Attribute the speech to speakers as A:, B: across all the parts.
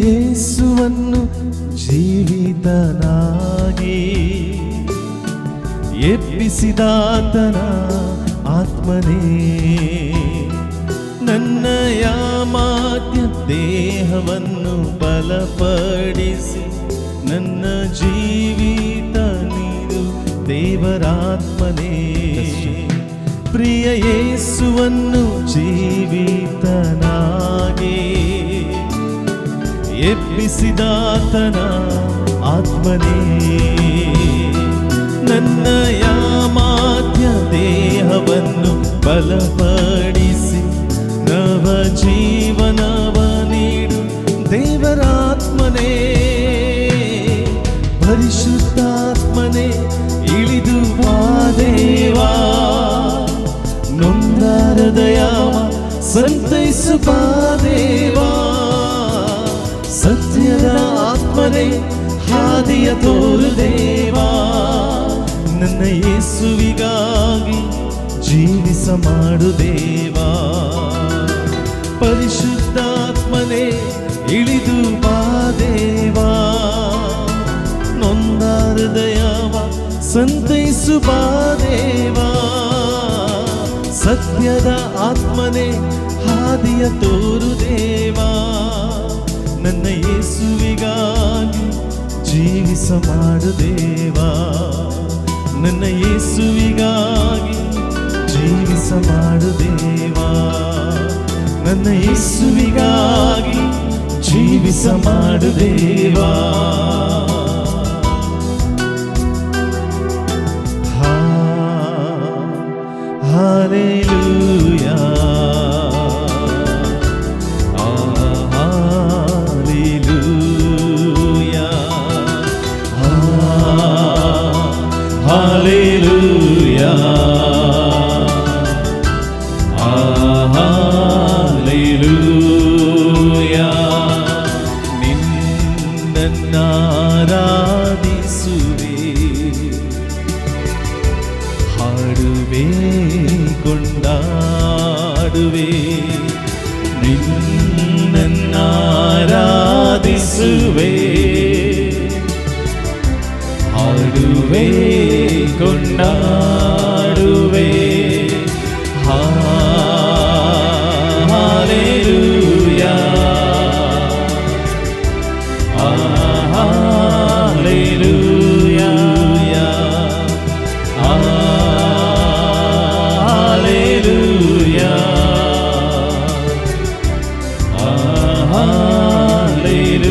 A: ಯೇಸುವನ್ನು ಜೀವಿತನಾಗಿ ಎಬ್ಬಿಸಿದಾತನ ಆತ್ಮನೇ, ನನ್ನ ಯಾಮಾತ್ಯ ದೇಹವನ್ನು ಬಲಪಡಿಸಿ ನನ್ನ ಜೀವಿತ ನೀರು ದೇವರಾತ್ಮನೇ. ಪ್ರಿಯ ಯೇಸುವನ್ನು ಜೀವಿತನಾಗಿ ಎಬ್ಬಿಸಿದಾತನ ಆತ್ಮನೇ, ನನ್ನ ಯಾಮಾತ್ಯ ದೇಹವನ್ನು ಬಲಪಡಿಸಿ ನವ ಜೀವನವ ನೀಡು ದೇವರಾತ್ಮನೇ. ಪರಿಶುದ್ಧಾತ್ಮನೇ ಇಳಿದು ಬಾ ದೇವಾ, ನೊಂದ ಹೃದಯವ ಸಂತೈಸು ಬಾ ದೇವಾ. ಸತ್ಯದ ಆತ್ಮನೇ ಹಾದಿಯ ತೋರು ದೇವಾ, ನನ್ನ ಯೇಸುವಿಗಾಗಿ ಜೀವಿಸ ಮಾಡು ದೇವಾ. ಪರಿಶುದ್ಧಾತ್ಮನೇ ಇಳಿದು ಬಾ ದೇವಾ, ನೊಂದ ಹೃದಯವ ಸಂತೈಸು ಬಾ ದೇವಾ. ಸತ್ಯದ ಆತ್ಮನೇ ಹಾದಿಯ ತೋರು ದೇವಾ, ನನ್ನ ಯೇಸುವಿಗಾಗಿ ಜೀವಿಸ ಮಾಡು ದೇವಾ. ನನ್ನ ಯೇಸುವಿಗಾಗಿ ಜೀವಿಸ ಮಾಡು ದೇವಾ, ನನ್ನ ಯೇಸುವಿಗಾಗಿ ಜೀವಿಸ ಮಾಡು ದೇವಾ. Hallelujah, Hallelujah, Hallelujah. ನಿನ್ನನ್ನಾರಾಧಿಸುವೆ, ಹಾಡುವೆ ಕೊಂಡಾಡುವೆ. ನಿನ್ನನ್ನಾರಾಧಿಸುವೆ, ಹಾಡುವೆ ಕೊಂಡಾಡುವೆ. Hallelujah, hallelujah, hallelujah, hallelujah.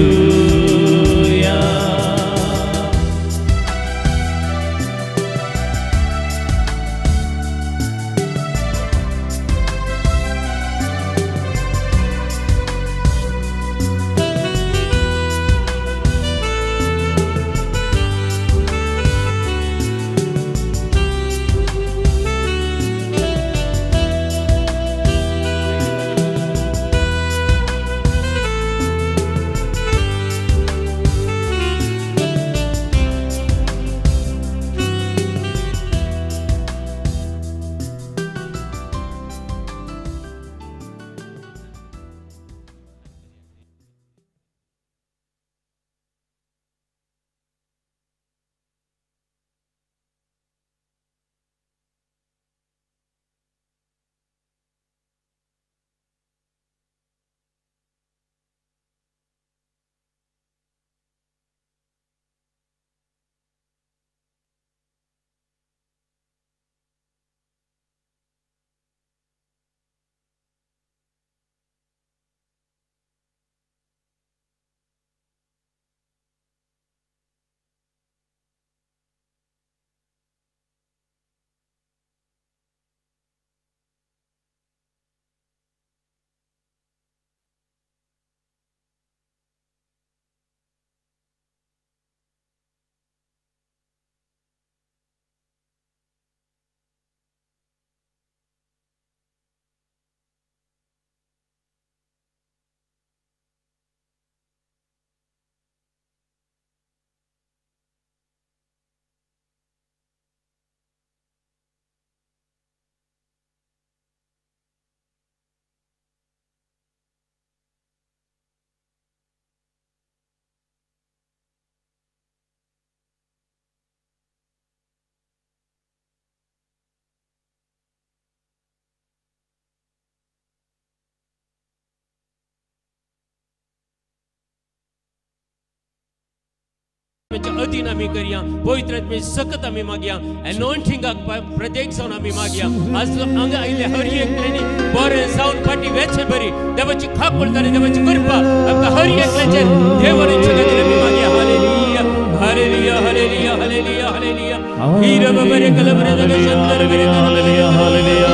B: आत्म्याच्या अधीन आम्ही करूया, पवित्र आत्म्याची सकत आम्ही मागया, अनॉइंटिंगाक प्रत्येक जावन आम्ही मागया. आज अंग आयले हर एकल्यानी बरे जावन फाटी वेचे बरी देवाची खाकूळ जाली, देवाची कृपा आमकां हर एकल्याचेर देवान इच्छा आम्ही मागया. Hallelujah hallelujah hallelujah hallelujah hallelujah. हीर बरे कलबरे दगे शंदर बरे hallelujah hallelujah.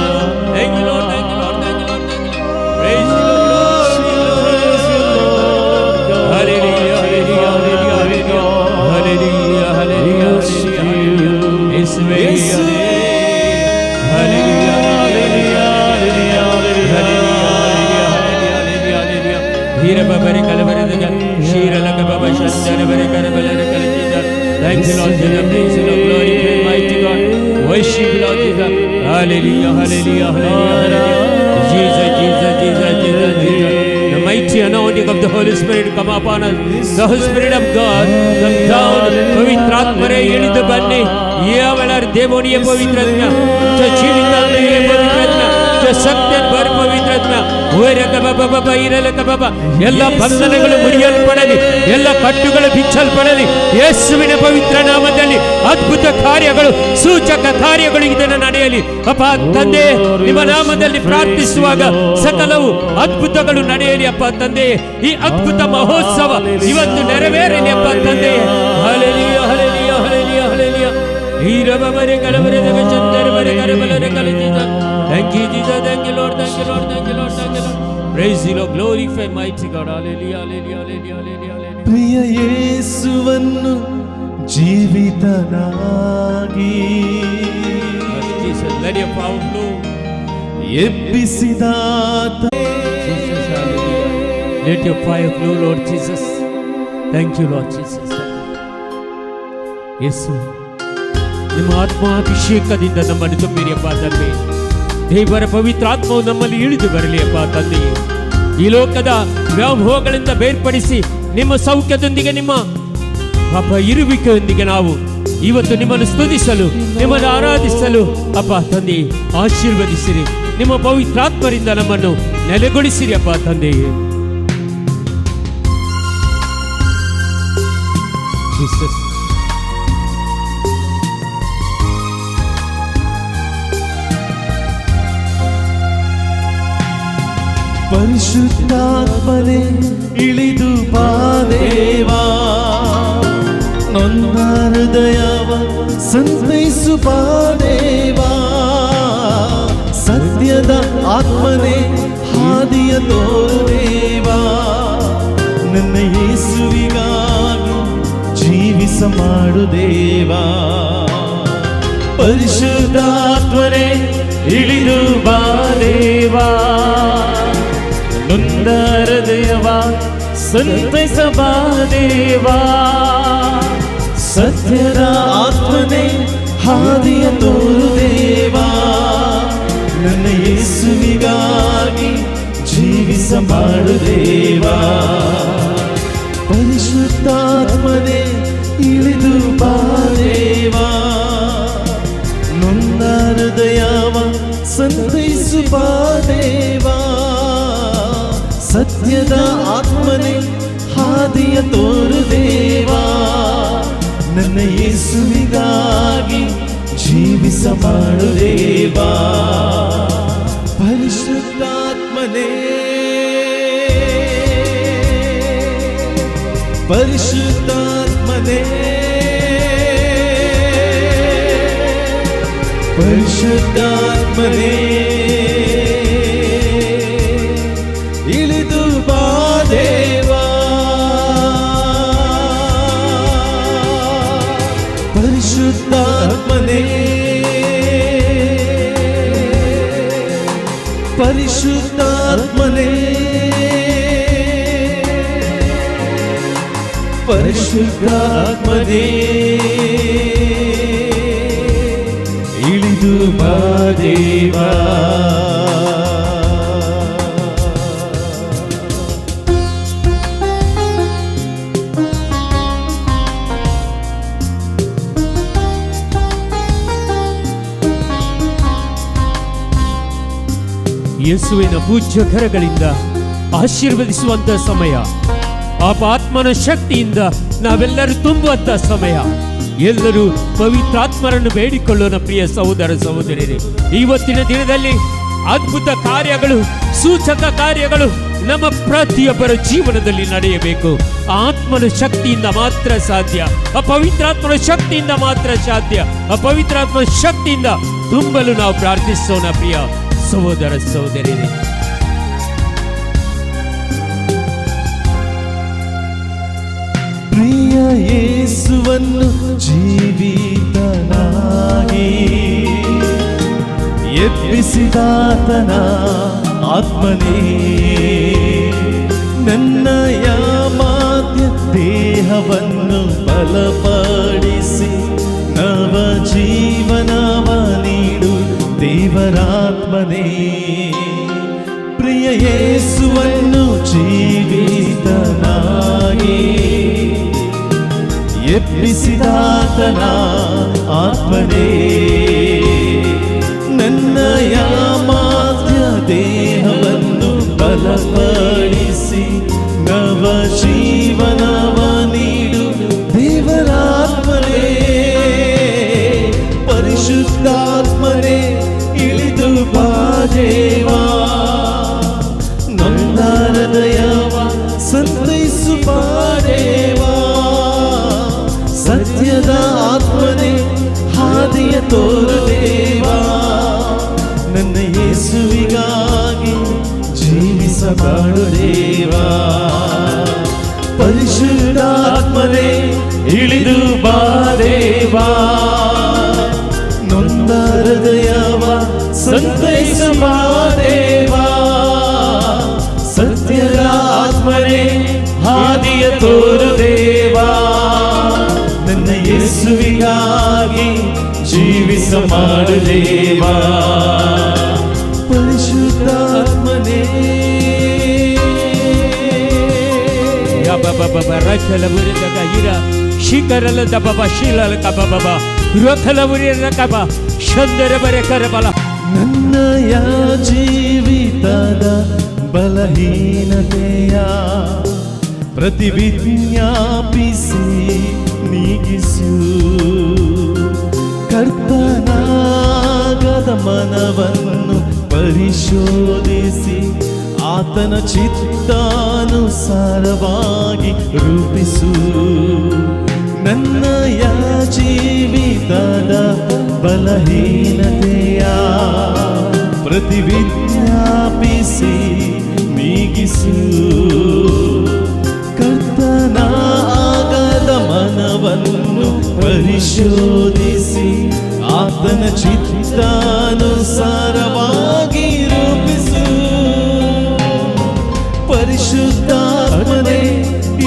B: Thank you lord, thank you lord, thank you lord, thank you lord. Praise you lord. Hallelujah hallelujah hallelujah hallelujah hallelujah hallelujah. യേശുവേ hallelujah hallelujah hallelujah hallelujah hallelujah hallelujah. हीर बरे कलबरे दगे शीर लग बाबा शंदर बरे कलबरे कलजीदा. Thank you Lord Jesus, praise you Lord, glory to mighty God, worship Lord Jesus. Hallelujah hallelujah hallelujah hallelujah. Jesus Jesus Jesus Jesus Jesus. The mighty anointing of the Holy Spirit come upon us. The Holy Spirit of God come down. पवित्र आत्मा रे इळिದು ಬನ್ನಿ. यावेळेला देवोनिय पवित्र आत्मा जो जीवितांनी पवित्र आत्मा जो सत्य भर पवित्र आत्मा ಓರಕ ಬಾಬಾ ಇರಲಕ ಬಾಬಾ ಎಲ್ಲ ಬಂಧನಗಳು ಮುರಿಯಲ್ಪಡಲಿ, ಎಲ್ಲ ಕಟ್ಟುಗಳು ಬಿಚ್ಚಲ್ಪಡಲಿ ಯೇಸುವಿನ ಪವಿತ್ರ ನಾಮದಲ್ಲಿ. ಅದ್ಭುತ ಕಾರ್ಯಗಳು ಸೂಚಕ ಕಾರ್ಯಗಳು ಇದನ್ನು ನಡೆಯಲಿ ಅಪ್ಪ ತಂದೆ. ನಿಮ್ಮ ನಾಮದಲ್ಲಿ ಪ್ರಾರ್ಥಿಸುವಾಗ ಸಕಲವು ಅದ್ಭುತಗಳು ನಡೆಯಲಿ ಅಪ್ಪ ತಂದೆ. ಈ ಅದ್ಭುತ ಮಹೋತ್ಸವ ಇವತ್ತು ನೆರವೇರಲಿ ಅಪ್ಪ ತಂದೆ. Hallelujah hallelujah hallelujah hallelujah. ಹೀರಬರೆ ಕಲಬರೆ ದಗ ಚಂದರ ಬರೆ ಕರಬಲರೆ ಕಲಜಿದ. Thank you Jesus, thank you Lord, thank you Lord, thank you Lord, thank you Lord. Praise you Lord, glorify mighty God. Hallelujah hallelujah hallelujah hallelujah.
C: ಪ್ರಿಯ ಯೇಸುವನ್ನು ಜೀವಿತನಾಗಿ
B: Jesus, let your power flow.
C: ಎಬ್ಬಿಸಿದಾತ
B: Jesus, hallelujah. Let your fire flow Lord Jesus. Thank you Lord Jesus. ಯೇಸು ನಿಮ್ಮ ಆತ್ಮಾಭಿಷೇಕದಿಂದ ನಮ್ಮನ್ನು ತುಂಬಿರಿ ಅಪ್ಪ ತಂದೆ. ದೇವರ ಪವಿತ್ರ ಆತ್ಮವು ನಮ್ಮಲ್ಲಿ ಇಳಿದು ಬರಲಿ ಅಪ್ಪ ತಂದೆ. ಈ ಲೋಕದ ವ್ಯಾಮೋಹಗಳಿಂದ ಬೇರ್ಪಡಿಸಿ ನಿಮ್ಮ ಸೌಖ್ಯದೊಂದಿಗೆ ನಿಮ್ಮ ಅಪ್ಪ ಇರುವಿಕೆಯೊಂದಿಗೆ ನಾವು ಇವತ್ತು ನಿಮ್ಮನ್ನು ಸ್ತುತಿಸಲು ನಿಮ್ಮನ್ನು ಆರಾಧಿಸಲು ಅಪ್ಪ ತಂದೆ ಆಶೀರ್ವದಿಸಿರಿ. ನಿಮ್ಮ ಪವಿತ್ರಾತ್ಮರಿಂದ ನಮ್ಮನ್ನು ನೆಲೆಗೊಳಿಸಿರಿ ಅಪ್ಪ ತಂದೆಯೇ. ಜೀಸಸ್
C: ಪರಿಶುದ್ಧಾತ್ಮನೇ ಇಳಿದು ಬಾ ದೇವಾ, ನನ್ನ ಹೃದಯವ ಸಂತೈಸು ಬಾ ದೇವಾ. ಸತ್ಯದ ಆತ್ಮನೇ ಹಾದಿಯ ತೋರು ದೇವಾ, ನನ್ನ ಯೇಸುವಿಗಾಗಿ ಜೀವಿಸ ಮಾಡು ದೇವಾ. ಪರಿಶುದ್ಧಾತ್ಮನೇ ಇಳಿದು ಬಾ ದೇವಾ, ನೊಂದ ಹೃದಯವ ಸಂತೈಸ ಬಾ ದೇವಾ. ಸತ್ಯದ ಆತ್ಮನೇ ಹಾದಿಯ ತೋರು ದೇವಾ, ನನ್ನ ಯೇಸುವಿಗಾಗಿ ಜೀವಿಸ ಮಾಡು ದೇವಾ. ಪರಿಶುದ್ಧಾತ್ಮನೇ ಇಳಿದು ಬಾ ದೇವಾ, ನೊಂದ ಹೃದಯವ ಸಂತೈಸು ಬಾ ದೇವಾ. ಸತ್ಯದ ಆತ್ಮನೇ ಹಾದಿಯ ತೋರು ದೇವಾ, ನನ್ನ ಯೇಸುವಿಗಾಗಿ ಜೀವಿಸ ಮಾಡು ದೇವಾ. ಪರಿಶುದ್ಧಾತ್ಮನೇ ಪರಿಶುದ್ಧಾತ್ಮನೇ ಪರಿಶುದ್ಧಾತ್ಮನೇ ಇಳಿದು ಬಾ ದೇವಾ. ಪರಿಶುದ್ಧಾತ್ಮನೇ ಪರಿಶುದ್ಧಾತ್ಮನೇ ಪರಿಶುದ್ಧಾತ್ಮನೇ ಇಳಿದು ಬಾ ದೇವಾ.
B: ಯೇಸುವಿನ ಪೂಜ್ಯ ಕರಗಳಿಂದ ಆಶೀರ್ವದಿಸುವಂತ ಸಮಯ. ಆತ್ಮನ ಶಕ್ತಿಯಿಂದ ನಾವೆಲ್ಲರೂ ತುಂಬುವಂತ ಸಮಯ. ಎಲ್ಲರೂ ಪವಿತ್ರಾತ್ಮರನ್ನು ಬೇಡಿಕೊಳ್ಳೋಣ. ಪ್ರಿಯ ಸಹೋದರ ಸಹೋದರಿಯರೇ, ಇವತ್ತಿನ ದಿನದಲ್ಲಿ ಅದ್ಭುತ ಕಾರ್ಯಗಳು, ಸೂಚಕ ಕಾರ್ಯಗಳು ನಮ್ಮ ಪ್ರತಿಯೊಬ್ಬರ ಜೀವನದಲ್ಲಿ ನಡೆಯಬೇಕು. ಆತ್ಮನ ಶಕ್ತಿಯಿಂದ ಮಾತ್ರ ಸಾಧ್ಯ, ಅಪವಿತ್ರಾತ್ಮನ ಶಕ್ತಿಯಿಂದ ಮಾತ್ರ ಸಾಧ್ಯ. ಅಪವಿತ್ರಾತ್ಮನ ಶಕ್ತಿಯಿಂದ ತುಂಬಲು ನಾವು ಪ್ರಾರ್ಥಿಸೋಣ. ಪ್ರಿಯ ಸಹೋದರ ಸಹೋದರಿಯರೇ,
C: ಪ್ರಿಯ ಯೇಸುವನ್ನು ಜೀವಿತನಾಗಿ ಎಬ್ಬಿಸಿದಾತನ ಆತ್ಮನೇ, ನನ್ನ ಯಾಮಾತ್ಯ ದೇಹವನ್ನು ಬಲಪಡಿಸಿ ನವ ಜೀವನವ ನೀಡು ದೇವರಾತ್ಮನೇ. ಪ್ರಿಯ ಯೇಸುವನ್ನು ಜೀವಿತನಾಗಿ ಎಬ್ಬಿಸಿದಾತನ ಆತ್ಮನೇ, ನನ್ನ ಯಾಮಾತ್ಯ ದೇಹವನ್ನು ಬಲಪಡಿಸಿ ನವ ಜೀವನವ ನೀಡು ದೇವರಾತ್ಮನೇ. ಪರಿಶುದ್ಧಾತ್ಮನೇ ಇಳಿದು ಬಾ ದೇವಾ, ನೊಂದ ಹೃದಯವ ಸಂತೈಸು ಬಾ ದೇವಾ. ಸತ್ಯದ ಆತ್ಮನೇ ಹಾದಿಯ ತೋರು ದೇವಾ, ನನ್ನ ಯೇಸುವಿಗಾಗಿ ಜೀವಿಸಬಾಡು ದೇವಾ. ಪರಿಶುದ್ಧಾತ್ಮನೇ ಇಳಿದು ಬಾ ದೇವಾ, ನೊಂದ ಹೃದಯವ ಸಂತೈಸು ಬಾ ದೇವಾ. ಸತ್ಯದ ಆತ್ಮನೇ ಹಾದಿಯ ತೋರು ದೇವಾ, ನನ್ನ ಯೇಸುವಿಗಾಗಿ ಜೀವಿಸ ಮಾಡು ದೇವಾ. ಪರಿಶುದ್ಧಾತ್ಮನೇ
B: ಶಿಖರಲ ದಬ ಶೀಲಲ ಕಬ ರೊಖಲ ಉರಿಯ ಕಬ ಶಂದರ ಬರೆ ಕರಬಲ.
C: ನನ್ನಯ ಜೀವಿತದ ಬಲಹೀನತೆಯ ಪ್ರತಿವಿಜ್ಞಾಪಿಸಿ ನೀಗಿಸು. ಕರ್ತನಾಗದ ಮನವನ್ನು ಪರಿಶೋಧಿಸಿ ಆತನ ಚಿತ್ತಾನುಸಾರವಾಗಿ ರೂಪಿಸು. ನನ್ನಯ ಜೀವಿತದ ಬಲಹೀನತೆಯ ಪ್ರತಿವಿಜ್ಞಾಪಿಸಿ ನೀಗಿಸು. ಕರ್ತನಾಗದ ಮನವನ್ನು ಪರಿಶೋಧಿಸಿ ಆತನ ಚಿತ್ತಾನುಸಾರವಾಗಿ ರೂಪಿಸು. ಪರಿಶುದ್ಧಾತ್ಮನೇ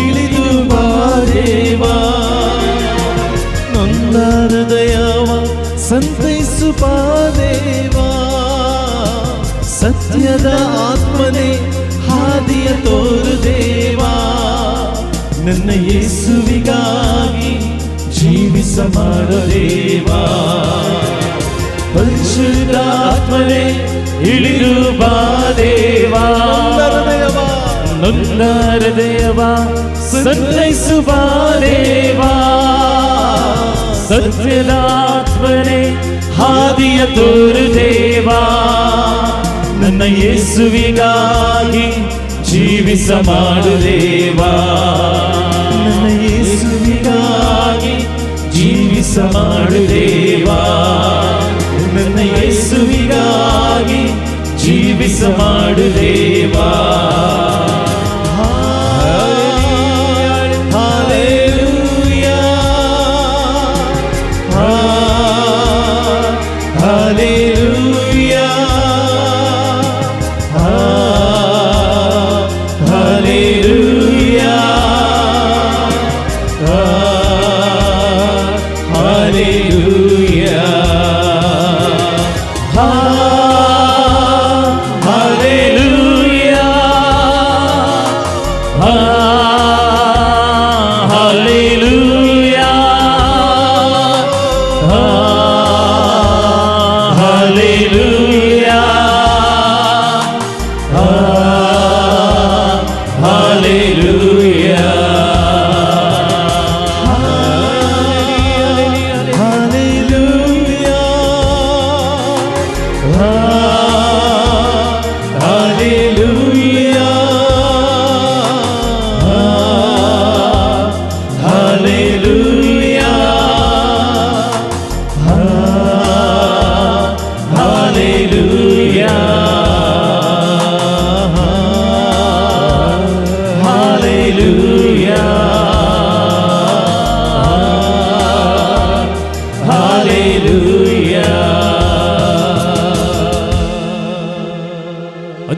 C: ಇಳಿದು ಬಾ ದೇವಾ, ನೊಂದ ಹೃದಯವ ಸಂತೈಸು ಬಾ ದೇವಾ. ಸತ್ಯದ ಆತ್ಮನೇ ಹಾದಿಯ ತೋರು ದೇವಾ, ನನ್ನ ಯೇಸುವಿಗಾಗಿ ಜೀವಿಸ ಮಾಡು ದೇವಾ. ಪರಿಶುದ್ಧಾತ್ಮನೇ ಇಳಿದು ಬಾ ದೇವಾ, ನೊಂದ ಹೃದಯವ ಸಂತೈಸು ಬಾ ದೇವಾ. ಸತ್ಯದ ಆತ್ಮನೇ ಹಾದಿಯ ತೋರು ದೇವಾ, ನನ್ನ ಯೇಸುವಿಗಾಗಿ ಜೀವಿಸ ಮಾಡು ದೇವಾ. ನನ್ನ ಯೇಸುವಿಗಾಗಿ ಜೀವಿಸ ಮಾಡು ದೇವಾ. ನನ್ನ ಯೇಸುವಿಗಾಗಿ ಜೀವಿಸ ಮಾಡು ದೇವಾ. Hallelujah, hallelujah, hallelujah, hallelujah, hallelujah.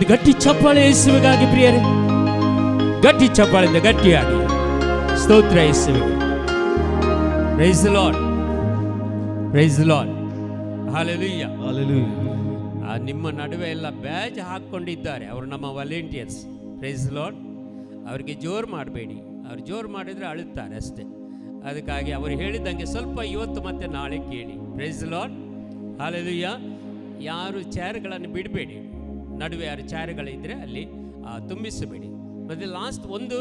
B: ಗಟ್ಟಿ ಚಪ್ಪಾಳೆ ಯೇಸುವಿಗಾಗಿ ಪ್ರಿಯರೇ, ಗಟ್ಟಿ ಚಪ್ಪಾಳೆಯಿಂದ ಗಟ್ಟಿಯಾಗಿ ಸ್ತೋತ್ರ ಯೇಸುವಿಗೆ. Praise the Lord, praise the lord, hallelujah. ನಿಮ್ಮ ನಡುವೆ ಎಲ್ಲ ಬ್ಯಾಜ್ ಹಾಕ್ಕೊಂಡಿದ್ದಾರೆ, ಅವರು ನಮ್ಮ ವಾಲಂಟಿಯರ್ಸ್. Price the lord. ಅವರಿಗೆ ಜೋರು ಮಾಡಬೇಡಿ, ಅವ್ರು ಜೋರು ಮಾಡಿದರೆ ಅಳುತ್ತಾರೆ ಅಷ್ಟೇ. ಅದಕ್ಕಾಗಿ ಅವರು ಹೇಳಿದಂಗೆ ಸ್ವಲ್ಪ ಇವತ್ತು ಮತ್ತೆ ನಾಳೆ ಕೇಳಿ. Praise the lord, hallelujah. ಯಾರು ಚೇರ್ಗಳನ್ನು ಬಿಡಬೇಡಿ, ನಡುವೆ ಯಾರು ಚೇರ್ಗಳಿದ್ದರೆ ಅಲ್ಲಿ ತುಂಬಿಸಬೇಡಿ. ಮತ್ತು ಲಾಸ್ಟ್ ಒಂದು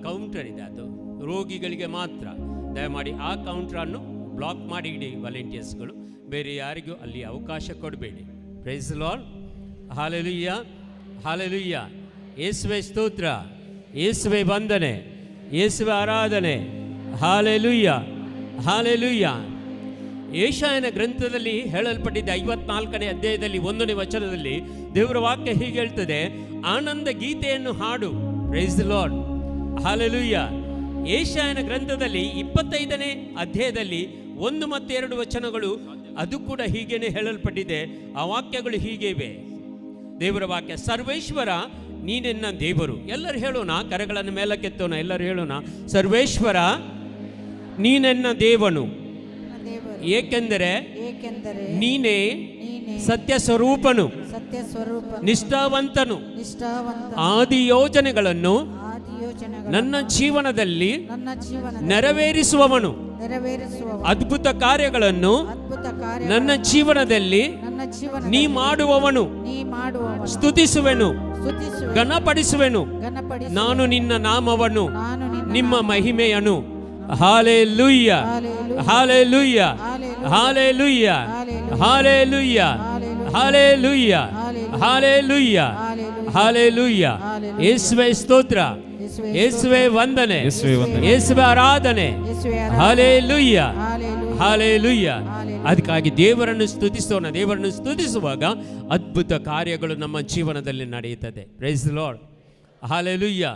B: ಕೌಂಟರ್ ಇದೆ, ಅದು ರೋಗಿಗಳಿಗೆ ಮಾತ್ರ. ದಯಮಾಡಿ ಆ ಕೌಂಟ್ರನ್ನು ಬ್ಲಾಕ್ ಮಾಡಿ ಇಡಿ ವಾಲಂಟಿಯರ್ಸ್ಗಳು, ಬೇರೆ ಯಾರಿಗೂ ಅಲ್ಲಿ ಅವಕಾಶ ಕೊಡಬೇಡಿ. Praise the lord, hallelujah, hallelujah. ಯೇಸುವೇ ಸ್ತೋತ್ರ, ಯೇಸುವೇ ವಂದನೆ, ಯೇಸುವೇ ಆರಾಧನೆ. Hallelujah, hallelujah. ಯೆಶಾಯನ ಗ್ರಂಥದಲ್ಲಿ ಹೇಳಲ್ಪಟ್ಟಿದ್ದ 54ನೇ ಅಧ್ಯಾಯದಲ್ಲಿ 1ನೇ ವಚನದಲ್ಲಿ ದೇವರ ವಾಕ್ಯ ಹೀಗೆ ಹೇಳ್ತದೆ, ಆನಂದ ಗೀತೆಯನ್ನು ಹಾಡು. Praise the lord, hallelujah. ಯೆಶಾಯನ ಗ್ರಂಥದಲ್ಲಿ 25ನೇ ಅಧ್ಯಾಯದಲ್ಲಿ 1 ಮತ್ತು 2 ವಚನಗಳು ಅದು ಕೂಡ ಹೀಗೇನೆ ಹೇಳಲ್ಪಟ್ಟಿದೆ. ಆ ವಾಕ್ಯಗಳು ಹೀಗೆ ಇವೆ. ದೇವರ ವಾಕ್ಯ, ಸರ್ವೇಶ್ವರ ನೀನೆನ್ನ ದೇವರು. ಎಲ್ಲರೂ ಹೇಳೋಣ, ಕರೆಗಳನ್ನು ಮೇಲಕ್ಕೆತ್ತೋಣ, ಎಲ್ಲರೂ ಹೇಳೋಣ, ಸರ್ವೇಶ್ವರ ನೀನೆನ್ನ ದೇವನು, ಏಕೆಂದರೆ ನೀನೇ ಸತ್ಯ ಸ್ವರೂಪನು, ನಿಷ್ಠಾವಂತನು, ಆದಿ ಯೋಜನೆಗಳನ್ನು ನನ್ನ ಜೀವನದಲ್ಲಿ ನೆರವೇರಿಸುವವನು, ಅದ್ಭುತ ಕಾರ್ಯಗಳನ್ನು ನನ್ನ ಜೀವನದಲ್ಲಿ ನೀ ಮಾಡುವವನು. ಸ್ತುತಿಸುವೆನು, ಘನಪಡಿಸುವೆನು ನಾನು ನಿನ್ನ ನಾಮವನ್ನು, ನಿಮ್ಮ ಮಹಿಮೆಯನ್ನು. Hallelujah, hallelujah, hallelujah, hallelujah, hallelujah, hallelujah, hallelujah. ಯೇಸುವೇ ಸ್ತೋತ್ರ, ಯೇಸುವೇ ವಂದನೆ, ಯೇಸುವೇ ಆರಾಧನೆ. Hallelujah, hallelujah. ಅದಕ್ಕಾಗಿ ದೇವರನ್ನು ಸ್ತುತಿಸೋಣ. ದೇವರನ್ನು ಸ್ತುತಿಸುವಾಗ ಅದ್ಭುತ ಕಾರ್ಯಗಳು ನಮ್ಮ ಜೀವನದಲ್ಲಿ ನಡೆಯುತ್ತದೆ. Praise the lord, hallelujah.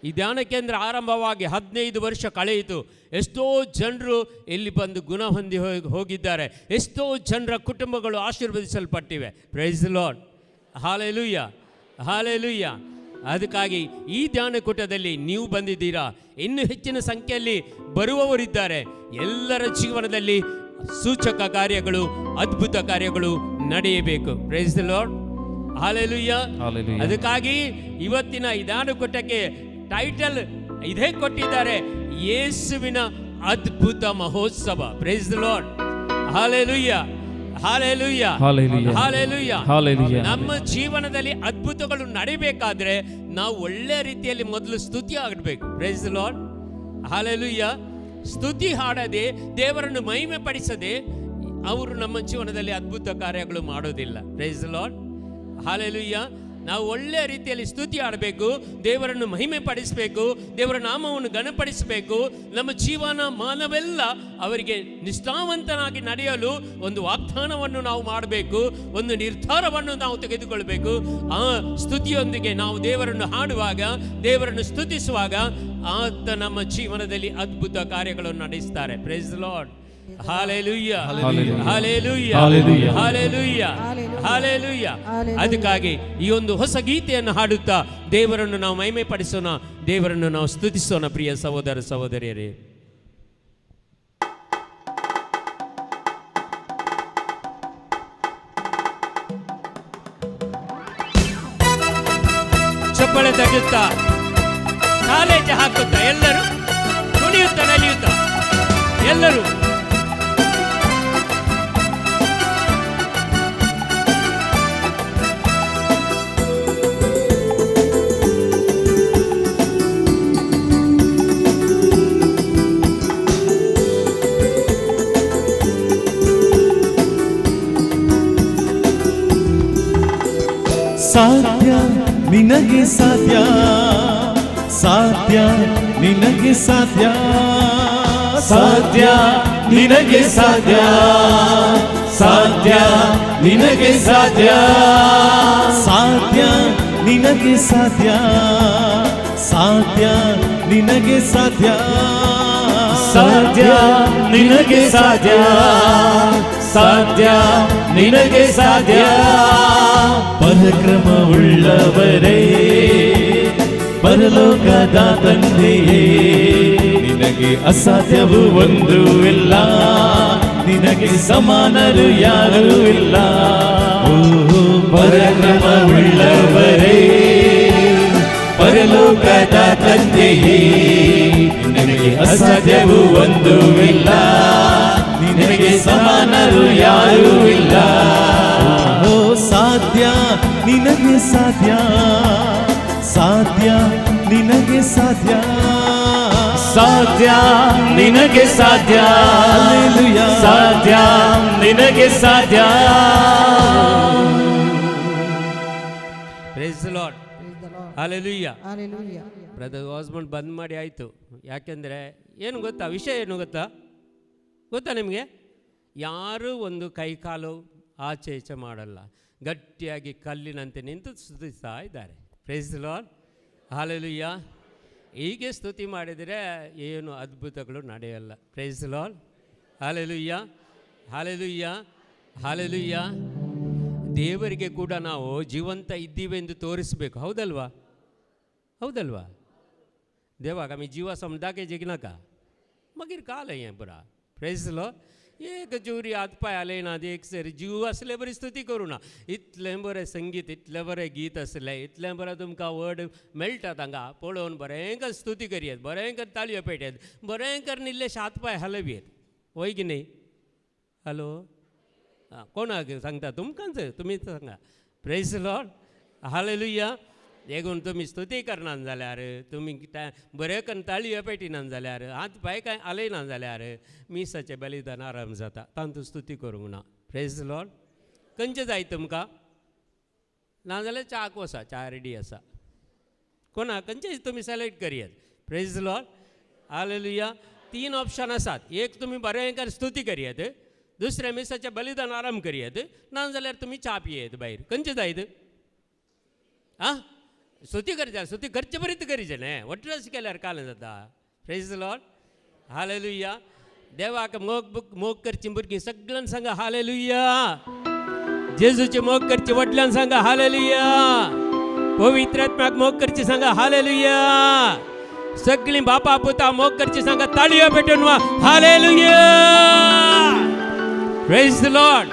B: ಈ ಧ್ಯಾನ ಕೇಂದ್ರ ಆರಂಭವಾಗಿ 15 ವರ್ಷ ಕಳೆಯಿತು. ಎಷ್ಟೋ ಜನರು ಇಲ್ಲಿ ಬಂದು ಗುಣ ಹೊಂದಿ ಹೋಗಿದ್ದಾರೆ. ಎಷ್ಟೋ ಜನರ ಕುಟುಂಬಗಳು ಆಶೀರ್ವದಿಸಲ್ಪಟ್ಟಿವೆ. Praise the lord, hallelujah, hallelujah. ಅದಕ್ಕಾಗಿ ಈ ಧ್ಯಾನಕೂಟದಲ್ಲಿ ನೀವು ಬಂದಿದ್ದೀರಾ, ಇನ್ನೂ ಹೆಚ್ಚಿನ ಸಂಖ್ಯೆಯಲ್ಲಿ ಬರುವವರಿದ್ದಾರೆ. ಎಲ್ಲರ ಜೀವನದಲ್ಲಿ ಸೂಚಕ ಕಾರ್ಯಗಳು, ಅದ್ಭುತ ಕಾರ್ಯಗಳು ನಡೆಯಬೇಕು. Praise the lord, hallelujah. ಅದಕ್ಕಾಗಿ ಇವತ್ತಿನ ಈ ಧ್ಯಾನಕೂಟಕ್ಕೆ ಟೈಟಲ್ ಇದೇ ಕೊಟ್ಟಿದ್ದಾರೆ, ಯೇಸುವಿನ ಅದ್ಭುತ ಮಹೋತ್ಸವ. Praise the lord, hallelujah, hallelujah, hallelujah, hallelujah. ನಮ್ಮ ಜೀವನದಲ್ಲಿ ಅದ್ಭುತಗಳು ನಡಿಬೇಕಾದ್ರೆ ನಾವು ಒಳ್ಳೆ ರೀತಿಯಲ್ಲಿ ಮೊದಲು ಸ್ತುತಿ ಆಗಬೇಕು. Praise the lord, hallelujah. ಸ್ತುತಿ ಹಾಡದೆ, ದೇವರನ್ನು ಮಹಿಮೆ ಪಡಿಸದೆ ಅವರು ನಮ್ಮ ಜೀವನದಲ್ಲಿ ಅದ್ಭುತ ಕಾರ್ಯಗಳು ಮಾಡೋದಿಲ್ಲ. Praise the lord, hallelujah. ನಾವು ಒಳ್ಳೆಯ ರೀತಿಯಲ್ಲಿ ಸ್ತುತಿ ಆಡಬೇಕು, ದೇವರನ್ನು ಮಹಿಮೆ ಪಡಿಸಬೇಕು, ದೇವರ ನಾಮವನ್ನು ಘನಪಡಿಸಬೇಕು. ನಮ್ಮ ಜೀವನ ಮಾನವೆಲ್ಲ ಅವರಿಗೆ ನಿಷ್ಠಾವಂತನಾಗಿ ನಡೆಯಲು ಒಂದು ವಾಗ್ದಾನವನ್ನು ನಾವು ಮಾಡಬೇಕು, ಒಂದು ನಿರ್ಧಾರವನ್ನು ನಾವು ತೆಗೆದುಕೊಳ್ಬೇಕು. ಆ ಸ್ತುತಿಯೊಂದಿಗೆ ನಾವು ದೇವರನ್ನು ಹಾಡುವಾಗ, ದೇವರನ್ನು ಸ್ತುತಿಸುವಾಗ ಆತ ನಮ್ಮ ಜೀವನದಲ್ಲಿ ಅದ್ಭುತ ಕಾರ್ಯಗಳನ್ನು ನಡೆಸ್ತಾರೆ. Praise the lord, hallelujah, hallelujah, hallelujah, hallelujah. ಅದಕ್ಕಾಗಿ ಈ ಒಂದು ಹೊಸ ಗೀತೆಯನ್ನು ಹಾಡುತ್ತಾ ದೇವರನ್ನು ನಾವು ಮಹಿಮೆ ಪಡಿಸೋಣ, ದೇವರನ್ನು ನಾವು ಸ್ತುತಿಸೋಣ. ಪ್ರಿಯ ಸಹೋದರ ಸಹೋದರಿಯರೇ, ಚಪ್ಪಳೆ ತಗುತ್ತಾ, ಕಾಲೇಜ್ ಹಾಕುತ್ತಾ, ಎಲ್ಲರೂ ಕುಣಿಯುತ್ತಾ ನಲಿಯುತ್ತಾ, ಎಲ್ಲರೂ
C: ಸಾಧ್ಯ ನಿನಗೆ ಸಾಧ್ಯ, ಸಾಧ್ಯ ನಿನಗೆ ಸಾಧ್ಯ, ಸಾಧ್ಯ ನಿನಗೆ ಸಾಧ್ಯ, ಸಾಧ್ಯ ನಿನಗೆ ಸಾಧ್ಯ, ಸಾಧ್ಯ ನಿನಗೆ ಸಾಧ್ಯ, ಸಾಧ್ಯ ನಿನಗೆ ಸಾಧ್ಯ, ಸಾಧ್ಯ ನಿನಗೆ ಸಾಧ್ಯ,
A: ಸಾಧ್ಯ ನಿನಗೆ ಸಾಧ್ಯ
C: ಪರಾಕ್ರಮವುಳ್ಳವರೇ ಪರಲೋಕದ ತಂದೆಯೇ ನಿನಗೆ ಅಸಾಧ್ಯವೂ ಒಂದೂ ಇಲ್ಲ ನಿನಗೆ ಸಮಾನರು ಯಾರೂ ಇಲ್ಲ ಪರಾಕ್ರಮವುಳ್ಳವರೇ ಪರಲೋಕದ ತಂದೆಯೇ ನಿನಗೆ ಅಸಾಧ್ಯವೂ ಒಂದೂ ಇಲ್ಲ ನಿನಗೆ ಸಮಾನರು ಯಾರೂ ಇಲ್ಲ ಸಾಧ್ಯ ನಿನಗೆ ಸಾಧ್ಯ ಸಾಧ್ಯ ನಿನಗೆ ಸಾಧ್ಯ
A: ಸಾಧ್ಯ ನಿನಗೆ ಸಾಧ್ಯ ಸಾಧ್ಯ ನಿನಗೆ ಸಾಧ್ಯ
B: praise the lord hallelujah
D: Hallelujah.
B: Brother ವಾಸ್ಮಂಡ್ ಬಂದ್ ಮಾಡಿ ಆಯಿತು. ಯಾಕೆಂದರೆ ಏನು ಗೊತ್ತಾ, ವಿಷಯ ಏನು ಗೊತ್ತಾ ನಿಮಗೆ? ಯಾರೂ ಒಂದು ಕೈಕಾಲು ಆಚೆ ಈಚೆ ಮಾಡಲ್ಲ, ಗಟ್ಟಿಯಾಗಿ ಕಲ್ಲಿನಂತೆ ನಿಂತು ಸ್ತುತಿಸ್ತಾ ಇದ್ದಾರೆ. Praise the lord hallelujah. ಹೀಗೆ ಸ್ತುತಿ ಮಾಡಿದರೆ ಏನು ಅದ್ಭುತಗಳು ನಡೆಯಲ್ಲ. Praise the lord hallelujah hallelujah hallelujah. ದೇವರಿಗೆ ಕೂಡ ನಾವು ಜೀವಂತ ಇದ್ದೀವಿ ಎಂದು ತೋರಿಸಬೇಕು. ಹೌದಲ್ವಾ? देवा का मी जीवा समझा के जिगना का मगर काल है बुरा प्रेस लो एक जोरी हात पाय आले ना एक सर जीव असले बरी स्तुती करू ना इतले बरे संगीत इतले बरे गीत असले इतले बरे तुमका वर्ड मेळटात हांगा पळोवन बरेंकर स्तुती करियेत बरेंकर ताळयो पेटयेत बरेंकर निल्लेशे हात पाय हलवियेत. होय की नाही? हॅलो कोणाक सांगता? तुमकांच तुमीच सांगा. Press lord hallelujah. देखून तुम्ही स्तुती करनान जाल्यार तुमी बरें करून ताळयो पेटिनान जाल्यार हात पांय कांय आलयना जाल्यार मिसाचें बलिदान आराम जाता. तांतू स्तुती करूंक ना. Press Lord. खंयचें जाय तुमकां? नाजाल्यार च्याक वसा, च्या रेडी आसा. कोणाक खंयचें तुमी सिलेक्ट करियेत. Praise lord hallelujah. 3 ऑप्शन आसात. एक तुमी बरें स्तुती करियेत, दुसरें मिसाचें बलिदान आराम करियेत, नाजाल्यार तुमी च्या पियेत भायर. खंयचें जायत? आं स्तुती करचे, स्तुती करचे बरीच करीचे न्ही, वट्रस केल्यार काल जाता. Praise Lord hallelujah. देवाक मोग करची भुरगीं सगळ्यांक सांगा हालेलुया. जेजूचे मोग करचे वडल्यान सांगा हालेलुया. पवित्र आत्म्याक मोग करची सांगा हालेलुया. सगळीं बापा पुता मोग करची सांगा ताळयो पेटोवन वा hallelujah. Praise the lord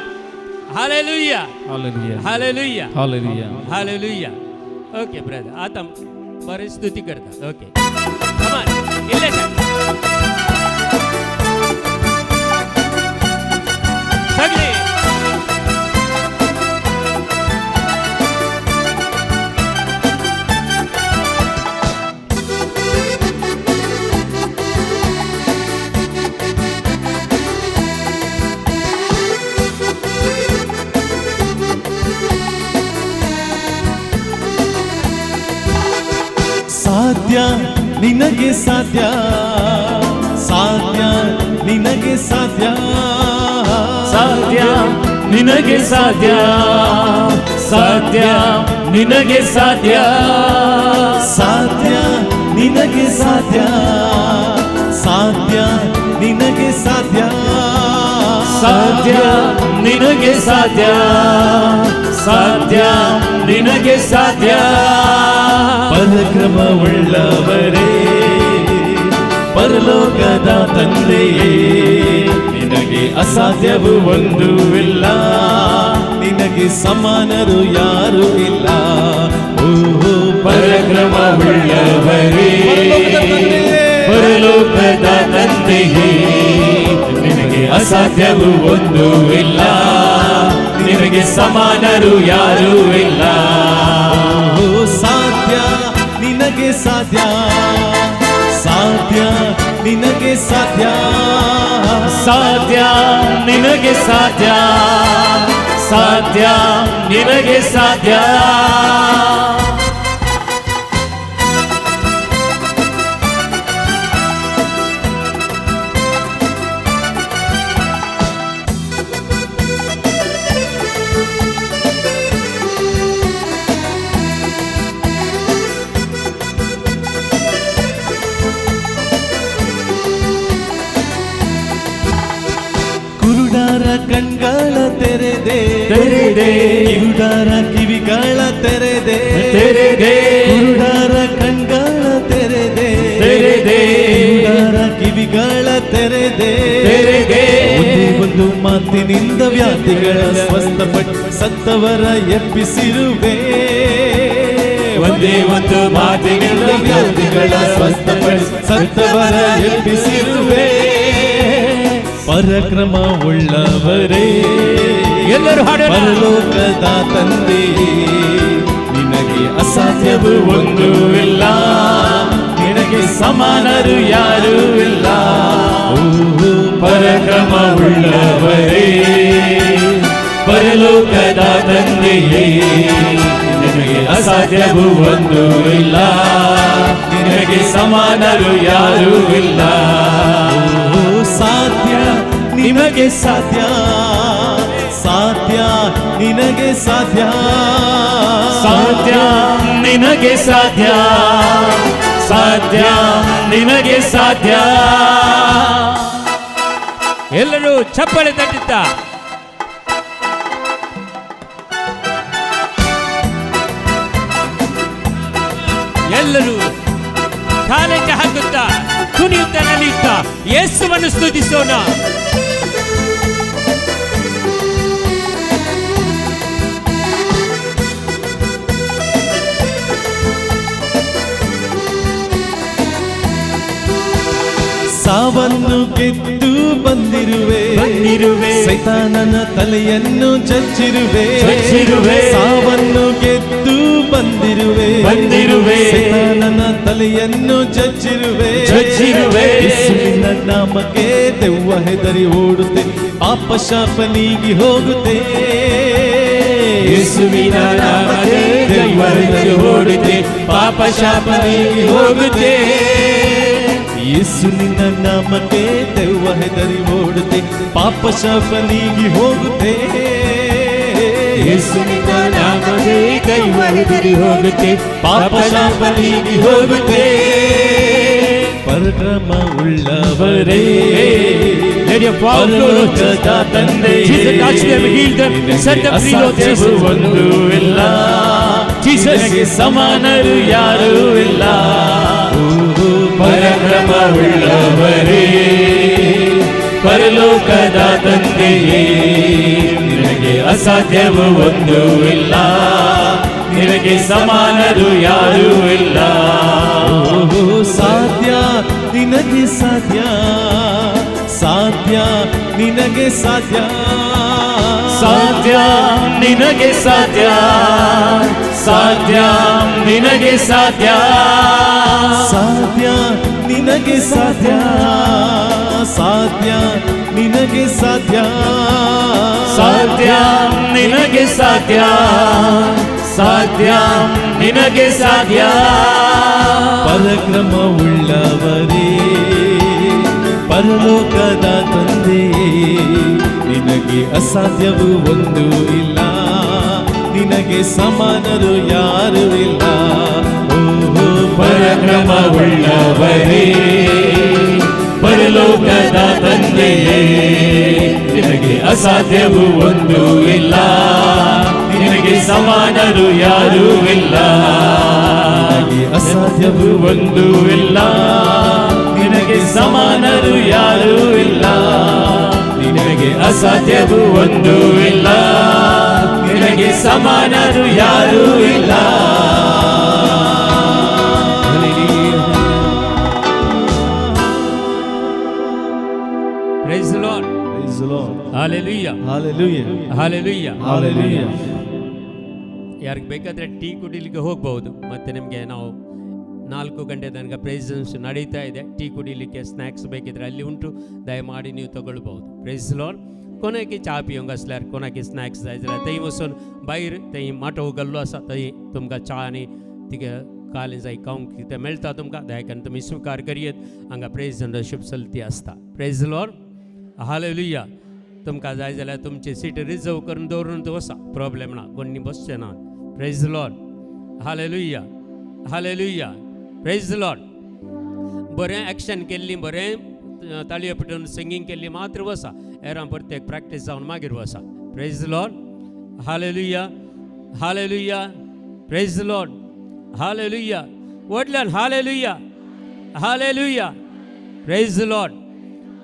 B: hallelujah
C: hallelujah
B: hallelujah
C: hallelujah
B: hallelujah. Okay brother, आता बरें स्तुती करता. ओके कमान इल्लेशें सगळीं
C: ಸಾಧ್ಯ ನಿನಗೆ ಸಾಧ್ಯ ಸಾಧ್ಯ ನಿನಗೆ ಸಾಧ್ಯ
A: ಸಾಧ್ಯ ನಿನಗೆ ಸಾಧ್ಯ ಸಾಧ್ಯ ನಿನಗೆ ಸಾಧ್ಯ
C: ಸಾಧ್ಯ ನಿನಗೆ ಸಾಧ್ಯ ಸಾಧ್ಯ ನಿನಗೆ ಸಾಧ್ಯ
A: ಸಾಧ್ಯ ನಿನಗೆ ಸಾಧ್ಯ ಸಾಧ್ಯ ನಿನಗೆ ಸಾಧ್ಯ
C: ಪರಾಕ್ರಮವುಳ್ಳವರೇ ಪರಲೋಕದ ತಂದೆಯೇ ನಿನಗೆ ಅಸಾಧ್ಯವೂ ಒಂದೂ ಇಲ್ಲ ನಿನಗೆ ಸಮಾನರು ಯಾರೂ ಇಲ್ಲ. ಓಹೋ
A: ಪರಾಕ್ರಮವುಳ್ಳವರೇ ಪರಲೋಕದ ತಂದೆಯೇ ನಿನಗೆ ಅಸಾಧ್ಯವೂ ಒಂದೂ ಇಲ್ಲ ನಿನಗೆ ಸಮಾನರು ಯಾರೂ ಇಲ್ಲ.
C: ಸಾಧ್ಯ ನಿನಗೆ ಸಾಧ್ಯ ಸಾಧ್ಯ ನಿನಗೆ ಸಾಧ್ಯ
A: ಸಾಧ್ಯ ನಿನಗೆ ಸಾಧ್ಯ ಸಾಧ್ಯ ನಿನಗೆ ಸಾಧ್ಯ
C: ಕುರುಡ ಕುರುಡರ ಕಣ್ಗಳ ತೆರೆದೆ
A: ತೆರೆದೆ.
C: ಕಿವುಡರ ಕಿವಿಗಳ ತೆರೆದೆ
A: ತೆರೆದೆ.
C: ಕುರುಡರ ಕಣ್ಗಳ ತೆರೆದೆ
A: ತೆರೆದೆ.
C: ಕಿವುಡರ ಕಿವಿಗಳ ತೆರೆದೆ
A: ತೆರೆದೆ.
C: ಒಂದೇ ಒಂದು ಮಾತಿನಿಂದ ವ್ಯಾಧಿಗಳ ಸ್ವಸ್ಥಪಟ್ಟು ಸತ್ತವರ ಎಬ್ಬಿಸಿರುವೆ
A: ಒಂದೇ ಒಂದು ಮಾತಿನಿಂದ
C: ವ್ಯಾಧಿಗಳ ಸ್ವಸ್ಥಪಟ್ಟು ಸತ್ತವರ ಎಬ್ಬಿಸಿರುವೆ ಪರಾಕ್ರಮ ಉಳ್ಳವರೇ
A: ಎಲ್ಲರೂ ಹಾಡೋಣ.
C: ಪರಲೋಕದ ತಂದೆಯೇ ನಿನಗೆ ಅಸಾಧ್ಯವೂ ಒಂದು ಇಲ್ಲ ನಿನಗೆ ಸಮಾನರು ಯಾರೂ ಇಲ್ಲ
A: ಪರಾಕ್ರಮ ಉಳ್ಳವರೇ ಪರಲೋಕದ ತಂದೆಯೇ ನಿನಗೆ ಅಸಾಧ್ಯವೂ ಒಂದು ಇಲ್ಲ ನಿನಗೆ ಸಮಾನರು ಯಾರೂ ಇಲ್ಲ
C: ಸಾಧ್ಯ ನಿನಗೆ ಸಾಧ್ಯ ಸಾಧ್ಯ ನಿನಗೆ ಸಾಧ್ಯ
A: ಸಾಧ್ಯ ನಿನಗೆ ಸಾಧ್ಯ ಸಾಧ್ಯ ನಿನಗೆ ಸಾಧ್ಯ
B: ಎಲ್ಲರೂ ಚಪ್ಪಳೆ ತಟ್ಟಿದ್ದ ಎಲ್ಲರೂ ಕಾಲೆಗೆ ಹಾಕುತ್ತಾ ಕುಣಿಯುತ್ತಾ ನಲಿಯುತ್ತಾ ಯೇಸುವನ್ನು ಸ್ತುತಿಸೋಣ.
C: ಸಾವನ್ನು ಗೆದ್ದು ಬಂದಿರುವೆ ಸೈತಾನನ ತಲೆಯನ್ನು ಜಜ್ಜಿರುವೆ ಸಾವನ್ನು ಗೆದ್ದು ಬಂದಿರುವೆ ಸೈತಾನನ ತಲೆಯನ್ನು ಜಜ್ಜಿರುವೆ ಯೇಸುವಿನ ನಾಮಕ್ಕೆ ದೆವ್ವ ಹೆದರಿ ಓಡುತ್ತೆ ಪಾಪ ಶಾಪ ನೀಗಿ ಹೋಗುತ್ತೆ
A: ಯೇಸುವಿನ ನಾಮಕ್ಕೆ ದೆವ್ವ ಹೆದರಿ ಓಡುತ್ತೆ ಪಾಪ ಶಾಪ ನೀಗಿ ಹೋಗುತ್ತೆ
C: ಯೇಸು ನಿನ್ನ ನಾಮಕ್ಕೆ ದೆವ್ವ ಹೆದರಿ ಓಡುತ್ತೆ ಪಾಪ ಶಾಪ ನೀಗಿ ಹೋಗುತ್ತೆ
A: ಯೇಸುವಿನ ನಾಮಕ್ಕೆ ದೆವ್ವ ಹೆದರಿ ಹೋಗುತ್ತೆ ಪಾಪ ಶಾಪ ನೀಗಿ ಹೋಗುತ್ತೆ
C: ಪರಾಕ್ರಮ ಉಳ್ಳವರೇ
A: ಪರಲೋಕದ ತಂದೆಯೇ ಅಸಾಧ್ಯವೂ ಒಂದು ಇಲ್ಲ ನಿನಗೆ ಸಮಾನರು ಯಾರೂ ಇಲ್ಲ ಪರಾಕ್ರಮ ಉಳ್ಳವರೇ ಪರಲೋಕದ ತಂದೆಯೇ ನಿನಗೆ ಅಸಾಧ್ಯವೂ ಒಂದು ಇಲ್ಲ ನಿನಗೆ ಸಮಾನರು ಯಾರೂ ಇಲ್ಲ
C: ಸಾಧ್ಯ ನಿನಗೆ ಸಾಧ್ಯ ಸಾಧ್ಯ ನಿನಗೆ ಸಾಧ್ಯ
A: ಸಾಧ್ಯ ನಿನಗೆ ಸಾಧ್ಯ ಸಾಧ್ಯ ನಿನಗೆ ಸಾಧ್ಯ
C: ಸಾಧ್ಯ ನಿನಗೆ ಸಾಧ್ಯ ಸಾಧ್ಯ ನಿನಗೆ ಸಾಧ್ಯ
A: ಸಾಧ್ಯ ನಿನಗೆ ಸಾಧ್ಯ ಸಾಧ್ಯ ನಿನಗೆ ಸಾಧ್ಯ
C: ಪರಾಕ್ರಮ ಉಳ್ಳವರೇ ಪರಲೋಕದ ತಂದೆಯೇ ನಿನಗೆ ಅಸಾಧ್ಯವೂ ಒಂದು ಇಲ್ಲ ನಿನಗೆ ಸಮಾನರು ಯಾರೂ ಇಲ್ಲ
A: ಪರಾಕ್ರಮ ಉಳ್ಳವರೇ ಪರಲೋಕದ ತಂದೆಯೇ ನಿನಗೆ ಅಸಾಧ್ಯವೂ ಒಂದು ಇಲ್ಲ ನಿನಗೆ ಸಮಾನರು ಯಾರೂ ಇಲ್ಲ
C: ಅಸಾಧ್ಯವೂ
A: ಒಂದು ಇಲ್ಲ ನಿನಗೆ ಸಮಾನರು ಯಾರೂ ಇಲ್ಲ ನಿನಗೆ ಅಸಾಧ್ಯವೂ ಒಂದು ಇಲ್ಲ ನಿನಗೆ ಸಮಾನರು ಯಾರೂ ಇಲ್ಲ
B: Praise the Lord.
C: Praise the Lord.
B: Hallelujah.
C: Hallelujah.
B: Hallelujah.
C: Hallelujah.
B: ಯಾರಿಗೆ ಬೇಕಾದರೆ ಟೀ ಕುಡಿಲಿಕ್ಕೆ ಹೋಗ್ಬಹುದು. ಮತ್ತು ನಿಮಗೆ ನಾವು 4 ಗಂಟೆ ತನಕ ಪ್ರೇಸನ್ಸ್ ನಡೀತಾ ಇದೆ. ಟೀ ಕುಡಿಲಿಕ್ಕೆ ಸ್ನ್ಯಾಕ್ಸ್ ಬೇಕಿದ್ರೆ ಅಲ್ಲಿ ಉಂಟು, ದಯಮಾಡಿ ನೀವು ತಗೊಳ್ಬಹುದು. Praise Lord. ಕೊನೆಗೆ चा पियूंगा स्लैर कोनाकी स्नैक्स जायजला तई वसून बाहेर तई माटो गल्लो असा तई तुमका चा आणि तिके काले जाय खावंक कितें मेळटा तुमकां दयाकरून तुमी स्वीकार करियेत. हांगा प्रेज एंड वर्शिप चलती आसता. Praise Lord. हालेलुया. तुमकां जाय जाल्यार तुमची सीट रिजर्व करून दवरून वसा, प्रॉब्लेम ना, कोणी बसचें ना. Praise Lord. Hallelujah. Hallelujah. Praise Lord. बरें एक्शन केल्ली, बरें ताळयेपटून सिंगींग केल्ली मात्र वसा एरां परतेक प्रॅक्टीस जावन मागीर वसा. Praise the lord. Hallelujah hallelujah. Praise the lord. Hallelujah. व्हडल्यान hallelujah hallelujah. Praise the lord.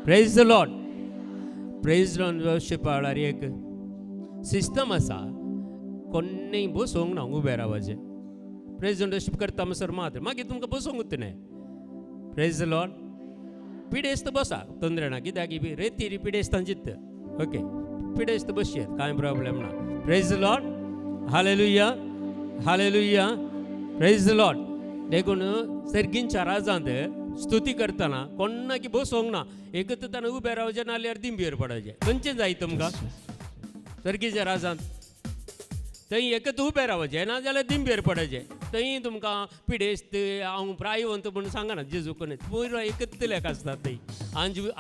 B: Praise the lord. Praise lord worship वेळार एक सिस्टम आसा. कोण्णेय बसोंक ना उबे रावचे. प्रेज वर्शिप करता म्हणसर मात्र मागीर तुमकां बसोंकूच न्हय. Praise the lord. पिडेस्त बसा ತೊಂದರೆ ना कित्याक रेतीर पिडेस्तान चित्त ओके पिडेस्त बसयेत कांय प्रॉब्लेम ना. Praise the lord. Hallelujah hallelujah. Praise the lord. देखून सर्गींच्या राजांत स्तुती करतना कोणाकी बसोंक ना एकच ताणें उबे रावचें नाल्यार दिंबेर पडचें. खंयचें जाय तुमकां सर्गीच्या राजांत थंय एकच उबे रावचें नाजाल्यार दिंबेर पडचें. थंय तुमकां पिडेस्त हांव प्रायवंत म्हणून सांगना जेजू कोण पुरो एकच लेख आसता थंय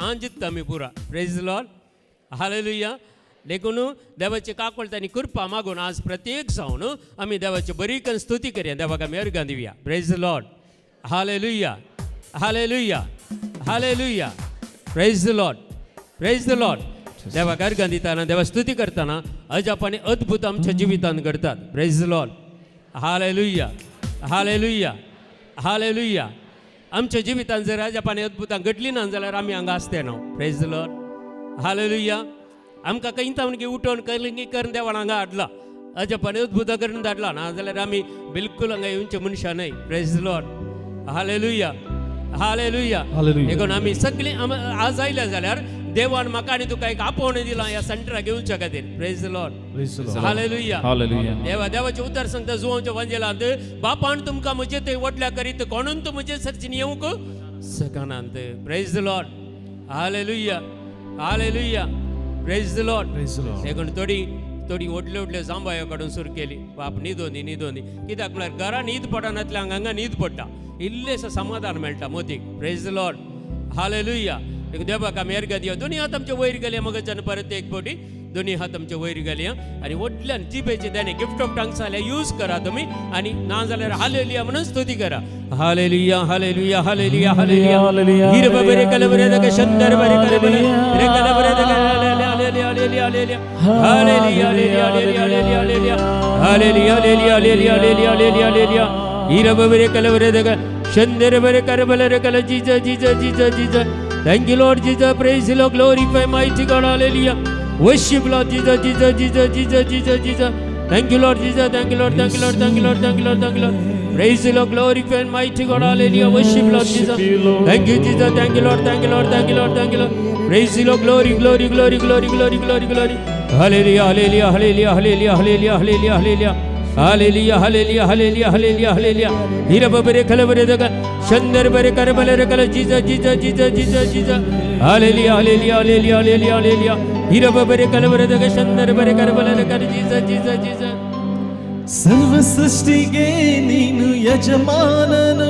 B: आंजित्ता आमी पुरा. Praise the lord. हालेलुया. देखून देवाची काकळटांनी कृपा मागून आज प्रत्येक जावन आमी देवाची बरी करून स्तुती करया. देवाक आमी अर्घां दिवया. Praise the lord. Hallelujah hallelujah hallelujah. Praise the lord. Praise the lord. देवाक अर्घां दितना देवा स्तुती करतना अजाप आनी अद्भुत आमच्या जिवितांत घडतात. Praise the lord. Hallelujah hallelujah hallelujah. आमच्या जिवितांत जर अजापानी अद्भुतां घडली ना जाल्यार आमी हांगा आसते न्हू. Praise the lord. हालेलुया. आमकां खंय तावनकी उठोवन कलिंगी करून देवान हांगा हाडला अजापानी अद्भुतां करून धाडला ना जाल्यार आमी बिलकूल हांगा येवचे मनशां न्हय. Praise the lord. Hallelujah hallelujah. देखून आमी सगळीं आज आयल्या जाल्यार देवान म्हाका आनी तुका एक आपोवण दिला ह्या सेंटराक येवच्या खातीर. Praise the lord. Hallelujah
C: hallelujah.
B: देवाचे उतर सांगता जुवांच्या वांजेलांत बापान तुमकां म्हजे थंय वटल्या करीत कोणून तूं म्हजे सर्चीन येवंक सकनांत. Praise the lord. Hallelujah hallelujah. Praise the lord. देखून थोडी व्हडल्यो व्हडल्यो जांबायो काडून सुरू केली. बाप न्हिदोनी न्हिदोनी कित्याक म्हळ्यार घरा न्हीद पडनातल्यान हांगा न्हीद पडटा इल्लेसो समाधान मेळटा मोतीक. Praise the lord. हालेलुया. देवाक आमी अर्घां दिया. दोनी हात आमचे वयर गेले मगच्यान परत एक फावटी दोनी हात आमचे वयर गेले आनी व्हडल्यान जिबेचे त्याने गिफ्ट ऑफ टंग्स जाल्यार यूज करा तुमी आनी ना जाल्यार हालेलुया म्हणून स्तुती करा. Hallelujah hallelujah hallelujah hallelujah. हिर बरे कल बरे दक शंदर बरे कल बरे रे कल बरे दक hallelujah hallelujah hallelujah hallelujah hallelujah hallelujah hallelujah hallelujah hallelujah hallelujah hallelujah. हिर बरे कल बरे दक शंदर बरे कर बरे कल Jesus Jesus Jesus Jesus. Thank you Lord Jesus. Praise the Lord. Glorify mighty God. Hallelujah. Worship Lord Jesus Jesus Jesus Jesus Jesus Jesus. Thank you Lord Jesus. Thank you Lord. Thank you Lord. Thank you Lord. Thank you Lord. Thank you Lord. Praise the Lord. Glorify mighty God. Hallelujah. Worship Lord Jesus. Thank you Jesus. Thank you Lord. Thank you Lord. Thank you Lord. Thank you Lord. Praise the Lord. Glory glory glory glory glory glory glory. Hallelujah hallelujah hallelujah hallelujah hallelujah hallelujah hallelujah. Hallelujah hallelujah hallelujah hallelujah hallelujah. Hira babare kala bare daga shandar bare kar bare kala Jesus Jesus Jesus Jesus Jesus. Hallelujah hallelujah hallelujah hallelujah hallelujah. Hira babare kala bare daga shandar bare kar Jesus Jesus Jesus.
C: ಸರ್ವ ಸೃಷ್ಟಿಗೆ ನೀನು ಯಜಮಾನನು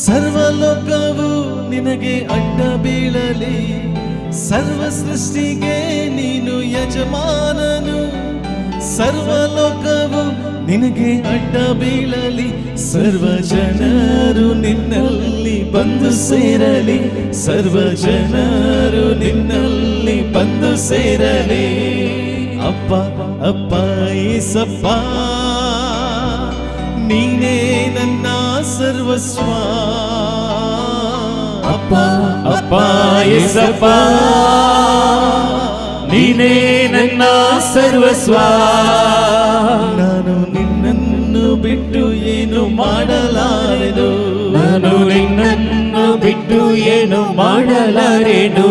C: ಸರ್ವಲೋಕವು ನಿನಗೆ ಅಡ್ಡ ಬೀಳಲಿ. ಸರ್ವ ಸೃಷ್ಟಿಗೆ ನೀನು ಯಜಮಾನನು ಸರ್ವಲೋಕವು ನಿನಗೆ ಅಡ್ಡ ಬೀಳಲಿ. ಸರ್ವ ಜನರು ನಿನ್ನಲ್ಲಿ ಬಂದು ಸೇರಲಿ. ಸರ್ವ ಜನರು ನಿನ್ನಲ್ಲಿ ಬಂದು ಸೇರಲಿ. ಅಪ್ಪ ಅಪ್ಪ ಏಸಪ್ಪ ನೀನೇ ನನ್ನ ಸರ್ವಸ್ವ. ಅಪ್ಪ ಅಪ್ಪ ಏಸಪ್ಪ ನೀನೇ ನನ್ನ ಸರ್ವಸ್ವ. ನಾನು ನಿನ್ನನ್ನು ಬಿಟ್ಟು ಏನು ಮಾಡಲಾರೆನು. ನಾನು ನಿನ್ನನ್ನು ಬಿಟ್ಟು ಏನು ಮಾಡಲಾರೆನು.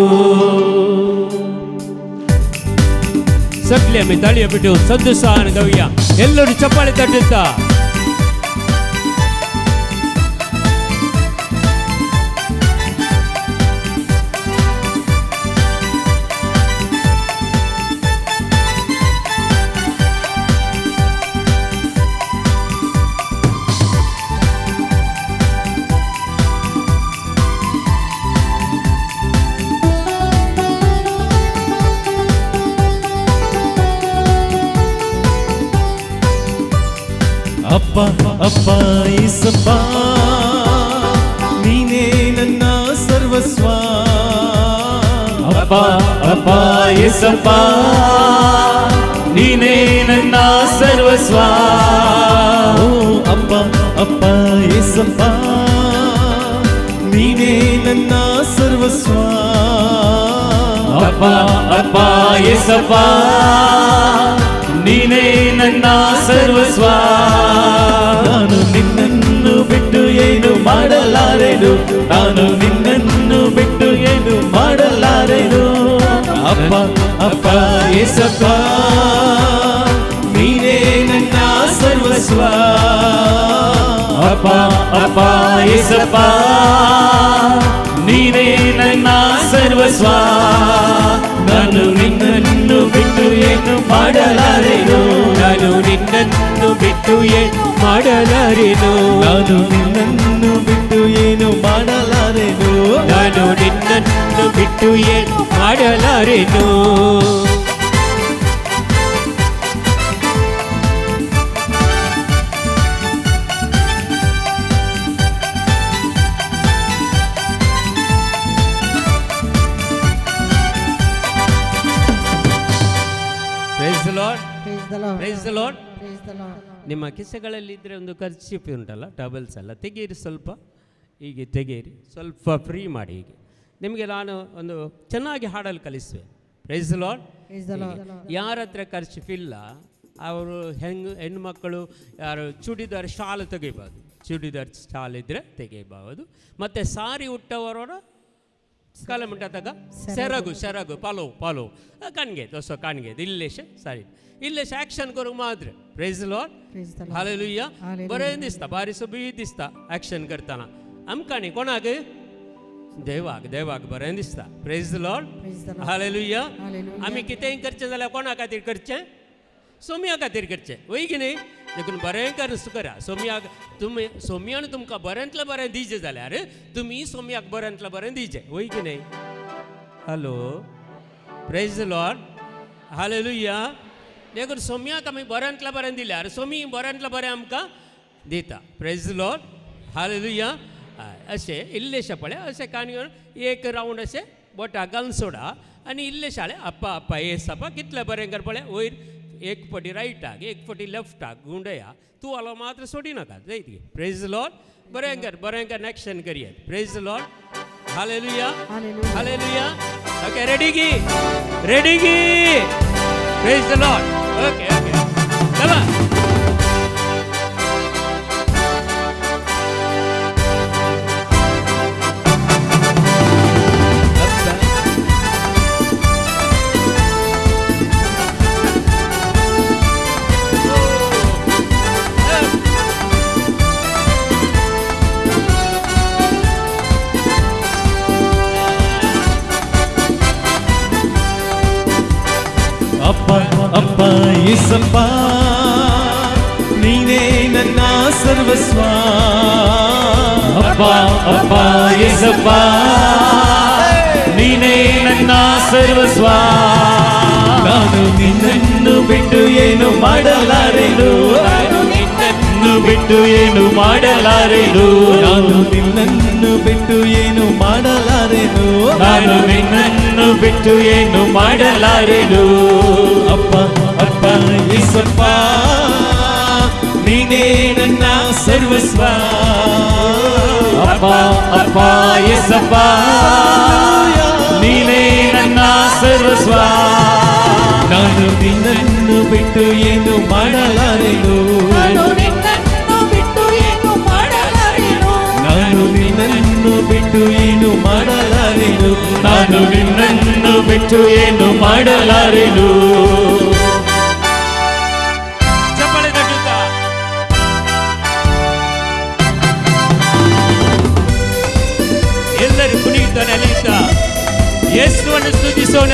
B: सगळे आमी ताळयो पिटून संतोषान गावया. ಎಲ್ಲರೂ ಚಪ್ಪಾಳೆ ತಟ್ಟುತ್ತಾ
C: ಅಪ್ಪ ಅಪ್ಪ ಏಸಪ್ಪ ನೀನೇ ನನ್ನ ಸರ್ವಸ್ವ. ಅಪ್ಪ ಅಪ್ಪ ಯೇಸಪ್ಪ ನೀನೇ ನನ್ನ ಸರ್ವಸ್ವ ಓ ಅಪ್ಪ ಅಪ್ಪ ಯೇಸಪ್ಪ ನೀನೇ ನನ್ನ ಸರ್ವಸ್ವ ಅಪ್ಪ ಅಪ್ಪ ಯೇಸಪ್ಪ ನೀನೇ ನನ್ನ ಸರ್ವಸ್ವ ನಾನು ನಿನ್ನನ್ನು ಬಿಟ್ಟು ಏನು ಮಾಡಲಾರೆನು ನಾನು ನಿನ್ನನ್ನು ಬಿಟ್ಟು ಏನು ಮಾಡಲಾರೆನು ಅಪ್ಪ ಅಪ್ಪ ಯೇಸಪ್ಪ ನೀನೇ ನನ್ನ ಸರ್ವಸ್ವ ಅಪ್ಪ ಅಪ್ಪ ಯೇಸಪ್ಪ ನೀನೇ ನನ್ನ ಸರ್ವಸ್ವ ನಾನು ನಿನ್ನನ್ನು ಬಿಟ್ಟು ಏನು ಮಾಡಲಾರೆನು
B: ನಾನು ನಿನ್ನನ್ನು ಬಿಟ್ಟು ಏನು ಮಾಡಲಾರೆನು
C: ನಾನು ನಿನ್ನನ್ನು ಬಿಟ್ಟು ಏನು ಮಾಡಲಾರೆನು
B: ನಾನು ನಿನ್ನನ್ನು ಬಿಟ್ಟು ಏನು ಮಾಡಲಾರೆನು Praise the Lord. ನಿಮ್ಮ ಕಿಸೆಗಳಲ್ಲಿದ್ದರೆ ಒಂದು ಖರ್ಚೀಪ್ ಉಂಟಲ್ಲ ಟಬಲ್ಸ್ ಎಲ್ಲ ತೆಗೀರಿ, ಸ್ವಲ್ಪ ಹೀಗೆ ತೆಗೀರಿ, ಸ್ವಲ್ಪ ಫ್ರೀ ಮಾಡಿ. ಹೀಗೆ ನಿಮಗೆ ನಾನು ಒಂದು ಚೆನ್ನಾಗಿ ಹಾಡಲು ಕಲಿಸುವೆ. Price the lord. ಯಾರ ಹತ್ರ ಖರ್ಚೀಪ್ ಇಲ್ಲ ಅವರು ಹೆಣ್ಮಕ್ಕಳು ಯಾರು ಚೂಡಿದಾರ್ ಶಾಲು ತೆಗಿಬೋದು, ಚೂಡಿದಾರ್ ಶಾಲ್ ಇದ್ದರೆ ತೆಗಿಬಹುದು. ಮತ್ತು ಸಾರಿ ಉಟ್ಟವರೋಡ ಕಾಲಮುಂಟ ತಗ ಸೆರಗು ಪಾಲು ಕಣ್ಗೆ ದೋಸೆ ಕಾಣ್ಗೆ ಇಲ್ಲೇಶ ಸಾರಿ ಇಲ್ಲೇಶ ಆಕ್ಷನ್ करू मात्र. Praise the lord. हालेलुया. बरें दिसता, बारी सोबी दिसता ॲक्शन करताना. आमकां कोणाक देवाक बरें दिसता. Praise the lord. हालेलुया. आमी कितेंय करचें जाल्यार कोणा खातीर करचें? सोम्या खातीर करचें, वय की न्ही. देखून बरें करा. सोम्यान तुमकां बऱ्यांतलें बरें दिजें जाल्यार तुमी सोम्याक बऱ्यांतलें बरें दिजें, वय की न्ही. Hello. Praise the lord. Hallelujah. देखून सोम्याक आमी बऱ्यांतलें बरें दिल्यार सोमी बऱ्यांतलें बरें आमकां दिता. Praise the lord. हालेलुया. अशें इल्लेशें पळय अशें काणयोन एक रावंड अशें बोटाक घालून सोडा आनी इल्लेशें शाळे अप्पा अप्पा येसप्पा कितलें बरें कर पळय. वयर एक फावटी रायटाक एक फावटी लेफ्टाक गुंडया, तूं आलो मात्र सोडी नाका. जायत. Praise the lord. बरें कर ॲक्शन करया. Praise the lord. Hallelujah. Hallelujah. Okay ready गी. Praise the lord. ओके चला.
C: ಅಪ್ಪ ಯೇಸಪ್ಪ ನೀನೇ ನನ್ನ ಸರ್ವಸ್ವ ಅಪ್ಪ ಅಪ್ಪ ಯೇಸಪ್ಪ ನೀನೇ ನನ್ನ ಸರ್ವಸ್ವ ನಾನು ನಿನ್ನನ್ನು ಬಿಟ್ಟು ಏನು ಮಾಡಲಾರೆನು ನಾನು ನಿನ್ನನ್ನು ಬಿಟ್ಟು ಏನು ಮಾಡಲಾರೆನು ನಾನು ನಿನ್ನನ್ನು ಬಿಟ್ಟು ಏನು ಮಾಡಲಾರೆನು ನಾನು ನಿನ್ನನ್ನು ಬಿಟ್ಟು ಏನು ಮಾಡಲಾರೆನು ಅಪ್ಪ ಅಪ್ಪ ಯೇಸಪ್ಪ ನೀನೇ ನನ್ನ ಸರ್ವಸ್ವ ಅಪ್ಪ ಅಪ್ಪ ಯೇಸಪ್ಪ ನೀನೇ ನನ್ನ ಸರ್ವಸ್ವ ನಾನು ನಿನ್ನನ್ನು ಬಿಟ್ಟು ಏನು ಮಾಡಲಾರೆನು ನಾನು ನಿನ್ನನ್ನು ಬಿಟ್ಟು ಏನು ಮಾಡಲಾರೆನು ನಾನು ನಿನ್ನನ್ನು ಬಿಟ್ಟು ಏನು ಮಾಡಲಾರೆನು ನಾನು ನಿನ್ನನ್ನು ಬಿಟ್ಟು ಏನು ಮಾಡಲಾರೆನು
B: ಚಪ್ಪಾಳೆ ತಟ್ಟುತ್ತಾ ಎಲ್ಲರೂ ಕುಣಿಯುತ್ತಾ ನಲಿಯುತ್ತಾ ಯೇಸುವನ್ನು ಸ್ತುತಿಸೋಣ.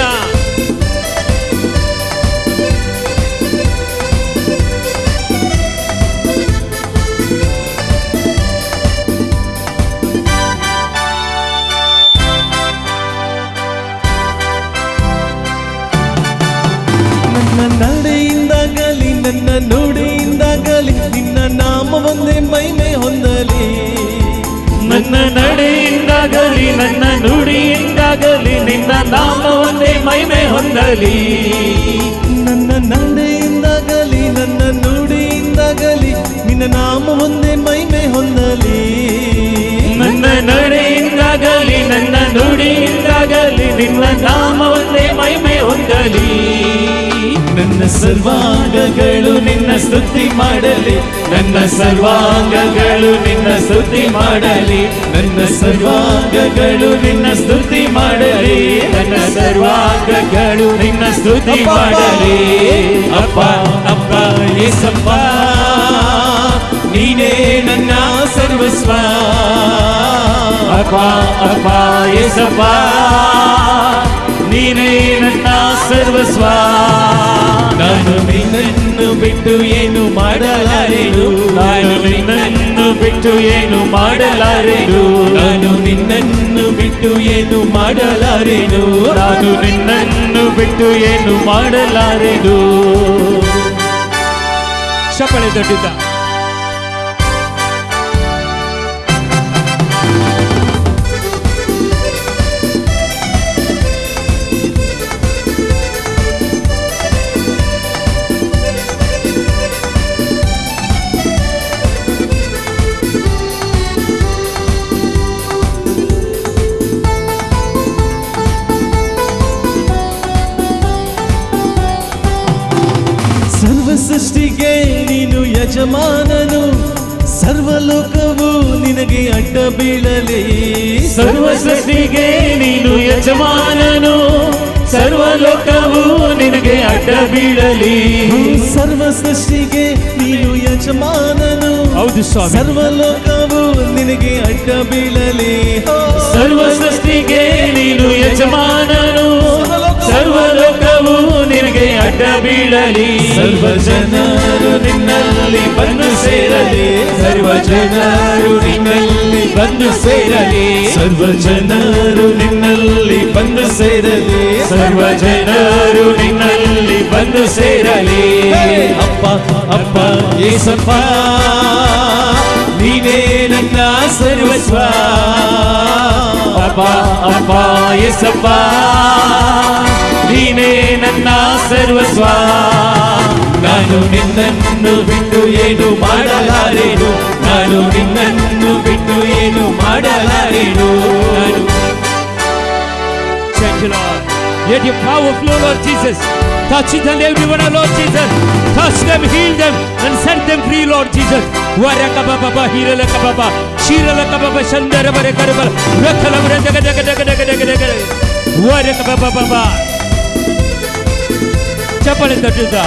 C: ನಡೆಯಿಂದಾಗಲಿ ನನ್ನ ನುಡಿಯಿಂದಾಗಲಿ ನಿನ್ನ ನಾಮವೊಂದೇ ಮಹಿಮೆ ಹೊಂದಲಿ ನನ್ನ ನಡೆಯಿಂದಾಗಲಿ ನನ್ನ ನುಡಿಯಿಂದಾಗಲಿ ನಿನ್ನ ನಾಮವೊಂದೇ
B: ಒಂದೇ ಮಹಿಮೆ ಹೊಂದಲಿ.
C: ನನ್ನ ನಡೆಯಿಂದಾಗಲಿ ನನ್ನ ನುಡಿಯಿಂದಾಗಲಿ ನಿನ್ನ ನಾಮ ಒಂದೇ ಮಹಿಮೆ ಹೊಂದಲಿ.
B: ನನ್ನ ನಡೆಯಿಂದಾಗಲಿ ನನ್ನ ನುಡಿಯಿಂದಾಗಲಿ ನಿನ್ನ ನಾಮ ಒಂದೇ ಮಹಿಮೆ ಹೊಂದಲಿ.
C: ನನ್ನ ಸರ್ವಾಂಗಗಳು ನಿನ್ನ ಸ್ತುತಿ ಮಾಡಲಿ,
B: ನನ್ನ ಸರ್ವಾಂಗಗಳು ನಿನ್ನ ಸ್ತುತಿ ಮಾಡಲಿ,
C: ನನ್ನ ಸರ್ವಾಂಗಗಳು
B: ನಿನ್ನ ಸ್ತುತಿ ಮಾಡಲಿ, ನನ್ನ ಸರ್ವಾಂಗಗಳು ನಿನ್ನ ಸ್ತುತಿ ಮಾಡಲಿ.
C: ಅಪ್ಪ ಅಪ್ಪ ಏಸಪ್ಪ ನೀನೇ ನನ್ನ ಸರ್ವಸ್ವ.
B: ಅಪ್ಪ ಅಪ್ಪ ಏಸಪ್ಪ ನೀನೇ ನನ್ನ ಸರ್ವಸ್ವ.
C: ನಾನು ನಿನ್ನನ್ನು ಬಿಟ್ಟು ಏನು ಮಾಡಲಾರೆನು,
B: ನಾನು ನಿನ್ನನ್ನು ಬಿಟ್ಟು ಏನು ಮಾಡಲಾರೆನು,
C: ನಾನು ನಿನ್ನನ್ನು ಬಿಟ್ಟು ಏನು ಮಾಡಲಾರೆನು,
B: ನಾನು ನಿನ್ನನ್ನು ಬಿಟ್ಟು ಏನು ಮಾಡಲಾರೆನು. ಚಪ್ಪಳೆ ದೊಡ್ಡದ
C: ಸರ್ವ ಸೃಷ್ಟಿಗೆ ನೀನು ಯಜಮಾನನು, ಸರ್ವಲೋಕವು ನಿನಗೆ ಅಡ್ಡ ಬೀಳಲಿ.
B: ಸರ್ವ ಸೃಷ್ಟಿಗೆ ನೀನು ಯಜಮಾನನು, ಸರ್ವಲೋಕವು ನಿನಗೆ ಅಡ್ಡ ಬೀಳಲಿ.
C: ಸರ್ವ ಸೃಷ್ಟಿಗೆ ನೀನು ಯಜಮಾನನು,
B: ಹೌದು ಸ್ವಾಮಿ.
C: ಸರ್ವಲೋಕವು ನಿನಗೆ ಅಡ್ಡ ಬೀಳಲಿ.
B: ಸರ್ವ ಸೃಷ್ಟಿಗೆ ನೀನು ಯಜಮಾನನು, ಸರ್ವಲೋಕವು ನಿನಗೆ ಅಡ್ಡ ಬೀಳಲಿ.
C: ಸರ್ವ ಜನರು ನಿನ್ನಲ್ಲಿ ಬಂದು ಸೇರಲಿ,
B: ಸರ್ವ ಜನರು ನಿನ್ನಲ್ಲಿ ಬಂದು ಸೇರಲಿ,
C: ಸರ್ವ ಜನರು ನಿನ್ನಲ್ಲಿ ಬಂದು ಸೇರಲಿ,
B: ಸರ್ವ ಜನರು ನಿನ್ನಲ್ಲಿ ಬಂದು ಸೇರಲಿ.
C: ಅಪ್ಪ ಅಪ್ಪ ಏಸಪ್ಪ ನೀನೇ ನನ್ನ ಸರ್ವಸ್ವ.
B: ಅಪ್ಪ ಅಪ್ಪ ಏಸಪ್ಪ ನೀನೇ ನನ್ನ ಸರ್ವಸ್ವ.
C: ನಾನು ನಿನ್ನನ್ನು ಬಿಟ್ಟು ಏನು ಮಾಡಲಾರೆನು, ನಾನು ನಿನ್ನನ್ನು ಬಿಟ್ಟು ಏನು ಮಾಡಲಾರೆನು.
B: Thank you, Lord. Let your power flow, Lord Jesus. Touch each and every one, Lord Jesus. Touch them, heal them, and set them free, Lord Jesus. Warakababa, Hiralakababa, Shiralakababa, Shandarabare Karabal, Rakalabra, Daga. Warakababa. Chapel in the Tizza.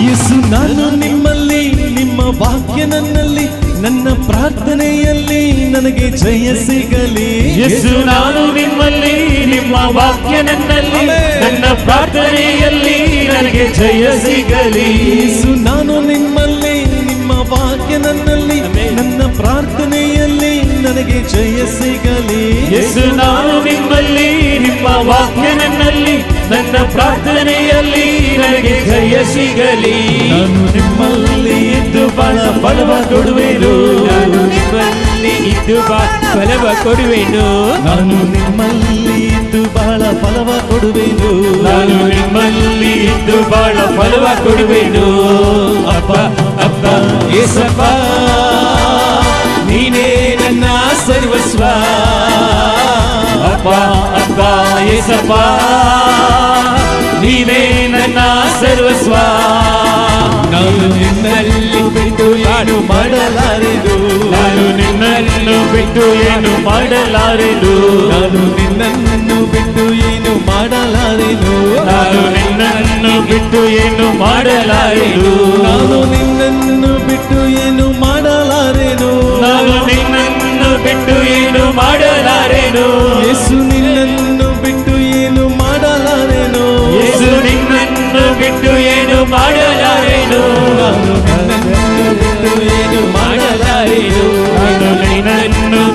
C: ಯೇಸು ನಾನು ನಿಮ್ಮಲ್ಲಿ, ನಿಮ್ಮ ವಾಕ್ಯ ನನ್ನಲ್ಲಿ, ನನ್ನ ಪ್ರಾರ್ಥನೆಯಲ್ಲಿ ನನಗೆ ಜಯ ಸಿಗಲಿ.
B: ಯೇಸು ನಾನು ನಿಮ್ಮಲ್ಲಿ, ನಿಮ್ಮ ವಾಕ್ಯ ನನ್ನಲ್ಲಿ, ನನ್ನ ಪ್ರಾರ್ಥನೆಯಲ್ಲಿ ನನಗೆ ಜಯ ಸಿಗಲಿ.
C: ಯೇಸು ನಾನು ನಿಮ್ಮಲ್ಲಿ, ನಿಮ್ಮ ವಾಕ್ಯ ನನ್ನಲ್ಲಿ, ನನ್ನ ಪ್ರಾರ್ಥನೆಯಲ್ಲಿ ನನಗೆ ಜಯ ಸಿಗಲಿ.
B: ಯೇಸು ನಾನು ನಿಮ್ಮಲ್ಲಿ, ನಿಮ್ಮ ವಾಕ್ಯ ನನ್ನಲ್ಲಿ, ನನ್ನ ಪ್ರಾರ್ಥನೆಯಲ್ಲಿ ನನಗೆ ಜಯ ಸಿಗಲಿ.
C: ನಾನು ನಿಮ್ಮಲ್ಲಿ ಇದ್ದು ಬಹಳ ಫಲವ ಕೊಡುವೆನು,
B: ನಾನು ನಿಮ್ಮಲ್ಲಿ ಇದ್ದು ಫಲವ ಕೊಡುವೆನು,
C: ನಾನು ನಿಮ್ಮಲ್ಲಿ ಇದ್ದು ಬಹಳ ಫಲವ ಕೊಡುವೆನು,
B: ನಾನು ನಿಮ್ಮಲ್ಲಿ ಇದ್ದು ಬಹಳ ಫಲವ ಕೊಡುವೆನು.
C: ಅಪ್ಪ ಅಪ್ಪ ಏಸಪ್ಪ ನೀನೇ ನನ್ನ ಸರ್ವಸ್ವ.
B: ಅಪ್ಪ ಅಪ್ಪ ಏಸಪ್ಪ ನೀನೇ ನನ್ನ ಸರ್ವಸ್ವ.
C: ನಾನು ನಿನ್ನಲ್ಲಿ ಬಿಟ್ಟು ಏನು ಮಾಡಲಾರೆನು,
B: ನಾನು ನಿನ್ನನ್ನು ಬಿಟ್ಟು ಏನು ಮಾಡಲಾರೆನು,
C: ನಾನು ನಿನ್ನನ್ನು ಬಿಟ್ಟು ಏನು ಮಾಡಲಾರೆನು,
B: ನಾನು ನಿನ್ನನ್ನು ಬಿಟ್ಟು ಏನು ಮಾಡಲಾರೆನು,
C: ನಾನು ನಿನ್ನನ್ನು ಬಿಟ್ಟು ಏನು ಮಾಡಲಾರೆನು,
B: ನಾನು ನಿನ್ನನ್ನು ಬಿಟ್ಟು ಏನು ಮಾಡಲಾರೆನು.
C: ಯೇಸು ನಿನ್ನನ್ನು ಬಿಟ್ಟು ಏನು ಮಾಡಲಾರೆನು,
B: ಯೇಸು ನಿನ್ನನ್ನು ಬಿಟ್ಟು ಏನು ಮಾಡಲಾರೆನು,
C: ನಾನು ನಿನ್ನನ್ನು ಬಿಟ್ಟು ಏನು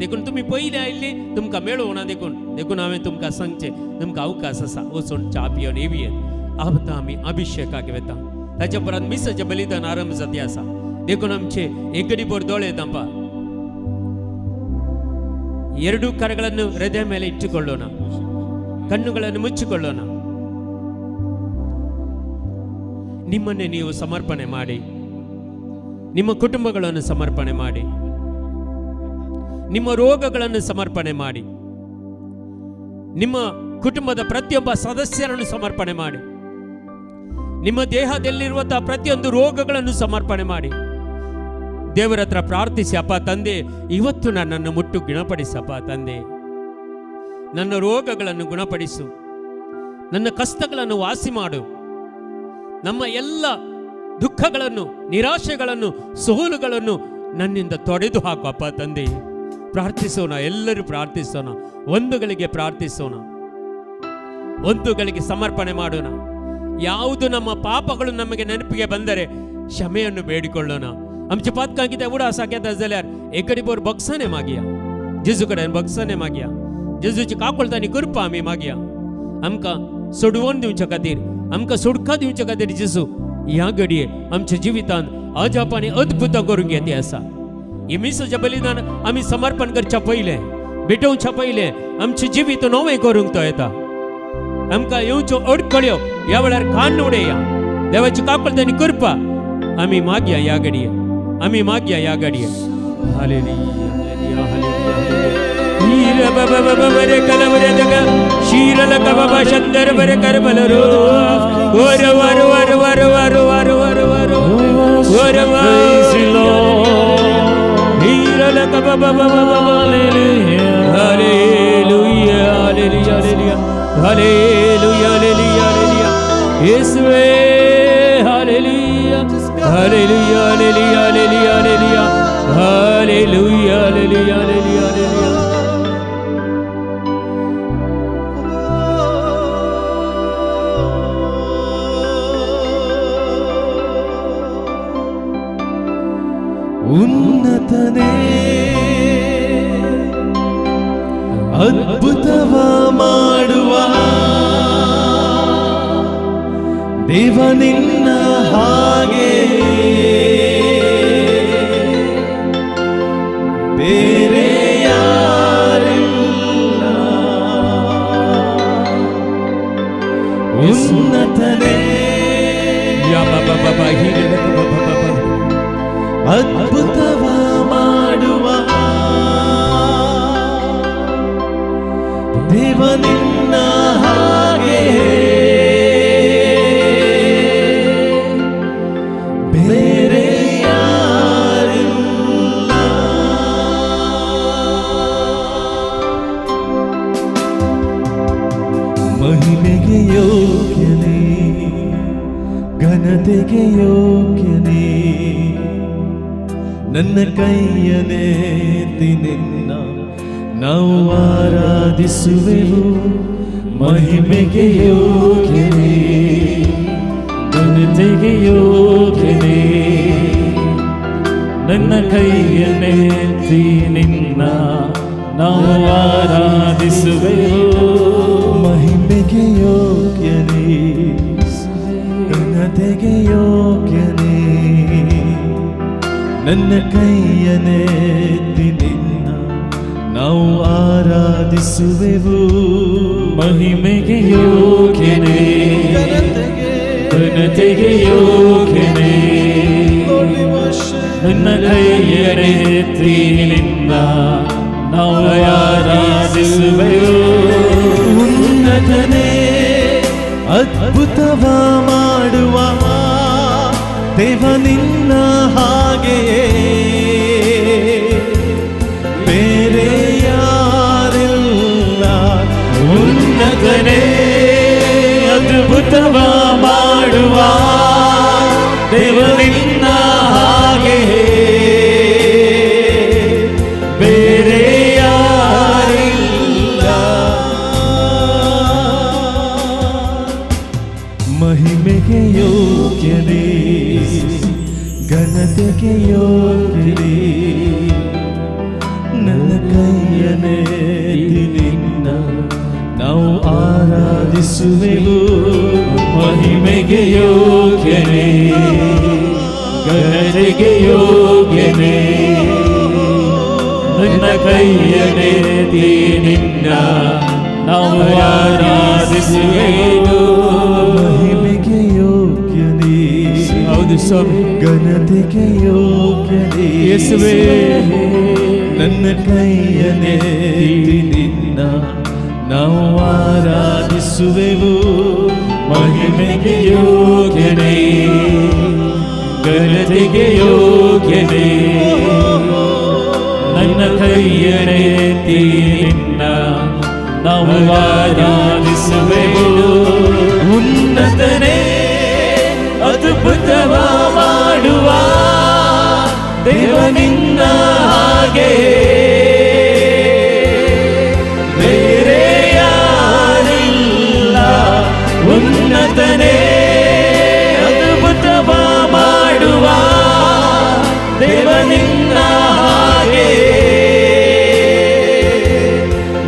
B: देखून तुम्ही पयले आयिल्ली तुमकां मेळोवना देखून हांवें तुमकां सांगचें तुमकां अवकाश आसा वचून च्या पियोन येवयेत. आतां आमी अभिशेकाक वेता. ताच्या उपरांत मिसाचें बलिदान आरंभ जाती आसा. देखून आमचे एकडी ಬೋರ್ ದೋಳೆ ದಂಪ ಎರಡು ಕರಗಳನ್ನು ಹೃದಯ ಮೇಲೆ ಇಟ್ಟುಕೊಳ್ಳೋಣ, ಕಣ್ಣುಗಳನ್ನು ಮುಚ್ಚಿಕೊಳ್ಳೋಣ. ನಿಮ್ಮನ್ನೇ ನೀವು ಸಮರ್ಪಣೆ ಮಾಡಿ, ನಿಮ್ಮ ಕುಟುಂಬಗಳನ್ನು ಸಮರ್ಪಣೆ ಮಾಡಿ, ನಿಮ್ಮ ರೋಗಗಳನ್ನು ಸಮರ್ಪಣೆ ಮಾಡಿ, ನಿಮ್ಮ ಕುಟುಂಬದ ಪ್ರತಿಯೊಬ್ಬ ಸದಸ್ಯರನ್ನು ಸಮರ್ಪಣೆ ಮಾಡಿ, ನಿಮ್ಮ ದೇಹದಲ್ಲಿರುವಂತಹ ಪ್ರತಿಯೊಂದು ರೋಗಗಳನ್ನು ಸಮರ್ಪಣೆ ಮಾಡಿ ದೇವರ ಹತ್ರ ಪ್ರಾರ್ಥಿಸಿ, ಅಪ್ಪ ತಂದೆ ಇವತ್ತು ನನ್ನನ್ನು ಮುಟ್ಟು ಗುಣಪಡಿಸಪ್ಪ ತಂದೆ, ನನ್ನ ರೋಗಗಳನ್ನು ಗುಣಪಡಿಸು, ನನ್ನ ಕಷ್ಟಗಳನ್ನು ವಾಸಿ ಮಾಡು, ನಮ್ಮ ಎಲ್ಲ ದುಃಖಗಳನ್ನು ನಿರಾಶೆಗಳನ್ನು ಸೋಲುಗಳನ್ನು ನನ್ನಿಂದ ತೊಡೆದು ಹಾಕು ಅಪ್ಪ ತಂದೆ. ಪ್ರಾರ್ಥಿಸೋಣ, ಎಲ್ಲರೂ ಪ್ರಾರ್ಥಿಸೋಣ, ಒಂದುಗಳಿಗೆ ಪ್ರಾರ್ಥಿಸೋಣ, ಒಂದುಗಳಿಗೆ ಸಮರ್ಪಣೆ ಮಾಡೋಣ. ಯಾವುದು ನಮ್ಮ ಪಾಪಗಳು ನಮಗೆ ನೆನಪಿಗೆ ಬಂದರೆ क्षमेಯನ್ನು ಬೇಡಿಕೊಳ್ಳೋಣ. आमचे पात कांय कितें उडा आसा केदा जाल्यार एकडी ಬೋರ್ बक्षाने मागया, जेजू कडेन बक्षाने मागया, जेजूची काकुळटांनी कृपा आमी मागया. आमकां सोडवून दिवचे खातीर, आमकां सुटका दिवचे खातीर जेजू ह्या घडये आमच्या जिवितांत अजाप आनी अद्भुत करूंक येते आसा. ही मिसाचें बलिदान आमी समर्पण करच्या पयलें, भेटोवच्या पयलें आमचें जिवीत नवें करूंक तो येता. आमकां येवच्यो अडखळ्यो ह्या वेळार कान उडया. देवाची काकुळटांनी कृपा आमी मागया ह्या घडये, आमी मागया ह्या घडये. हालेलुया हालेलुया हीर बाबा बाबा बरे कलवरे दगा शीरल बाबा शंदर बरे करबलरो वर वर वर वर वर वर वर वर वर हीरल बाबा बाबा hallelujah hallelujah hallelujah hallelujah hallelujah hallelujah यीशुवे hallelujah hallelujah hallelujah hallelujah hallelujah hallelujah hallelujah hallelujah hallelujah.
C: ಉನ್ನತನೇ ಅದ್ಭುತವ ಮಾಡುವ ದೇವ ನಿನ್ನ ಹಾಗೆ ಬೇರೆ ಯಾರಿಲ್ಲ. ಉನ್ನತನೇ ಅದ್ಭುತವ ಮಾಡುವ ದೇವ ನಿನ್ನ ಹಾಗೆ ಬೇರೆ ಯಾರಿಲ್ಲ. ಮಹಿಮೆಗೆ ಯೋಗ್ಯನೇ, ಘನತೆಗೆ ಯೋಗ್ಯನೇ, ನನ್ನ ಕೈಯನೆತ್ತಿ ನಿನ್ನ ನಾವು ಆರಾಧಿಸುವೆವು. ಮಹಿಮೆಗೆ ಯೋಗ್ಯನೇ, ಘನತೆಗೆ ಯೋಗ್ಯನೇ, ನನ್ನ ಕೈಯನೆತ್ತಿ ನಿನ್ನ ನಾವು ಆರಾಧಿಸುವೆವು. ಮಹಿಮೆಗೆ ಯೋಗ್ಯನೇ, ಘನತೆಗೆ ಯೋಗ್ಯನೇ, ನನ್ನ ಕೈಯನೆತ್ತಿ ನಿನ್ನ ನಾವು ಆರಾಧಿಸುವೆವು. ಮಹಿಮೆಗೆ ಯೋಗ್ಯನೇ, ಘನತೆಗೆ ಯೋಗ್ಯನೇ, ನನ್ನ ಕೈಯನೆತ್ತಿ ನಿನ್ನ ನಾವು ಆರಾಧಿಸುವೆವು. ಉನ್ನತನೇ ಅದ್ಭುತವ ಮಾಡುವ ದೇವ ನಿನ್ನ ಹಾಗೆಯೇ ಬೇರೆ ಯಾರಿಲ್ಲ. ಉನ್ನತನೇ ಅದ್ಭುತವ ಮಾಡುವ ದೇವ ನಿನ್ನ ಹಾಗೆಯೇ ಬೇರೆ ಯಾರಿಲ್ಲ. ಮಹಿಮೆಗೆ ಯೋಗ್ಯನೇ, ಘನತೆಗೆ ಯೋಗ್ಯನೇ, ನನ್ನ ಕೈ ಆರಾಧಿಸುವೆವು.
B: ಮಹಿಮೆಗೆ ಯೋಗ್ಯನೇ, ಘನತೆಗೆ ಯೋಗ್ಯನೇ, ನನ್ನ ಕೈಯನೆತ್ತಿ ನಿನ್ನ ನಾವು ಆರಾಧಿಸುವೆವು.
C: ಮಹಿಮೆಗೆ ಯೋಗ್ಯನೇ,
B: ಹೌದು ಸ್ವಾಮಿ,
C: ಘನತೆಗೆ ಯೋಗ್ಯನೇ
B: ಯೇಸುವೇ.
C: ನನ್ನ ಕೈಯನೆತ್ತಿ ನಿನ್ನ ನಾವು ಆರಾಧಿಸುವೆವು.
B: ಮಹಿಮೆಗೆ ಯೋಗ್ಯನೇ, ಘನತೆಗೆ ಯೋಗ್ಯನೇ, ನನ್ನ ಕೈಯನೆತ್ತಿ ನಿನ್ನ ನಾವು ಆರಾಧಿಸುವೆವು. ಉನ್ನತನೇ ಅದ್ಭುತವ ಮಾಡುವ ದೇವ ನಿನ್ನ ಹಾಗೆ ಬೇರೆ ಯಾರಿಲ್ಲ. ಉನ್ನತನೇ ಅದ್ಭುತವ ಮಾಡುವ ದೇವ ನಿನ್ನ ಹಾಗೆ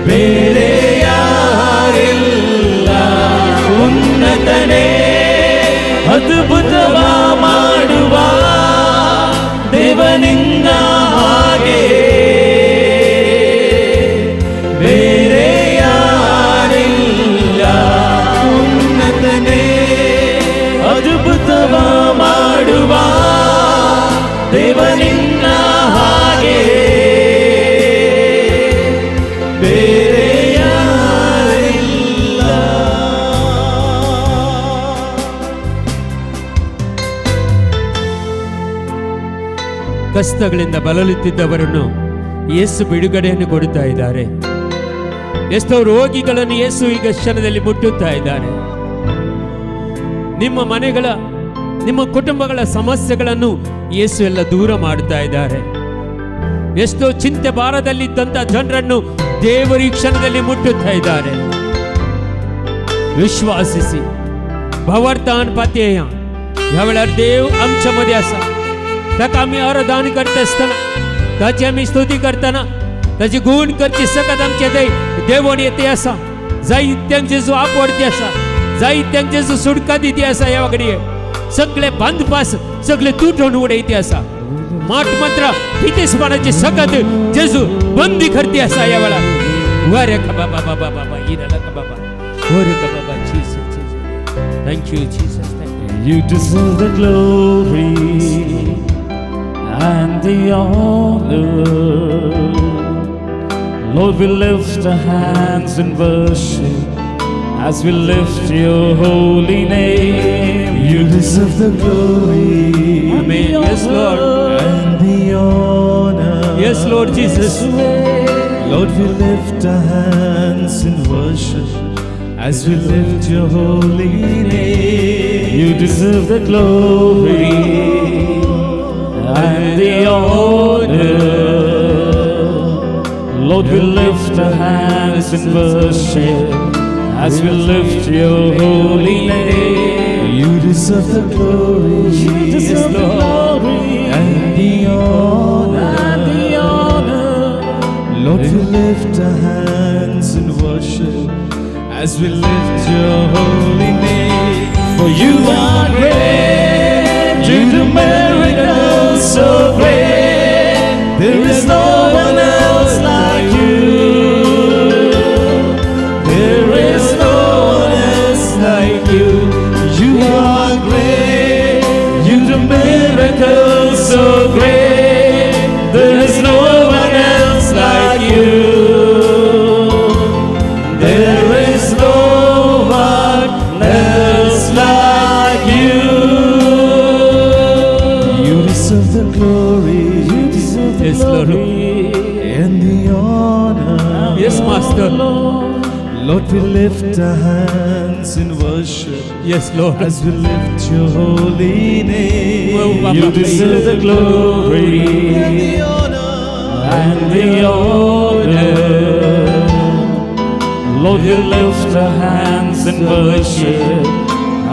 B: ಬೇರೆ ಯಾರಿಲ್ಲ. ಉನ್ನತನೇ ಅದ್ಭುತವ ಮಾಡುವ ದೇವ ನಿನ್ನ ಹಾಗೆ ಬೇರೆ ಯಾರಿಲ್ಲ. ಉನ್ನತನೇ ಅದ್ಭುತವ ಮಾಡುವ ದೇವ ನಿನ್ನ ಹಾಗೆ ಬೇರೆ ಯಾರಿಲ್ಲ. ಕಷ್ಟಗಳಿಂದ ಬಳಲುತ್ತಿದ್ದವರನ್ನು ಯೇಸು ಬಿಡುಗಡೆಯನ್ನು ಕೊಡುತ್ತಾ ಇದ್ದಾರೆ. ಎಷ್ಟೋ ರೋಗಿಗಳನ್ನು ಯೇಸು ಈಗ ಕ್ಷಣದಲ್ಲಿ ಮುಟ್ಟುತ್ತಾ ಇದ್ದಾರೆ. ನಿಮ್ಮ ಮನೆಗಳ, ನಿಮ್ಮ ಕುಟುಂಬಗಳ ಸಮಸ್ಯೆಗಳನ್ನು ಯೇಸು ಎಲ್ಲ ದೂರ ಮಾಡುತ್ತಾ ಇದ್ದಾರೆ. ಎಷ್ಟೋ ಚಿಂತೆ ಭಾರದಲ್ಲಿದ್ದಂಥ ಜನರನ್ನು ದೇವರು ಈ ಕ್ಷಣದಲ್ಲಿ ಮುಟ್ಟುತ್ತಾ ಇದ್ದಾರೆ. विश्वासिसी भवर्तान पातेय ह्यावेळेला देव आमच्यामध्ये असा. ताका आम्ही आराधना करत असताना, त्याची आम्ही स्तुती करताना, त्याची गुण करची सकत आमच्या देवण येते असा. जायत्यांक जेजू आपवडते असा, जायत्यांक जेजू सुटका दिते असा. या वागडी सगळे बांधपास सगळे तुटून उडयते असा. माट मात्र पितेस्पणाची सकत जेजू बंदी करते असा. या वेळा वरे का बाबा बाबा बाबा इरला का बाबा वरे का बाबा. Jesus Thank you, Jesus. Thank you.
C: You deserve the glory and the honor. Lord, we lift our hands in worship as we lift your holy name. You deserve the glory.
B: Amen. Yes, Lord.
C: And the honor.
B: Yes, Lord Jesus.
C: Lord, we lift our hands in worship as we lift your holy name. You deserve the glory and the honor. Lord, we lift our hands in worship as we lift your holy name. You deserve the glory, you deserve the glory and the honor. Lord, we lift our hands in worship as we lift your holy name. For you are great, you do miracles so great. There is no one else like you. There is no one else like you. You are great, you do miracles so great. There is no one else like you. There is no one else like you. You deserve the glory, you deserve the
B: Yes, Lord.
C: glory and the honor.
B: Yes, Master.
C: Lord, we lift our hands in worship
B: Yes, Lord.
C: as we lift your holy name.
B: Oh, Papa,
C: You deserve the glory
B: and
C: the honor. And the honor. Lord, we lift our hands in worship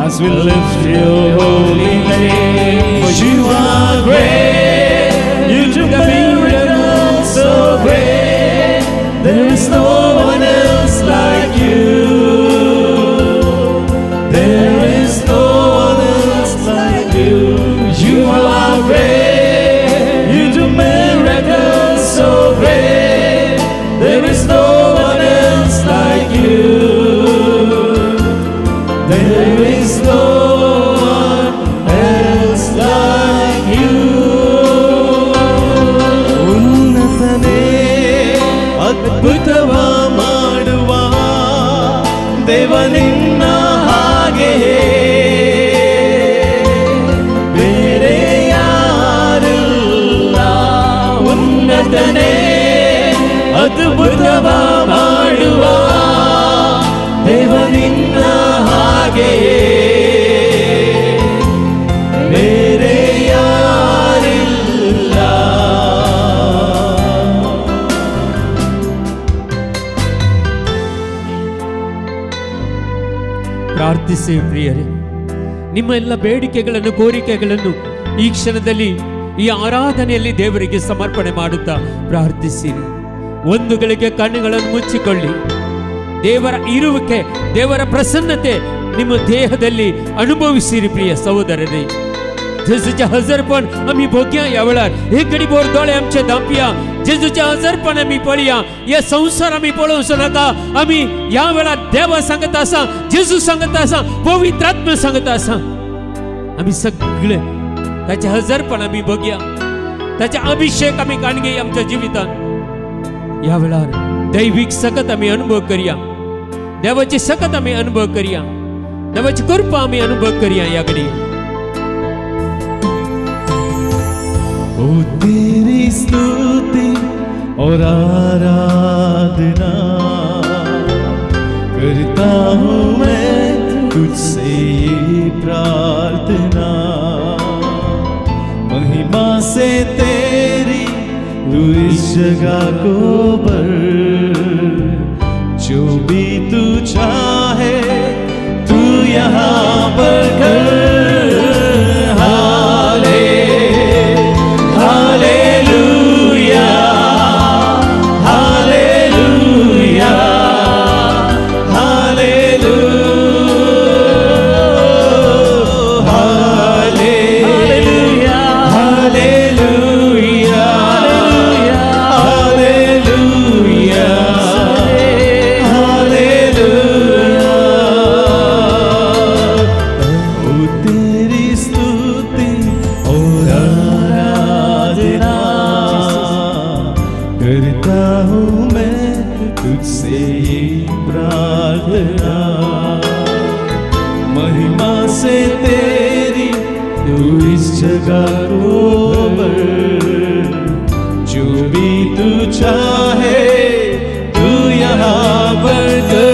C: as we lift your holy name. For you are great, you do miracles so great. There is no one else like you. ದೇವ ನಿನ್ನ ಹಾಗೆ ಬೇರೆ ಯಾರಿಲ್ಲ. ಉನ್ನತನೇ ಅದ್ಭುತವ ಮಾಡುವ ದೇವ ನಿನ್ನ ಹಾಗೆ ಬೇರೆ ಯಾರಿಲ್ಲ.
B: ಪ್ರಾರ್ಥಿಸಿ ಪ್ರಿಯರೇ, ನಿಮ್ಮ ಎಲ್ಲ ಬೇಡಿಕೆಗಳನ್ನು ಕೋರಿಕೆಗಳನ್ನು ಈ ಕ್ಷಣದಲ್ಲಿ ಈ ಆರಾಧನೆಯಲ್ಲಿ ದೇವರಿಗೆ ಸಮರ್ಪಣೆ ಮಾಡುತ್ತಾ ಪ್ರಾರ್ಥಿಸಿರಿ. ಒಂದು ಗಳಿಗೆ ಕಣ್ಣುಗಳನ್ನು ಮುಚ್ಚಿಕೊಳ್ಳಿ. ದೇವರ ಇರುವಿಕೆ, ದೇವರ ಪ್ರಸನ್ನತೆ ನಿಮ್ಮ ದೇಹದಲ್ಲಿ ಅನುಭವಿಸಿರಿ प्रिय सहोदररे. जेजूच्या हजरपण आम्ही भोग्या या वेळार एक घडी बोरदोळे आमचे दांपिया. जेजूच्या हजरपण आम्ही पळया. या संसार आम्ही पळोवचो नाका. आम्ही या वेळार देवा सांगत आसा, जेजू सांगत आसा, पवित्र आत्मा सांगत आसा, आम्ही सगळे त्याचे हजरपण आम्ही बघया. त्याचे अभिषेक आम्ही काणगे आमच्या जिवितान. या वेळार दैविक सकत आम्ही अनुभव करूया. देवाची सकत आम्ही अनुभव करूया. देवाची कृपा आम्ही अनुभव करूया. या घडी
C: ओ तेरी स्तुति और आराधना करता हूँ मैं तुझसे ये प्रार्थना. महिमा से तेरी तू इस जगह को भर. जो भी तू चाहे तू यहाँ पर कर. करता हूँ मैं तुझसे ये प्रार्थना. महिमा से तेरी तू इस जगह को भर. जो भी तू चाहे तू यहाँ पर कर.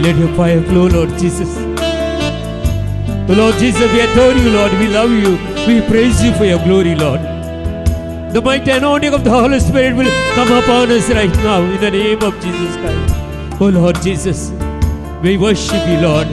B: Let your fire flow, Lord Jesus. Lord Jesus, we adore you, Lord. We love you. We praise you for your glory, Lord. The mighty anointing of the Holy Spirit will come upon us right now in the name of Jesus Christ. Oh Lord Jesus, we worship you, Lord.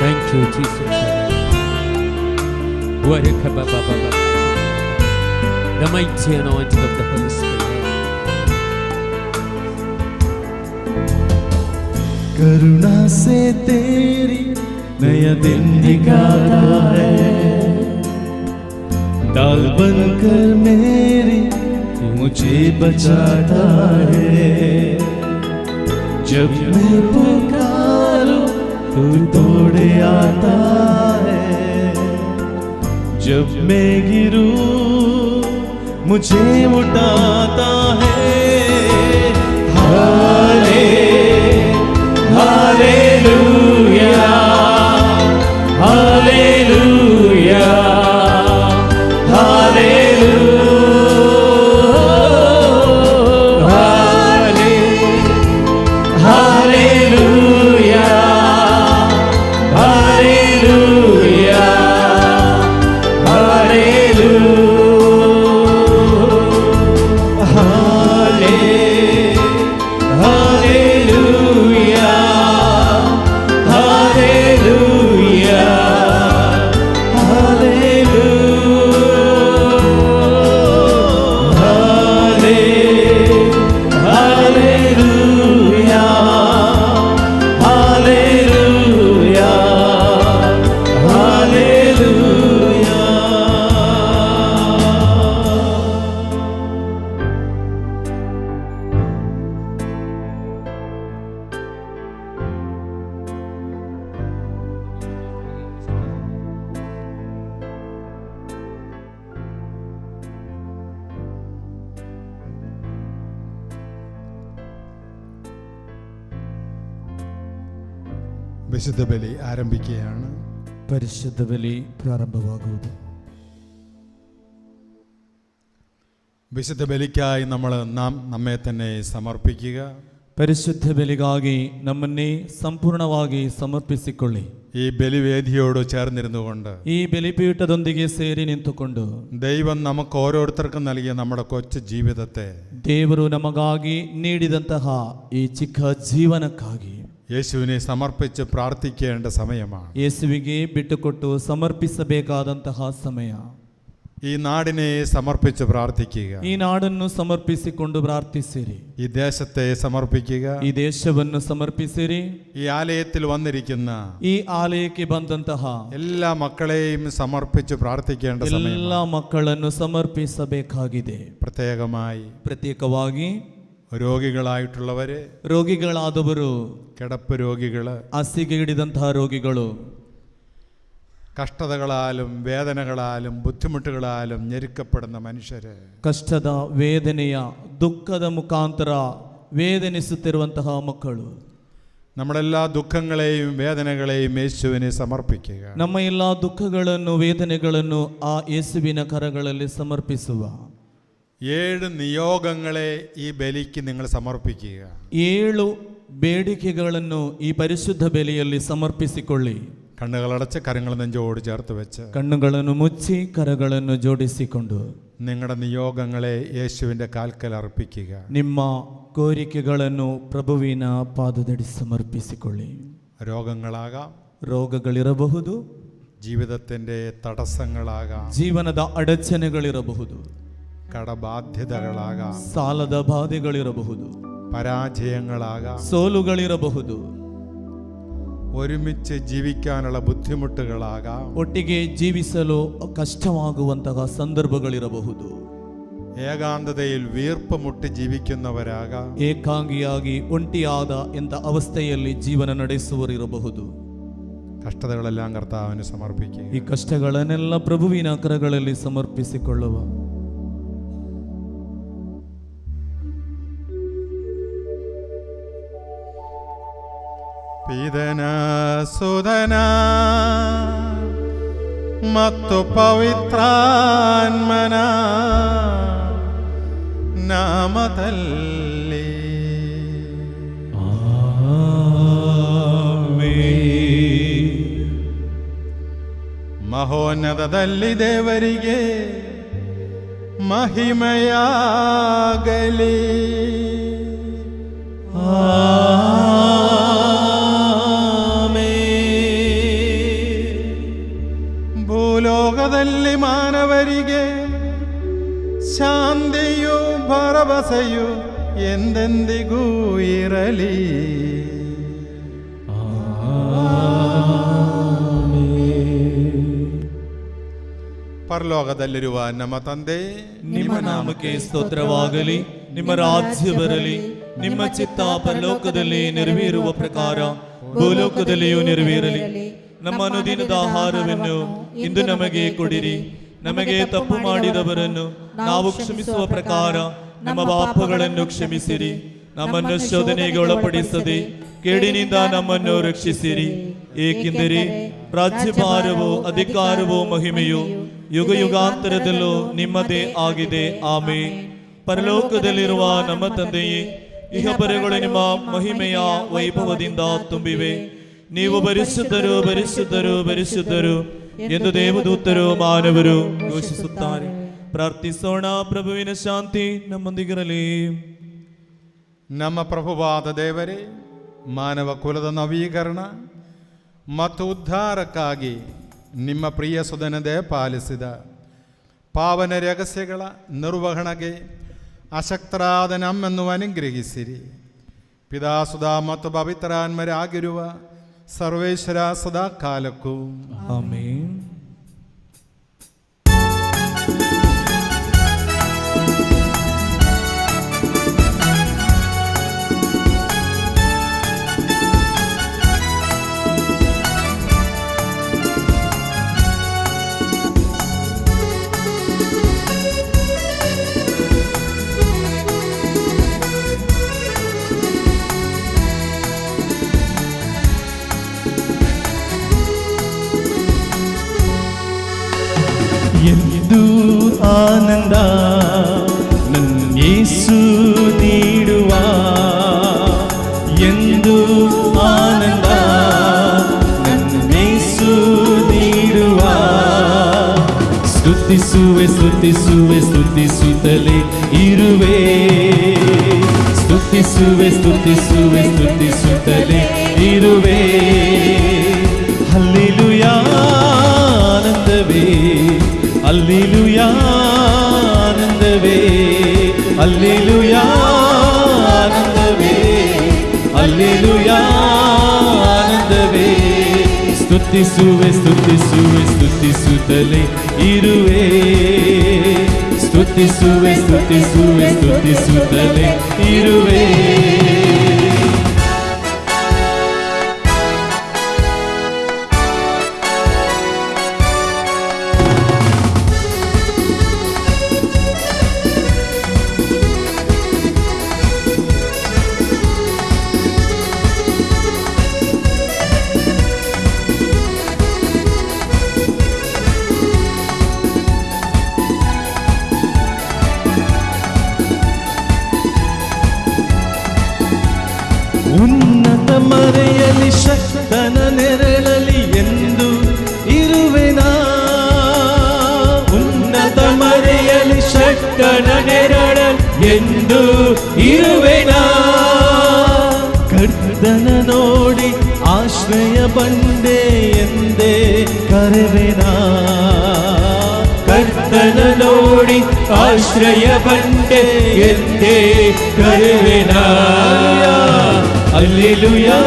B: Thank you, Jesus. The mighty anointing of the Holy Spirit.
C: करुणा से तेरी नया दिन दिखाता है. डाल बनकर मेरी मुझे बचाता है. जब मैं पुकारूं तू तोड़े आता है. जब मैं गिरूं मुझे उठाता है. Hallelujah, hallelujah, hallelujah, hallelujah, hallelujah,
D: വിശുദ്ധ ബലി ആരംഭിക്കുകയാണ്.
C: ಪರಿಶುದ್ಧ ಬಲಿ ಪ್ರಾರಂಭವಾಗುವುದು.
D: വിശുദ്ധ ബലിക്കായി നാം നമ്മെ തന്നെ സമർപ്പിക്കുക.
C: ಪರಿಶುದ್ಧ ಬಲಿಗಾಗಿ ನಮ್ಮನ್ನೇ ಸಂಪೂರ್ಣವಾಗಿ ಸಮರ್ಪಿಸಿಕೊಳ್ಳಿ.
D: ഈ ബലിവേദിയോട് ചേർന്നിരുന്നുകൊണ്ട്
C: ಈ ബലിപീഠದೊಂದಿಗೆ ಸೇರಿ ನಿಂತುಕೊಂಡು
D: ദൈവം നമുക്ക് ഓരോരുത്തർക്കും നൽകിയ നമ്മുടെ കൊച്ചു ജീവിതത്തെ
C: ದೇವರು ನಮಗಾಗಿ ನೀಡಿದಂತಹ ಈ ಚಿಕ್ಕ ಜೀವನಕ್ಕಾಗಿ
D: യേശുവിനെ സമർപ്പിച്ച് പ്രാർത്ഥിക്കേണ്ട സമയമാണ്.
C: ಯೇಸುವಿಗೆ ಬಿಟ್ಟುಕೊಟ್ಟು ಸಮರ್ಪಿಸಬೇಕಾದಂತಹ ಸಮಯ.
D: ഈ നാടിനെ സമർപ്പിച്ച് പ്രാർത്ഥിക്കുക.
C: ಈ ನಾಡನ್ನು ಸಮರ್ಪಿಸಿಕೊಂಡು ಪ್ರಾರ್ಥಿಸಿರಿ.
D: ഈ ദേശത്തെ സമർപ്പിക്കുക.
C: ಈ ದೇಶವನ್ನು ಸಮರ್ಪಿಸಿರಿ.
D: ഈ ആലയത്തിൽ വന്നിരിക്കുന്ന
C: ಈ ಆಲಯಕ್ಕೆ ಬಂದಂತಹ
D: എല്ലാ മക്കളെയും സമർപ്പിച്ച് പ്രാർത്ഥിക്കേണ്ട സമയം.
C: ಎಲ್ಲ ಮಕ್ಕಳನ್ನು ಸಮರ್ಪಿಸಬೇಕಾಗಿದೆ.
D: പ്രത്യേകമായി രോഗികളായിട്ടുള്ളവര്,
C: ರೋಗಿಗಳಾದವರು,
D: കിടപ്പ് രോഗികള്,
C: ಹಾಸಿಗೆ ಹಿಡಿದಂತಹ ರೋಗಿಗಳು,
D: കഷ്ടതകളാലും വേദനകളാലും ബുദ്ധിമുട്ടുകളാലും ഞെരുക്കപ്പെടുന്ന മനുഷ്യര്,
C: ಕಷ್ಟದ ವೇದನೆಯ ದುಃಖದ ಮುಖಾಂತರ ವೇದನಿಸುತ್ತಿರುವಂತಹ ಮಕ್ಕಳು,
D: നമ്മളെല്ലാ ദുഃഖങ്ങളെയും വേദനകളെയും യേശുവിനെ സമർപ്പിക്കുക.
C: ನಮ್ಮ ಎಲ್ಲ ದುಃಖಗಳನ್ನು ವೇದನೆಗಳನ್ನು ಆ ಯೇಸುವಿನ ಕರಗಳಲ್ಲಿ ಸಮರ್ಪಿಸುವ.
D: 7 നിയോഗങ്ങളെ ഈ ബലിക്ക് നിങ്ങൾ സമർപ്പിക്കുക.
C: 7 ಬೇಡಿಕೆಗಳನ್ನು ಈ ಪರಿಶುದ್ಧ ಬಲಿಯಲ್ಲಿ ಸಮರ್ಪಿಸಿಕೊಳ್ಳಿ.
D: കണ്ണുകളടച്ച് കരങ്ങൾ നെഞ്ചോട് ചേർത്ത് വെച്ച്
C: കണ്ണുಗಳನ್ನು ಮುಚ್ಚಿ ಕರಗಳನ್ನು ಜೋಡಿಸಿಕೊಂಡು
D: നിങ്ങളുടെ നിയോഗങ്ങളെ യേശുവിൻ്റെ കാൽക്കൽ അർപ്പിക്കുക.
C: ನಿಮ್ಮ ಕೋರಿಕೆಗಳನ್ನು ಪ್ರಭುವಿನ ಪಾದದಡಿ ಸಮರ್ಪಿಸಿಕೊಳ್ಳಿ.
D: രോഗങ്ങളാകാം,
C: ರೋಗಗಳಿರಬಹುದು,
D: ജീവിതത്തിൻ്റെ തടസ്സങ്ങളാകാം,
C: ಜೀವನದ ಅಡಚಣೆಗಳಿರಬಹುದು,
D: കടബാധ്യതകളാകാം,
C: ಸಾಲದ ಬಾಧೆಗಳಿರಬಹುದು,
D: പരാജയങ്ങളാകാം,
C: ಸೋಲುಗಳಿರಬಹುದು,
D: ഒരുമിച്ച് ജീവിക്കാനുള്ള ബുദ്ധിമുട്ടുകളാകാം,
C: ಒಟ್ಟಿಗೆ ಜೀವಿಸಲು ಕಷ್ಟವಾಗುವಂತಹ ಸಂದರ್ಭಗಳಿರಬಹುದು,
D: ഏകാന്തതയിൽ വീർപ്പ് മുട്ടി ജീവിക്കുന്നവരാകാം,
C: ಏಕಾಂಗಿಯಾಗಿ ಒಂಟಿಯಾದ ಎಂಥ ಅವಸ್ಥೆಯಲ್ಲಿ ಜೀವನ ನಡೆಸುವರಿರಬಹುದು.
D: കഷ്ടതകളെല്ലാം കർത്താവിന് സമർപ്പിക്കുക.
C: ಈ ಕಷ್ಟಗಳನ್ನೆಲ್ಲ ಪ್ರಭುವಿನ ಕರಗಳಲ್ಲಿ ಸಮರ್ಪಿಸಿಕೊಳ್ಳುವ.
D: ಪಿದನ ಸುದನ ಮತ್ತು ಪವಿತ್ರಾತ್ಮನ ನಾಮದಲ್ಲಿ ಮಹೋನ್ನತದಲ್ಲಿ ದೇವರಿಗೆ ಮಹಿಮೆಯಾಗಲಿ. ಭೂಲೋಕದಲ್ಲಿ ಮಾನವರಿಗೆ ಶಾಂತಿಯು ಭರವಸೆಯು ಎಂದೆಂದಿಗೂ ಇರಲಿ. ಪರಲೋಕದಲ್ಲಿರುವ ನಮ್ಮ ತಂದೆ,
C: ನಿಮ್ಮ ನಾಮಕ್ಕೆ ಸ್ತೋತ್ರವಾಗಲಿ. ನಿಮ್ಮ ರಾಜ್ಯ ಬರಲಿ. ನಿಮ್ಮ ಚಿತ್ತ ಪರಲೋಕದಲ್ಲಿ ನೆರವೇರುವ ಪ್ರಕಾರ ಭೂಲೋಕದಲ್ಲಿಯೂ ನೆರವೇರಲಿ. ನಮ್ಮ ಅನುದಿನದ ಆಹಾರವನ್ನು ಇಂದು ನಮಗೆ ಕೊಡಿರಿ. ನಮಗೆ ತಪ್ಪು ಮಾಡಿದವರನ್ನು ನಾವು ಕ್ಷಮಿಸುವ ಪ್ರಕಾರ ನಮ್ಮ ಪಾಪಗಳನ್ನು ಕ್ಷಮಿಸಿರಿ. ನಮ್ಮನ್ನು ಶೋಧನೆಗೆ ಒಳಪಡಿಸದೆ ಕೇಡಿನಿಂದ ನಮ್ಮನ್ನು ರಕ್ಷಿಸಿರಿ. ಏಕೆಂದರೆ ರಾಜ್ಯಭಾರವೋ ಅಧಿಕಾರವೋ ಮಹಿಮೆಯೋ ಯುಗ ಯುಗಾಂತರದಲ್ಲೂ ನಿಮ್ಮದೇ ಆಗಿದೆ. ಆಮೆನ್. ಪರಲೋಕದಲ್ಲಿರುವ ನಮ್ಮ ತಂದೆಯೇ, ಇಹಪರಗಳು ನಿಮ್ಮ ಮಹಿಮೆಯ ವೈಭವದಿಂದ ತುಂಬಿವೆ. ನೀವು ಪರಿಶುದ್ಧರು, ಪರಿಶುದ್ಧರು, ಪರಿಶುದ್ಧರು ಎಂದು ದೇವದೂತರು ಮಾನವರು ಘೋಷಿಸುತ್ತಾರೆ. ಪ್ರಾರ್ಥಿಸೋಣ. ಪ್ರಭುವಿನ ಶಾಂತಿ ನಮ್ಮೊಂದಿಗಿರಲಿ.
D: ನಮ್ಮ ಪ್ರಭುವಾದ ದೇವರೇ, ಮಾನವ ಕುಲದ ನವೀಕರಣ ಮತ್ತು ಉದ್ಧಾರಕ್ಕಾಗಿ ನಿಮ್ಮ ಪ್ರಿಯ ಸುಧನದೇ ಪಾಲಿಸಿದ ಪಾವನ ರಹಸ್ಯಗಳ ನಿರ್ವಹಣೆಗೆ ಅಶಕ್ತರಾದ ನಮ್ಮನ್ನು ಅನುಗ್ರಹಿಸಿರಿ. ಪಿತಾಸುಧಾ ಮತ್ತು ಪವಿತ್ರಾತ್ಮರಾಗಿರುವ ಸರ್ವೇಶ್ವರ ಸದಾ ಕಾಲಕ್ಕೂ
C: ಆಮೆನ್. ಎಂದು ಆನಂದ ನನ್ನ ಯೇಸು ನೀಡುವ, ಎಂದು ಆನಂದ ನನ್ನ ಯೇಸು ನೀಡುವ. ಸ್ತುತಿಸುವೆ ಸ್ತುತಿಸುವೆ ಸ್ತುತಿಸುತ್ತಲೇ ಇರುವೆ, ಸ್ತುತಿಸುವೆ ಸ್ತುತಿಸುವೆ ಸ್ತುತಿಸುತ್ತಲೇ ಇರುವೆ. ಹಲ್ಲೆಲೂಯಾ ಆನಂದವೇ, ಹಲ್ಲೆಲೂಯಾ ಆನಂದವೇ, ಹಲ್ಲೆಲೂಯಾ ಆನಂದವೇ, ಹಲ್ಲೆಲೂಯಾ ಆನಂದವೇ. ಸ್ತುತಿಸುವೆ ಸ್ತುತಿಸುವೆ ಸ್ತುತಿಸುತ್ತಲೇ ಇರುವೆ, ಸ್ತುತಿಸುವೆ ಸ್ತುತಿಸುವೆ ಸ್ತುತಿಸುತ್ತಲೇ ಇರುವೆ. ಉನ್ನತ ಮರೆಯಲಿ ಶಕ್ತನ ನೆರಳಲಿ ಎಂದು ಇರುವೆನಾ, ಉನ್ನತ ಮರೆಯಲಿ
B: ಶಕ್ತನ ನೆರಳಲ್ಲಿ ಎಂದು ಇರುವೆನಾ.
C: ಕರ್ತನ ನೋಡಿ ಆಶ್ರಯ ಬಂಡೆ ಎಂದೇ ಕರೆವೆನಾ,
B: ಕರ್ತನ ನೋಡಿ ಆಶ್ರಯ ಬಂಡೆ ಎಂದೇ ಕರೆವೆನಾ. ಹಲ್ಲೆಲೂಯಾ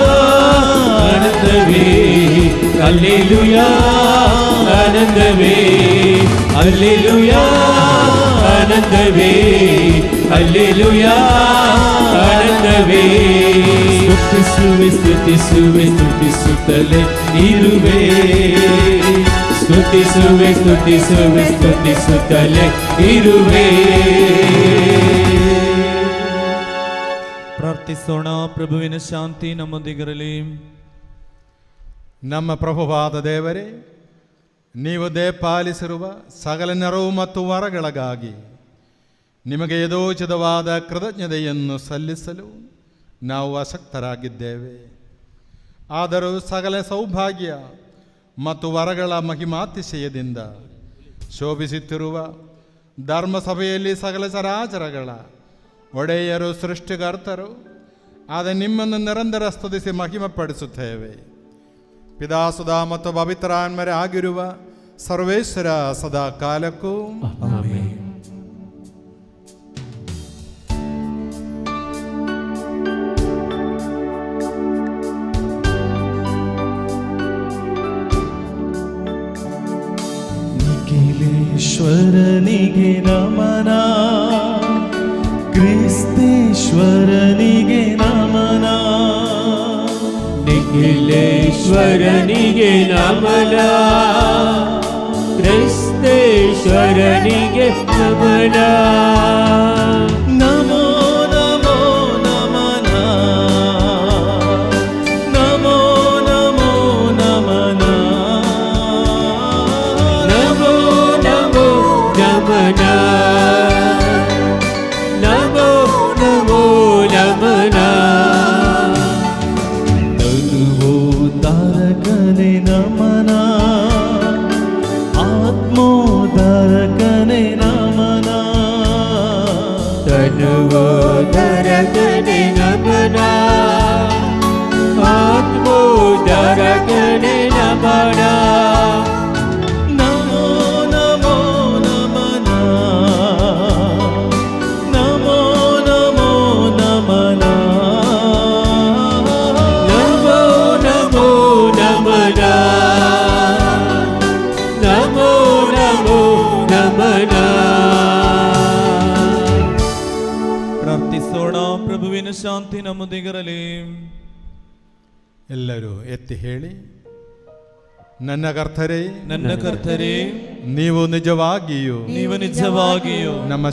B: ಆನಂದವೇ, ಹಲ್ಲೆಲೂಯಾ ಆನಂದವೇ, ಹಲ್ಲೆಲೂಯಾ ಆನಂದವೇ, ಹಲ್ಲೆಲೂಯಾ ಆನಂದವೇ.
C: ಸ್ತುತಿಸುವೆ ಸ್ತುತಿಸುವೆ ಸ್ತುತಿಸುತ್ತಲೇ ಇರುವೆ,
B: ಸ್ತುತಿಸುವೆ ಸ್ತುತಿಸುವೆ ಸ್ತುತಿಸುತ್ತಲೇ ಇರುವೆ.
C: ಪ್ರಾರ್ಥಿಸೋಣ. ಪ್ರಭುವಿನ ಶಾಂತಿ ನಮ್ಮೊಂದಿಗಿರಲಿ.
D: ನಮ್ಮ ಪ್ರಭುವಾದ ದೇವರೇ, ನೀವು ದಯಪಾಲಿಸಿರುವ ಸಕಲ ನೆರವು ಮತ್ತು ವರಗಳಿಗಾಗಿ ನಿಮಗೆ ಯಥೋಚಿತವಾದ ಕೃತಜ್ಞತೆಯನ್ನು ಸಲ್ಲಿಸಲು ನಾವು ಅಶಕ್ತರಾಗಿದ್ದೇವೆ. ಆದರೂ ಸಕಲ ಸೌಭಾಗ್ಯ ಮತ್ತು ವರಗಳ ಮಹಿಮಾತಿಶಯದಿಂದ ಶೋಭಿಸುತ್ತಿರುವ ಧರ್ಮಸಭೆಯಲ್ಲಿ ಸಕಲ ಚರಾಚರಗಳ ಒಡೆಯರು ಸೃಷ್ಟಿಕರ್ತರು ಆದ ನಿಮ್ಮನ್ನು ನಿರಂತರ ಸ್ತುತಿಸಿ ಮಹಿಮೆಪಡಿಸುತ್ತೇವೆ. ಪಿತಾಸುಧಾ ಮತ್ತು ಪವಿತ್ರಾತ್ಮರೇ ಆಗಿರುವ ಸರ್ವೇಶ್ವರ ಸದಾ ಕಾಲಕ್ಕೂ
B: ಆಮೆನ್.
C: ನಿಖಿಲೇಶ್ವರನಿಗೆ ನಮನ, ಕ್ರಿಸ್ತೇಶ್ವರನಿಗೆ ನಮನ,
B: ನಿಖಿಲೇಶ್ವರನಿಗೆ ನಮನ, ಕ್ರಿಸ್ತೇಶ್ವರನಿಗೆ ನಮನ.
C: ನಮೋ ನಮೋ ನಮನ, ನಮೋ ನಮೋ ನಮನ,
B: ನಮೋ ನಮೋ ನಮನ, ನಮೋ ನಮೋ ನಮನ.
C: ತನುವೋದ್ಧಾರಕನೇ ನಮನ, ಆತ್ಮೋದ್ಧಾರಕನೇ ನಮನ,
B: ತನುವೋದ್ಧಾರಕನೇ ನಮನ, ಆತ್ಮೋದ್ಧಾರಕನೇ ನಮನ.
C: ನಮೋ ನಮೋ ನಮನ, ನಮೋ ನಮೋ ನಮನ,
B: ನಮೋ ನಮೋ ನಮನ, ನಮೋ ನಮೋ ನಮನ.
C: ಪ್ರಾರ್ಥಿಸೋಣ. ಪ್ರಭುವಿನ ಶಾಂತಿ ನಮ್ಮೊಂದಿಗಿರಲಿ.
D: ಎಲ್ಲರೂ ಎತ್ತಿ ಹೇಳಿ. ನನ್ನ ಕರ್ತರೇ,
C: ನನ್ನ ಕರ್ತರೇ,
D: ನೀವು ನಿಜವಾಗಿಯೂ
C: ನೀವು ನಿಜವಾಗಿಯೂ
D: ನಮ್ಮ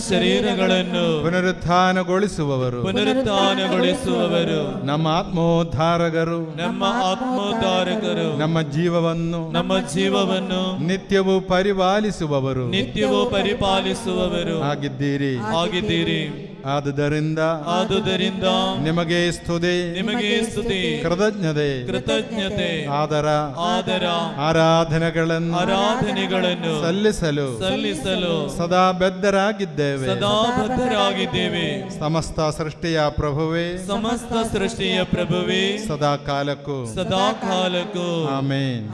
D: ಶರೀರಗಳನ್ನು ಪುನರುತ್ಥಾನಗೊಳಿಸುವವರು, ನಮ್ಮ ಆತ್ಮೋದ್ಧಾರಕರು, ನಮ್ಮ ಜೀವವನ್ನು ನಿತ್ಯವೂ ಪರಿಪಾಲಿಸುವವರು ಆಗಿದ್ದೀರಿ. ಆದುದರಿಂದ ನಿಮಗೆ ಸ್ತುತಿ, ಕೃತಜ್ಞತೆ, ಆದರ ಆರಾಧನೆಗಳನ್ನು ಸಲ್ಲಿಸಲು ಸದಾ ಬದ್ಧರಾಗಿದ್ದೇವೆ. ಸಮಸ್ತ ಸೃಷ್ಟಿಯ ಪ್ರಭುವೇ, ಸದಾ ಕಾಲಕ್ಕೂ ಆಮೆನ್.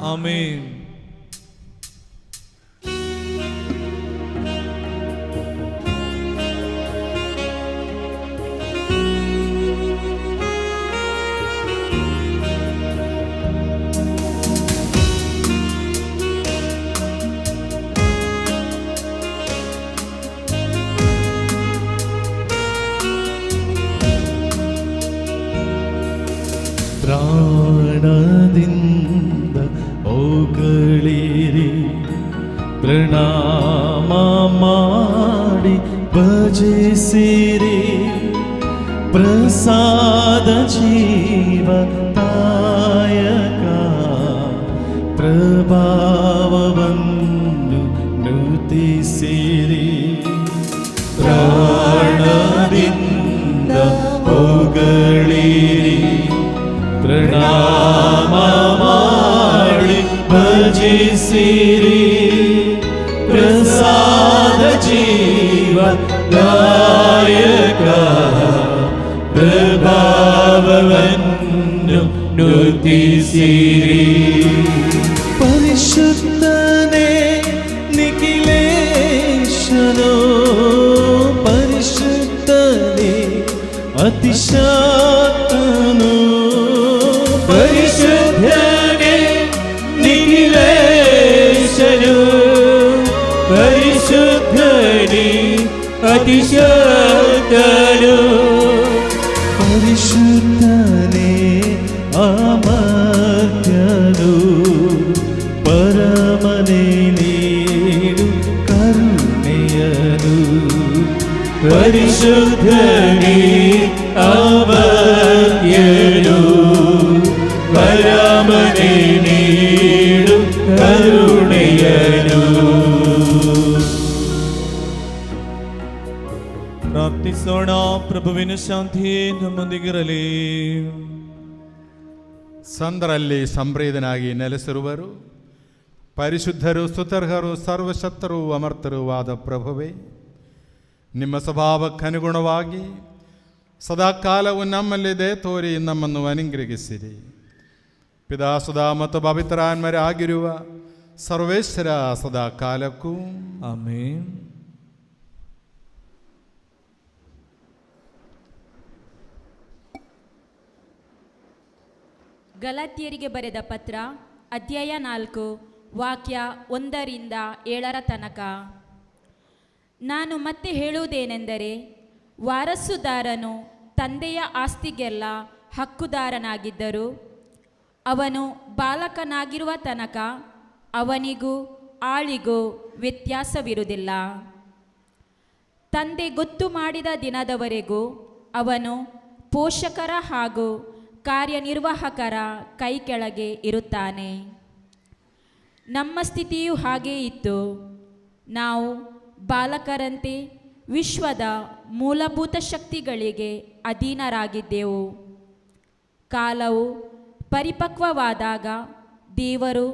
C: ಪ್ರಾಣದಿಂದ ಹೊಗಳಿರಿ, ಪ್ರಣಾಮ ಮಾಡಿ ಭಜಿಸಿರಿ. ಪ್ರಸಾದ ಜೀವದಾಯಕ ಪ್ರಭಾವವನ್ನು ನುತಿಸಿರಿ. ಪ್ರಾಣದಿಂದ ಹೊಗಳಿರಿ, ಪ್ರಣಾಮ ಮಾಡಿ ಭಜಿಸಿರಿ. ಪ್ರಸಾದ ಜೀವದಾಯಕ ಪ್ರಭಾವವನ್ನು ನುತಿಸಿರಿ. ಪರಿಶುದ್ಧನೇ ನಿಖಿಲೇಶನೋ, ಪರಿಶುದ್ಧನೇ ಅತಿಶಾತನೋ, ಪರಿಶುದ್ಧನೇ ನಿಖಿಲೇಶನೋ, ಪರಿಶುದ್ಧನೇ ಅತಿಶಾತನೋ, ಪರಿಶುದ್ಧನೇ ಅಮರ್ತ್ಯನು, ಪರಮನೇ ನೀಡು ಕರುಣೆಯನು. ಪರಿಶುದ್ಧನೇ ಅಮರ್ತ್ಯನು, ಪರಮನೇ ನೀಡು ಕರುಣೆಯನು. ಪ್ರಾರ್ಥಿಸೋಣ. ಪ್ರಭುವಿನ ಶಾಂತಿಯೇ ನಮ್ಮೊಂದಿಗಿರಲಿ.
D: ಸಂದರಲ್ಲಿ ಸಂಪ್ರೀತನಾಗಿ ನೆಲೆಸಿರುವರು, ಪರಿಶುದ್ಧರು, ಸ್ತುತ್ಯರ್ಹರು, ಸರ್ವಶಕ್ತರು, ಅಮರ್ತರೂ ಆದ ಪ್ರಭುವೇ, ನಿಮ್ಮ ಸ್ವಭಾವಕ್ಕನುಗುಣವಾಗಿ ಸದಾಕಾಲವು ನಮ್ಮಲ್ಲಿದೆ ತೋರಿ ನಮ್ಮನ್ನು ಅನುಗ್ರಹಿಸಿರಿ. ಪಿತಾ, ಸುಧಾ ಮತ್ತು ಪವಿತ್ರಾತ್ಮರೇ ಆಗಿರುವ ಸರ್ವೇಶ್ವರ ಸದಾ ಕಾಲಕ್ಕೂ
C: ಆಮೆನ್.
E: ಗಲಾತ್ಯರಿಗೆ ಬರೆದ ಪತ್ರ, ಅಧ್ಯಾಯ 4, ವಾಕ್ಯ 1-7 ತನಕ. ನಾನು ಮತ್ತೆ ಹೇಳುವುದೇನೆಂದರೆ, ವಾರಸುದಾರನು ತಂದೆಯ ಆಸ್ತಿಗೆಲ್ಲ ಹಕ್ಕುದಾರನಾಗಿದ್ದರೂ ಅವನು ಬಾಲಕನಾಗಿರುವ ತನಕ ಅವನಿಗೂ ಆಳಿಗೂ ವ್ಯತ್ಯಾಸವಿರುವುದಿಲ್ಲ. ತಂದೆ ಗೊತ್ತು ಮಾಡಿದ ದಿನದವರೆಗೂ ಅವನು ಪೋಷಕರ ಹಾಗೂ ಕಾರ್ಯನಿರ್ವಾಹಕರ ಕೈ ಕೆಳಗೆ ಇರುತ್ತಾನೆ. ನಮ್ಮ ಸ್ಥಿತಿಯೂ ಹಾಗೇ ಇತ್ತು. ನಾವು ಬಾಲಕರಂತೆ ವಿಶ್ವದ ಮೂಲಭೂತ ಶಕ್ತಿಗಳಿಗೆ ಅಧೀನರಾಗಿದ್ದೆವು. ಕಾಲವು ಪರಿಪಕ್ವವಾದಾಗ ದೇವರು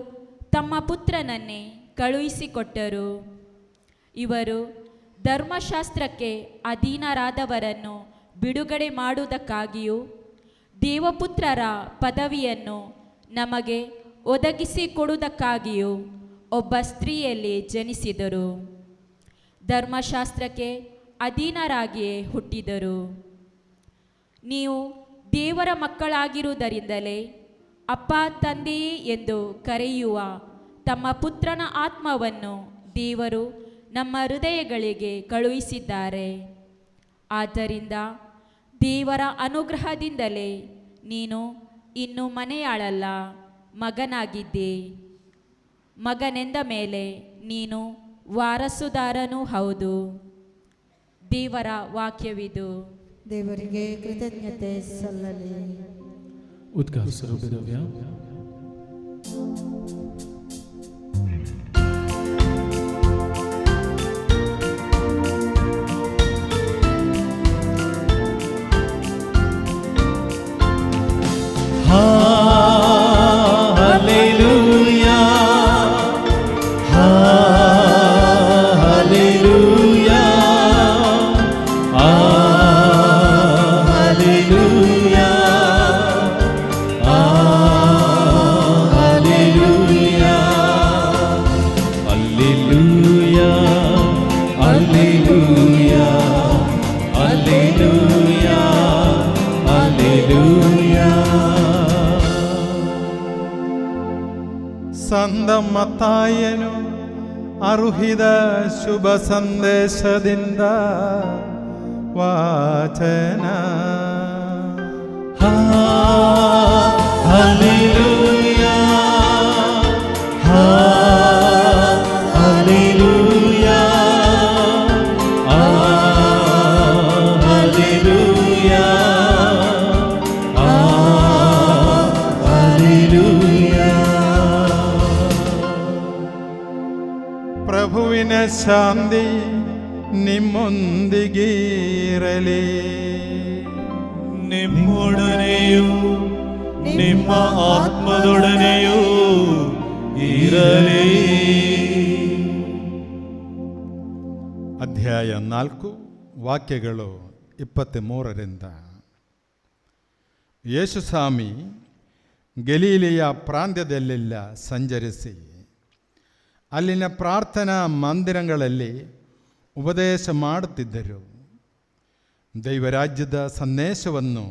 E: ತಮ್ಮ ಪುತ್ರನನ್ನೇ ಕಳುಹಿಸಿಕೊಟ್ಟರು. ಇವರು ಧರ್ಮಶಾಸ್ತ್ರಕ್ಕೆ ಅಧೀನರಾದವರನ್ನು ಬಿಡುಗಡೆ ಮಾಡುವುದಕ್ಕಾಗಿಯೂ ದೇವಪುತ್ರರ ಪದವಿಯನ್ನು ನಮಗೆ ಒದಗಿಸಿಕೊಡುವುದಕ್ಕಾಗಿಯೂ ಒಬ್ಬ ಸ್ತ್ರೀಯಲ್ಲಿ ಜನಿಸಿದರು. ಧರ್ಮಶಾಸ್ತ್ರಕ್ಕೆ ಅಧೀನರಾಗಿಯೇ ಹುಟ್ಟಿದರು. ನೀವು ದೇವರ ಮಕ್ಕಳಾಗಿರುವುದರಿಂದಲೇ ಅಪ್ಪ, ತಂದೆಯೇ ಎಂದು ಕರೆಯುವ ತಮ್ಮ ಪುತ್ರನ ಆತ್ಮವನ್ನು ದೇವರು ನಮ್ಮ ಹೃದಯಗಳಿಗೆ ಕಳುಹಿಸಿದ್ದಾರೆ. ಆದ್ದರಿಂದ ದೇವರ ಅನುಗ್ರಹದಿಂದಲೇ ನೀನು ಇನ್ನು ಮನೆಯಾಳಲ್ಲ, ಮಗನಾಗಿದ್ದೆ. ಮಗನೆಂದ ಮೇಲೆ ನೀನು ವಾರಸುದಾರನೂ ಹೌದು. ದೇವರ ವಾಕ್ಯವಿದು.
F: ದೇವರಿಗೆ ಕೃತಜ್ಞತೆ ಸಲ್ಲಲಿ.
C: ಉದ್ಗಾರ ಸ್ವರೂಪದವ್ಯ. Hallelujah, hallelujah, hallelujah, hallelujah, hallelujah, hallelujah, hallelujah, hallelujah.
D: ಸಂತ ಮತ್ತಾಯನು ಅರುಹಿದ ಶುಭ ಸಂದೇಶದಿಂದ ವಾಚನ.
C: Hallelujah, hallelujah, hallelujah, hallelujah.
D: ಪ್ರಭುವಿನ ಶಾಂತಿ ನಿಮ್ಮೊಂದಿಗಿರಲಿ.
C: ನಿಮ್ಮೊಡನೆಯೂ ನಿಮ್ಮ ಆತ್ಮದೊಡನೆಯೂ ಇರಲಿ.
D: ಅಧ್ಯಾಯ 4 ವಾಕ್ಯಗಳು 23ರಿಂದ. ಯೇಸುಸ್ವಾಮಿ ಗಲೀಲಿಯ ಪ್ರಾಂತ್ಯದಲ್ಲೆಲ್ಲ ಸಂಚರಿಸಿ ಅಲ್ಲಿನ ಪ್ರಾರ್ಥನಾ ಮಂದಿರಗಳಲ್ಲಿ ಉಪದೇಶ ಮಾಡುತ್ತಿದ್ದರು. ದೈವರಾಜ್ಯದ ಸಂದೇಶವನ್ನು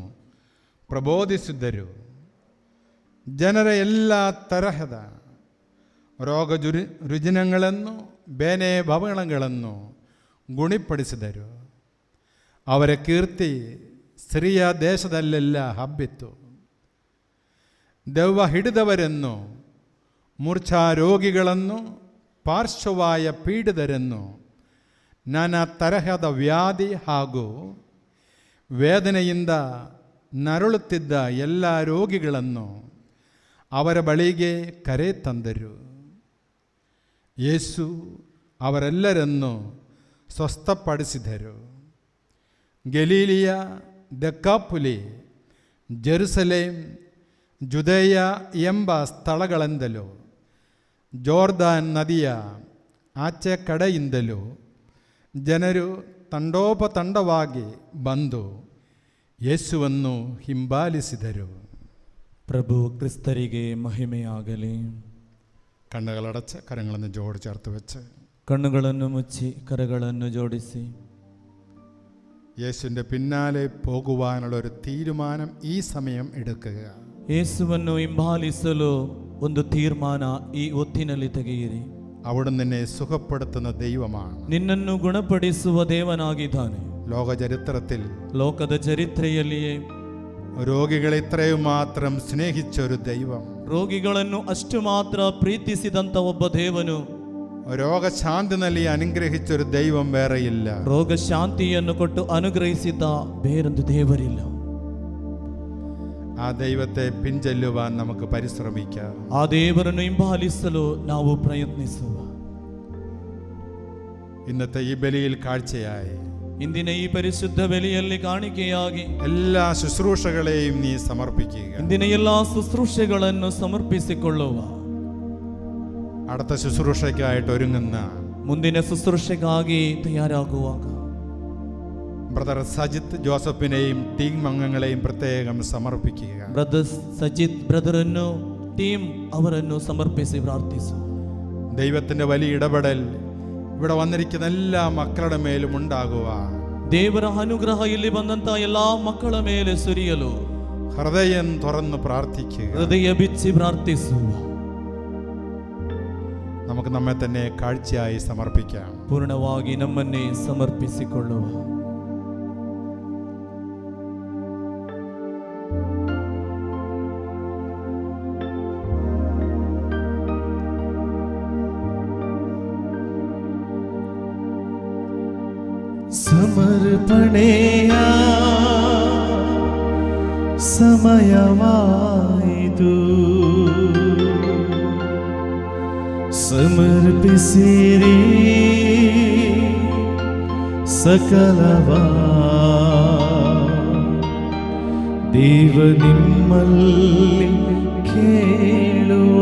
D: ಪ್ರಬೋಧಿಸಿದ್ದರು. ಜನರ ಎಲ್ಲ ತರಹದ ರುಜಿನಗಳನ್ನು ಬೇನೆ ಭವನಗಳನ್ನು ಗುಣಿಪಡಿಸಿದರು. ಅವರ ಕೀರ್ತಿ ಸಿರಿಯ ದೇಶದಲ್ಲೆಲ್ಲ ಹಬ್ಬಿತ್ತು. ದೆವ್ವ ಹಿಡಿದವರನ್ನು, ಮೂರ್ಛಾ ರೋಗಿಗಳನ್ನು, ಪಾರ್ಶ್ವವಾಯ ಪೀಡಿತರನ್ನು, ನಾನಾ ತರಹದ ವ್ಯಾಧಿ ಹಾಗೂ ವೇದನೆಯಿಂದ ನರಳುತ್ತಿದ್ದ ಎಲ್ಲ ರೋಗಿಗಳನ್ನು ಅವರ ಬಳಿಗೆ ಕರೆ ತಂದರು. ಯೇಸು ಅವರೆಲ್ಲರನ್ನು ಸ್ವಸ್ಥಪಡಿಸಿದರು. ಗಲೀಲಿಯ, ದೆಕ್ಕಾಪುಲಿ, ಜೆರುಸಲೇಮ್, ಜುದೇಯ ಎಂಬ ಸ್ಥಳಗಳಿಂದಲೂ ಜೋರ್ದಾನ್ ನದಿಯ ಆಚೆ ಕಡೆಯಿಂದಲೂ ಜನರು ತಂಡೋಪತಂಡವಾಗಿ ಬಂದು ಯೇಸುವನ್ನು ಹಿಂಬಾಲಿಸಿದರು.
C: ಪ್ರಭು ಕ್ರಿಸ್ತರಿಗೆ ಮಹಿಮೆಯಾಗಲಿ.
D: കണ്ണുകളടച്ച് കരങ്ങളൊന്ന് ജോട് ചേർത്ത് വെച്ച്
C: കണ്ണുകളൊന്ന് മുച്ചി കരകളൊന്ന് ജോഡിಸಿ
D: യേശുവിൻ്റെ പിന്നാലെ പോകുവാനുള്ള ഒരു തീരുമാനം ഈ സമയം എടുക്കുക.
C: യേശുವನ್ನು ಹಿಂಬಾಲಿಸಲು ಒಂದು ತೀರ್ಮಾನ ಈ ಹೊತ್ತಿನಲ್ಲಿ ತೆಗೆಯಿರಿ.
D: അവിടുന്ന് നിന്നെ സുഖപ്പെടുത്തുന്ന ദൈവമാണ്.
C: ನಿನ್ನನ್ನು ಗುಣಪಡಿಸುವ ದೇವನಾಗಿದ್ದಾನೆ.
D: ലോകചരിത്രത്തിൽ
C: ಲೋಕದ ಚರಿತ್ರೆಯಲ್ಲಿಯೇ
D: രോഗികളെ ഇത്രയും മാത്രം സ്നേഹിച്ച ഒരു ദൈവം,
C: ರೋಗಿಗಳನ್ನು ಅಷ್ಟು ಮಾತ್ರ ಪ್ರೀತಿಸಿದಂತ ಒಬ್ಬ ದೇವನು,
D: രോഗശാന്തി നൽകി അനുഗ്രഹിച്ച ഒരു ദൈവം വേറെയില്ല.
C: ರೋಗ ಶಾಂತಿಯನ್ನು ಕೊಟ್ಟು ಅನುಗ್ರಹಿಸಿದ ಬೇರೊಂದು ದೇವರಿಲ್ಲ.
D: ആ ദൈവത്തെ പിൻചെല്ലുവാൻ നമുക്ക് പരിശ്രമിക്കാം.
C: ಆ ದೇವರನ್ನು ಹಿಂಬಾಲಿಸಲು ನಾವು ಪ್ರಯತ್ನಿಸುವ.
D: ഇന്നത്തെ ഈ ബലിയിൽ കാഴ്ചയായി
C: ಇಂದಿನ ಈ ಪರಿಶುದ್ಧ ಬಲಿಯಲ್ಲಿ ಕಾಣಿಕೆಯಾಗಿ
D: എല്ലാ ശുശ്രൂഷകളെയും നീ സമർപ്പിക്കുക.
C: ಇಂದಿನ ಎಲ್ಲಾ ಶುಶ್ರೂಷೆಗಳನ್ನು ಸಮರ್ಪಿಸಿಕೊಳ್ಳುವ.
D: അടുത്ത ശുശ്രൂഷയ്ക്കായിട്ട് ഒരുങ്ങുന്ന
C: ಮುಂದಿನ ಶುಶ್ರೂಷೆಗಾಗಿ ತಯಾರಾಗುವಾಗ
D: ബ്രദർ സജിത്ത് ജോസഫിനെയും ടീം അംഗങ്ങളെയും പ്രത്യേകം സമർപ്പിക്കുക.
C: ಬ್ರದರ್ ಸಜಿತ್ ಬ್ರದರನ್ನು ಟೀಮ್ ಅವರನ್ನು ಸಮರ್ಪಿಸಿ ಪ್ರಾರ್ಥಿಸು.
D: ദൈവത്തിൻ്റെ വലിയ ഇടപെടൽ ഇവിടെ വന്നിരിക്കുന്ന എല്ലാ മക്കളുടെ മേലും ഉണ്ടാകുക.
C: ದೇವರ ಅನುಗ್ರಹ ಇಲ್ಲಿ ಬಂದಂತ ಎಲ್ಲಾ ಮಕ್ಕಳ ಮೇಲೆ ಸುರಿಯಲು
D: ഹൃദയം തുറന്ന് പ്രാർത്ഥിക്കുക.
C: ಹೃದಯ ಬಿಚ್ಚಿ ಪ್ರಾರ್ಥಿಸುವ.
D: നമുക്ക് നമ്മെ തന്നെ കാഴ്ചയായി സമർപ്പിക്കാം.
C: ಪೂರ್ಣವಾಗಿ ನಮ್ಮನ್ನೇ ಸಮರ್ಪಿಸಿಕೊಳ್ಳುವ. ಸಮರ್ಪಣೆಯ ಸಮಯವಾಯಿತು. ಸಮರ್ಪಿಸಿರಿ ಸಕಲವಾ, ದೇವ ನಿಮ್ಮಲ್ಲಿ ಕೇಳುವ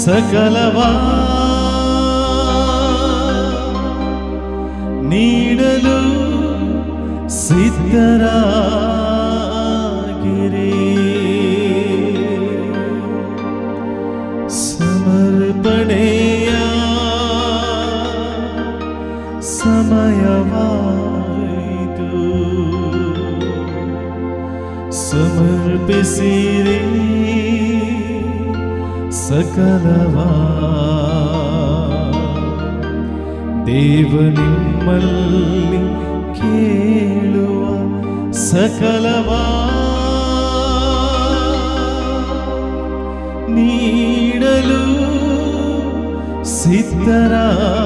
C: ಸಕಲವಾ ನೀಡಲು ಸಿದ್ಧರಾಗಿರಿ. ಸಮರ್ಪಣೆಯ ಸಮಯವಾಯಿತು. ಸಮರ್ಪಿಸಿರಿ ಸಕಲವಾ, ದೇವ ನಿಮ್ಮಲ್ಲಿ ಕೇಳುವ ಸಕಲವಾ ನೀಡಲು ಸಿದ್ಧರಾಗಿರಿ.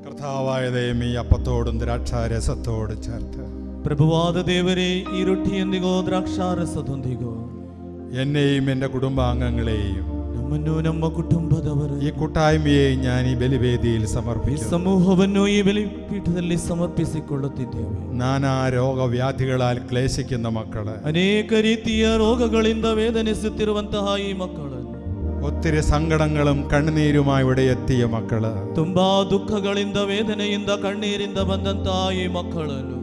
D: കർത്താവായ ദൈവമേ, ഈ അപ്പത്തോടും ദ്രാക്ഷാരസത്തോടും ചേർത്ത്
C: ಪ್ರಭುವಾದ ದೇವರೇ, ಈ ರೊಟ್ಟಿಯೊಂದಿಗೋ ದ್ರಾಕ್ಷಾರಸದೊಂದಿಗೋ
D: എന്നെയും എൻ്റെ കുടുംബാംഗങ്ങളെയും
C: ನಮ್ಮನ್ನು ನಮ್ಮ ಕುಟುಂಬದವರು
D: ഈ കൂട്ടായ്മയെ ഞാൻ ഈ ബലിവേദിയിൽ
C: ಈ
D: സമർപ്പിക്കുന്നു.
C: ಸಮೂಹವನ್ನು ಈ ಬಲಿಪೀಠದಲ್ಲಿ ಸಮರ್ಪಿಸಿಕೊಳ್ಳುತ್ತಿದ್ದೇವೆ.
D: നാനാ രോഗവ്യാധികളാൽ ക്ലേശിക്കുന്ന മക്കള്,
C: ಅನೇಕ ರೀತಿಯ ರೋಗಗಳಿಂದ ವೇದನಿಸುತ್ತಿರುವಂತಹ ಈ ಮಕ್ಕಳನ್ನು,
D: ഒത്തിരി സങ്കടങ്ങളും കണ്ണുനീരുമായി ഇവിടെ എത്തിയ മക്കള്,
C: ತುಂಬಾ ದುಃಖಗಳಿಂದ ವೇದನೆಯಿಂದ ಕಣ್ಣೀರಿಂದ ಬಂದಂತಹ ಈ ಮಕ್ಕಳನ್ನು,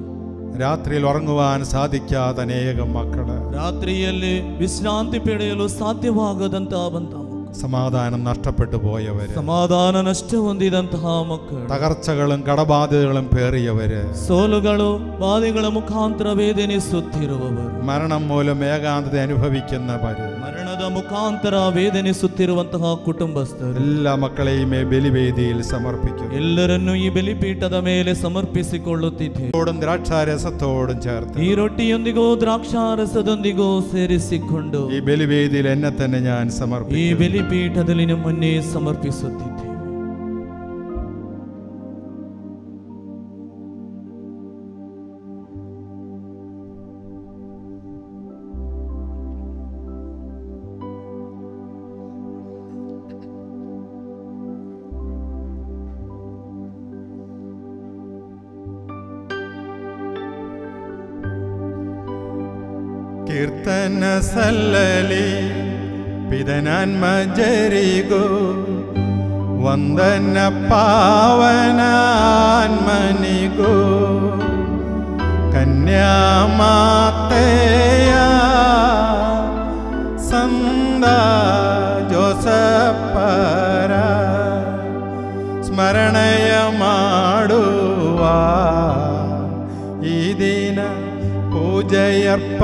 D: രാത്രിയിൽ ഉറങ്ങുവാൻ സാധിക്കാത്ത അനേകം മക്കള്,
C: ರಾತ್ರಿಯಲ್ಲಿ ವಿಶ್ರಾಂತಿ ಪಡೆಯಲು ಸಾಧ್ಯವಾಗದಂತಹ ಬಂದ
D: സമാധാനം നഷ്ടപ്പെട്ടു പോയവര്,
C: ಸಮಾಧಾನ ನಷ್ಟ ಹೊಂದಿದಂತಹ ಮಕ್ಕಳು,
D: തകർച്ചകളും കടബാധ്യതകളും പേറിയവര്,
C: ಸೋಲುಗಳು ಬಾಧೆಗಳ ಮುಖಾಂತರ ವೇದನಿಸುತ್ತಿರುವವರು,
D: മരണം മൂലം ഏകാന്തത അനുഭവിക്കുന്നവര്,
C: ಮರಣದ ಮುಖಾಂತರ ವೇದನಿಸುತ್ತಿರುವಂತಹ ಕುಟುಂಬಸ್ಥರು,
D: എല്ലാ മക്കളെയും ഈ ബലിവേദിയിൽ സമർപ്പിക്കുന്നു.
C: ಎಲ್ಲರನ್ನೂ ಈ ಬಲಿಪೀಠದ ಮೇಲೆ ಸಮರ್ಪಿಸಿಕೊಳ್ಳುತ್ತಿದ್ದೇವೆ.
D: ോടും ദ്രാക്ഷാരസത്തോടും ചേർത്ത്
C: ಈ ರೊಟ್ಟಿಯೊಂದಿಗೋ ದ್ರಾಕ್ಷಾರಸದೊಂದಿಗೋ ಸೇರಿಸಿಕೊಂಡು
D: ഈ ബലിവേദിയിൽ എന്നെ തന്നെ ഞാൻ
C: ಈ
D: സമർപ്പിക്കുന്നു.
C: ಬಲಿಪೀಠದಲ್ಲಿ ನಮ್ಮನ್ನೇ ಸಮರ್ಪಿಸುತ್ತಿದ್ದೇವೆ.
D: ಕೀರ್ತನ ಸಲ್ಲಲಿ പിതനാന്മജരികോ വന്ദന പാവനാന്മനികോ കന്യാമാതേയ ಸಂದ ಜೋಸಪ್ಪರ ಸ್ಮರಣೆಯ ಮಾಡುವ ಈ ದಿನ ಪೂಜೆಯರ್ಪಣೆಯಲ್ಲಿ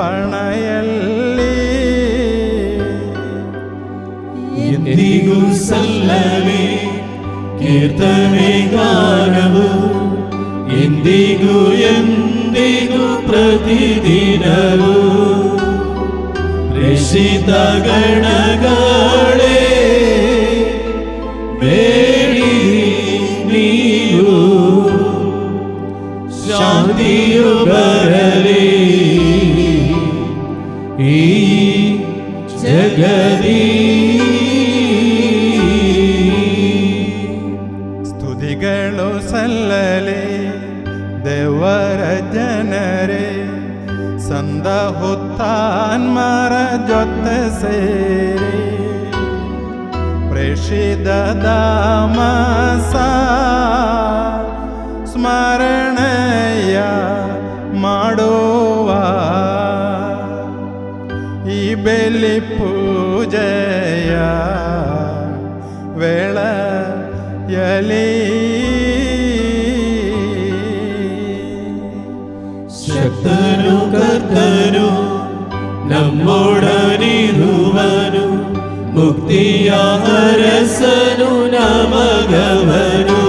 A: ಎಂದಿಗೂ ಸಲ್ಲವೇ ಕೀರ್ತನೆ ಗಾನವು ಎಂದಿಗೂ ಎಂದಿಗೂ ಪ್ರತಿದಿನವೂ ಪ್ರೇಷಿತ ಗಣಗಳೇ ಬೇಡಿ ನೀವು ಶಾಂತಿಯು ಬರಲಿ ಈ ಜಗದಿ
D: ಸ್ತುತಿಗಳು ಸಲ್ಲಲಿ ದೇವರ ಜನರೇ ಸಂದ ಹುತ್ತಾನ್ಮರ ಜೊತೆ ಸೇರಿ ಪ್ರೇಷಿತ ದಾಮಸ ಸ್ಮರಣೆಯ ಸ್ಮರಣೆಯ ಮಾಡುವ ಈ ಬೆಲಿ ಪೂಜೆಯ ವೇಳೆಯಲ್ಲಿ
A: ಶಕ್ತನು ಕರ್ತನು ನಮ್ಮೊಡನಿರುವನು, ಮುಕ್ತಿಯ ಅರಸನು ನಮಗವನು.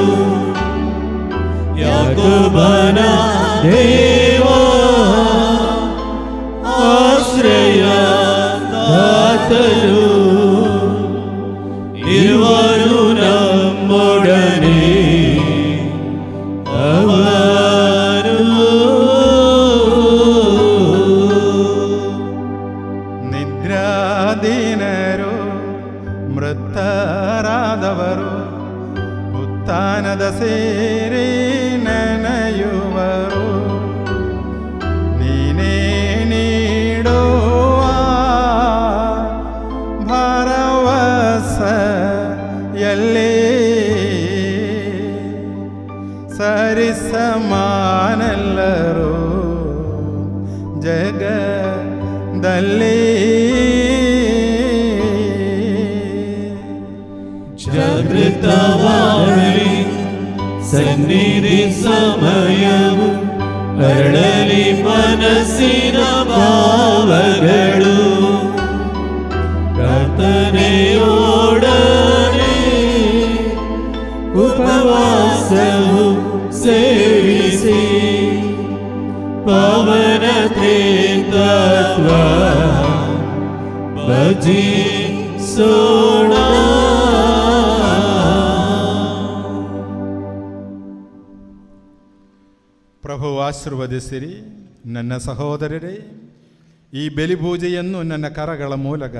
A: ಯಾಕೋಬನ ದೇವ ಆಶ್ರಯ ದಾತನು, ಇರುವನು ನಮ್ಮೊಡನೆ ಅವನು.
D: ನಿದ್ರಾಧೀನರು ಮೃತರಾದವರು ಉತ್ಥಾನದ ಸೇರಿ ನೆನೆಯುವರು. ನೀನೇ ನೀಡುವ ಭರವಸೆಯಲ್ಲಿ ಸರಿಸಮಾನೆಲ್ಲರೂ ಜಗದಲ್ಲಿ.
A: ಜಾಗೃತವಾಗಲಿ ಸನ್ನಿಧಿ ಸಮಯವು, ಅರಳಲಿ ಮನಸ್ಸಿನ ಭಾವಗಳು. ಪ್ರಾರ್ಥನೆಯೋಡನೆ ಉಪವಾಸವು ಸೇವಿಸಿ, ಪವನ ತತ್ವ ಭಜಿಸೋಣ.
D: ಪ್ರಭು ಆಶೀರ್ವದಿಸಿರಿ. ನನ್ನ ಸಹೋದರರೇ, ಈ ಬಲಿಪೂಜೆಯನ್ನು ನನ್ನ ಕರಗಳ ಮೂಲಕ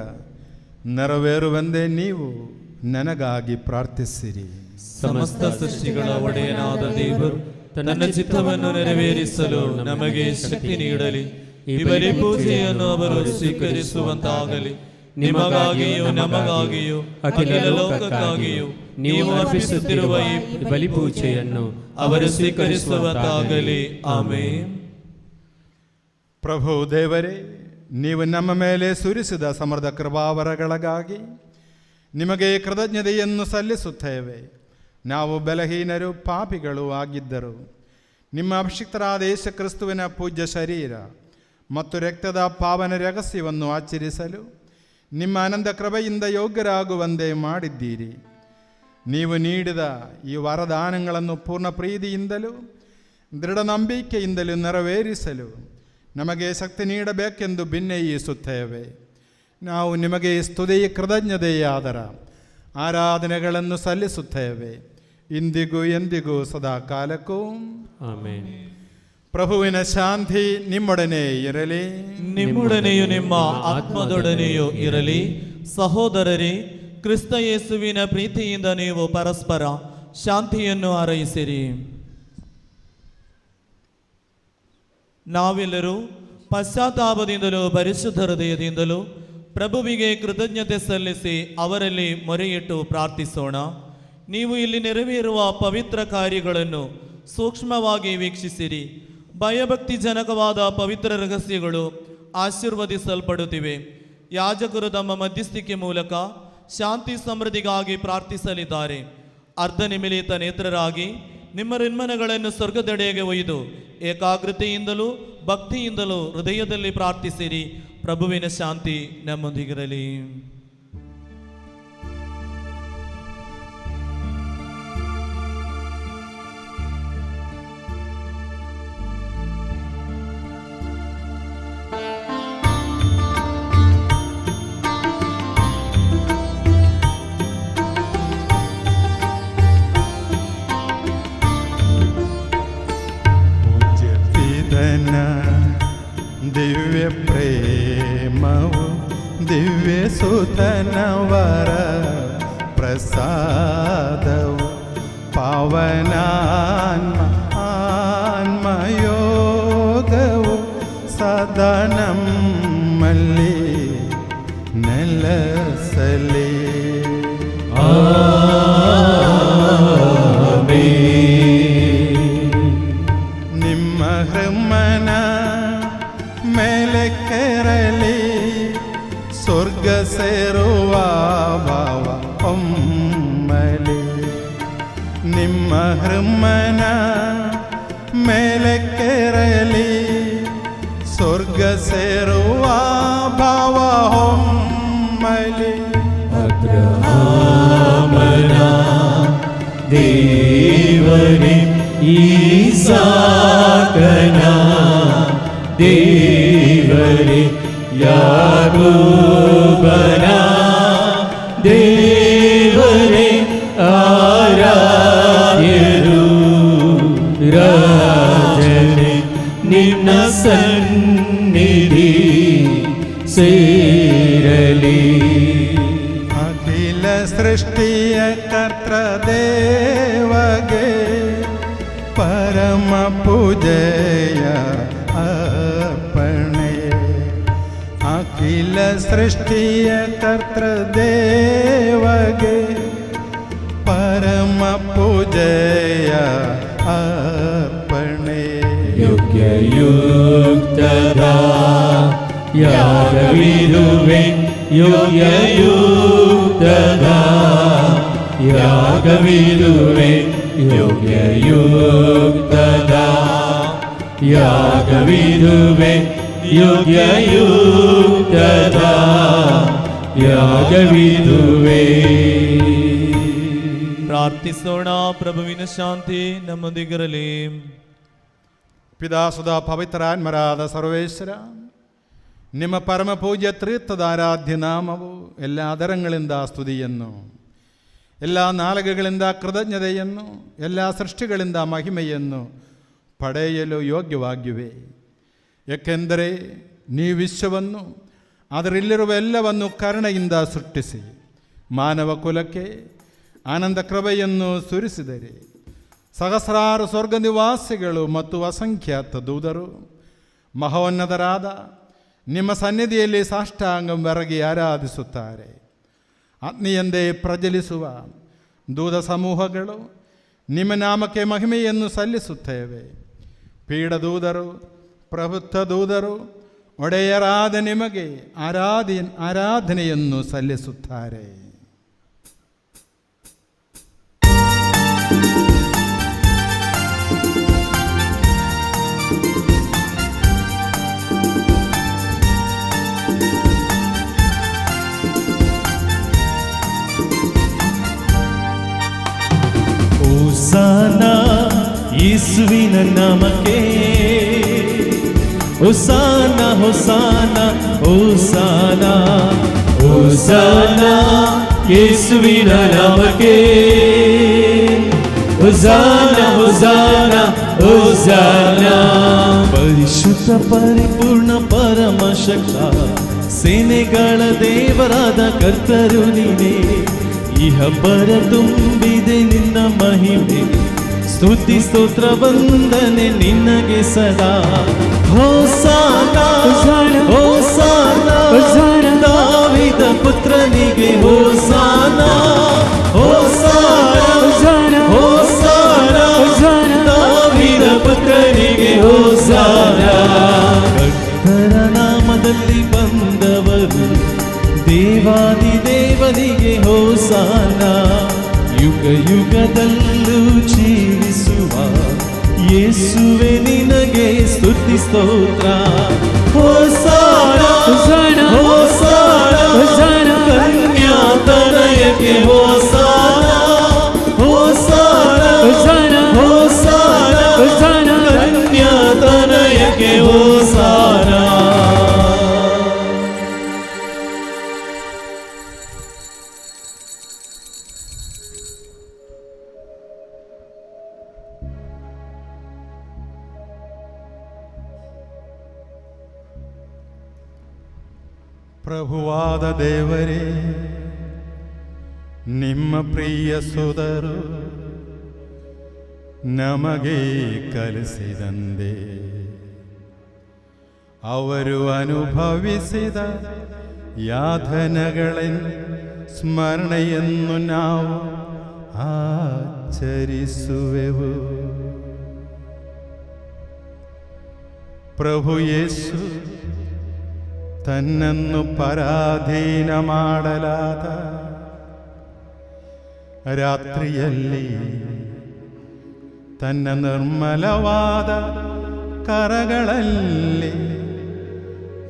D: ನೆರವೇರುವಂತೆ ನೀವು ನನಗಾಗಿ ಪ್ರಾರ್ಥಿಸಿರಿ.
A: ಸಮಸ್ತ ಸೃಷ್ಟಿಗಳ ಒಡೆಯನಾದ ದೇವರು ತನ್ನ ಚಿತ್ತವನ್ನು ನೆರವೇರಿಸಲು ನಮಗೆ ಶಕ್ತಿ ನೀಡಲಿ. ಈ ಬಲಿ ಪೂಜೆಯನ್ನು ಅವರು ಸ್ವೀಕರಿಸುವಂತಾಗಲಿ. ನಿಮಗಾಗಿಯೂ ನಮಗಾಗಿಯೂ ಅಖಿಲ ಲೋಕಕ್ಕಾಗಿಯೂ ನೀವು ಅರ್ಪಿಸುತ್ತಿರುವ ಈ ಬಲಿ ಪೂಜೆಯನ್ನು ಅವರು ಸ್ವೀಕರಿಸುವಂತಾಗಲಿ. ಆಮೆನ್.
D: ಪ್ರಭು ದೇವರೇ, ನೀವು ನಮ್ಮ ಮೇಲೆ ಸುರಿಸಿದ ಸಮೃದ್ಧ ಕೃಪಾವರಗಳಿಗಾಗಿ ನಿಮಗೆ ಕೃತಜ್ಞತೆಯನ್ನು ಸಲ್ಲಿಸುತ್ತೇವೆ. ನಾವು ಬಲಹೀನರು ಪಾಪಿಗಳು ಆಗಿದ್ದರು ನಿಮ್ಮ ಅಭಿಷಿಕ್ತರಾದ ಯೇಸು ಕ್ರಿಸ್ತುವಿನ ಪೂಜ್ಯ ಶರೀರ ಮತ್ತು ರಕ್ತದ ಪಾವನ ರಹಸ್ಯವನ್ನು ಆಚರಿಸಲು ನಿಮ್ಮ ಅನಂತ ಕೃಪೆಯಿಂದ ಯೋಗ್ಯರಾಗುವಂತೆ ಮಾಡಿದ್ದೀರಿ. ನೀವು ನೀಡಿದ ಈ ವರದಾನಗಳನ್ನು ಪೂರ್ಣ ಪ್ರೀತಿಯಿಂದಲೂ ದೃಢ ನಂಬಿಕೆಯಿಂದಲೂ ನೆರವೇರಿಸಲು ನಮಗೆ ಶಕ್ತಿ ನೀಡಬೇಕೆಂದು ಭಿನ್ನಯಿಸುತ್ತೇವೆ. ನಾವು ನಿಮಗೆ ಸ್ತುತಿ ಕೃತಜ್ಞತೆಯಾದರ ಆರಾಧನೆಗಳನ್ನು ಸಲ್ಲಿಸುತ್ತೇವೆ, ಇಂದಿಗೂ ಎಂದಿಗೂ ಸದಾ ಕಾಲಕ್ಕೂ.
A: ಆಮೆನ್.
D: ಪ್ರಭುವಿನ ಶಾಂತಿ ನಿಮ್ಮೊಡನೆ ಇರಲಿ.
A: ನಿಮ್ಮೊಡನೆಯೂ ನಿಮ್ಮ ಆತ್ಮದೊಡನೆಯೂ ಇರಲಿ. ಸಹೋದರರೇ, ಕ್ರಿಸ್ತ ಯೇಸುವಿನ ಪ್ರೀತಿಯಿಂದ ನೀವು ಪರಸ್ಪರ ಶಾಂತಿಯನ್ನು ಹಾರೈಸಿರಿ. ನಾವೆಲ್ಲರೂ ಪಶ್ಚಾತ್ತಾಪದಿಂದಲೂ ಪರಿಶುದ್ಧ ಹೃದಯದಿಂದಲೂ ಪ್ರಭುವಿಗೆ ಕೃತಜ್ಞತೆ ಸಲ್ಲಿಸಿ ಅವರಲ್ಲಿ ಮೊರೆಯಿಟ್ಟು ಪ್ರಾರ್ಥಿಸೋಣ. ನೀವು ಇಲ್ಲಿ ನೆರವೇರುವ ಪವಿತ್ರ ಕಾರ್ಯಗಳನ್ನು ಸೂಕ್ಷ್ಮವಾಗಿ ವೀಕ್ಷಿಸಿರಿ. ಭಯಭಕ್ತಿಜನಕವಾದ ಪವಿತ್ರ ರಹಸ್ಯಗಳು ಆಶೀರ್ವದಿಸಲ್ಪಡುತ್ತಿವೆ. ಯಾಜಕರು ತಮ್ಮ ಮಧ್ಯಸ್ಥಿಕೆ ಮೂಲಕ ಶಾಂತಿ ಸಮೃದ್ಧಿಗಾಗಿ ಪ್ರಾರ್ಥಿಸಲಿದ್ದಾರೆ. ಅರ್ಧ ನಿಮಿಲಿತ ನೇತ್ರರಾಗಿ ನಿಮ್ಮ ರಿನ್ಮನಗಳನ್ನು ಸ್ವರ್ಗದೆಡೆಗೆ ಒಯ್ದು ಏಕಾಗ್ರತೆಯಿಂದಲೂ ಭಕ್ತಿಯಿಂದಲೂ ಹೃದಯದಲ್ಲಿ ಪ್ರಾರ್ಥಿಸಿರಿ. ಪ್ರಭುವಿನ ಶಾಂತಿ ನಮ್ಮೊಂದಿಗಿರಲಿ.
D: ದಿವ್ಯ ಪ್ರೇಮವು ದಿವ್ಯ ಸುತನವರ ಪ್ರಸಾದವು ಪಾವನಾನ್ಮಯೋಗವು ಸದಾ ನಮ್ಮಲ್ಲಿ ನೆಲೆಸಲಿ.
A: ಆಮೆನ್.
D: ನಿಮ್ಮ ಹೃಮ್ಮನ ಮೇಲೆ ಕೆರಲಿ ಸ್ವರ್ಗ ಸೇರುವ ಭಾವ ಹೊಮ್ಮಲಿ.
B: ಅಬ್ರಹಾಮನ ದೇವರೇ, ಈಸಾಕನ ದೇವರೇ, ಯಾಕೋಬನ ದೇವರೇ, ಆರಾಧ್ಯರು ರಾಜನೇ, ನಿನ್ನ ಸನ್ನಿಧಿ ಸೇರಲಿ.
D: ಅಖಿಲ ಸೃಷ್ಟಿಯ ಕರ್ತ ದೇವಗೆ ಪರಮ ಪೂಜೆಯ ಅರ್ಪಣೆ. ಅಖಿಲ ಸೃಷ್ಟಿಯ ಕರ್ತ ದೇವಗೆ ಪರಮ ಪೂಜೆಯ ಅರ್ಪಣೆ.
B: ಯೋಗ್ಯಯುಕ್ತದ ಯಾಗವಿದುವೆ, ಯೋಗ್ಯಯುಕ್ತದ ಯಾಗವಿದುವೆ, ಯೋಗ್ಯಯುಕ್ತದ ಯಾಗವಿದುವೆ, ಯೋಗ್ಯಯುಕ್ತದ ಯಾಗವಿದುವೆ.
C: ಪ್ರಾರ್ಥಿಸೋಣ. ಪ್ರಭುವಿನ ಶಾಂತಿ ನಮ್ಮೊಂದಿಗಿರಲಿ.
D: ಪಿತಾಸುಧಾ ಪವಿತ್ರಾತ್ಮರಾದ ಸರ್ವೇಶ್ವರ, ನಿಮ್ಮ ಪರಮ ಪೂಜ್ಯ ತ್ರಿತ್ವದ ಆರಾಧ್ಯ ನಾಮವು ಎಲ್ಲ ಆದರಗಳಿಂದ ಸ್ತುತಿಯನ್ನು, ಎಲ್ಲ ನಾಲಿಗೆಗಳಿಂದ ಕೃತಜ್ಞತೆಯನ್ನು, ಎಲ್ಲ ಸೃಷ್ಟಿಗಳಿಂದ ಮಹಿಮೆಯನ್ನು ಪಡೆಯಲು ಯೋಗ್ಯವಾಗಿವೆ. ಏಕೆಂದರೆ ನೀವು ವಿಶ್ವವನ್ನು ಅದರಲ್ಲಿರುವ ಎಲ್ಲವನ್ನು ಕರುಣೆಯಿಂದ ಸೃಷ್ಟಿಸಿ ಮಾನವ ಕುಲಕ್ಕೆ ಆನಂದ ಕೃಪೆಯನ್ನು ಸುರಿಸಿದರೆ, ಸಹಸ್ರಾರು ಸ್ವರ್ಗ ನಿವಾಸಿಗಳು ಮತ್ತು ಅಸಂಖ್ಯಾತ ದೂತರು ಮಹೋನ್ನತರಾದ ನಿಮ್ಮ ಸನ್ನಿಧಿಯಲ್ಲಿ ಸಾಷ್ಟಾಂಗಂ ಬೆರಗಿ ಆರಾಧಿಸುತ್ತಾರೆ. ಅಗ್ನಿಯಂದೇ ಪ್ರಜ್ವಲಿಸುವ ದೂತ ಸಮೂಹಗಳು ನಿಮ್ಮ ನಾಮಕ್ಕೆ ಮಹಿಮೆಯನ್ನು ಸಲ್ಲಿಸುತ್ತೇವೆ. ಪೀಡದೂತರು, ಪ್ರಭುತ್ವ ದೂತರು ಒಡೆಯರಾದ ನಿಮಗೆ ಆರಾಧನೆಯನ್ನು ಸಲ್ಲಿಸುತ್ತಾರೆ.
C: ಹೋಸಾನಾ ಯೇಸುವಿನ ನಾಮಕ್ಕೆ, ಹೋಸಾನಾ ಹೋಸಾನಾ ಹೋಸಾನಾ,
B: ಹೋಸಾನಾ ಯೇಸುವಿನ ನಾಮಕ್ಕೆ, ಹೋಸಾನಾ ಹೋಸಾನಾ ಹೋಸಾನಾ.
C: ಪರಿಶುದ್ಧ ಪರಿಪೂರ್ಣ ಪರಮಶಕ್ತ ಸೇನೆಗಳ ದೇವರಾದ ಕರ್ತರು ನೀನೇ. ಇಹ ಪರ ತುಂಬಿದೆ ನಿನ್ನ ಮಹಿಮೆ, ಸ್ತುತಿ ಸ್ತೋತ್ರ ವಂದನೆ ನಿನ್ನಗೆ ಸದಾ. ಹೋಸಾನಾ ಹೋಸಾನಾ ದಾವೀದ ಪುತ್ರನಿಗೆ ಹೋಸಾನಾ, ಹೋಸಾನಾ ಹೋಸಾನಾ ದಾವೀದ ಪುತ್ರನಿಗೆ ಹೋಸಾನಾ. ಕರ್ತರ ನಾಮದಲ್ಲಿ ಬಂದವರು ದೇವಾದಿ ದೇವನಿಗೆ ಹೋಸಾನಾ. ಯುಗ ಯುಗದಲ್ಲೂ ಜೀವಿಸುವ ಯೇಸುವೆ ನಿನಗೆ ಸ್ತುತಿ ಸ್ತೋತ್ರ. ಹೋಸಾನಾ ಹೋಸಾನಾ ಕನ್ಯಾತನಯಕ್ಕೆ ಹೋಸಾನಾ, ಹೋಸಾನಾ ಹೋಸಾನಾ ಕನ್ಯಾತನಯಕ್ಕೆ ಹೋಸಾನಾ.
D: ಪ್ರಭುವಾದ ದೇವರೇ, ನಿಮ್ಮ ಪ್ರಿಯ ಸುಧರು ನಮಗೆ ಕಲಿಸಿದಂದೆ ಅವರು ಅನುಭವಿಸಿದ ಯಾತನೆಗಳನ್ನು ಸ್ಮರಣೆಯನ್ನು ನಾವು ಆಚರಿಸುವೆವು. ಪ್ರಭು ಯೇಸು ತನ್ನನ್ನು ಪರಾಧೀನ ಮಾಡಲಾದ ರಾತ್ರಿಯಲ್ಲಿ ತನ್ನ ನಿರ್ಮಲವಾದ ಕರಗಳಲ್ಲಿ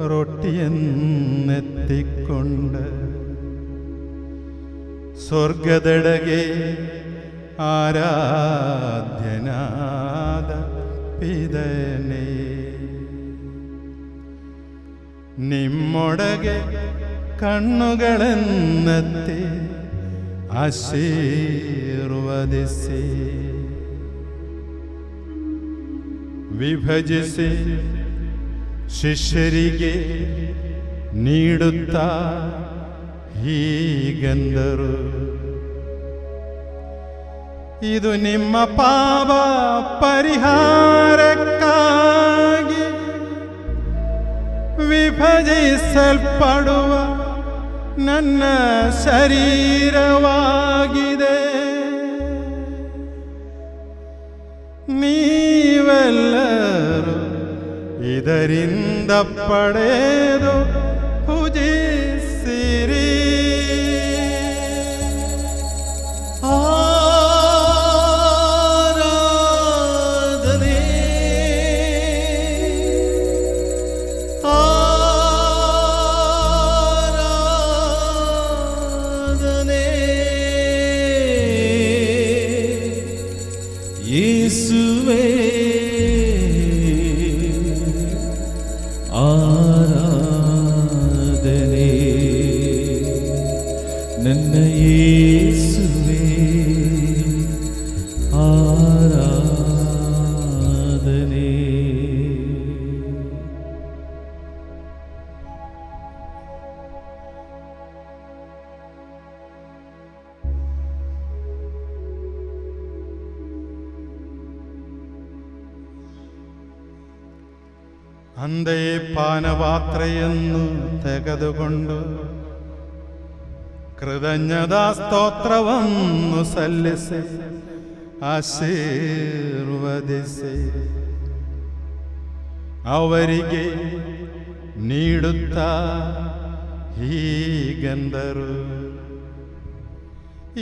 D: ರೊಟ್ಟಿಯನ್ನೆತ್ತಿಕೊಂಡ ಸ್ವರ್ಗದೆಡೆಗೆ ಆರಾಧ್ಯನಾದ ಪಿದನೇ, ನಿಮ್ಮೊಳಗೆ ಕಣ್ಣುಗಳನ್ನೆತ್ತಿ ಆಶೀರ್ವದಿಸಿ ವಿಭಜಿಸಿ ಶಿಷ್ಯರಿಗೆ ನೀಡುತ್ತಾ ಹೀಗೆಂದರು, ಇದು ನಿಮ್ಮ ಪಾಪ ಪರಿಹಾರಕ್ಕಾಗಿ ವಿಭಜಿಸಲ್ಪಡುವ ನನ್ನ ಶರೀರವಾಗಿದೆ. ನೀವೆಲ್ಲರೂ ಇದರಿಂದ ಪಡೆದು ಪೂಜಿಸಿರಿ.
C: ಯೇಸುವೇ ಆರಾಧನೆ, ನನ್ನ ಯೇಸುವೇ ಆರಾಧನೆ.
D: ಅಂದೇ ಪಾನಪಾತ್ರೆಯನ್ನು ತೆಗೆದುಕೊಂಡು ಕೃತಜ್ಞತಾ ಸ್ತೋತ್ರವನ್ನು ಸಲ್ಲಿಸಿ ಆಶೀರ್ವದಿಸಿ ಅವರಿಗೆ ನೀಡುತ್ತಾ ಹೀಗೆಂದರು,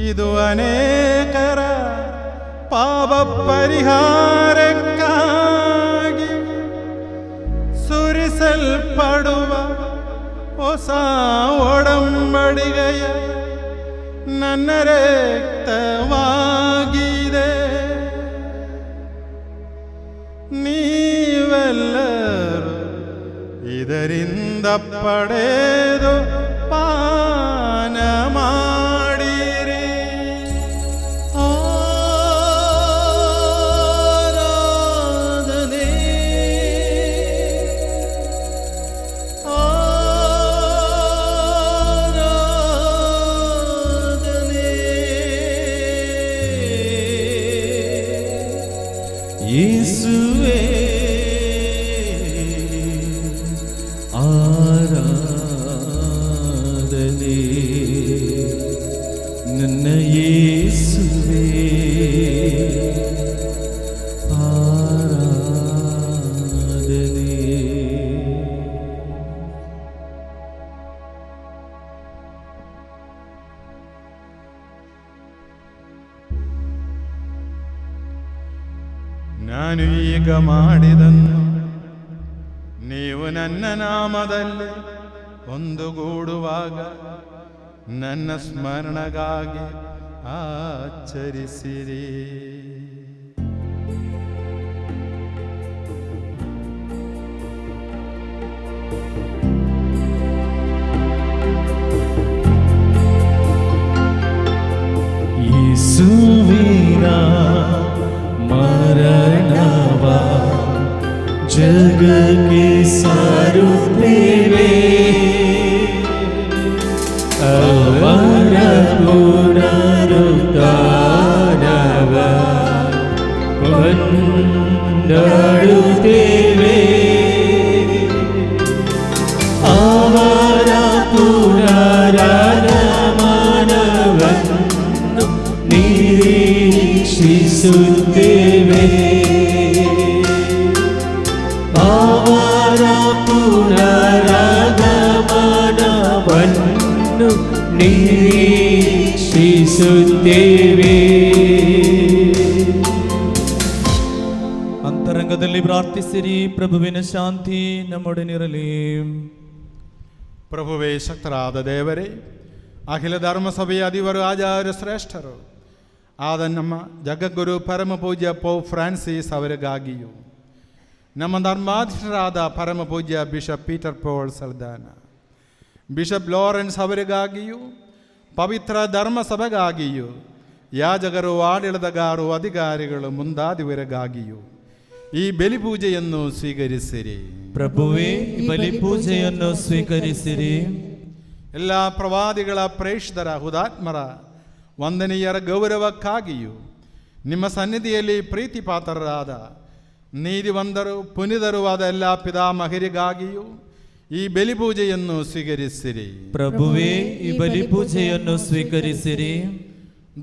D: ಇದು ಅನೇಕರ ಪಾಪ ಪರಿಹಾರಕ್ಕಾಗಿ ಸುರಿಸಲ್ಪಡುವ ಹೊಸ ಒಡಂಬಡಿಕೆಯ ನನ್ನ ರಕ್ತವಾಗಿದೆ. ನೀವೆಲ್ಲರೂ ಇದರಿಂದ ಪಡೆದು ಪಾನ ಮಾಡಿರಿ.
C: ಯೇಸುವೇ ಆರಾಧನೆ, ನನ್ನ ಯೇಸುವೇ ಆರಾಧನೆ.
D: ನಾನು ಈಗ ಮಾಡಿದನ್ನು ನೀವು ನನ್ನ ನಾಮದಲ್ಲಿ ಒಂದುಗೂಡುವಾಗ ನನ್ನ ಸ್ಮರಣೆಗಾಗಿ ಆಚರಿಸಿರಿ.
C: ಯೇಸುವಿನ ಮರಣವ ಜಗಕ್ಕೆ ಸಾರುತ್ತೇವೆ, ಅವರ ಪುನರುತ್ಥಾನವ ಕೊಂಡಾಡುತ್ತೇವೆ. ಅವರ ಪುನರಾಗಮನವನ್ನು ನಿರೀಕ್ಷಿಸುತ್ತೇವೆ. ಅವರ ಪುನರಾಗಮನವನ್ನು ನಿರೀಕ್ಷಿಸುತ್ತೇವೆ. ಪ್ರಾರ್ಥಿಸಿರಿ. ಪ್ರಭುವಿನ ಶಾಂತಿ ನಮ್ಮೊಡನಿರಲಿ.
D: ಪ್ರಭುವೇ ಶಕ್ತರಾದ ದೇವರೇ, ಅಖಿಲ ಧರ್ಮಸಭೆಯ ಅಧಿವರು ಆಚಾರ್ಯ ಶ್ರೇಷ್ಠರು ಆದ ನಮ್ಮ ಜಗದ್ಗುರು ಪರಮ ಪೂಜ್ಯ ಪೋಪ್ ಫ್ರಾನ್ಸಿಸ್ ಅವರಿಗಾಗಿಯೂ, ನಮ್ಮ ಧರ್ಮಾಧೀಶರಾದ ಪರಮ ಪೂಜ್ಯ bishop Peter pole ಸಲ್ದಾನ, bishop Lawrence ಅವರಿಗಾಗಿಯೂ, ಪವಿತ್ರ ಧರ್ಮಸಭೆಗಾಗಿಯೂ, ಯಾಜಕರು, ಆಡಳಿತಗಾರರು, ಅಧಿಕಾರಿಗಳು ಮುಂದಾದವರಿಗಾಗಿಯೂ ಈ ಬಲಿಪೂಜೆಯನ್ನು ಸ್ವೀಕರಿಸಿರಿ.
C: ಪ್ರಭುವೇ, ಬಲಿಪೂಜೆಯನ್ನು ಸ್ವೀಕರಿಸಿರಿ.
D: ಎಲ್ಲ ಪ್ರವಾದಿಗಳ ಪ್ರೇಷಿತರ ಹುತಾತ್ಮರ ವಂದನೀಯರ ಗೌರವಕ್ಕಾಗಿಯೂ, ನಿಮ್ಮ ಸನ್ನಿಧಿಯಲ್ಲಿ ಪ್ರೀತಿಪಾತ್ರರಾದ ನೀತಿವಂತರು ಪುನೀತರೂ ಆದ ಎಲ್ಲ ಪಿತಾಮಹರಿಗಾಗಿಯೂ ಈ ಬಲಿಪೂಜೆಯನ್ನು ಸ್ವೀಕರಿಸಿರಿ.
C: ಪ್ರಭುವೇ, ಈ ಬಲಿಪೂಜೆಯನ್ನು ಸ್ವೀಕರಿಸಿರಿ.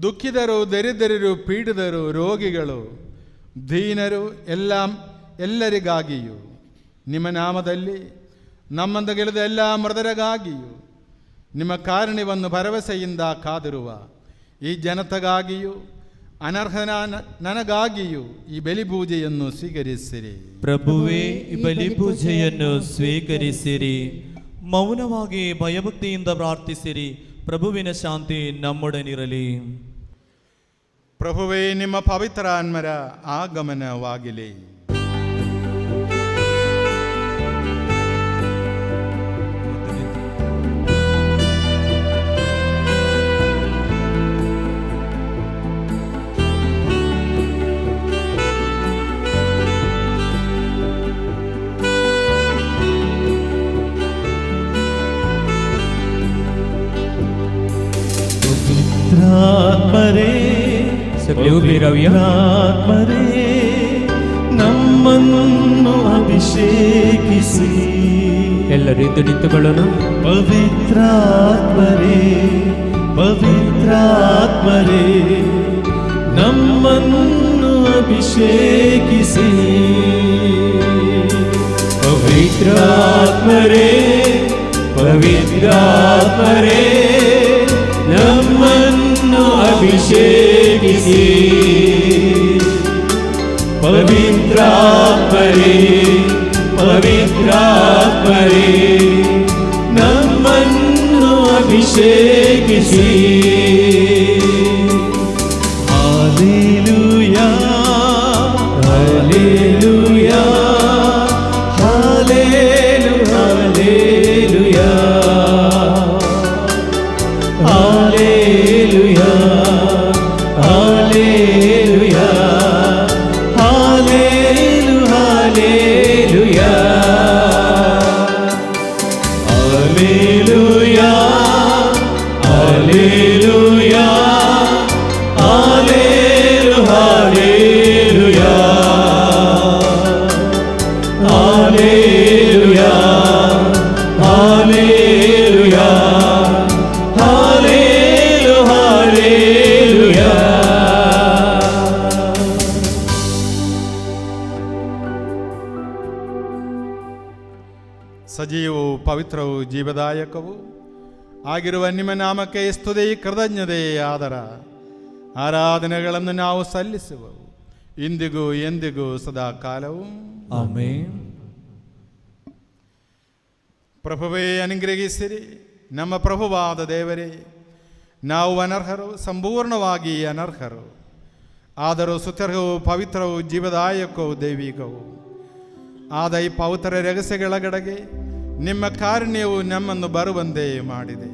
D: ದುಃಖಿತರು, ದರಿದ್ರರು, ಪೀಡಿತರು, ರೋಗಿಗಳು, ದೀನರು ಎಲ್ಲರಿಗಾಗಿಯೂ, ನಿಮ್ಮ ನಾಮದಲ್ಲಿ ನಮ್ಮಂತ ಗೆಳೆದ ಎಲ್ಲ ಮೃತರಿಗಾಗಿಯೂ, ನಿಮ್ಮ ಕಾರುಣ್ಯವನ್ನು ಭರವಸೆಯಿಂದ ಕಾದಿರುವ ಈ ಜನತೆಗಾಗಿಯೂ, ಅನರ್ಹನ ನನಗಾಗಿಯೂ ಈ ಬಲಿಪೂಜೆಯನ್ನು ಸ್ವೀಕರಿಸಿರಿ.
C: ಪ್ರಭುವೇ, ಈ ಬಲಿಪೂಜೆಯನ್ನು ಸ್ವೀಕರಿಸಿರಿ. ಮೌನವಾಗಿ ಭಯಭಕ್ತಿಯಿಂದ ಪ್ರಾರ್ಥಿಸಿರಿ. ಪ್ರಭುವಿನ ಶಾಂತಿ ನಮ್ಮೊಡನಿರಲಿ.
D: ಪ್ರಭುವೇ, ನಿಮ್ಮ ಪವಿತ್ರ ಆತ್ಮರ ಆಗಮನವಾಗಲಿ.
C: ಪವಿತ್ರಾತ್ಮರೇ, ಪವಿತ್ರಾತ್ಮರೇ, ನಮ್ಮನ್ನು ಅಭಿಷೇಕಿಸಿ.
B: ಎಲ್ಲರೂ ಎದ್ದು ನಿಂತುಕೊಳ್ಳೋಣ.
C: ಪವಿತ್ರಾತ್ಮರೇ, ಪವಿತ್ರಾತ್ಮರೇ, ನಮ್ಮನ್ನು ಅಭಿಷೇಕಿಸಿ.
B: ಪವಿತ್ರಾತ್ಮರೇ, ಪವಿತ್ರಾತ್ಮರೇ, ನಮ್ಮನ್ನು ಅಭಿಷೇಕಿಸಿ. ಪವಿತ್ರಾತ್ಮರೇ, ಪವಿತ್ರಾತ್ಮರೇ, ನಮ್ಮನ್ನು ಅಭಿಷೇಕಿಸಿ.
C: Hallelujah,
B: hallelujah, hallelujah, hallelujah, hallelujah, hallelujah, hallelujah, hallelujah, hallelujah, hallelujah, hallelujah, hallelujah.
D: ಸಜೀವವು, ಪವಿತ್ರವು, ಜೀವದಾಯಕವು ಆಗಿರುವ ನಿಮ್ಮ ನಾಮಕ್ಕೆ ಸ್ತುತಿ, ಕೃತಜ್ಞತೆ, ಆದರ ಆರಾಧನೆಗಳನ್ನು ನಾವು ಸಲ್ಲಿಸುವೆವು ಇಂದಿಗೂ ಎಂದಿಗೂ ಸದಾ ಕಾಲವು.
C: ಆಮೆನ್.
D: ಪ್ರಭುವೇ, ಅನುಗ್ರಹಿಸಿರಿ. ನಮ್ಮ ಪ್ರಭುವಾದ ದೇವರೇ, ನಾವು ಅನರ್ಹರು, ಸಂಪೂರ್ಣವಾಗಿ ಅನರ್ಹರು. ಆದರೂ ಸುತರ್ಹವು, ಪವಿತ್ರವು, ಜೀವದಾಯಕವು, ದೈವಿಕವು ಆದ ಈ ಪವಿತ್ರ ರಹಸ್ಯಗಳ ಕಡೆಗೆ ನಿಮ್ಮ ಕಾರುಣ್ಯವು ನಮ್ಮನ್ನು ಬರುವಂತೆ ಮಾಡಿದೆ.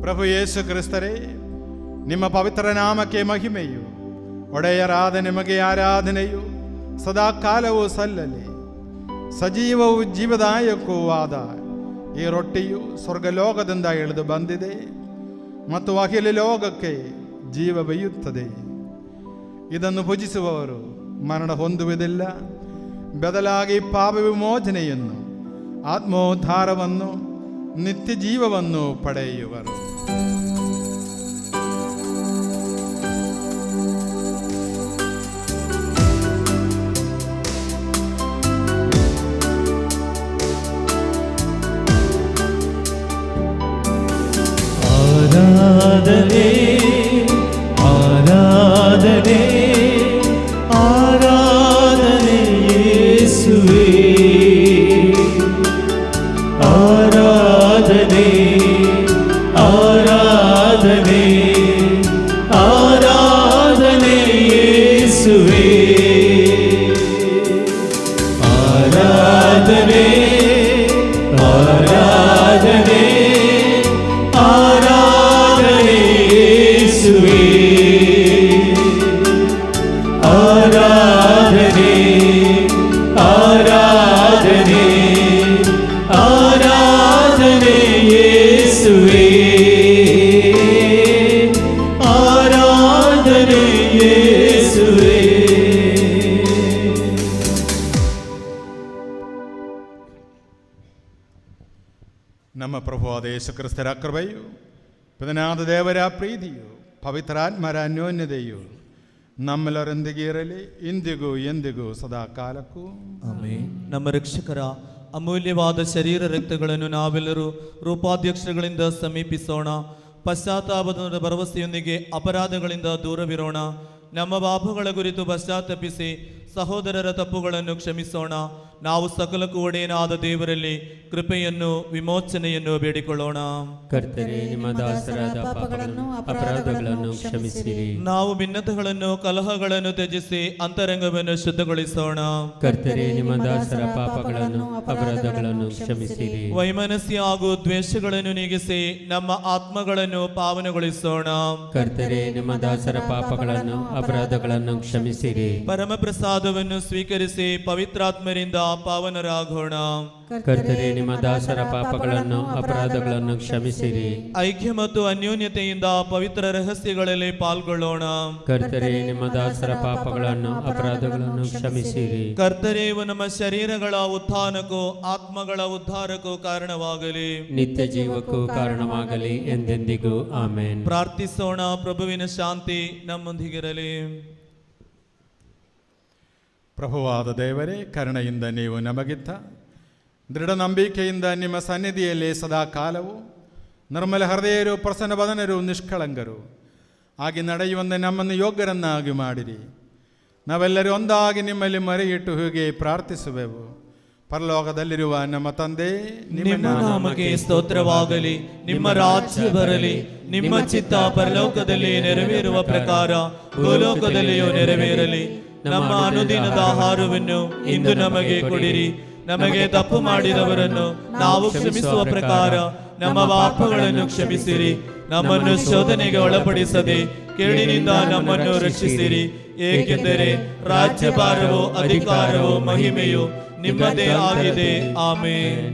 D: ಪ್ರಭು ಯೇಸು ಕ್ರಿಸ್ತರೇ, ನಿಮ್ಮ ಪವಿತ್ರ ನಾಮಕ್ಕೆ ಮಹಿಮೆಯು, ಒಡೆಯರಾದ ನಿಮಗೆ ಆರಾಧನೆಯು ಸದಾ ಕಾಲವೂ ಸಲ್ಲಲಿ. ಸಜೀವವು, ಜೀವದಾಯಕವೂ ಆದ ಈ ರೊಟ್ಟಿಯು ಸ್ವರ್ಗಲೋಕದಿಂದ ಇಳಿದು ಬಂದಿದೆ ಮತ್ತು ಅಖಿಲ ಲೋಕಕ್ಕೆ ಜೀವ ಬಯ್ಯುತ್ತದೆ. ಇದನ್ನು ಭುಜಿಸುವವರು ಮರಣ ಹೊಂದುವುದಿಲ್ಲ, ಬದಲಾಗಿ ಪಾಪ ವಿಮೋಚನೆಯನ್ನು, ಆತ್ಮೋದ್ಧಾರವನ್ನು, ನಿತ್ಯ ಜೀವವನ್ನು ಪಡೆಯುವರು.
C: ಆರಾಧನೆ ಆರಾಧನೆ ಆರಾಧನೆ ಯೇಸುವೇ ಆರಾಧನೆ ಆರಾಧನೆ ಆರಾಧನೆ ಯೇಸುವೇ ಆರಾಧನೆ ಆರಾಧನೆ ಆರಾಧನೆ ಯೇಸುವೇ ಆರಾಧನೆ ಆರಾಧನೆ ಆರಾಧನೆ ಯೇಸುವೇ ಆರಾಧನೆ ಯೇಸುವೇ.
D: ನಮ್ಮ ಪ್ರಭುವಾದ ಯೇಸು ಕ್ರಿಸ್ತರ ಕೃಪೆಯು ಪಿತನಾದ ದೇವರ ಪ್ರೀತಿಯು ಪವಿತ್ರಾತ್ಮರ ಅನ್ಯೋನ್ಯತೆಯು ನಮ್ಮೆಲ್ಲರೊಂದಿಗೆ ಇರಲಿ ಇಂದಿಗೂ ಎಂದಿಗೂ ಸದಾ ಕಾಲಕ್ಕೂ.
C: ಆಮೆನ್. ನಮ್ಮ ರಕ್ಷಕರ ಅಮೂಲ್ಯವಾದ ಶರೀರ ರಕ್ತಗಳನ್ನು ನಾವೆಲ್ಲರೂ ರೂಪಾಧ್ಯಕ್ಷಗಳಿಂದ ಸಮೀಪಿಸೋಣ. ಪಶ್ಚಾತ್ತಾಪದ ಭರವಸೆಯೊಂದಿಗೆ ಅಪರಾಧಗಳಿಂದ ದೂರವಿರೋಣ. ನಮ್ಮ ಪಾಪಗಳ ಕುರಿತು ಪಶ್ಚಾತ್ತಾಪಿಸಿ ಸಹೋದರರ ತಪ್ಪುಗಳನ್ನು ಕ್ಷಮಿಸೋಣ. ನಾವು ಸಕಲಕ್ಕೂ ಒಡೆಯನಾದ ದೇವರಲ್ಲಿ ಕೃಪೆಯನ್ನು ವಿಮೋಚನೆಯನ್ನು ಬೇಡಿಕೊಳ್ಳೋಣ.
B: ಕರ್ತನೇ, ನಿಮ್ಮ ದಾಸರಾದ ಪಾಪಗಳನ್ನು ಅಪರಾಧಗಳನ್ನು ಕ್ಷಮಿಸಿರಿ.
C: ನಾವು ಭಿನ್ನತೆಗಳನ್ನು ಕಲಹಗಳನ್ನು ತ್ಯಜಿಸಿ ಅಂತರಂಗವನ್ನು ಶುದ್ಧಗೊಳಿಸೋಣ.
B: ಕರ್ತನೇ, ನಿಮ್ಮ ದಾಸರ ಪಾಪಗಳನ್ನು ಅಪರಾಧಗಳನ್ನು ಕ್ಷಮಿಸಿರಿ.
C: ವೈಮನಸ್ಯ ಹಾಗೂ ದ್ವೇಷಗಳನ್ನು ನೀಗಿಸಿ ನಮ್ಮ ಆತ್ಮಗಳನ್ನು ಪಾವನಗೊಳಿಸೋಣ.
B: ಕರ್ತನೇ, ನಿಮ್ಮ ದಾಸರ ಪಾಪಗಳನ್ನು ಅಪರಾಧಗಳನ್ನು ಕ್ಷಮಿಸಿರಿ.
C: ಪರಮ ಪ್ರಸಾದವನ್ನು ಸ್ವೀಕರಿಸಿ ಪವಿತ್ರಾತ್ಮರಿಂದ ಪಾವನರಾಗೋಣ.
B: ಕರ್ತನೇ, ನಿಮ್ಮ ದಾಸರ ಪಾಪಗಳನ್ನು ಅಪರಾಧಗಳನ್ನು ಕ್ಷಮಿಸಿರಿ.
C: ಐಕ್ಯ ಮತ್ತು ಅನ್ಯೋನ್ಯತೆಯಿಂದ ಪವಿತ್ರ ರಹಸ್ಯಗಳಲ್ಲಿ ಪಾಲ್ಗೊಳ್ಳೋಣ.
B: ಕರ್ತನೇ, ನಿಮ್ಮ ದಾಸರ ಪಾಪಗಳನ್ನು ಅಪರಾಧಗಳನ್ನು ಕ್ಷಮಿಸಿರಿ.
C: ಕರ್ತರೇವು ನಮ್ಮ ಶರೀರಗಳ ಉತ್ಥಾನಕ್ಕೂ ಆತ್ಮಗಳ ಉದ್ಧಾರಕ್ಕೂ ಕಾರಣವಾಗಲಿ.
B: ನಿತ್ಯ ಜೀವಕ್ಕೂ ಕಾರಣವಾಗಲಿ ಎಂದೆಂದಿಗೂ ಆಮೇನ್.
C: ಪ್ರಾರ್ಥಿಸೋಣ. ಪ್ರಭುವಿನ ಶಾಂತಿ ನಮ್ಮೊಂದಿಗಿರಲಿ.
D: ಪ್ರಭುವಾದ ದೇವರೇ, ಕರುಣೆಯಿಂದ ನೀವು ನಮಗಿದ್ದ ದೃಢ ನಂಬಿಕೆಯಿಂದ ನಿಮ್ಮ ಸನ್ನಿಧಿಯಲ್ಲಿ ಸದಾ ಕಾಲವು ನಿರ್ಮಲ ಹೃದಯರು ಪ್ರಸನ್ನ ವದನರು ನಿಷ್ಕಳಂಕರು ಆಗಿ ನಡೆಯುವಂತೆ ನಮ್ಮನ್ನು ಯೋಗ್ಯರನ್ನಾಗಿ ಮಾಡಿರಿ. ನಾವೆಲ್ಲರೂ ಒಂದಾಗಿ ನಿಮ್ಮಲ್ಲಿ ಮರೆಯಿಟ್ಟು ಹೀಗೆ ಪ್ರಾರ್ಥಿಸುವೆವು. ಪರಲೋಕದಲ್ಲಿರುವ ನಮ್ಮ ತಂದೆ,
C: ನಿಮ್ಮ ನಾಮಕ್ಕೆ ಸ್ತೋತ್ರವಾಗಲಿ. ನಿಮ್ಮ ರಾಜ್ಯ ಬರಲಿ. ನಿಮ್ಮ ಚಿತ್ತ ಪರಲೋಕದಲ್ಲಿ ನೆರವೇರುವ ಪ್ರಕಾರ ಭೂಲೋಕದಲ್ಲಿಯೂ ನೆರವೇರಲಿ. ನಮ್ಮ ಅನುದಿನದ ಆಹಾರವನ್ನು ಇಂದು ನಮಗೆ ಕೊಡಿರಿ. ನಮಗೆ ತಪ್ಪು ಮಾಡಿದವರನ್ನು ನಾವು ಕ್ಷಮಿಸುವ ಪ್ರಕಾರ ನಮ್ಮ ಪಾಪಗಳನ್ನು ಕ್ಷಮಿಸಿರಿ. ನಮ್ಮನ್ನು ಶೋಧನೆಗೆ ಒಳಪಡಿಸದೆ ಕೇಳಿನಿಂದ ನಮ್ಮನ್ನು ರಕ್ಷಿಸಿರಿ. ಏಕೆಂದರೆ ರಾಜ್ಯಭಾರವೋ ಅಧಿಕಾರವೋ ಮಹಿಮೆಯು ನಿಮ್ಮದೇ ಆಗಿದೆ. ಆಮೆನ್.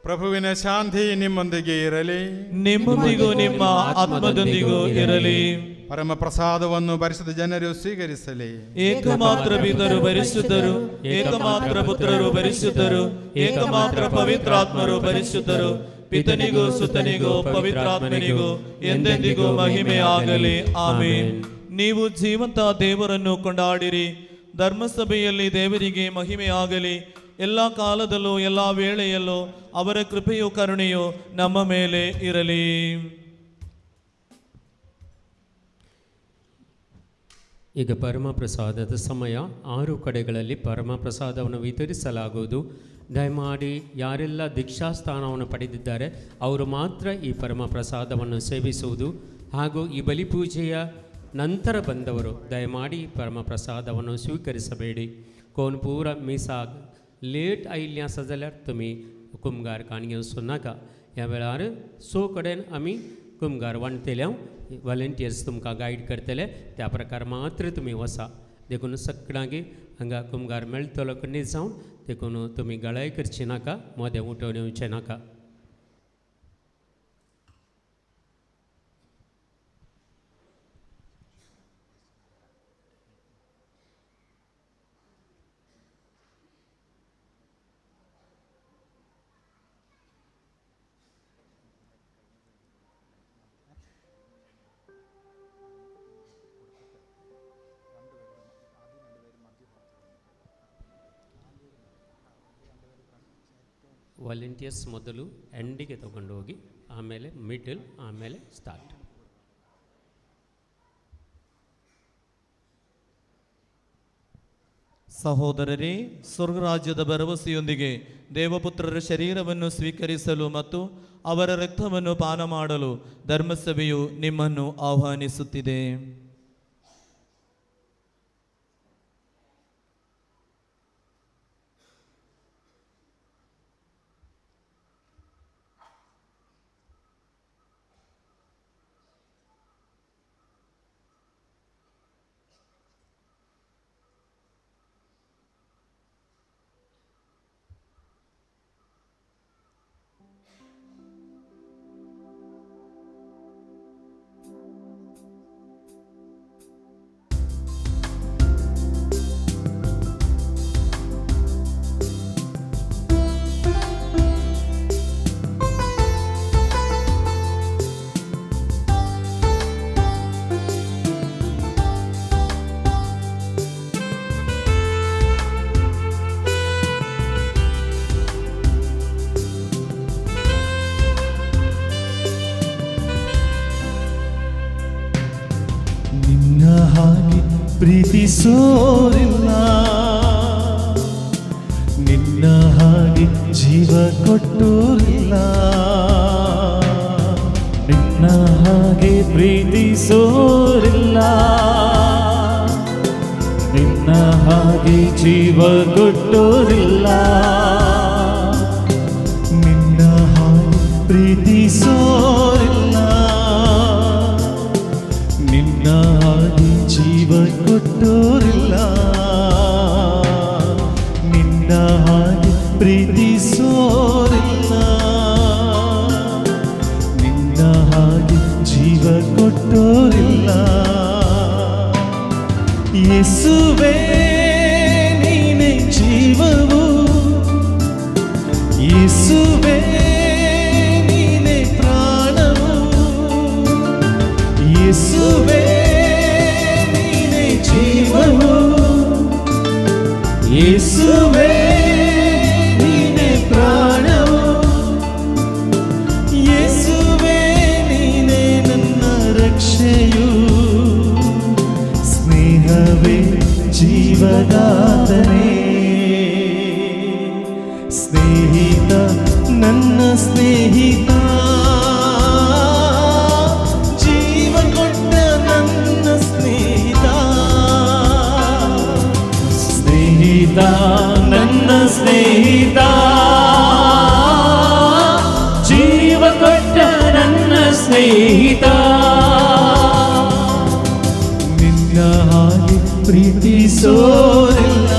D: ಪ್ರಭುವಿನ ಶಾಂತಿ ನಿಮ್ಮೊಂದಿಗೆ ಇರಲಿ.
C: ನಿಮ್ಮೊಂದಿಗೂ ನಿಮ್ಮ ಆತ್ಮದೊಂದಿಗೂ ಇರಲಿ.
D: ಪರಮ ಪ್ರಸಾದವನ್ನು ಭರಿಸಿದ ಜನರು ಸ್ವೀಕರಿಸಲಿ.
C: ಏಕಮಾತ್ರ ಪಿತರು ಪರಿಶುದ್ಧರು, ಏಕಮಾತ್ರ ಪುತ್ರರು ಪರಿಶುದ್ಧರು, ಏಕಮಾತ್ರ ಪವಿತ್ರಾತ್ಮರು ಪರಿಶುದ್ಧರು. ಪಿತನಿಗೂ ಸುತನಿಗೂ ಪವಿತ್ರಾತ್ಮನಿಗೂ ಎಂದೆಂದಿಗೂ ಮಹಿಮೆ ಆಗಲಿ. ಆಮೆನ್. ನೀವು ಜೀವಂತ ದೇವರನ್ನು ಕೊಂಡಾಡಿರಿ. ಧರ್ಮಸಭೆಯಲ್ಲಿ ದೇವರಿಗೆ ಮಹಿಮೆ ಆಗಲಿ. ಎಲ್ಲ ಕಾಲದಲ್ಲೂ ಎಲ್ಲ ವೇಳೆಯಲ್ಲೂ ಅವರ ಕೃಪೆಯು ಕರುಣೆಯು ನಮ್ಮ ಮೇಲೆ ಇರಲಿ.
B: ಈಗ ಪರಮ ಪ್ರಸಾದದ ಸಮಯ. 6 ಕಡೆಗಳಲ್ಲಿ ಪರಮ ಪ್ರಸಾದವನ್ನು ವಿತರಿಸಲಾಗುವುದು. ದಯಮಾಡಿ ಯಾರೆಲ್ಲ ದೀಕ್ಷಾಸ್ಥಾನವನ್ನು ಪಡೆದಿದ್ದಾರೆ ಅವರು ಮಾತ್ರ ಈ ಪರಮ ಪ್ರಸಾದವನ್ನು ಸೇವಿಸುವುದು. ಹಾಗೂ ಈ ಬಲಿಪೂಜೆಯ ನಂತರ ಬಂದವರು ದಯಮಾಡಿ ಪರಮ ಪ್ರಸಾದವನ್ನು ಸ್ವೀಕರಿಸಬೇಡಿ. ಕೋನ್ ಪೂರ मीसाग लेट आयिल्ल्या सजाल्यार तुमी कुमगार काणयो वचूं नाका. ह्या वेळार 100 कडेन आमी कुमगार वांटतले. वॉलंटियर्स तुमकां गायड करतले. त्या प्रकार मात्र तुमी वसा. देखून सगळ्यांक हांगा कुमगार मेळटलो कणी जावन देखून तुमी गळाय करची नाका, मोदें उठोवन येवचें नाका. ವಾಲಂಟಿಯರ್ಸ್ ಮೊದಲು ಎಂಡಿಗೆ ತಗೊಂಡು ಹೋಗಿ ಆಮೇಲೆ ಮಿಡಲ್, ಆಮೇಲೆ ಸ್ಟಾರ್ಟ್.
C: ಸಹೋದರರೇ, ಸ್ವರ್ಗರಾಜ್ಯದ ಭರವಸೆಯೊಂದಿಗೆ ದೇವಪುತ್ರರ ಶರೀರವನ್ನು ಸ್ವೀಕರಿಸಲು ಮತ್ತು ಅವರ ರಕ್ತವನ್ನು ಪಾನ ಮಾಡಲು ಧರ್ಮಸಭೆಯು ನಿಮ್ಮನ್ನು ಆಹ್ವಾನಿಸುತ್ತಿದೆ. ಪ್ರೀತಿಸೋರಿಲ್ಲ, ನಿನ್ನ ಹಾಗೆ ಜೀವ ಕೊಟ್ಟೋರಿಲ್ಲ, ನಿನ್ನ ಹಾಗೆ ಪ್ರೀತಿಸೋರಿಲ್ಲ, ನಿನ್ನ ಹಾಗೆ ಜೀವ ಕೊಟ್ಟೋರಿಲ್ಲ, ನಿನ್ನ ಹಾಗೆ ಪ್ರೀತಿಸೋರಿಲ್ಲ, ನಿನ್ನ ಹಾಗೆ ಜೀವ ಕೊಟ್ಟೋರಿಲ್ಲ, ನಿನ್ನ ಹಾಗೆ ಪ್ರೀತಿಸೋರಿಲ್ಲ, ನಿನ್ನ ಹಾಗೆ ಜೀವ ಕೊಟ್ಟೋರಿಲ್ಲ. ಯೇಸುವೇ ನೀನೇ ಜೀವವು, ಯೇಸುವೇ ನೀನೇ ಪ್ರಾಣವು, ಯೇಸುವೇ ಜೀವವು, ಯೇಸುವೇ ನೀನೇ ಪ್ರಾಣವು, ಯೇಸುವೇ ನೀನೇ ನನ್ನ ರಕ್ಷೆಯು, ಸ್ನೇಹವೇ ಜೀವದಾತನೇ, ಸ್ನೇಹಿತ ನನ್ನ ಸ್ನೇಹಿತ, ಜೀವ ಕೊಟ್ಟ ನನ್ನ ಸ್ನೇಹಿತ, ಸ್ನೇಹಿತ ನನ್ನ ಸ್ನೇಹಿತ, ಜೀವ ಕೊಟ್ಟ ನನ್ನ ಸ್ನೇಹಿತ, ನಿನ್ನ ಹಾಗೆ ಪ್ರೀತಿಸೋರಿಲ್ಲ,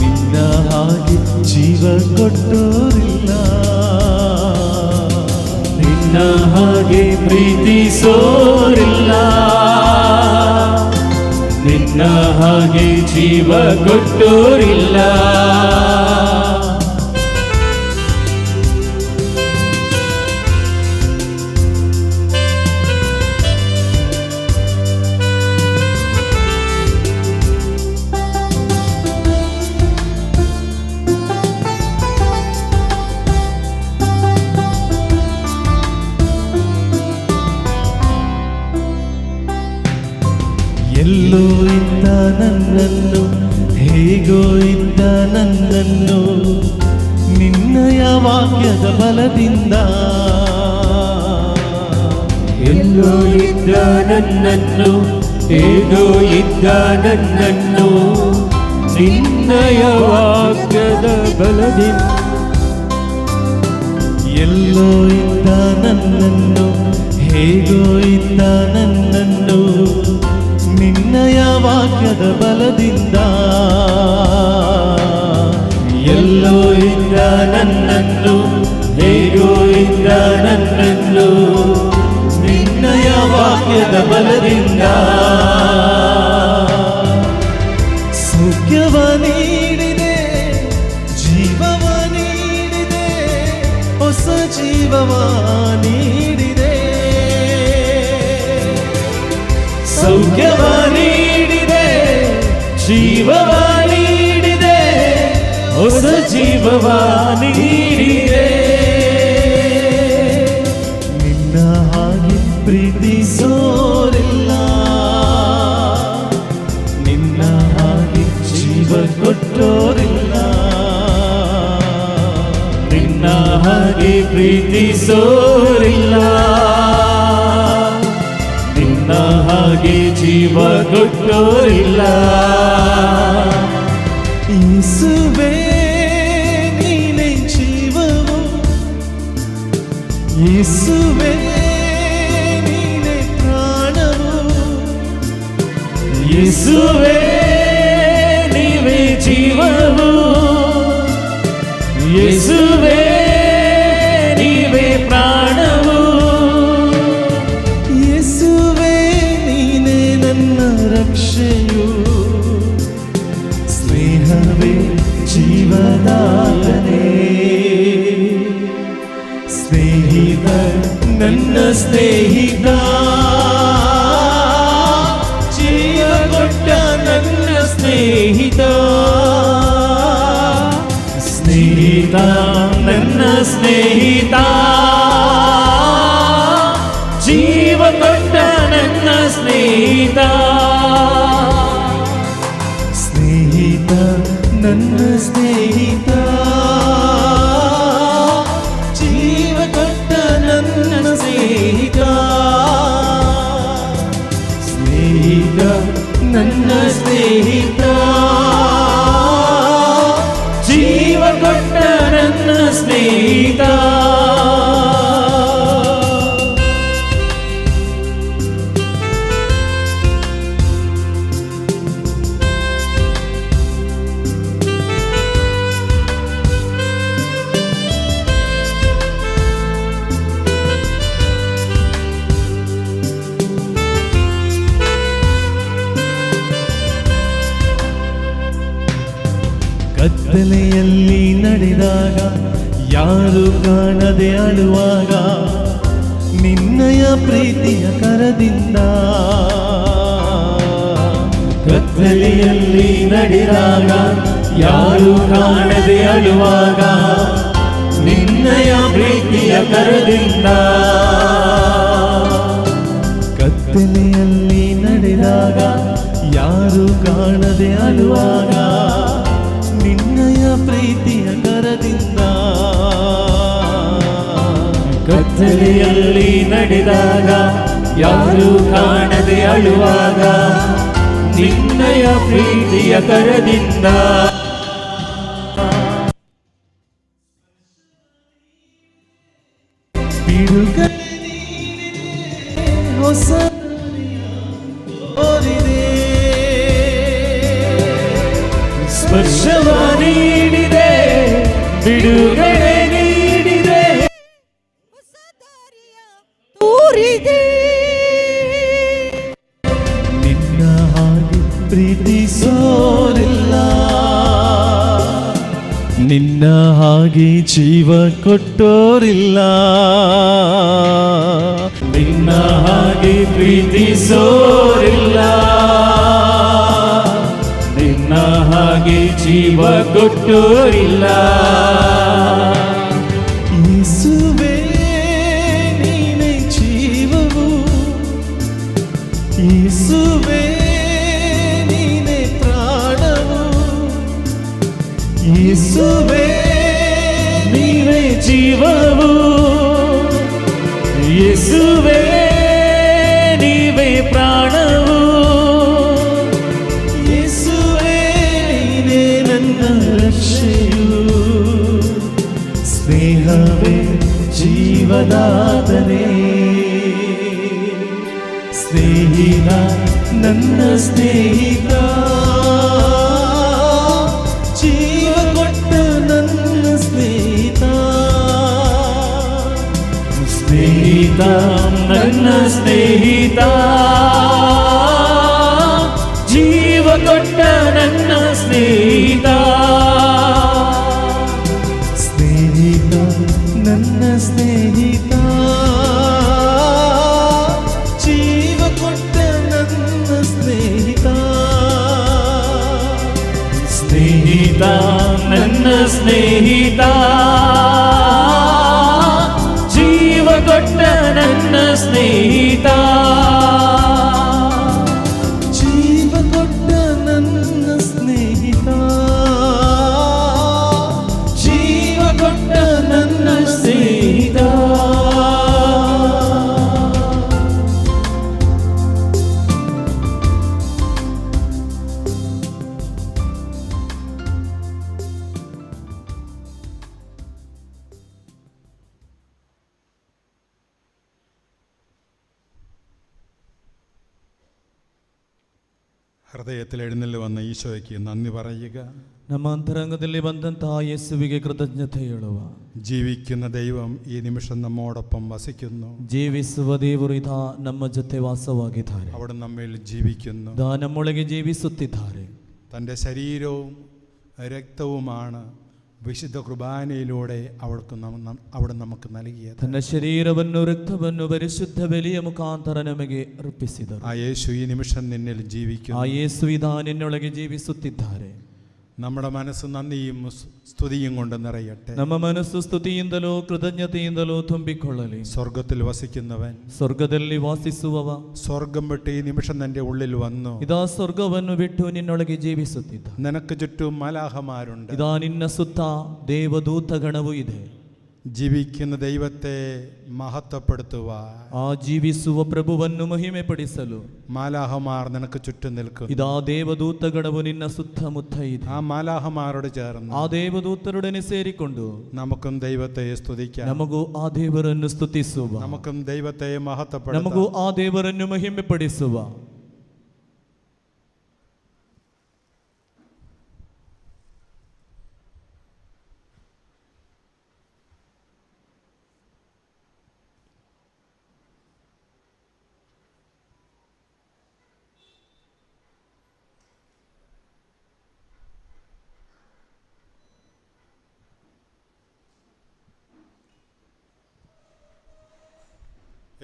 C: ನಿನ್ನ ಹಾಗೆ ಜೀವ ಕೊಟ್ಟೋರಿಲ್ಲ, ನಿನ್ನ ಹಾಗೆ ಪ್ರೀತಿಸೋರಿಲ್ಲ, ನಿನ್ನ ಹಾಗೆ ಜೀವ ಕೊಟ್ಟೋರಿಲ್ಲ. ಎಲ್ಲೋ ಇದ್ದ ನನ್ನನ್ನು, ಹೇಗೋ ಇದ್ದ ನನ್ನನ್ನು, ನಿನ್ನಯ ವಾಕ್ಯದ ಬಲದಿಂದ,
B: ಎಲ್ಲೋ ಇದ್ದ ನನ್ನನ್ನು, ಹೇಗೋ ಇದ್ದ ನನ್ನನ್ನು, ನಿನ್ನಯ ವಾಕ್ಯದ ಬಲದಿಂದ,
C: ಎಲ್ಲೋ ಇದ್ದ ನನ್ನನ್ನು, ಹೇಗೋ ಇದ್ದ ನನ್ನನ್ನು, ನಿನ್ನಯ ವಾಕ್ಯದ ಬಲದಿಂದ, ಎಲ್ಲೋ ಇದ್ದ ನನ್ನನ್ನು, ಹೇಗೋ ಇದ್ದ ನನ್ನನ್ನು, ನಿನ್ನಯ ವಾಕ್ಯದ ಬಲದಿಂದ, ಸೌಖ್ಯವ ನೀಡಿದೆ, ಜೀವವ ನೀಡಿದೆ, ಹೊಸ ಜೀವವ ನೀಡಿದೆ, ಸೌಖ್ಯವ ನೀಡಿದೆ, ಜೀವವ ನೀಡಿದೆ, ಹೊಸ ಜೀವವ ನೀಡಿದೆ, ನಿನ್ನ ಹಾಗೆ ಪ್ರೀತಿಸೋರಿಲ್ಲ, ನಿನ್ನ ಹಾಗೆ ಜೀವ ಕೊಟ್ಟೋರಿಲ್ಲ. ಯೇಸುವೇ ನೀನೇ ಜೀವವು, ಯೇಸುವೇ ನೀನೇ ಪ್ರಾಣವು, ಯೇಸುವೇ ನೀವೇ ಜೀವವು, ಯೇಸುವೇ ನೀವೇ ಪ್ರಾಣವು, ಯೇಸುವೇ ನೀನೇ ನನ್ನ ರಕ್ಷೆಯು, ಸ್ನೇಹವೇ ಜೀವದಾತನೇ, ಸ್ನೇಹಿತ ನನ್ನ ಸ್ನೇಹಿತ, ಜೀವ ಕೊಟ್ಟ ನನ್ನ ಸ್ನೇಹಿತ, ಸ್ನೇಹಿತ ನನ್ನ ಸ್ನೇಹಿತ, ಜೀವ ಕೊಟ್ಟ ನನ್ನ ಸ್ನೇಹಿತ, ಸ್ನೇಹಿತ ನನ್ನ ಸ್ನೇಹಿತ, ಜೀವ ಕೊಟ್ಟ ನನ್ನ ಸ್ನೇಹಿತ, ಸ್ನೇಹಿತ ನನ್ನ ಸ್ನೇಹಿತ, ಜೀವ ಕೊಟ್ಟ ನನ್ನ ಸ್ನೇಹಿತ. ಕತ್ತಲೆಯಲ್ಲಿ ನಡೆದಾಗ, ಯಾರು ಕಾಣದೆ ಅಳುವಾಗ, ನಿನ್ನಯ ಪ್ರೀತಿಯ ಕರದಿಂದ, ಕತ್ತಲೆಯಲ್ಲಿ ನಡೆದಾಗ, ಯಾರು ಕಾಣದೆ ಅಳುವಾಗ, ನಿನ್ನಯ ಪ್ರೀತಿಯ ಕರದಿಂದ, ಕತ್ತಲೆಯಲ್ಲಿ ನಡೆದಾಗ, ಯಾರು ಕಾಣದೆ ಅಳುವಾಗ, ನಿನ್ನಯ ಪ್ರೀತಿಯ ಕರದಿಂದ, ಕತ್ತಲೆಯಲ್ಲಿ ನಡೆದಾಗ, ಯಾರು ಕಾಣದೆ ಅಳುವಾಗ, ನಿನ್ನಯ ಪ್ರೀತಿಯ ಕರದಿಂದ, ಬಿಡುಗಡೆ ಹೊಸ ಸ್ಪರ್ಶವ ನೀಡಿದೆ, ಬಿಡುಗಡೆ ನೀಡಿದೆ,
F: ತೋರಿದೆ.
C: ನಿನ್ನ ಹಾಗೆ ಪ್ರೀತಿಸೋರಿಲ್ಲ, ನಿನ್ನ ಹಾಗೆ ಜೀವ ಕೊಟ್ಟೋರಿಲ್ಲ, ನಿನ್ನ ಹಾಗೆ ಪ್ರೀತಿಸೋರಿಲ್ಲ, ನಿನ್ನ ಹಾಗೆ ಜೀವ ಕೊಟ್ಟೋರಿಲ್ಲ. ಯೇಸುವೇ ನೀನೇ ಜೀವವು, ಯೇಸುವೇ ನೀನೇ ಪ್ರಾಣವು, ಯೇಸುವೇ ನೀವೇ ಜೀವವು, ಯೇಸುವೇ ನೀವೇ ಪ್ರಾಣವು, ಯೇಸುವೇ ನೀನೇ ನನ್ನ ರಕ್ಷೆಯು, ಸ್ನೇಹವೇ ಜೀವದಾತನೇ, ಸ್ನೇಹಿತ ನನ್ನ ಸ್ನೇಹಿತ, ಜೀವ ಕೊಟ್ಟ ನನ್ನ ಸ್ನೇಹಿತ, ಸ್ನೇಹಿತ ನನ್ನ ಸ್ನೇಹಿತ, ಜೀವ ಕೊಟ್ಟ ನನ್ನ ಸ್ನೇಹಿತ, ಸ್ನೇಹಿತ ನನ್ನ ಸ್ನೇಹಿತ, ಜೀವ ಕೊಟ್ಟ ನನ್ನ ಸ್ನೇಹಿತ, ಸ್ನೇಹಿತ ನನ್ನ ಸ್ನೇಹಿತ, ಜೀವ ಕೊಟ್ಟ ನನ್ನ ಸ್ನೇಹಿತ.
D: ഹൃദയത്തിൽ എഴുന്നള്ളി വന്ന ഈശോയ്ക്ക് നന്ദി പറയുക.
C: ನಮ್ಮ ಅಂತರಂಗದಲ್ಲಿ ಬಂದಂಥ ಯೇಸುವಿಗೆ ಕೃತಜ್ಞತೆ ಹೇಳುವ.
D: ജീവിക്കുന്ന ദൈവം ഈ നിമിഷം നമ്മോടൊപ്പം വസിക്കുന്നു.
C: ಜೀವಿಸುವ ದೇವರು ಇದ ನಮ್ಮ ಜೊತೆ ವಾಸವಾಗಿದ್ದಾರೆ.
D: അവിടെ നമ്മിൽ ജീവിക്കുന്നു.
C: ಇದ ನಮ್ಮೊಳಗೆ ಜೀವಿಸುತ್ತಿದ್ದಾರೆ.
D: തൻ്റെ ശരീരവും രക്തവുമാണ് വിശുദ്ധ കുർബാനയിലൂടെ അവിടെ നമുക്ക് നൽകിയത്.
C: ತನ್ನ ಶರೀರವನ್ನು ರಕ್ತವನ್ನು ಪರಿಶುದ್ಧ ಬಲಿಯ ಮುಖಾಂತರ ನಮಗೆ ಅರ್ಪಿಸಿದರು.
D: ആ യേശു ಈ നിമിഷം നിന്നിൽ ജീവിക്കുന്നു.
C: ಆ ಯೇಸು ಇದ ನಿನ್ನೊಳಗೆ ಜೀವಿಸುತ್ತಿದ್ದಾರೆ.
D: നമ്മുടെ മനസ്സ് നന്ദിയും സ്തുതിയും കൊണ്ട് നിറയട്ടെ.
C: ನಮ್ಮ ಮನಸ್ಸು ಸ್ತುತಿಯಿಂದಲೂ ಕೃತಜ್ಞತೆಯಿಂದಲೂ ತುಂಬಿಕೊಳ್ಳಲಿ.
D: സ്വർഗത്തിൽ വസിക്കുന്നവൻ,
C: ಸ್ವರ್ಗದಲ್ಲಿ ವಾಸಿಸುವವ,
D: സ്വർഗം വിട്ട് ഈ നിമിഷം നിന്റെ ഉള്ളിൽ വന്നു.
C: ഇതാ ಸ್ವರ್ಗವನ್ನು ಬಿಟ್ಟು ನಿನ್ನೊಳಗೆ ಜೀವಿಸುತ್ತಿದ್ದ.
D: നിനക്ക് ചുറ്റും മലാഹമാരുണ്ട്.
C: ഇതാ ನಿನ್ನ ಸುತ್ತ ದೇವದೂತ ಗಣವು ಇದೆ.
D: ജീവിക്കുന്ന ദൈവത്തെ മഹത്വപ്പെടുത്തുവാൻ,
C: ಆ ಜೀವಿಸುವ ಪ್ರಭುವನ್ನು ಮಹಿಮೆ ಪಡಿಸಲು
D: മാലാഹമാർ നിനക്ക് ചുറ്റും നിൽക്കുന്നു.
C: ಇದಾ ದೇವದೂತ ಗಣವು ನಿನ್ನ ಸುತ್ತಮುತ್ತ ಇದೆ.
D: ആ മാലാഹമാരോട് ചേർന്ന്
C: ಆ ದೇವದೂತರೊಡನೆ ಸೇರಿಕೊಂಡು
D: നമുക്കും ദൈവത്തെ സ്തുതിക്കാം.
C: ನಮಗೂ ಆ ದೇವರನ್ನು ಸ್ತುತಿಸುವ,
D: നമുക്കും ദൈവത്തെ മഹത്വപ്പെടുത്താം.
C: ನಮಗೂ ಆ ದೇವರನ್ನು ಮಹಿಮೆ ಪಡಿಸುವ.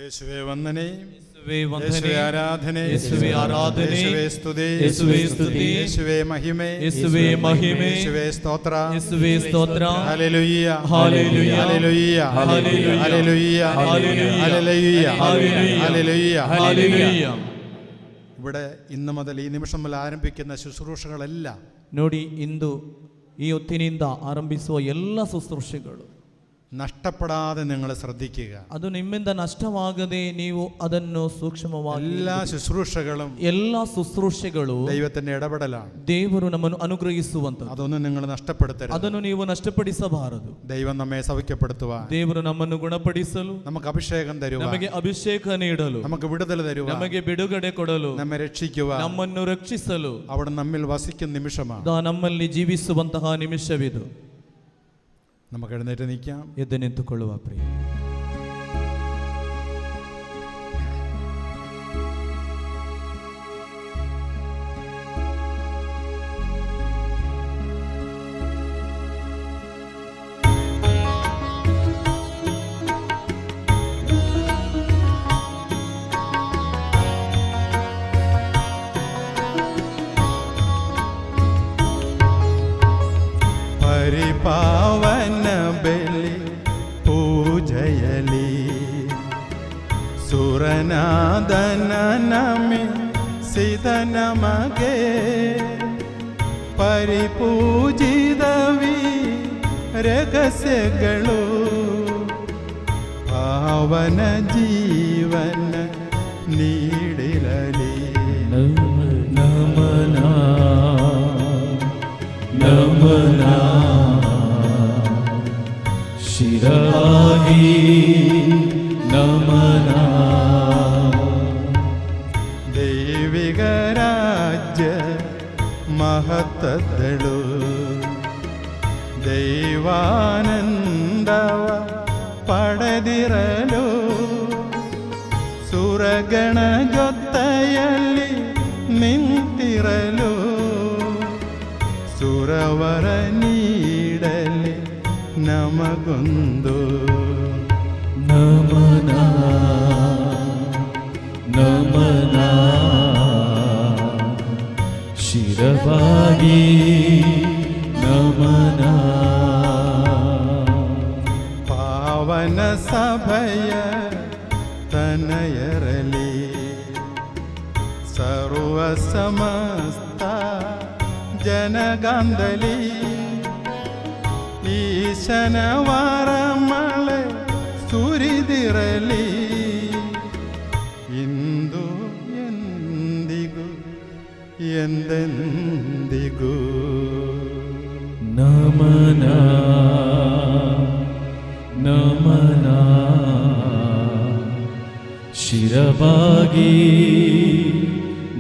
D: യേശുവേ വന്ദനേ,
C: യേശുവേ വന്ദനേ,
D: യേശുവേ ആരാധനേ,
C: യേശുവേ ആരാധനേ,
D: യേശുവേ സ്തുതി,
C: യേശുവേ സ്തുതി,
D: യേശുവേ മഹിമേ,
C: യേശുവേ മഹിമേ,
D: യേശുവേ സ്തോത്ര,
C: യേശുവേ സ്തോത്ര.
D: Hallelujah,
C: hallelujah,
D: hallelujah,
C: hallelujah,
D: hallelujah,
C: hallelujah,
D: hallelujah,
C: hallelujah.
D: ഇവിടെ ഇന്ന് മുതൽ ഈ നിമിഷം മുതൽ ആരംഭിക്കുന്ന ശുശ്രൂഷകളെല്ലാം
C: ನೋಡಿ, ಇಂದು ಈ ಹೊತ್ತಿನಿಂದ ಆರಂಭಿಸುವ ಎಲ್ಲ ಶುಶ್ರೂಷೆಗಳು
D: നഷ്ടപ്പെടാതെ നിങ്ങൾ ശ്രദ്ധിക്കുക.
C: ಅದು ನಿಮ್ಮಿಂದ ನಷ್ಟವಾಗದೆ ನೀವು ಅದನ್ನು ಸೂಕ್ಷ್ಮವಾಗಿ,
D: എല്ലാ ശുശ്രൂഷകളും
C: ಎಲ್ಲ ಶುಶ್ರೂಷೆಗಳು
D: ദൈവത്തിന്റെ ഇടപെടലാണ്.
C: ದೇವರು ನಮ್ಮನ್ನು ಅನುಗ್ರಹಿಸುವಂತ,
D: അതൊന്നും നിങ്ങൾ നഷ്ടപ്പെടുത്തരുത്.
C: ಅದನ್ನು ನೀವು ನಷ್ಟಪಡಿಸಬಾರದು.
D: ദൈവം നമ്മെ സൗഖ്യപ്പെടുത്തുവാൻ,
C: ದೇವರು ನಮ್ಮನ್ನು ಗುಣಪಡಿಸಲು,
D: നമുക്ക് അഭിഷേകം തരുവാൻ,
C: ನಮಗೆ ಅಭಿಷೇಕ ನೀಡಲು,
D: നമുക്ക് വിടുതൽ തരുവാൻ,
C: ನಮಗೆ ಬಿಡುಗಡೆ ಕೊಡಲು,
D: നമ്മെ രക്ഷിക്കുവാൻ,
C: ನಮ್ಮನ್ನು ರಕ್ಷಿಸಲು
D: അവിടെ നമ്മിൽ വസിക്കുന്ന നിമിഷമാണ്.
C: ನಮ್ಮಲ್ಲಿ ಜೀವಿಸುವಂತಹ ನಿಮಿಷವಿದು.
D: നമുക്ക് എഴുന്നേറ്റ് നിൽക്കാം.
C: ಎದ್ದು ನಿಂತುಕೊಳ್ಳುವ ಪ್ರಿಯ.
D: പരിപാവന ബലി പൂജയലി സുരനാദന നമി സിത നമഗേ പരിപൂജിതവി രഹസ്യಗಳು ಪಾವನ ಜೀವನ ನೀಡಿರಲಿ.
C: ನಮನ ನಮನ ಶಿರಾಗಿ ನಮನ.
D: ದೈವಿಕ ರಾಜ್ಯ ಮಹತ್ತದಳು ದೈವಾನಂದವ ಪಡೆದಿರಲು ಸುರಗಣ ಜೊತೆಯಲ್ಲಿ ನಿಂತಿರಲು ಸುರವರ ನೀಡಲಿ ನಮಗೊಂದು
C: ನಮನ ನಮನ ಶಿರವಾಗಿ ನಮನ.
D: ಪಾವನ ಸಭೆಯ ತನಯರಲಿ ಸರ್ವ ಸಮಸ್ತ ಜನಗಂದಲಿ ಈಶನವಾರ ಮಳೆ ಸುರಿದಿರಲಿ ಇಂದು ಎಂದಿಗೂ ಎಂದೆಂದಿಗೂ.
C: ನಮನ ನಮನ ಶಿರವಾಗಿ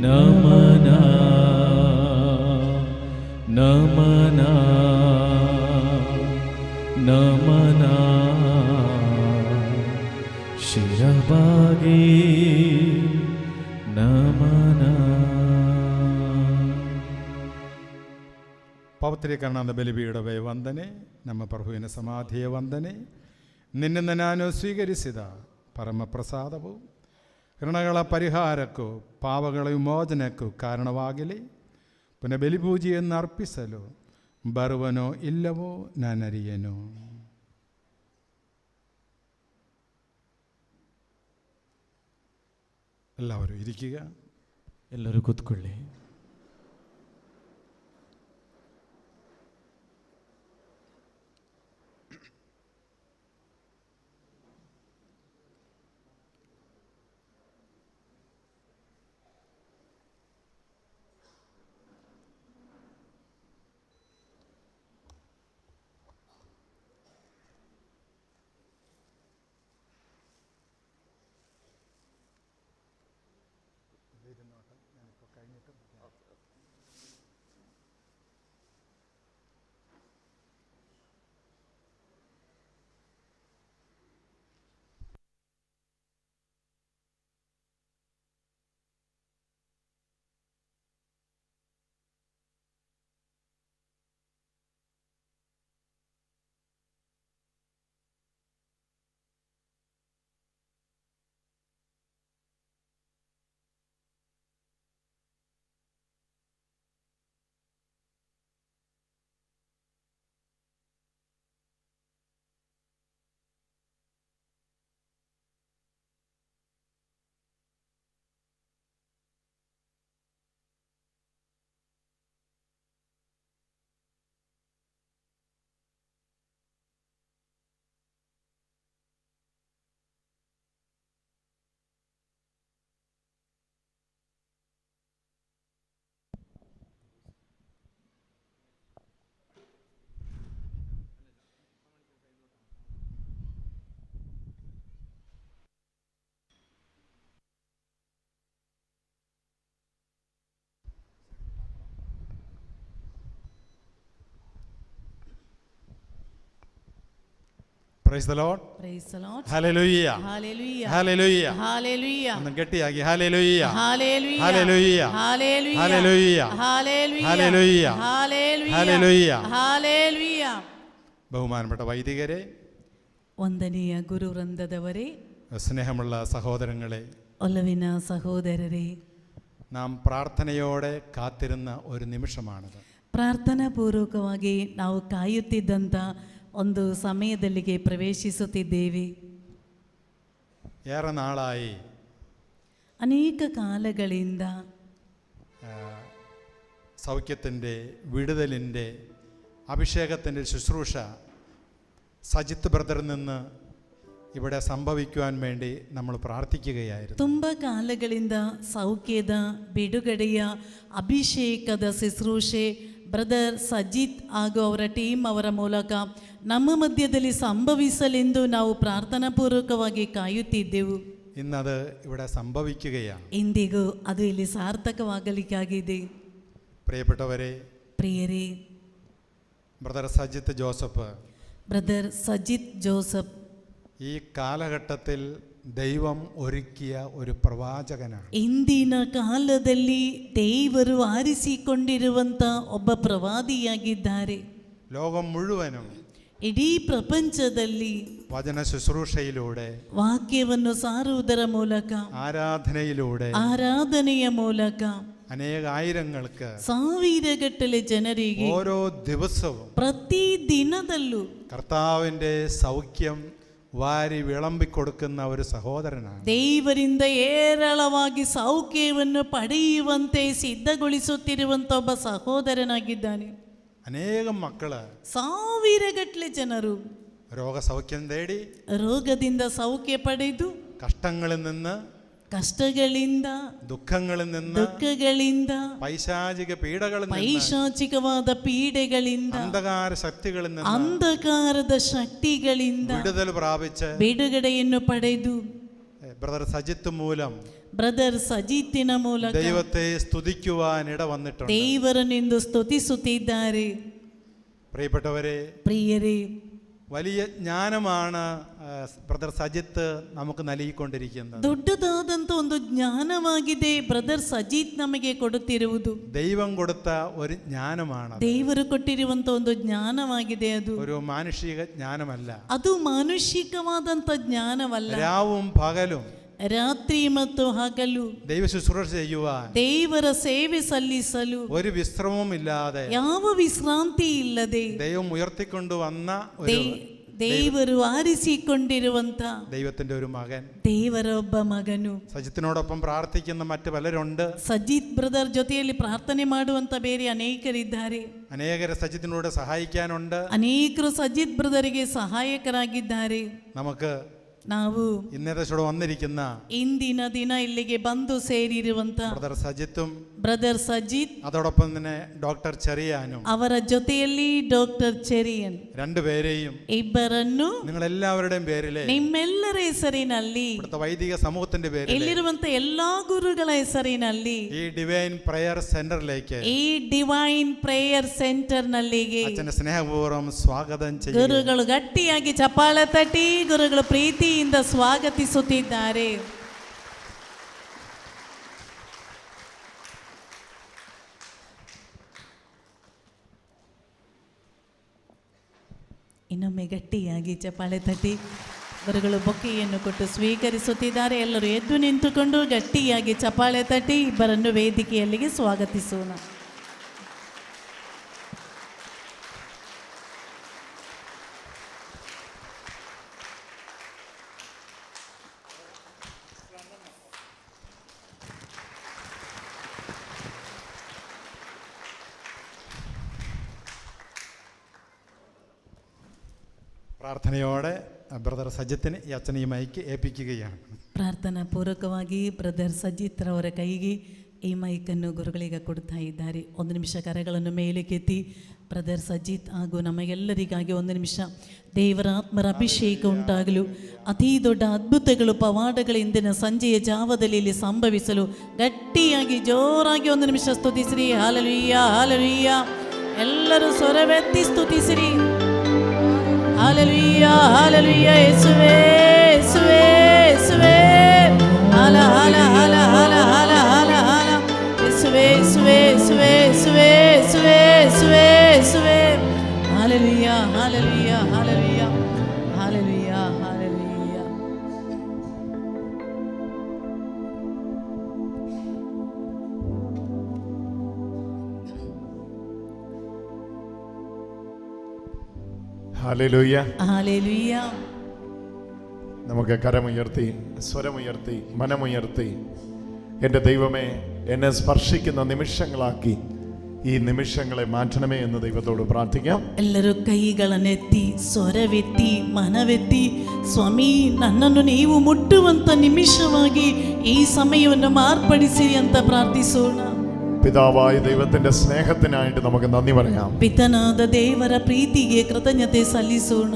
C: ನಮನ. ನಮನ ಶಿರಬಾಗಿ ನಮನ.
D: ಪವಿತ್ರೀಕರಣದ ಬಲಿಪೀಠವೇ ವಂದನೆ, ನಮ್ಮ ಪ್ರಭುವಿನ ಸಮಾಧಿಯ ವಂದನೆ. ನಿನ್ನಿಂದ ನಾನು ಸ್ವೀಕರಿಸಿದ ಪರಮಪ್ರಸಾದವು ಋಣಗಳ ಪರಿಹಾರಕ್ಕೂ ಪಾಪಗಳ ವಿಮೋಚನಕ್ಕೂ ಕಾರಣವಾಗಲಿ. ಪುನಃ ಬಲಿಪೂಜೆಯನ್ನು ಅರ್ಪಿಸಲು ಬರುವನೋ ಇಲ್ಲವೋ ನಾನರಿಯನು. ಎಲ್ಲರೂ ಇರಿക്കുക.
C: ಎಲ್ಲರೂ ಕೂತ್ಕೊಳ್ಳಿ.
D: Praise the Lord.
F: Praise the Lord.
D: Hallelujah.
F: Hallelujah.
D: Hallelujah.
F: Hallelujah.
D: ഒന്ന് ഗട്ടിയാക്കി hallelujah.
F: Hallelujah.
D: Hallelujah.
F: Hallelujah.
D: Hallelujah.
F: Hallelujah.
D: Hallelujah.
F: Hallelujah.
D: Hallelujah.
F: Hallelujah.
D: ബഹുമാനപ്പെട്ട വൈദികരെ,
F: ವಂದನೀಯ ಗುರುವೃಂದದವರೇ,
D: സ്നേഹമുള്ള സഹോദരങ്ങളെ,
F: ಒಲವಿನ ಸಹೋದರರೇ,
D: നാം പ്രാർത്ഥനയോടെ കാത്തിരുന്ന ഒരു നിമിഷമാണിത്.
F: ಪ್ರಾರ್ಥನಾ ಪೂರ್ವಕವಾಗಿ ನಾವು ಕಾಯುತ್ತಿದ್ದಂಥ ಒಂದು ಸಮಯದಲ್ಲಿಗೆ ಪ್ರವೇಶಿಸುತ್ತಿದ್ದೇವೆ.
D: ഏറെ നാളായി
F: ಅನೇಕ ಕಾಲಗಳಿಂದ
D: സൗഖ്യത്തിൻ്റെ, വിടുതലിൻ്റെ, അഭിഷേകത്തിൻ്റെ ശുശ്രൂഷ സജിത്ത് ബ്രദറിൽ നിന്ന് ഇവിടെ സംഭവിക്കുവാൻ വേണ്ടി നമ്മൾ പ്രാർത്ഥിക്കുകയായിരുന്നു.
F: ತುಂಬ ಕಾಲಗಳಿಂದ ಸೌಖ್ಯದ, ಬಿಡುಗಡೆಯ, ಅಭಿಷೇಕದ ಶುಶ್ರೂಷೆ ಬ್ರದರ್ ಸಜಿತ್ ಹಾಗೂ ಅವರ ಟೀಮ್ ಅವರ ಮೂಲಕ ನಮ್ಮ ಮಧ್ಯದಲ್ಲಿ ಸಂಭವಿಸಲೆಂದು ನಾವು ಪ್ರಾರ್ಥನಾ ಪೂರ್ವಕವಾಗಿ ಕಾಯುತ್ತಿದ್ದೆವು.
D: ഇന്നത് ഇവിടെ സംഭവിക്കുകയാണ്.
F: ಇಂದಿಗೂ ಅದು ಇಲ್ಲಿ ಸಾರ್ಥಕವಾಗಲಿಕ್ಕಾಗಿದೆ.
D: പ്രിയപ്പെട്ടവരെ,
F: ಪ್ರಿಯರೇ,
D: brother Sajith Joseph
F: brother Sajith Joseph
D: ഈ കാലഘട്ടത്തിൽ ദൈവം ഒരുക്കിയ ഒരു പ്രവാചകനാണ്.
F: ಇಂದಿನ ಕಾಲದಲ್ಲಿ ದೇವರು ಆರಿಸಿಕೊಂಡಿರುವಂಥ ಒಬ್ಬ ಪ್ರವಾದಿಯಾಗಿದ್ದಾರೆ.
D: ലോകം മുഴുവനും
F: ಇಡೀ ಪ್ರಪಂಚದಲ್ಲಿ
D: വചന ശുശ്രൂഷയിലൂടെ,
F: ವಾಕ್ಯವನ್ನು ಸಾರುವುದರ ಮೂಲಕ,
D: ആരാധനയിലൂടെ,
F: ಮೂಲಕ
D: അനേക ആയിരങ്ങൾക്ക്
F: ಸಾವಿರಗಟ್ಟಲೆ ಜನರಿಗೆ
D: ഓരോ ദിവസവും
F: ಪ್ರತಿ ದಿನದಲ್ಲೂ
D: കർത്താവിൻ്റെ സൗഖ്യം വാരി വിളമ്പിക്കൊടുക്കുന്ന ഒരു സഹോദരനാണ്.
F: ದೇವರಿಂದ ಏರಳವಾಗಿ ಸೌಖ್ಯವನ್ನು ಪಡೆಯುವಂತೆ ಸಿದ್ಧಗೊಳಿಸುತ್ತಿರುವಂಥ ಒಬ್ಬ ಸಹೋದರನಾಗಿದ್ದಾನೆ.
D: അനേകം മക്കള്,
F: ಸಾವಿರಗಟ್ಟಲೆ ಜನರು
D: രോഗസൗഖ്യം തേടി,
F: ರೋಗದಿಂದ ಸೌಖ್ಯ ಪಡೆದು,
D: കഷ്ടങ്ങളിൽ നിന്ന്,
F: ಕಷ್ಟಗಳಿಂದ,
D: ದುಃಖಗಳಿಂದ, പൈശാചിക പീഡകളിൽ നിന്ന്,
F: ಪೈಶಾಚಿಕವಾದ ಪೀಡೆಗಳಿಂದ,
D: അന്ധകാര ശക്തികളിൽ നിന്ന്,
F: ಅಂಧಕಾರದ ಶಕ್ತಿಗಳಿಂದ
D: വിടുതൽ പ്രാപിച്ച്
F: ಬಿಡುಗಡೆಯನ್ನು ಪಡೆದು,
D: ബ്രദർ സജിത്ത് മൂലം
F: ಬ್ರದರ್ ಸಜಿತ್ತಿನ ಮೂಲಕ
D: ദൈവത്തെ സ്തുതിക്കുവാൻ ഇട വന്നിട്ടുണ്ട്.
F: ದೇವರನ್ನೆಂದು ಸ್ತುತಿಸುತ್ತಿದ್ದಾರೆ.
D: പ്രിയപ്പെട്ടവരെ,
F: ಪ್ರಿಯರೇ,
D: വലിയ ജ്ഞാനമാണ് ബ്രദർ സജിത്ത് നമുക്ക് നൽകിക്കൊണ്ടിരിക്കുന്നത്.
F: ದೊಡ್ಡದಾದಂತ ಒಂದು ಜ್ಞಾನವಾಗಿದೆ ಬ್ರದರ್ ಸಜಿತ್ ನಮಗೆ ಕೊಡುತ್ತಿರುವುದು.
D: ദൈവം കൊടുത്ത ഒരു ಜ್ಞಾನമാണ്.
F: ದೇವರು ಕೊಟ್ಟಿರುವಂತ ಒಂದು ಜ್ಞಾನವಾಗಿದೆ. ಅದು
D: ഒരു മാനുഷിക ജ്ഞാനമല്ല.
F: ಅದು ಮಾನುಷಿಕವಾದಂತ ಜ್ಞಾನವಲ್ಲ.
D: രാവും പകലും
F: ರಾತ್ರಿ ಮತ್ತು ಹಗಲು
D: ദൈവ ശുശ്രൂഷ ചെയ്യുവാൻ,
F: ದೇವರ ಸೇವೆ ಸಲ್ಲಿಸಲು
D: ഒരു വിശ്രമവും ഇല്ലാതെ,
F: ಯಾವ ವಿಶ್ರಾಂತಿ ಇಲ್ಲದೆ
D: ദൈവം ഉയർത്തിക്കൊണ്ടുവന്ന ഒരു
F: ದೇವರು ಆರಿಸಿಕೊಂಡಿರುವಂತ
D: ദൈവത്തിന്റെ ഒരു മകൻ,
F: ದೇವರ ಒಬ್ಬ ಮಗನು.
D: സജിത്തിനോടൊപ്പം പ്രാർത്ഥിക്കുന്ന മറ്റു പലരുണ്ട്.
F: ಸಜಿತ್ ಬ್ರದರ್ ಜೊತೆಯಲ್ಲಿ ಪ್ರಾರ್ಥನೆ ಮಾಡುವಂತ ಬೇರೆ ಅನೇಕರಿದ್ದಾರೆ.
D: അനേകരെ സജിത്തിനോട് സഹായിക്കാനുണ്ട്.
F: ಅನೇಕರು ಸಜಿತ್ ಬ್ರದರಿಗೆ ಸಹಾಯಕರಾಗಿದ್ದಾರೆ.
D: നമുക്ക്
F: ನಾವು
D: ഇന്നേതോടെ വന്നിരിക്കുന്ന
F: ಇಂದಿನ ದಿನ ಇಲ್ಲಿಗೆ ಬಂದು ಸೇರಿರುವಂತ
D: ബ്രദർ സജിത്തും
F: ಬ್ರದರ್ ಸಜಿತ್,
D: അതോടൊപ്പം തന്നെ ഡോക്ടർ ചെറിയാനും,
F: ಅವರ ಜೊತೆಯಲ್ಲಿ ಡಾಕ್ಟರ್ ಚೆರಿಯನ್,
D: രണ്ടുപേരെയും
F: ಇಬ್ಬರನ್ನು
D: നിങ്ങൾ എല്ലാവരുടെയും പേരിലെ
F: ನಿಮ್ಮೆಲ್ಲರ ಹೆಸರಿನಲ್ಲಿ,
D: ഇവിടുത്തെ വൈദിക സമൂഹത്തിന്റെ പേരിൽ,
F: ಇಲ್ಲಿರುವಂತ ಎಲ್ಲಾ ಗುರುಗಳ ಹೆಸರಿನಲ್ಲಿ,
D: ഈ ഡിവൈൻ പ്രയർ സെന്ററിലേക്ക്
F: ಈ ಡಿವೈನ್ ಪ್ರೇಯರ್ ಸೆಂಟರ್ ನಲ್ಲಿಗೆ
D: അച്ഛനെ സ്നേഹപൂർവ്വം സ്വാഗതം ചെയ്യുന്നു.
F: ಗುರುಗಳು ಗಟ್ಟಿಯಾಗಿ ಚಪ್ಪಾಳೆ ತಟ್ಟಿ ಗುರುಗಳು ಪ್ರೀತಿಯಿಂದ ಸ್ವಾಗತಿಸುತ್ತಿದ್ದಾರೆ. ಇನ್ನೊಮ್ಮೆ ಗಟ್ಟಿಯಾಗಿ ಚಪ್ಪಾಳೆ ತಟ್ಟಿ ಗುರುಗಳು ಬೊಕ್ಕೆಯನ್ನು ಕೊಟ್ಟು ಸ್ವೀಕರಿಸುತ್ತಿದ್ದಾರೆ. ಎಲ್ಲರೂ ಎದ್ದು ನಿಂತುಕೊಂಡು ಗಟ್ಟಿಯಾಗಿ ಚಪ್ಪಾಳೆ ತಟ್ಟಿ ಇಬ್ಬರನ್ನು ವೇದಿಕೆಯಲ್ಲಿಗೆ ಸ್ವಾಗತಿಸೋಣ.
D: പ്രാർത്ഥനയോടെ ബ്രദർ സജിത്തിന് ഈ അച്ഛനെ ഈ മൈക്ക് ഏൽപ്പിക്കുകയാണ്.
F: ಪ್ರಾರ್ಥನಾ ಪೂರ್ವಕವಾಗಿ ಬ್ರದರ್ ಸಜಿತ್ ರವರ ಕೈಗೆ ಈ ಮೈಕನ್ನು ಗುರುಗಳಿಗೆ ಕೊಡ್ತಾ ಇದ್ದಾರೆ. ಒಂದು ನಿಮಿಷ ಕರೆಗಳನ್ನು ಮೇಲಕ್ಕೆತ್ತಿ ಬ್ರದರ್ ಸಜಿತ್ ಹಾಗೂ ನಮಗೆಲ್ಲರಿಗಾಗಿ ಒಂದು ನಿಮಿಷ ದೇವರ ಆತ್ಮರ ಅಭಿಷೇಕ ಉಂಟಾಗಲು, ಅತೀ ದೊಡ್ಡ ಅದ್ಭುತಗಳು ಪವಾಡಗಳು ಇಂದಿನ ಸಂಜೆಯ ಜಾವದಲ್ಲಿ ಇಲ್ಲಿ ಸಂಭವಿಸಲು ಗಟ್ಟಿಯಾಗಿ ಜೋರಾಗಿ ಒಂದು ನಿಮಿಷ ಸ್ತುತಿಸಿರಿ. Hallelujah, hallelujah. ಎಲ್ಲರೂ ಸ್ವರವೆತ್ತಿ ಸ್ತುತಿಸಿರಿ. Hallelujah, hallelujah. ಯೇಸುವೇ, ಯೇಸುವೇ, ಯೇಸುವೇ. ಹಾಲ ಹಾಲ ಹಾಲ ಹಾಲ ಹಾಲ ಹಾಲ ಹಾಲ. ಯೇಸುವೇ, ಯೇಸುವೇ, ಯೇಸುವೇ, ಯೇಸುವೇ, ಯೇಸುವೇ, ಯೇಸುವೇ, ಯೇಸುವೇ. Hallelujah, hallelujah, hallelujah, hallelujah, hallelujah.
G: Hallelujah.
F: Hallelujah.
G: നമുക്ക് കരമുയർത്തി, സ്വരമുയർത്തി, മനമുയർത്തി, എൻ്റെ ദൈവമേ എന്നെ സ്പർശിക്കുന്ന നിമിഷങ്ങളാക്കി ഈ നിമിഷങ്ങളെ മാറ്റണമേ എന്ന് ദൈവത്തോട് പ്രാർത്ഥിക്കാം.
F: ಎಲ್ಲರೂ ಕೈಗಳನ್ನೆತ್ತಿ ಸ್ವರವೆತ್ತಿ ಮನವೆತ್ತಿ, ಸ್ವಾಮಿ ನನ್ನನ್ನು ನೀವು ಮುಟ್ಟುವಂತ ನಿಮಿಷವಾಗಿ ಈ ಸಮಯವನ್ನು ಮಾರ್ಪಡಿಸಿರಿ ಅಂತ ಪ್ರಾರ್ಥಿಸೋಣ.
G: പിതാവായ ദൈവത്തിന്റെ സ്നേഹത്തിനായിട്ട് നമുക്ക് നന്ദി പറയാം.
F: ಪಿತನಾದ ದೇವರ ಪ್ರೀತಿಗೆ ಕೃತಜ್ಞತೆ ಸಲ್ಲಿಸೋಣ.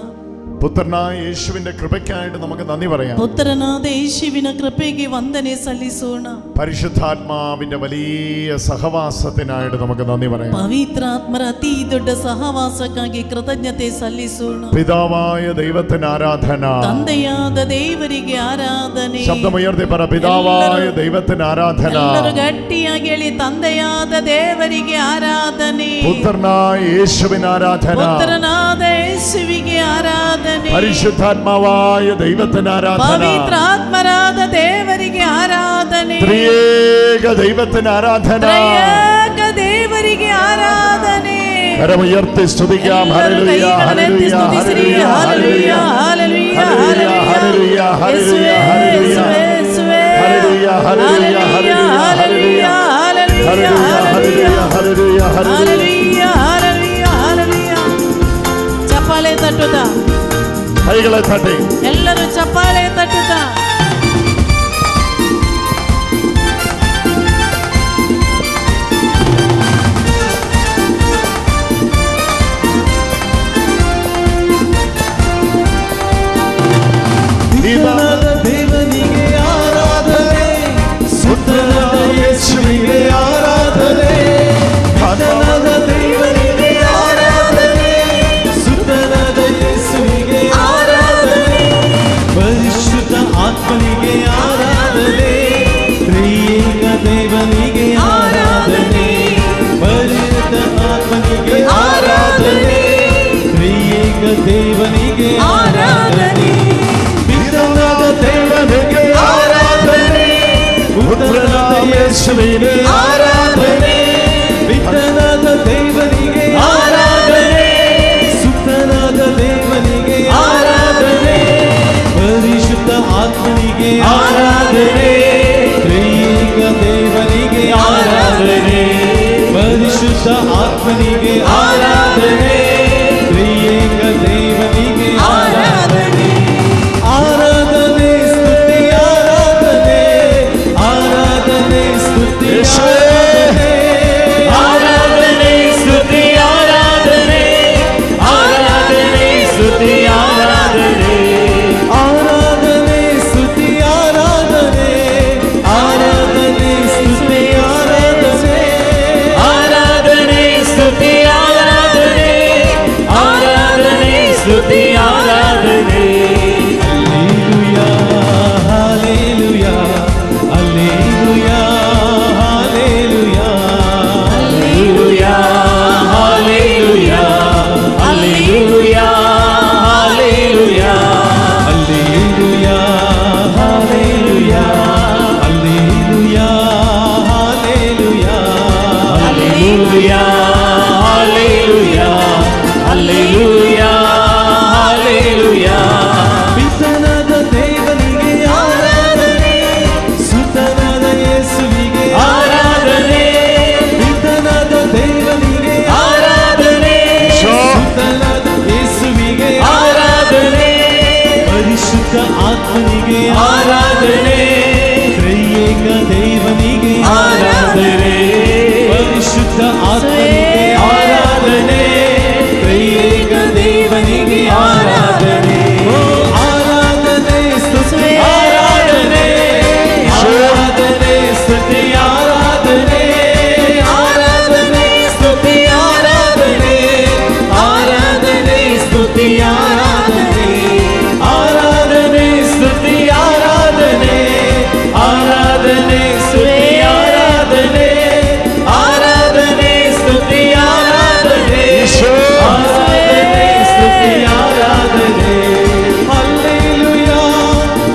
G: പുത്രനായ യേശുവിന്റെ കൃപയ്ക്കായിട്ട് നമുക്ക് നന്ദി പറയാം.
F: ಪುತ್ರನಾದ ಯೇಸುವಿನ ಕೃಪೆಗೆ ವಂದನೆ ಸಲ್ಲಿಸೋಣ.
G: പരിശുദ്ധാത്മാവിന്റെ വലിയ സഹവാസത്തിനായിട്ട് നമുക്ക് നന്ദി പറയാം.
F: ಪವಿತ್ರಾತ್ಮರ ಅತಿ ದೊಡ್ಡ ಸಹವಾಸಕ್ಕಾಗಿ ಕೃತಜ್ಞತೆ ಸಲ್ಲಿಸೋಣ.
G: പിതാവായ ദൈവത്തിന് ആരാധന.
F: ತಂದೆಯಾದ ದೇವರಿಗೆ ಆರಾಧನೆ.
G: ശബ്ദമുയർത്തി പറ, പിതാവായ ദൈവത്തിന് ആരാധന.
F: ಎಲ್ಲರೂ ಗಟ್ಟಿಯಾಗಿ ಹೇಳಿ, ತಂದೆಯಾದ ದೇವರಿಗೆ ಆರಾಧನೆ.
G: പുത്രനായ യേശുവിന് ആരാധന.
F: ಪುತ್ರನಾದ ಯೇಸುವಿಗೆ ಆರಾಧನೆ.
G: പരിശുദ്ധാത്മാവായ ദൈവത്തിന് ആരാധന.
F: പവിത്രാത്മരാದ ದೇವರಿಗೆ ಆರಾಧನೆ.
G: ത്രിയേക ദൈവത്തിന് ആരാധന.
F: ತ್ರಯೇಕ ದೇವರಿಗೆ ಆರಾಧನೆ.
G: കരമുയർത്തി സ്തുതിക്കാം. Hallelujah, hallelujah, hallelujah, hallelujah, hallelujah, hallelujah, hallelujah, hallelujah, hallelujah, hallelujah, hallelujah, hallelujah, hallelujah.
F: ಚಪ್ಪಾಳೆ ತಟ್ಟುತ್ತಾ,
G: കൈകളെ തട്ടി
F: ಎಲ್ಲರೂ ಚಪ್ಪಾಳೆ ತಟ್ಟುತ್ತಾ.
C: ದೇವನಿಗೆ ಆರಾಧನೆ, ಸುತ್ತನಾದ ಯೇಸುವಿಗೆ ಆರಾಧನೆ. ಸುತ್ತನಾದ ದೇವನಿಗೆ ಆರಾಧನೆ, ಸುತ್ತನಾದ ಯೇಸುವಿಗೆ ಆರಾಧನೆ, ಪಿತನಾದ ದೇವನಿಗೆ ಆರಾಧನೆ, ಪುತ್ರನಾದ ಯೇಸುವಿಗೆ ಆರಾಧನೆ, ಪಿತನಾದ ದೇವನಿಗೆ ಆರಾಧನೆ, ಸುತನಾದ ದೇವನಿಗೆ ಆರಾಧನೆ, ಪರಿಶುದ್ಧ ಆತ್ಮನಿಗೆ ಆರಾಧನೆ, ತ್ರಿಯೇಕ ದೇವನಿಗೆ ಆರಾಧನೆ, ಪರಿಶುದ್ಧ ಆತ್ಮನಿಗೆ ಆರಾಧನೆ, ತ್ರಿಯೇಕ ದೇವನಿಗೆ ಆರಾಧನೆ, ಆರಾಧನೆ ಸ್ತುತಿ ಆರಾಧನೆ, ಆರಾಧನೆ ಸ್ತುತಿ ಆರಾಧನೆ, ಆರಾಧನೆ ಸ್ತುತಿ ಆರಾಧನೆ, ಆರಾಧನೆ ಸ್ತುತಿ ಆರಾಧನೆ, ಆರಾಧನೆ ಸ್ತುತಿ ಆರಾಧನೆ, ಆರಾಧನೆ ಸ್ತುತಿ ಆರಾಧನೆ, ಆರಾಧನೆ ಸ್ತುತಿ ಆರಾಧನೆ, ಆರಾಧನೆ ಸ್ತುತಿ ಆರಾಧನೆ. Hallelujah, hallelujah, hallelujah, hallelujah, hallelujah, hallelujah, hallelujah, hallelujah, hallelujah, hallelujah, hallelujah, hallelujah, hallelujah, hallelujah, hallelujah. ಪಿತನಾದ ದೇವನಿಗೆ ಆರಾಧನೆ, ಸುತನಾದ ಯೇಸುವಿಗೆ ಆರಾಧನೆ, ಪಿತನಾದ ದೇವನಿಗೆ ಆರಾಧನೆ, ಸುತನಾದ ಯೇಸುವಿಗೆ ಆರಾಧನೆ, ಪರಿಶುದ್ಧ ಆತ್ಮನಿಗೆ ಆರಾಧನೆ, ತ್ರಿಯೇಕ ದೇವನಿಗೆ ಆರಾಧನೆ, ಪರಿಶುದ್ಧ ಆತ್ಮನಿಗೆ ಆರಾಧನೆ, ತ್ರಿಯೇಕ ದೇವನಿಗೆ ಆರಾಧನೆ, ಆರಾಧನೆ ಸ್ತುತಿ ಆರಾಧನೆ, ಆರಾಧನೆ ಸ್ತುತಿ ಆರಾಧನೆ, ಆರಾಧನೆ ಸ್ತುತಿ ಆರಾಧನೆ, ಆರಾಧನೆ ಸ್ತುತಿ ಆರಾಧನೆ, ಆರಾಧನೆ ಸ್ತುತಿ ಆರಾಧನೆ, ಆರಾಧನೆ ಸ್ತುತಿ ಆರಾಧನೆ, ಆರಾಧನೆ ಸ್ತುತಿ ಆರಾಧನೆ, ಆರಾಧನೆ ಸ್ತುತಿ ಆರಾಧನೆ. Hallelujah,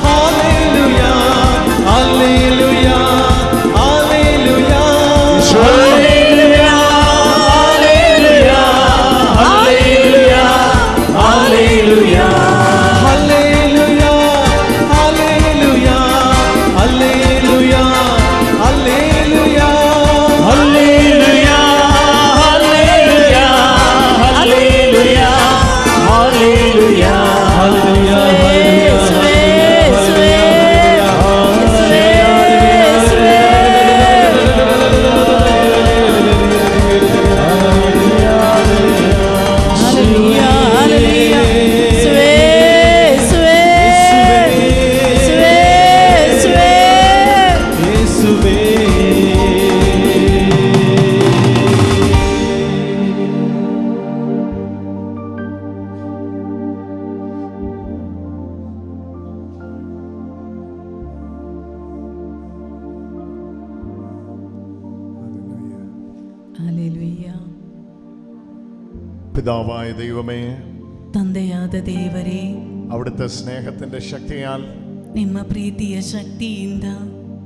C: hallelujah, hallelujah, hallelujah, hallelujah, hallelujah, hallelujah, hallelujah, hallelujah, hallelujah, hallelujah, hallelujah, hallelujah, hallelujah, hallelujah, hallelujah,
F: hallelujah.
G: പിതാവായ ദൈവമേ,
F: ತಂದೆಯಾದ ದೇವರೇ,
G: അവിടുത്തെ സ്നേഹത്തിന്റെ ശക്തിയാൽ,
F: ನಿಮ್ಮ ಪ್ರೀತಿಯ ಶಕ್ತಿಯಿಂದ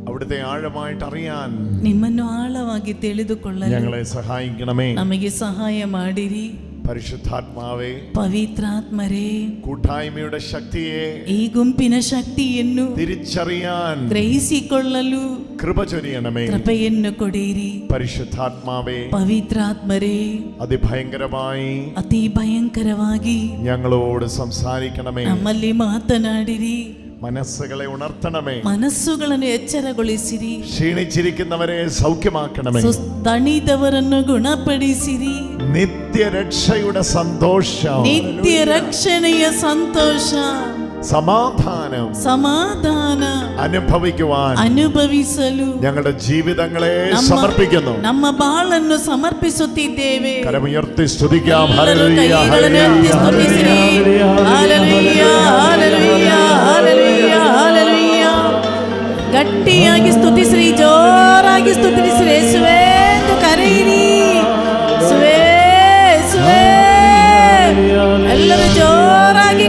G: അവിടുത്തെ ആഴമായിട്ട് അറിയാൻ
F: ನಿಮ್ಮನ್ನು ಆಳವಾಗಿ ತಿಳಿದುಕೊಳ್ಳಲು
G: ഞങ്ങളെ സഹായിക്കണമേ.
F: ನಮಗೆ ಸಹಾಯ ಮಾಡಿರಿ.
G: പരിശുദ്ധാത്മാവേ,
F: ಪವಿತ್ರಾತ್ಮರೇ,
G: കൂട്ടായ്മയുടെ ശക്തിയെ
F: ಈ ಗುಂಪಿನ ಶಕ್ತಿಯನ್ನು
G: തിരിച്ചറിയാൻ
F: ಗ್ರಹಿಸಿಕೊಳ್ಳಲು
G: കൃപ ചൊരിയണമേ.
F: ಕೃಪೆಯನ್ನು ಕೊಡಿರಿ.
G: പരിശുദ്ധാത്മാവേ,
F: ಪವಿತ್ರಾತ್ಮರೇ,
G: അതിഭയങ്കരമായി
F: ಅತಿ ಭಯಂಕರವಾಗಿ
G: ഞങ്ങളോട് സംസാരിക്കണമേ.
F: ನಮ್ಮಲ್ಲಿ ಮಾತನಾಡಿರಿ.
G: മനസ്സുകളെ ഉണർത്തണമേ.
F: ಮನಸ್ಸುಗಳನ್ನು ಎಚ್ಚರಗೊಳಿಸಿರಿ.
G: ക്ഷീണിച്ചിരിക്കുന്നവരെ സൗഖ്യമാക്കണമേ.
F: ದಣಿದವರನ್ನು ಗುಣಪಡಿಸಿರಿ.
G: നിത്യരക്ഷയുടെ സന്തോഷം,
F: ನಿತ್ಯ ರಕ್ಷಣೆಯ ಸಂತೋಷ,
G: സമാധാനം
F: ಸಮಾಧಾನ ಅನುಭವಿಸಲು
G: ഞങ്ങളുടെ ജീവിതങ്ങളെ സമർപ്പിക്കുന്നു.
F: ನಮ್ಮ ಬಾಳನ್ನು ಸಮರ್ಪಿಸುತ್ತಿದ್ದೇವೆ.
G: കരമുയർത്തി സ്തുതിക്കാം.
F: Hallelujah, hallelujah, hallelujah, hallelujah. ಗಟ್ಟಿಯಾಗಿ ಸ್ತುತಿಸಿರಿ, ಜೋರಾಗಿ ಸ್ತುತಿಸಿರಿ. ಯೇಸುವೇ ಎಂದು ಕರೆಯಿರಿ. ಯೇಸುವೇ, ಯೇಸುವೇ. ಎಲ್ಲರೂ ಜೋರಾಗಿ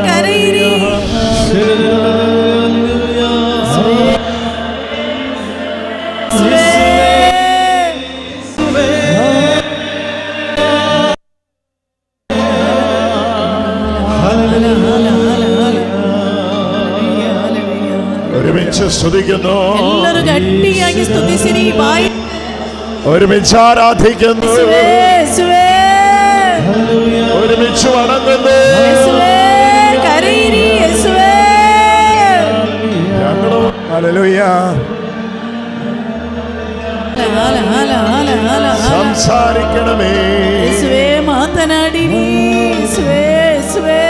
G: ഒരുമിച്ച് സ്തുതിക്കുന്നു,
F: എല്ലാവരും ഗട്ടിയാಗಿ ಸ್ತುತಿಸಿರಿ. ಬಾಯಿ
G: ഒരുമിച്ച് ആരാധിക്കുന്നു,
F: യേശുവേ,
G: ഒരുമിച്ച് വണങ്ങുന്നു.
F: യേശുവേ, കരയിരി യേശുവേ.
G: ഞങ്ങളും ഹല്ലേലൂയ.
F: ഹാല ഹാല ഹാല ഹാല
G: സംസാരിക്കണമേ,
F: യേശുവേ, മാതനാടിരി യേശുവേ, യേശുവേ.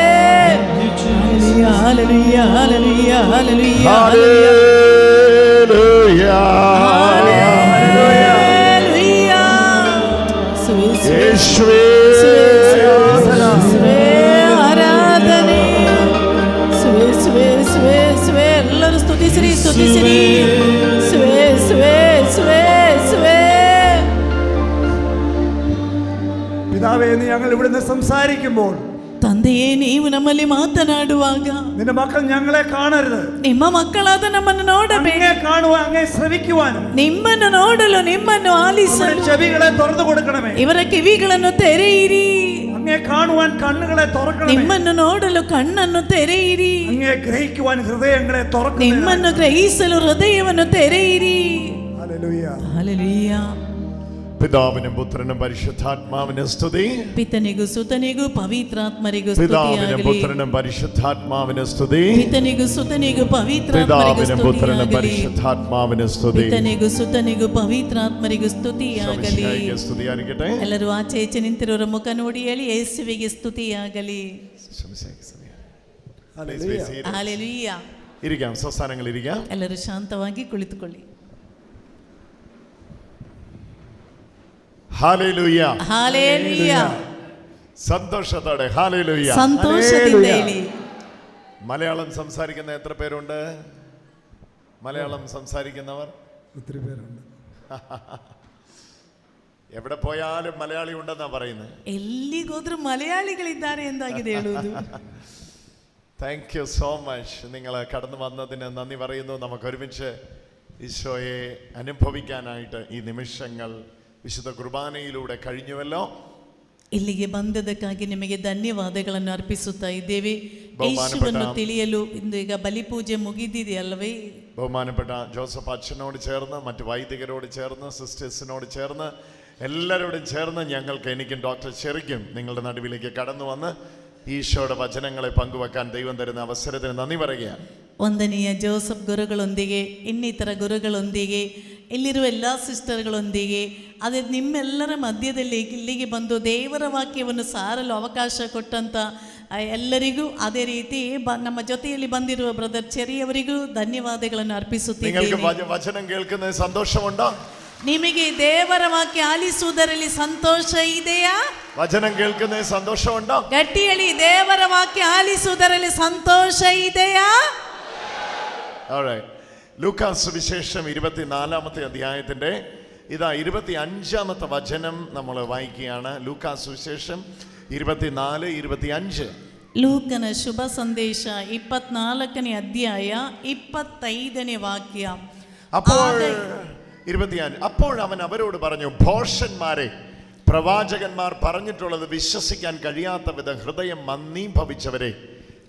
F: Hallelujah hallelujah hallelujah
G: hallelujah,
F: hallelujah.
G: യേശുവേ
F: യേശുവേ, ആരാധನೆ. യേശുവേ, യേശുവേ, യേശുവേ, യേശുവേ. എല്ലാവരും സ്തുതിസിരി സ്തുതിസിരി. യേശുവേ, യേശുവേ, യേശുവേ, യേശുവേ.
H: പിതാവേ, നീ ഞങ്ങൾ ഇവിടുന്ന് സംസാരിക്കുമ്പോൾ
F: ತಂದೆಯೇ, ನೀವು ನಮ್ಮಲ್ಲಿ ಮಾತನಾಡುವಾಗ
H: നിന്റെ മക്കൾ ഞങ്ങളെ കാണരുത്,
F: ನಿಮ್ಮ ಮಕ್ಕಳಾದ ನಮ್ಮನ್ನು ನೋಡಬೇಡಿ.
H: അങ്ങയെ കാണുവാൻ, അങ്ങയെ ശ്രവിക്കുവാനും
F: ನಿಮ್ಮನ್ನು ನೋಡಲು, ನಿಮ್ಮನ್ನು ಆಲಿಸಲು
H: ചെവികളെ തുറന്നു കൊടുക്കണമേ.
F: ಇವರ ಕಿವಿಗಳನ್ನು ತೆರೆಯಿರಿ.
H: അങ്ങയെ കാണുവാൻ കണ്ണുകളെ തുറക്കണമേ.
F: ನಿಮ್ಮನ್ನು ನೋಡಲು ಕಣ್ಣನ್ನು ತೆರೆಯಿರಿ.
H: അങ്ങയെ ഗ്രഹിക്കുവാൻ ഹൃദയങ്ങളെ തുറക്കണമേ.
F: ನಿಮ್ಮನ್ನು ಗ್ರಹಿಸಲು ಹೃದಯವನ್ನು ತೆರೆಯಿರಿ.
H: ഹല്ലേലൂയ.
F: ಹಲ್ಲೆಲೂಯ.
G: പിതാവിനും പുത്രനും പരിശുദ്ധാത്മാവിനും സ്തുതി.
F: ಪಿತನಿಗೂ ಸುತನಿಗೂ ಪವಿತ್ರಾತ್ಮರಿಗೂ
G: പിതാവിനും
F: ಸ್ತುತಿಯಾಗಲಿ.
G: പുത്രനും പരിശുദ്ധാത്മാവിനും സ്തുതി.
F: ಪಿತನಿಗೂ ಸುತನಿಗೂ ಪವಿತ್ರಾತ್ಮರಿಗೂ
G: പിതാവിനും പുത്രനും
F: ಸ್ತುತಿಯಾಗಲಿ.
G: പരിശുദ്ധാത്മാവിനും സ്തുതി.
F: ಪಿತನಿಗೂ ಸುತನಿಗೂ ಪವಿತ್ರಾತ್ಮರಿಗೂ ಸ್ತುತಿಯಾಗಲಿ.
G: ശമിശിഹായിക്ക് സ്തുതിയായിരിക്കട്ടെ.
F: ಎಲ್ಲರೂ ಆಚೆ ಈಚೆ ನಿಂತಿರೋರ ಮುಖ ನೋಡಿ ಹೇಳಿ, ಯೇಸುವಿಗೆ ಸ್ತುತಿಯಾಗಲಿ.
G: ശമിശിഹായിക്ക് സ്തുതി.
H: ഹല്ലേലൂയ.
F: ಹಲ್ಲೆಲೂಯ.
G: ഇരിക്കാം, സ്വസ്ഥാനങ്ങൾ ഇരിക്കാം.
F: ಎಲ್ಲರೂ ಶಾಂತವಾಗಿ ಕುಳಿತುಕೊಳ್ಳಿ.
G: ഹല്ലേലൂയ.
F: ಹಲ್ಲೆಲೂಯ.
G: സന്തോഷത്തോടെ ഹല്ലേലൂയ.
F: ಸಂತೋಷದಿಂದ ಹೇಳಿ.
G: മലയാളം സംസാരിക്കുന്ന എത്ര പേരുണ്ട്? മലയാളം സംസാരിക്കുന്നവർ
H: ഒത്തിരി പേരുണ്ട്.
G: എവിടെ പോയാലും മലയാളി ഉണ്ടെന്നാ പറയുന്നത്.
F: ಎಲ್ಲಿಗೋದ್ರೂ ಮಲಯಾಳಿಗಳಿದ್ದಾರೆ ಎಂದಾಗಿದೆ ಹೇಳುವುದು.
G: Thank you so much. നിങ്ങൾ കടന്നു വന്നതിന് നന്ദി പറയുന്നു. നമുക്ക് ഒരുമിച്ച് ഈശോയെ അനുഭവിക്കാനായിട്ട് ഈ നിമിഷങ്ങൾ വിശുദ്ധ കുർബാനയിലൂടെ കഴിഞ്ഞുവല്ലോ.
F: ಇಲ್ಲಿಗೆ ಬಂದದಕ್ಕಾಗಿ ನಿಮಗೆ ಧನ್ಯವಾದಗಳನ್ನು ಅರ್ಪಿಸುತ್ತಾ ಇದ್ದೇವೆ. ಯೇಸುವನ್ನು ತಿಳಿಯಲು ಇಂದು ಈಗ ಬಲಿಪೂಜೆ ಮುಗಿದಿದೆಯಲ್ಲವೇ?
G: ബഹുമാനപ്പെട്ട ജോസഫ് അച്ഛനോട് ചേർന്ന്, മറ്റു വൈദികരോട് ചേർന്ന്, സിസ്റ്റേഴ്സിനോട് ചേർന്ന്, എല്ലാവരോടും ചേർന്ന് എനിക്കും ഡോക്ടർ ചെറിക്കും നിങ്ങളുടെ നടുവിലേക്ക് കടന്നു വന്ന് ഈശോയുടെ വചനങ്ങളെ പങ്കുവെക്കാൻ ദൈവം തരുന്ന അവസരത്തിന് നന്ദി പറയുകയാണ്.
F: ವಂದನೀಯ ಜೋಸಫ್ ಗುರುಗಳೊಂದಿಗೆ, ಇನ್ನಿತರ ಗುರುಗಳೊಂದಿಗೆ, ಇಲ್ಲಿರುವ ಎಲ್ಲ ಸಿಸ್ಟರ್ಗಳೊಂದಿಗೆ, ಅದೇ ನಿಮ್ಮೆಲ್ಲರ ಮಧ್ಯದಲ್ಲಿ ಇಲ್ಲಿಗೆ ಬಂದು ದೇವರ ವಾಕ್ಯವನ್ನು ಸಾರಲು ಅವಕಾಶ ಕೊಟ್ಟಂಥ ಎಲ್ಲರಿಗೂ, ಅದೇ ರೀತಿ ನಮ್ಮ ಜೊತೆಯಲ್ಲಿ ಬಂದಿರುವ ಬ್ರದರ್ ಚೆರಿಯವರಿಗೂ ಧನ್ಯವಾದಗಳನ್ನು ಅರ್ಪಿಸುತ್ತಿದ್ದೇನೆ.
G: വചനം കേൾക്കുന്നതിന് സന്തോഷമുണ്ടോ?
F: ನಿಮಗೆ ದೇವರ ವಾಕ್ಯ ಆಲಿಸುವುದರಲ್ಲಿ ಸಂತೋಷ ಇದೆಯಾ?
G: വചനം കേൾക്കുന്നതിന് സന്തോഷമുണ്ടോ?
F: ಗಟ್ಟಿ ಹೇಳಿ, ದೇವರ ವಾಕ್ಯ ಆಲಿಸುವುದರಲ್ಲಿ ಸಂತೋಷ ಇದೆಯಾ?
G: Alright. ലൂക്കാസ് സുവിശേഷം 24-ാമത്തെ അധ്യായത്തിന്റെ 25-ാമത്തെ വചനം നമ്മൾ വായിക്കുകയാണ്. ലൂക്കാസ് സുവിശേഷം 24-25.
F: ಲೂಕನ ಶುಭ ಸಂದೇಶ 24ನೇ ಅಧ್ಯಾಯ 25ನೇ ವಾಕ್ಯ.
G: അപ്പോൾ 25. അപ്പോൾ അവൻ അവരോട് പറഞ്ഞു, ഭോഷന്മാരെ, പ്രവാചകന്മാർ പറഞ്ഞിട്ടുള്ളത് വിശ്വസിക്കാൻ കഴിയാത്ത വിധം ഹൃദയം മന്ദീഭവിച്ചവരെ,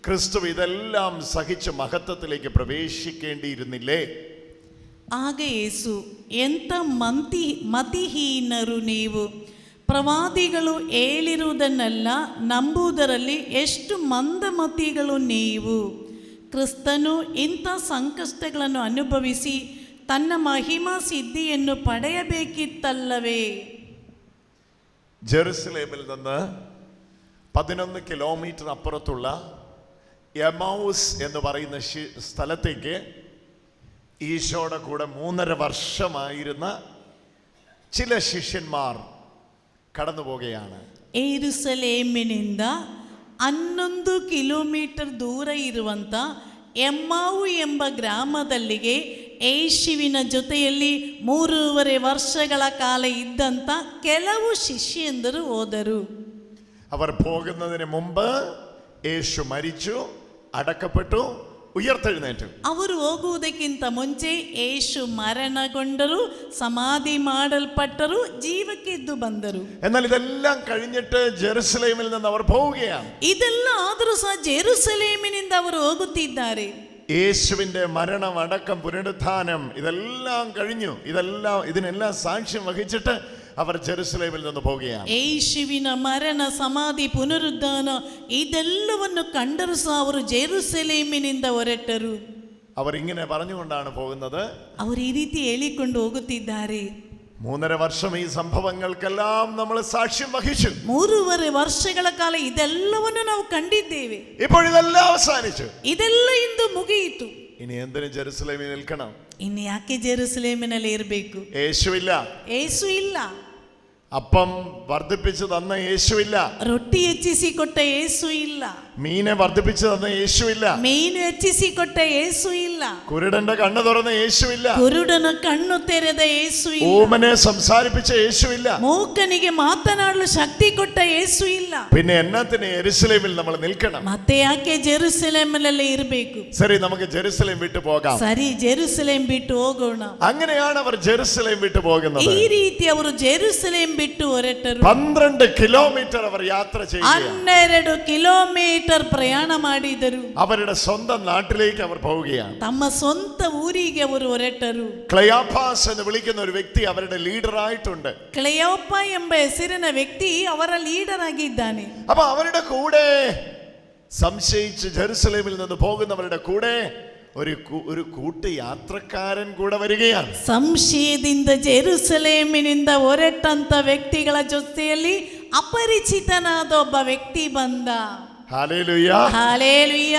G: ക്രിസ്തു ഇതെല്ലാം സഹിച്ച് മഹത്വത്തിലേക്ക് പ്രവേശിക്കേണ്ടിയിരുന്നില്ലേ?
F: ಆಗ ಯೇಸು, ಎಂಥ ಮತಿಹೀನರು ನೀವು! ಪ್ರವಾದಿಗಳು ಹೇಳಿರುವುದನ್ನೆಲ್ಲ ನಂಬುವುದರಲ್ಲಿ ಎಷ್ಟು ಮಂದಮತಿಗಳು ನೀವು! ಕ್ರಿಸ್ತನು ಇಂಥ ಸಂಕಷ್ಟಗಳನ್ನು ಅನುಭವಿಸಿ ತನ್ನ ಮಹಿಮಾ ಸಿದ್ಧಿಯನ್ನು ಪಡೆಯಬೇಕಿತ್ತಲ್ಲವೇ?
G: ജെറുസലേമിൽ നിന്ന് 11 കിലോമീറ്റർ അപ്പുറത്തുള്ള എമൗസ് എന്ന് പറയുന്ന സ്ഥലത്തേക്ക് ഈശോയുടെ കൂടെ 3.5 വർഷമായിരുന്ന ചില ശിഷ്യന്മാർ കടന്നു പോവുകയാണ്.
F: ಯೆರೂಸಲೇಮಿನಿಂದ 11 ಕಿಲೋಮೀಟರ್ ದೂರ ಇರುವಂಥ ಎಮ್ಮಾವು ಎಂಬ ಗ್ರಾಮದಲ್ಲಿಗೆ ಯೇಸುವಿನ ಜೊತೆಯಲ್ಲಿ 3.5 ವರ್ಷಗಳ ಕಾಲ ಇದ್ದಂಥ ಕೆಲವು ಶಿಷ್ಯಂದರು ಹೋದರು.
G: അവർ പോകുന്നതിന് മുമ്പ് യേശു മരിച്ചു, അടക്കപ്പെട്ടു, ഉയർത്തെഴുന്നേറ്റു.
F: ಅವರು ಹೋಗುವುದಕ್ಕಿಂತ ಮುಂಚೆ ಯೇಸು ಮರಣಗೊಂಡರು, ಸಮಾಧಿ ಮಾಡಲ್ಪಟ್ಟರು, ಜೀವಕ್ಕೆ ಎದ್ದು ಬಂದರು.
G: എന്നാൽ ഇതെല്ലാം കഴിഞ്ഞിട്ട് ജെറുസലേമിൽ നിന്ന് അവർ പോവുകയാണ്.
F: ಇದೆಲ್ಲ ಆದರೂ ಸಹ ಜೆರುಸಲೇಮಿನಿಂದ ಅವರು ಹೋಗುತ್ತಿದ್ದಾರೆ.
G: യേശുവിന്റെ മരണം, അടക്കം, പുനരുത്ഥാനം ഇതെല്ലാം കഴിഞ്ഞു. ഇതിനെല്ലാം സാക്ഷ്യം വഹിച്ചിട്ട് അവർ ജെറുസലേമിൽ നിന്ന് പോവുകയാണ്.
F: ಯೇಸುವಿನ ಮರಣ, ಸಮಾಧಿ, ಪುನರುದ್ಧಾನ ಇದೆಲ್ಲವನ್ನು ಕಂಡರೂ ಸಹ ಅವರು ಜೆರುಸಲೇಮಿನಿಂದ ಹೊರಟರು.
G: അവർ ഇങ്ങനെ പറഞ്ഞുകൊണ്ടാണ് പോകുന്നത്.
F: ಅವರು ಈ ರೀತಿ ಹೇಳಿಕೊಂಡು ಹೋಗುತ್ತಿದ್ದಾರೆ.
G: 3.5 വർഷം ഈ സംഭവങ്ങൾക്കെല്ലാം നമ്മൾ സാക്ഷ്യം വഹിച്ചു.
F: 3.5 ವರ್ಷಗಳ ಕಾಲ ಇದೆಲ್ಲವನ್ನು ನಾವು ಕಂಡಿದ್ದೇವೆ.
G: ഇപ്പോൾ ഇതെല്ലാം അവസാനിച്ചു.
F: ಇದೆಲ್ಲ ಇಂದು ಮುಗಿಯಿತು.
G: ഇനി എന്തിനു ജെറുസലേമിൽ നിൽക്കണം?
F: ಇನ್ನು ಯಾಕೆ ಜೆರುಸಲೇಮಿನಲ್ಲಿ ಇರಬೇಕು?
G: യേശുവില്ല,
F: ಯೇಸು ಇಲ್ಲ.
G: അപ്പം വർദ്ധിപ്പിച്ചു തന്ന യേശുവില്ല,
F: ರೊಟ್ಟಿ ಹೆಚ್ಚಿಸಿ ಕೊಟ್ಟ ಯೇಸು ಇಲ್ಲ.
G: മീനെ വർദ്ധിപ്പിച്ചു തന്ന യേശുവില്ല,
F: ಮೀನು ಹೆಚ್ಚಿಸಿ ಕೊಟ್ಟ ಯೇಸು ಇಲ್ಲ.
G: കുരുടന്റെ കണ്ണ് തുറന്ന യേശുവില്ല,
F: ಕುರುಡನ ಕಣ್ಣು ತೆರೆದ ಯೇಸು ಇಲ್ಲ.
G: ഊമനെ സംസാരിപ്പിച്ച യേശുവില്ല,
F: ಮೂಕನಿಗೆ ಮಾತನಾಡಲು ಶಕ್ತಿ ಕೊಟ್ಟ ಯೇಸು ಇಲ್ಲ.
G: പിന്നെ എന്നത്തിന് യെരുശലേമിൽ നമ്മൾ നിൽക്കണം?
F: ಮತ್ತೆ ಯಾಕೆ ಜೆರುಸಲೇಮಿನಲ್ಲಿ ಇರಬೇಕು?
G: ശരി, നമുക്ക് ജെറുസലേം വിട്ടു പോകാം.
F: ಸರಿ, ಜೆರುಸಲೇಮ್ ಬಿಟ್ಟು ಹೋಗೋಣ.
G: അങ്ങനെയാണ് അവർ ജെറുസലേം വിട്ടു പോകുന്നത്.
F: ಈ ರೀತಿ ಅವರು ಜೆರುಸಲೇಮ್ ಬಿಟ್ಟು ಹೊರಟರು.
G: 12 കിലോമീറ്റർ അവർ യാത്ര ചെയ്യുകയാണ്.
F: 12 ಕಿಲೋಮೀಟರ್ ಪ್ರಯಾಣ ಮಾಡಿದರು.
G: അവരുടെ സ്വന്തം നാട്ടിലേക്ക് അവർ പോവുകയാണ്.
F: ತಮ್ಮ ಸ್ವಂತ ಊರಿಗೆ ಅವರು ಹೊರಟರು.
G: ക്ലയോപ്പാസ് എന്ന് വിളിക്കുന്ന ഒരു വ്യക്തി അവരുടെ ലീഡറായിട്ടുണ്ട്.
F: ಕ್ಲೆಯೋಪ ಎಂಬ ಹೆಸರಿನ ವ್ಯಕ್ತಿ ಅವರ ಲೀಡರ್ ಆಗಿದ್ದಾನೆ.
G: അപ്പൊ അവരുടെ കൂടെ സംശയിച്ച് ജെറുസലേമിൽ നിന്ന് പോകുന്നവരുടെ കൂടെ ഒരു കൂട്ട് യാത്രക്കാരൻ കൂടെ വരികയാണ്.
F: ಸಂಶಯದಿಂದ ಜೆರುಸಲೇಮಿನಿಂದ ಹೊರಟಂತ ವ್ಯಕ್ತಿಗಳ ಜೊತೆಯಲ್ಲಿ ಅಪರಿಚಿತನಾದ ಒಬ್ಬ ವ್ಯಕ್ತಿ ಬಂದ.
G: Hallelujah,
F: hallelujah.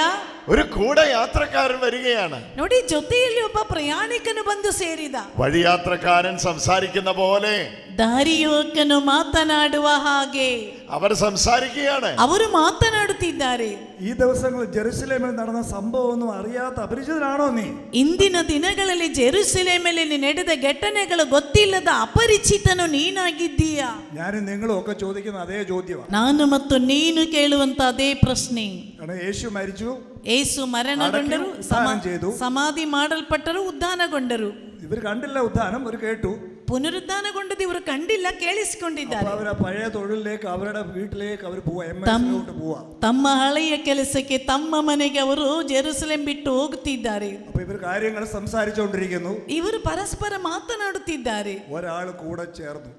G: ഒരു കൂടെ യാത്രക്കാരൻ വരികയാണ്.
F: ನೋಡಿ, ಜೊತೆಯಲ್ಲಿ ಒಬ್ಬ ಪ್ರಯಾಣಿಕನು ಬಂದು ಸೇರಿದ.
G: വഴിയാത്രക്കാരൻ സംസാരിക്കുന്ന പോലെ
F: ದಾರಿಯೋಕನು ಮಾತನಾಡುವ ಹಾಗೆ
G: അവർ സംസാരിക്കുകയാണ്.
F: ಅವರು ಮಾತನಾಡುತ್ತಿದ್ದಾರೆ.
H: ഈ ദിവസങ്ങളിൽ ജെറുസലേമിൽ നടന്ന സംഭവമൊന്നും അറിയാത്ത അപരിചിതനാണോ നീ?
F: ಇಂದಿನ ದಿನಗಳಲ್ಲಿ ಜೆರುಸಲೇಮಿನಲ್ಲಿ ನಡೆದ ಘಟನೆಗಳು ಗೊತ್ತಿಲ್ಲದ ಅಪರಿಚಿತನು ನೀನಾಗಿದ್ದೀಯಾ?
H: ഞാനും നിങ്ങളും ഒക്കെ ചോദിക്കുന്ന അതേ ചോദ്യമാണ്.
F: ನಾನು ಮತ್ತು ನೀನು ಕೇಳುವಂತ ಅದೇ ಪ್ರಶ್ನೆ.
H: കാരണം യേശു മരിച്ചു,
F: ಯೇಸು ಮರಣಗೊಂಡರು,
H: ಉತ್ಥಾನ ചെയ്തു.
F: ಸಮಾಧಿ ಮಾಡಲ್ಪಟ್ಟರು, ಉದ್ಧಾನಗೊಂಡರು.
H: ഇവർ കണ്ടില്ല ഉത്ഥാനം, ഒരു കേട്ടു.
F: ಪುನರುದ್ಧಾನಗೊಂಡದ್ದು ಇವರು ಕಂಡಿಲ್ಲ, ಕೇಳಿಸಿಕೊಂಡಿದ್ದಾರೆ.
H: അവർ ആ പഴയ തൊഴിലിലേക്ക്, അവരുടെ വീട്ടിലേക്ക് അവർ പോവാ, എംഎസിലോട്ട് പോവാ.
F: ತಮ್ಮ ಹಳೆಯ ಕೆಲಸಕ್ಕೆ, ತಮ್ಮ ಮನೆಗೆ ಅವರು ಜೆರುಸಲೇಮ್ ಬಿಟ್ಟು ಹೋಗುತ್ತಿದ್ದಾರೆ.
H: അപ്പൊ ഇവർ കാര്യങ്ങൾ സംസാരിച്ചുകൊണ്ടിരിക്കുന്നു.
F: ಇವರು ಪರಸ್ಪರ ಮಾತನಾಡುತ್ತಿದ್ದಾರೆ.
H: ഒരാൾ കൂടെ ചേർന്നു.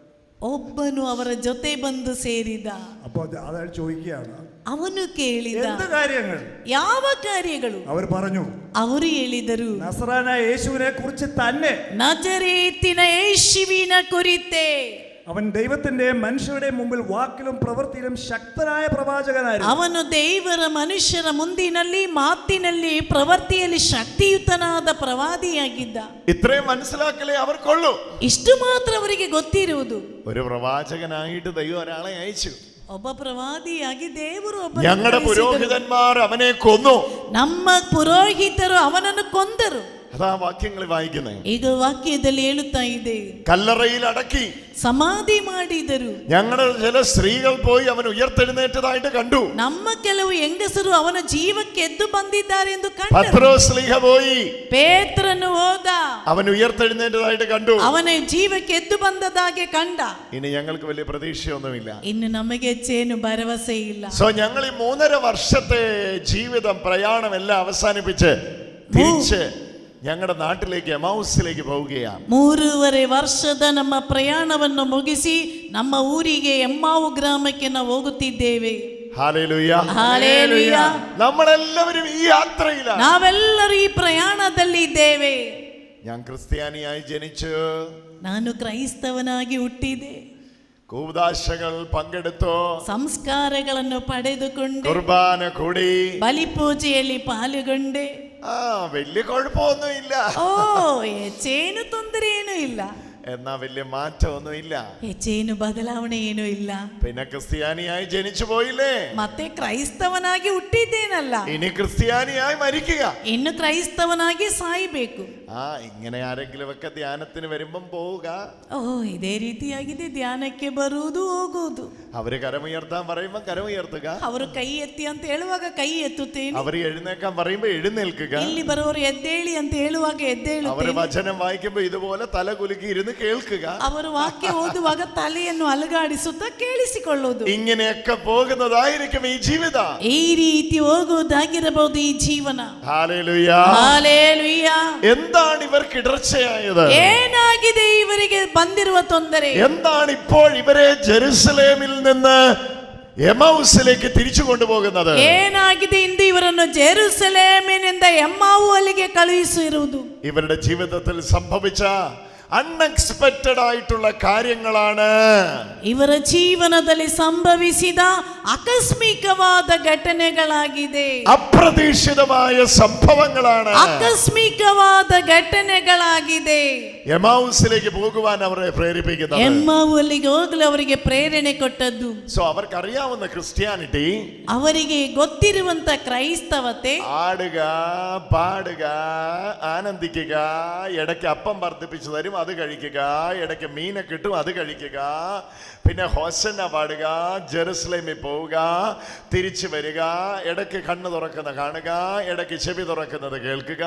F: ಒಬ್ಬನು ಅವರ ಜೊತೆ ಬಂದು ಸೇರಿದ.
H: അപ്പൊ അയാൾ ചോദിക്കുകയാണ്,
F: ಅವನು ಕೇಳಿದ,
H: എന്ത് കാര്യങ്ങൾ?
F: ಯಾವ ಕಾರ್ಯಗಳು?
H: അവർ പറഞ്ഞു,
F: ಅವರು ಹೇಳಿದರು,
H: നസറാനായ യേശുവിനെ കുറിച്ച് തന്നെ.
F: ನಜರೇತಿನ ಯೇಸುವಿನ ಕುರಿತೇ.
H: അവൻ ദൈവത്തിന്റെയും മനുഷ്യരുടെയും മുമ്പിൽ വാക്കിലും പ്രവൃത്തിയിലും ശക്തനായ പ്രവാചകനായിരുന്നു.
F: ಅವನು ದೇವರ ಮನುಷ್ಯರ ಮುಂದಿನಲ್ಲಿ, ಮಾತಿನಲ್ಲಿ, ಪ್ರವೃತ್ತಿಯಲ್ಲಿ ಶಕ್ತಿಯುತನಾದ ಪ್ರವಾದಿಯಾಗಿದ್ದ.
G: ഇത്രയും മനസ്സിലാക്കലേ അവർക്കുള്ളൂ.
F: ಇಷ್ಟು ಮಾತ್ರ ಅವರಿಗೆ ಗೊತ್ತಿರುವುದು.
G: ഒരു പ്രവാചകനായിട്ട് ദൈവം ഒരാളെ അയച്ചു.
F: ಒಬ್ಬ ಪ್ರವಾದಿಯಾಗಿ ದೇವರು
G: ഞങ്ങളുടെ പുരോഹിതന്മാർ അവനെ കൊന്നു.
F: ನಮ್ಮ ಪುರೋಹಿತರು ಅವನನ್ನು ಕೊಂದರು.
G: അതാ വാക്യങ്ങൾ വായിക്കുന്നത്.
F: ಈಗ ವಾಕ್ಯದಲ್ಲಿ ಹೇಳುತ್ತಾ ಇದೆ,
G: കല്ലറയിൽ അടക്കി
F: ಸಮಾಧಿ ಮಾಡಿದರು.
G: ഞങ്ങളുടെ ചില സ്ത്രീകൾ പോയി അവൻ ഉയർത്തെഴുന്നേറ്റതായിട്ട് കണ്ടു.
F: ನಮ್ಮ ಕೆಲವು ಹೆಂಗಸರು ಅವನ ಜೀವಕ್ಕೆ ಎದ್ದು ಬಂದಿದ್ದಾರೆ ಎಂದು ಕಂಡರು.
G: പത്രോസ് സ്ലീഹ പോയി,
F: ಪೇತ್ರನು ಹೋದ,
G: അവൻ ഉയർത്തെഴുന്നേറ്റതായിട്ട് കണ്ടു.
F: ಅವನ ಜೀವಕ್ಕೆ ಎದ್ದು ಬಂದದಾಗೆ ಕಂಡ.
G: ഇനി ഞങ്ങൾക്ക് വലിയ പ്രതീക്ഷയൊന്നുമില്ല.
F: ಇನ್ನು ನಮಗೆ ಹೆಚ್ಚೇನು ಭರವಸೆ ಇಲ್ಲ.
G: സോ ഞങ്ങൾ ഈ 3.5 വർഷത്തെ ജീവിതം, പ്രയാണം എല്ലാം അവസാനിപ്പിച്ച് തിരിച്ച് ഞങ്ങളുടെ നാട്ടിലേക്ക്, എമൗസിലേക്ക് പോവുകയാണ്.
F: 3.5 ವರ್ಷದ ನಮ್ಮ ಪ್ರಯಾಣವನ್ನು ಮುಗಿಸಿ ನಮ್ಮ ಊರಿಗೆ, ಎಮ್ಮಾವು ಗ್ರಾಮಕ್ಕೆ ನಾವು ಹೋಗುತ್ತಿದ್ದೇವೆ.
G: Hallelujah,
F: hallelujah.
G: നമ്മളെല്ലാവരും ഈ യാത്രയിലാണ്.
F: ನಾವೆಲ್ಲರೂ ಈ ಪ್ರಯಾಣದಲ್ಲಿ ಇದ್ದೇವೆ.
G: ഞാൻ ക്രിസ്ത്യാനിയായി ജനിച്ചു,
F: ನಾನು ಕ್ರೈಸ್ತವನಾಗಿ ಹುಟ್ಟಿದೆ,
G: കൂദാശകൾ പങ്കെടുത്തു,
F: ಸಂಸ್ಕಾರಗಳನ್ನು ಪಡೆದುಕೊಂಡು,
G: കുർബാന കൂടി,
F: ಬಲಿಪೂಜೆಯಲ್ಲಿ ಪಾಲ್ಗೊಂಡೆ.
G: വലിയ കുഴപ്പമൊന്നുമില്ല.
F: ಓ, ಹೆಚ್ಚೇನು ತೊಂದರೆ ಏನೂ ಇಲ್ಲ,
G: എന്നാ വലിയ മാറ്റമൊന്നുമില്ല.
F: ಹೆಚ್ಚೇನು ಬದಲಾವಣೆ ಏನೂ ಇಲ್ಲ.
G: പിന്നെ ക്രിസ്ത്യാനിയായി ജനിച്ചു പോയില്ലേ,
F: ಮತ್ತೆ ಕ್ರೈಸ್ತವನಾಗಿ ಹುಟ್ಟಿದ್ದೇನಲ್ಲ,
G: ഇനി ക്രിസ്ത്യാനിയായി മരിക്കുക.
F: ಇನ್ನು ಕ್ರೈಸ್ತವನಾಗಿ ಸಾಯಬೇಕು.
G: ഇങ്ങനെ ആരെങ്കിലും ഒക്കെ ധ്യാനത്തിന് വരുമ്പം പോവുക.
F: ಓ, ಇದೇ ರೀತಿಯಾಗಿದೆ, ಧ್ಯಾನಕ್ಕೆ ಬರುವುದು ಹೋಗುವುದು.
G: അവര് കരമുയർത്താൻ പറയുമ്പോ കരമുയർത്തുക,
F: ಅವರು ಕೈ ಎತ್ತಿ ಅಂತ ಹೇಳುವಾಗ ಕೈ ಎತ್ತುತ್ತೇನೆ,
G: അവര് എഴുന്നേക്കാൻ പറയുമ്പോ എഴുന്നേൽക്കുക,
F: ಇಲ್ಲಿ ಬರುವವರು ಎದ್ದೇಳಿ ಅಂತ ಹೇಳುವಾಗ
G: അവര്
F: ಎದ್ದೇಳುತ್ತೇನೆ,
G: വചനം വായിക്കുമ്പോ ഇതുപോലെ തല കുലുക്കി ഇരുന്ന് കേൾക്കുക,
F: ಅವರು ವಾಕ್ಯ ಓದುವಾಗ ತಲೆಯನ್ನು ಅಲುಗಾಡಿಸುತ್ತಾ ಕೇಳಿಸಿಕೊಳ್ಳುವುದು.
G: ഇങ്ങനെയൊക്കെ പോകുന്നതായിരിക്കും ഈ ജീവിതം.
F: ಈ ರೀತಿ ಹೋಗುವುದಾಗಿರಬಹುದು ಈ ಜೀವನ.
G: ഹല്ലേലൂയ.
F: ಹಾಲೆಲೂಯ.
G: എന്താണ് ഇവർക്ക് ഇടർച്ചയായത്?
F: ಏನಾಗಿದೆ ಇವರಿಗೆ ಬಂದಿರುವ ತೊಂದರೆ?
G: എന്താണ് ഇപ്പോൾ ഇവരെ ജെറുസലേമിൽ നിന്ന് എമൗസിലേക്ക് തിരിച്ചു കൊണ്ടുപോകുന്നത്?
F: ಏನಾಗಿದೆ ಇಂದು ಇವರನ್ನು ಜೆರುಸಲೇಮಿನಿಂದ ಎಮ್ಮಾವು ಅಲ್ಲಿಗೆ ಕಳುಹಿಸಿರುವುದು?
G: ഇവരുടെ ജീവിതത്തിൽ സംഭവിച്ച അൺഎക്സ്പെക്റ്റഡ് ആയിട്ടുള്ള കാര്യങ്ങളാണ്.
F: ಇವರ ಜೀವನದಲ್ಲಿ ಸಂಭವಿಸಿದ ಆಕಸ್ಮಿಕವಾದ ಘಟನೆಗಳಾಗಿದೆ.
G: അപ്രതീക്ഷിതമായ സംഭവങ്ങളാണ്.
F: ಆಕಸ್ಮಿಕವಾದ ಘಟನೆಗಳಾಗಿದೆ.
G: എമൗസിലേക്ക് പോകുവാൻ അവരെ പ്രേരിപ്പിക്കുന്നത്.
F: ಎಮ್ಮಾವು ಅಲ್ಲಿಗೆ ಹೋಗಲು ಅವರಿಗೆ ಪ್ರೇರಣೆ ಕೊಟ್ಟದ್ದು.
G: സോ അവർക്കറിയാവുന്ന ക്രിസ്ത്യാനിറ്റി,
F: ಅವರಿಗೆ ಗೊತ್ತಿರುವಂತ ക്രൈസ്തവತೆ,
G: ആടുക, പാടുക, ആനന്ദിക്കുക, ഇടയ്ക്ക് അപ്പം വർദ്ധിപ്പിച്ചു തരും അത് കഴിക്കുക, ഇടയ്ക്ക് മീനെ കിട്ടും അത് കഴിക്കുക, പിന്നെ ഹോസന്ന പാടുക, ജെറുസലേമിൽ പോവുക, തിരിച്ചു വരിക, ഇടയ്ക്ക് കണ്ണ് തുറക്കുന്ന കാണുക, ഇടയ്ക്ക് ചെവി തുറക്കുന്നത് കേൾക്കുക,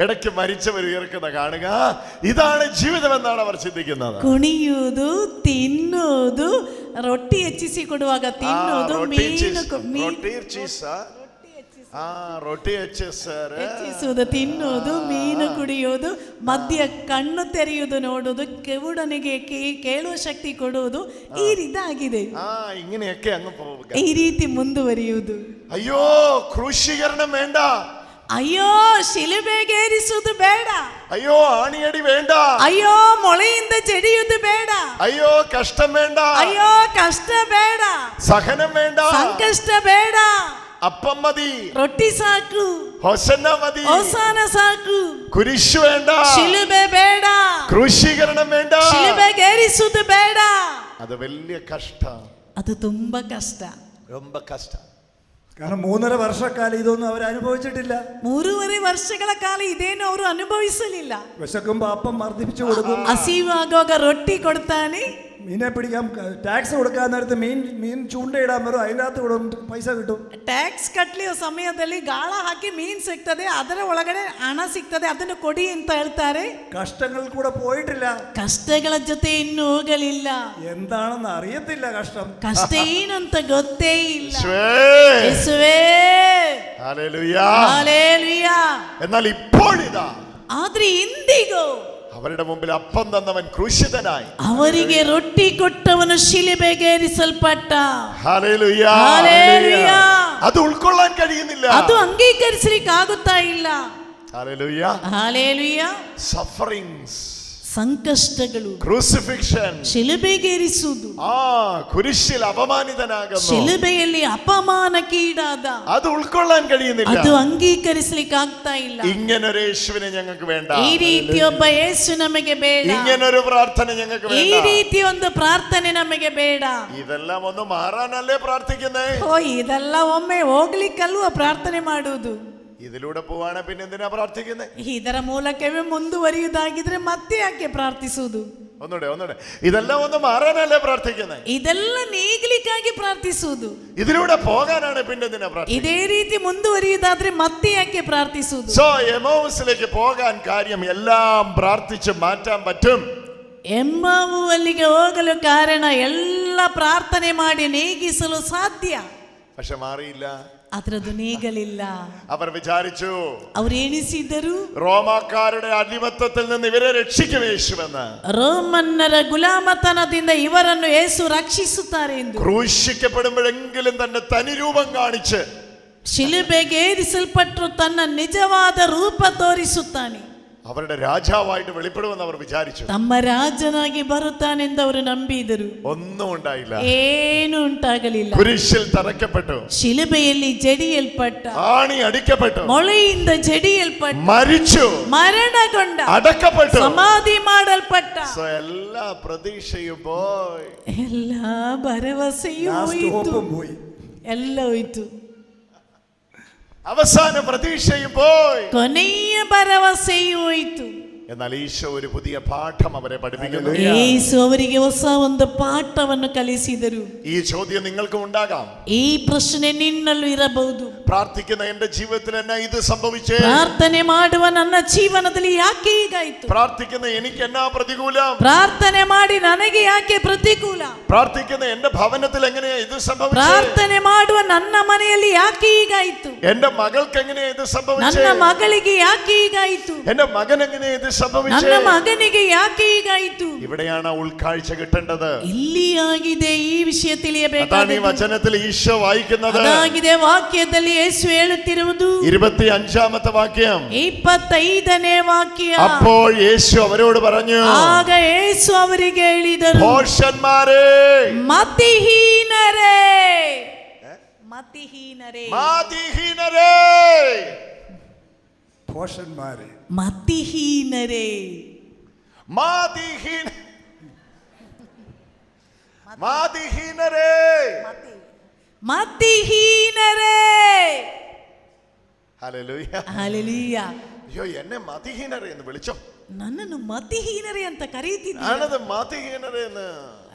G: ഇടയ്ക്ക് മരിച്ചവർ ഉയർക്കുന്ന കാണുക. ഇതാണ് ജീവിതം എന്നാണ് അവർ ചിന്തിക്കുന്നത്.
F: ಕುಣಿಯುವುದು, ತಿನ್ನುವುದು, ರೊಟ್ಟಿ ಹೆಚ್ಚಿಸಿ ಕೊಡುವಾಗ ತಿನ್ನುವುದು, ಹೆಚ್ಚಿಸುವುದು, ತಿನ್ನುವುದು, ಮೀನು ಕುಡಿಯುವುದು, ಮಧ್ಯ ಕಣ್ಣು ತೆರೆಯುವುದು, ನೋಡುವುದು, ಕಿವುಡನಿಗೆ ಕೇಳುವ ಶಕ್ತಿ ಕೊಡುವುದು, ಈ ರೀತಿಯಾಗಿದೆ.
G: ഇങ്ങനെയൊക്കെ അങ്ങ് പോവുക.
F: ಈ ರೀತಿ ಮುಂದುವರಿಯುವುದು.
G: അയ്യോ ക്രൂശീകരണം വേണ്ട,
F: ಅಯ್ಯೋ ಶಿಲುಬೆಗೇರಿಸುವುದು ಬೇಡ,
G: അയ്യോ ആണിയടി വേണ്ട,
F: ಅಯ್ಯೋ ಮೊಳೆಯಿಂದ ಜಡಿಯುವುದು ಬೇಡ,
G: അയ്യോ കഷ്ടം വേണ്ട,
F: ಅಯ್ಯೋ ಕಷ್ಟ ಬೇಡ,
G: സഹനം വേണ്ട,
F: ಸಂಕಷ್ಟ ಬೇಡ,
G: അപ്പം മതി,
F: ರೊಟ್ಟಿ ಸಾಕು,
G: ഹോസന്ന മതി,
F: ಹೋಸಾನ ಸಾಕು,
G: കുരിശ് വേണ്ട,
F: ಶಿಲುಬೆ ಬೇಡ,
G: ക്രൂശീകരണം വേണ്ട,
F: ಶಿಲುಬೆಗೇರಿಸುವುದು ಬೇಡ.
G: അത് വലിയ കഷ്ട,
F: ಅದು ತುಂಬಾ ಕಷ್ಟ,
G: ரொம்ப കഷ്ട.
H: കാരണം 3.5 വർഷക്കാലം ഇതൊന്നും അവർ അനുഭവിച്ചിട്ടില്ല.
F: 3.5 ವರ್ಷಗಳ ಕಾಲ ಇದೇನು ಅವರು ಅನುಭವಿಸಲಿಲ್ಲ.
H: വിശക്കുമ്പോ അപ്പം വർദ്ധിപ്പിച്ചു കൊടുക്കും,
F: ಹಸಿವಾಗುವಾಗ ರೊಟ್ಟಿ ಕೊಡ್ತಾನೆ,
H: മീനെ പിടിക്കാൻ ടാക്സ് കൊടുക്കാൻ നേരത്ത് മീൻ ചൂണ്ടയിടാൻ വരും, അതിനകത്ത് പൈസ കിട്ടും.
F: ಟ್ಯಾಕ್ಸ್ ಕಟ್ಟಲಿಯ ಸಮಯದಲ್ಲಿ ಗಾಳ ಹಾಕಿ ಮೀನ್ ಸಿಗ್ತದೆ, ಅದರ ಒಳಗಡೆ ಹಣ ಸಿಗ್ತದೆ, ಅದನ್ನು ಕೊಡಿ ಅಂತ ಹೇಳ್ತಾರೆ.
H: കഷ്ടങ്ങൾ കൂടെ പോയിട്ടില്ല,
F: ಕಷ್ಟಗಳ ಜೊತೆ ಇನ್ನೂ ಹೋಗಲಿಲ್ಲ,
H: എന്താണെന്ന് അറിയത്തില്ല കഷ്ടം.
F: ಕಷ್ಟ ಏನಂತ ಗೊತ್ತೇ ಇಲ್ಲ.
G: യേശുവേ,
F: ಯೇಸುವೇ,
G: ഹല്ലേലൂയ.
F: ಹಲ್ಲೆಲೂಯ.
G: എന്നാൽ ഇപ്പോഴിതാ
F: ಆದ್ರೆ ಇಂದಿಗೂ
G: അവരുടെ മുമ്പിൽ അപ്പം തന്നവൻ ക്രൂശിതനായി,
F: ಅವರಿಗೆ ರೊಟ್ಟಿ ಕೊಟ್ಟವನು ಶಿಲುಬೆಗೇರಿಸಲ್ಪಟ್ಟ.
G: ഹല്ലേലൂയ.
F: ಹಲ್ಲೆಲೂಯ.
G: അത് ഉൾക്കൊള്ളാൻ കഴിയുന്നില്ല.
F: ಅದು ಅಂಗೀಕರಿಸಲಿಕ್ಕೆ ಆಗುತ್ತಾ ಇಲ್ಲ.
G: ഹല്ലേലൂയ.
F: ಹಲ್ಲೆಲೂಯ.
G: സഫറിങ്സ്,
F: ಸಂಕಷ್ಟಗಳು,
G: ക്രൂസിഫിക്ഷൻ,
F: ಶಿಲುಬೆಗೇರಿಸುವುದು,
G: കുരിശിൽ അപമാനിതനാകുന്നു,
F: ಶಿಲುಬೆಯಲ್ಲಿ ಅಪಮಾನಕ್ಕೀಡಾದ,
G: അത് ഉൾക്കൊള്ളാൻ കഴിയുന്നില്ല.
F: ಅದು ಅಂಗೀಕರಿಸಲಿಕ್ಕೆ ಆಗ್ತಾ ಇಲ್ಲ.
G: ഇങ്ങനൊരു യേശുവിനെ ഞങ്ങൾക്ക് വേണ്ട,
F: ಈ ರೀತಿ ಒಬ್ಬ ಯೇಸು ನಮಗೆ ಬೇಡ,
G: ഇങ്ങനൊരു പ്രാർത്ഥന ഞങ്ങൾക്ക്
F: ಈ
G: വേണ്ട.
F: ರೀತಿ ಒಂದು ಪ್ರಾರ್ಥನೆ ನಮಗೆ ಬೇಡ.
G: ഇതെല്ലാം ഒന്ന് മാറാനല്ലേ പ്രാർത്ഥിക്കുന്നേ?
F: ಓ, ಇದೆಲ್ಲ ಒಮ್ಮೆ ಹೋಗ್ಲಿಕ್ಕಲ್ವ ಪ್ರಾರ್ಥನೆ ಮಾಡುವುದು?
G: ഇതിലൂടെ പോവാണ് പിന്നെ എന്തിനാ പ്രാർത്ഥിക്കുന്നത്?
F: ಇದರ ಮೂಲಕವೇ ಮುಂದುವರಿಯುವುದಾಗಿದ್ರೆ ಮತ್ತೆ ಯಾಕೆ ಪ್ರಾರ್ಥಿಸುವುದು?
G: ഒന്നുകൂടെ ഇതെല്ലാം ഒന്ന് മാറാനല്ലേ പ്രാർത്ഥിക്കുന്നത്?
F: ಇದೆಲ್ಲ ನೀಗ್ಲಿಕ್ಕಾಗಿ ಪ್ರಾರ್ಥಿಸುವುದು.
G: ഇതിലൂടെ പോകാനാണ് പിന്നെ എന്തിനാ പ്രാർത്ഥിക്കുന്നത്?
F: ಇದೇ ರೀತಿ ಮುಂದುವರಿಯುವುದಾದ್ರೆ ಮತ್ತೆ ಯಾಕೆ ಪ್ರಾರ್ಥಿಸುವುದು?
G: സോ എമൗസിലേക്ക് പോകാൻ കാര്യം എല്ലാം പ്രാർത്ഥിച്ച് മാറ്റാൻ പറ്റും.
F: ಎಮ್ಮಾವು ಅಲ್ಲಿಗೆ ಹೋಗಲು ಕಾರಣ ಎಲ್ಲ ಪ್ರಾರ್ಥನೆ ಮಾಡಿ ನೀಗಿಸಲು ಸಾಧ್ಯ.
G: പക്ഷെ മാറിയില്ല,
F: ಅದರದ್ದು ನೀಗಲಿಲ್ಲ.
G: അവർ വിചാരിച്ചു
F: ಅವರು ಎಣಿಸಿದರು
G: റോമാക്കാരുടെ അടിമത്തത്തിൽ നിന്ന് ഇവരെ രക്ഷിക്കും യേശുവെന്ന്.
F: ರೋಮನ್ನರ ಗುಲಾಮತನದಿಂದ ಇವರನ್ನು ಯೇಸು ರಕ್ಷಿಸುತ್ತಾರೆ ಎಂದು.
G: ക്രൂശിക്കപ്പെടുമ്പോഴെങ്കിലും തന്റെ തനിരൂപം കാണിച്ച്
F: ಶಿಲುಬೆಗೇರಿಸಲ್ಪಟ್ಟರು ತನ್ನ ನಿಜವಾದ ರೂಪ ತೋರಿಸುತ್ತಾನೆ.
G: അവരുടെ രാജാവായിട്ട് വെളിപ്പെടുമെന്ന് അവർ വിചാരിച്ചു.
F: ತಮ್ಮ ರಾಜನಾಗಿ ಬರುತ್ತಾನೆಂದು ಅವರು ನಂಬಿದರು.
G: ഒന്നും ഉണ്ടായില്ല,
F: ಏನು ಉಂಟಾಗಲಿಲ್ಲ.
G: കുരിശിൽ തറയ്ക്കപ്പെട്ടു,
F: ಶಿಲುಬೆಯಲ್ಲಿ ಜಡಿಯಲ್ಪಟ್ಟ,
G: ആണി അടിക്കപ്പെട്ടു,
F: ಮೊಳೆಯಿಂದ ಜಡಿಯಲ್ಪಟ್ಟ,
G: മരിച്ചു,
F: ಮರಣಗೊಂಡ,
G: അടക്കപ്പെട്ടു,
F: ಸಮಾಧಿ ಮಾಡಲ್ಪಟ್ಟ.
G: എല്ലാ പ്രതീക്ഷയും പോയി,
F: ಎಲ್ಲ ಭರವಸೆಯೂ
H: ലാസ്റ്റ്
F: ಹೋಯಿತು,
H: ഹോപ്പും പോയി.
F: ಎಲ್ಲ ಹೋಯಿತು.
G: അവസാന പ്രതീക്ഷയും പോയി.
F: ಕೊನೆಯ ಭರವಸೆಯೂ ಹೋಯಿತು.
G: എന്നാൽ ഈശോ ഒരു പുതിയ പാഠം അവരെ പഠിപ്പിക്കുന്നു.
F: ಯೇಸು ಅವರಿಗೆ ಹೊಸ ಒಂದು ಪಾಠವನ್ನು ಕಲಿಸಿದರು.
G: ഈ ചോദ്യം നിങ്ങൾക്കും ഉണ്ടാകാം.
F: ಈ ಪ್ರಶ್ನೆ ನಿನ್ನಲ್ಲೂ ಇರಬಹುದು.
G: പ്രാർത്ഥിക്കുന്ന എന്റെ ജീവിതത്തിൽ എന്നാ ഇത് സംഭവിച്ചേ?
F: ಪ್ರಾರ್ಥನೆ ಮಾಡುವ ನನ್ನ ಜೀವನದಲ್ಲಿ ಯಾಕೆ ಹೀಗಾಯಿತು?
G: പ്രാർത്ഥിക്കുന്ന എനിക്ക് എന്നാ പ്രതികൂലം?
F: ಪ್ರಾರ್ಥನೆ ಮಾಡಿ ನನಗೆ ಯಾಕೆ ಪ್ರತಿಕೂಲ?
G: പ്രാർത്ഥിക്കുന്ന എന്റെ ഭവനത്തിൽ എങ്ങനെയാ ഇത് സംഭവിച്ചേ?
F: ಪ್ರಾರ್ಥನೆ ಮಾಡುವ ನನ್ನ ಮನೆಯಲ್ಲಿ ಯಾಕೆ ಹೀಗಾಯಿತು?
G: എന്റെ മകൾക്ക് എങ്ങനെയാ ഇത് സംഭവിച്ചേ?
F: ನನ್ನ ಮಗಳಿಗೆ ಯಾಕೆ ಹೀಗಾಯಿತು?
G: എന്റെ മകൻ എങ്ങനെയാ ഇത് സംഭവിച്ചേ?
F: ನನ್ನ ಮಗನಿಗೆ ಯಾಕೆ ಹೀಗಾಯಿತು?
G: ഇവിടെയാണ് ഉൾക്കാഴ്ച കിട്ടേണ്ടത്.
F: ಇಲ್ಲಿ ಆಗಿದೆ ಈ ವಿಷಯ
G: അതാണ് ഈ
F: ತಿಳಿಯಬೇಕಾಗಿದೆ.
G: വചനത്തിൽ ഈശോ വായിക്കുന്നത്.
F: ಅದಾಗಿದೆ ವಾಕ್ಯದಲ್ಲಿ ಯೇಸು ಹೇಳುತ್ತಿರುವುದು.
G: 25ാമത്തെ വാക്യം.
F: 25ನೇ ವಾಕ್ಯ.
G: അപ്പോൾ യേശു അവരോട് പറഞ്ഞു,
F: ಆಗ ಯೇಸು ಅವರಿಗೆ ಹೇಳಿದರು,
G: ഭോഷന്മാരേ,
F: ಮತಿಹೀನರೇ, ಮತಿಹೀನರೇ,
G: മാതിഹീനരേ,
H: പോഷന്മാരെ,
F: ಮತಿಹೀನರೇ,
G: മാതിഹീന മാതിഹീനരേ,
F: ಮತಿಹೀನರೇ.
G: ഹല്ലേലൂയ.
F: ಹಲ್ಲೆಲೂಯ.
G: അയ്യോ, എന്നെ മതിഹീനരേ എന്ന് വിളിച്ചോ?
F: ನನ್ನನ್ನು ಮತಿಹೀನರೇ ಅಂತ ಕರೀತಿದ್ದೆ.
G: ഞാനത് മതിഹീനരേ എന്ന്.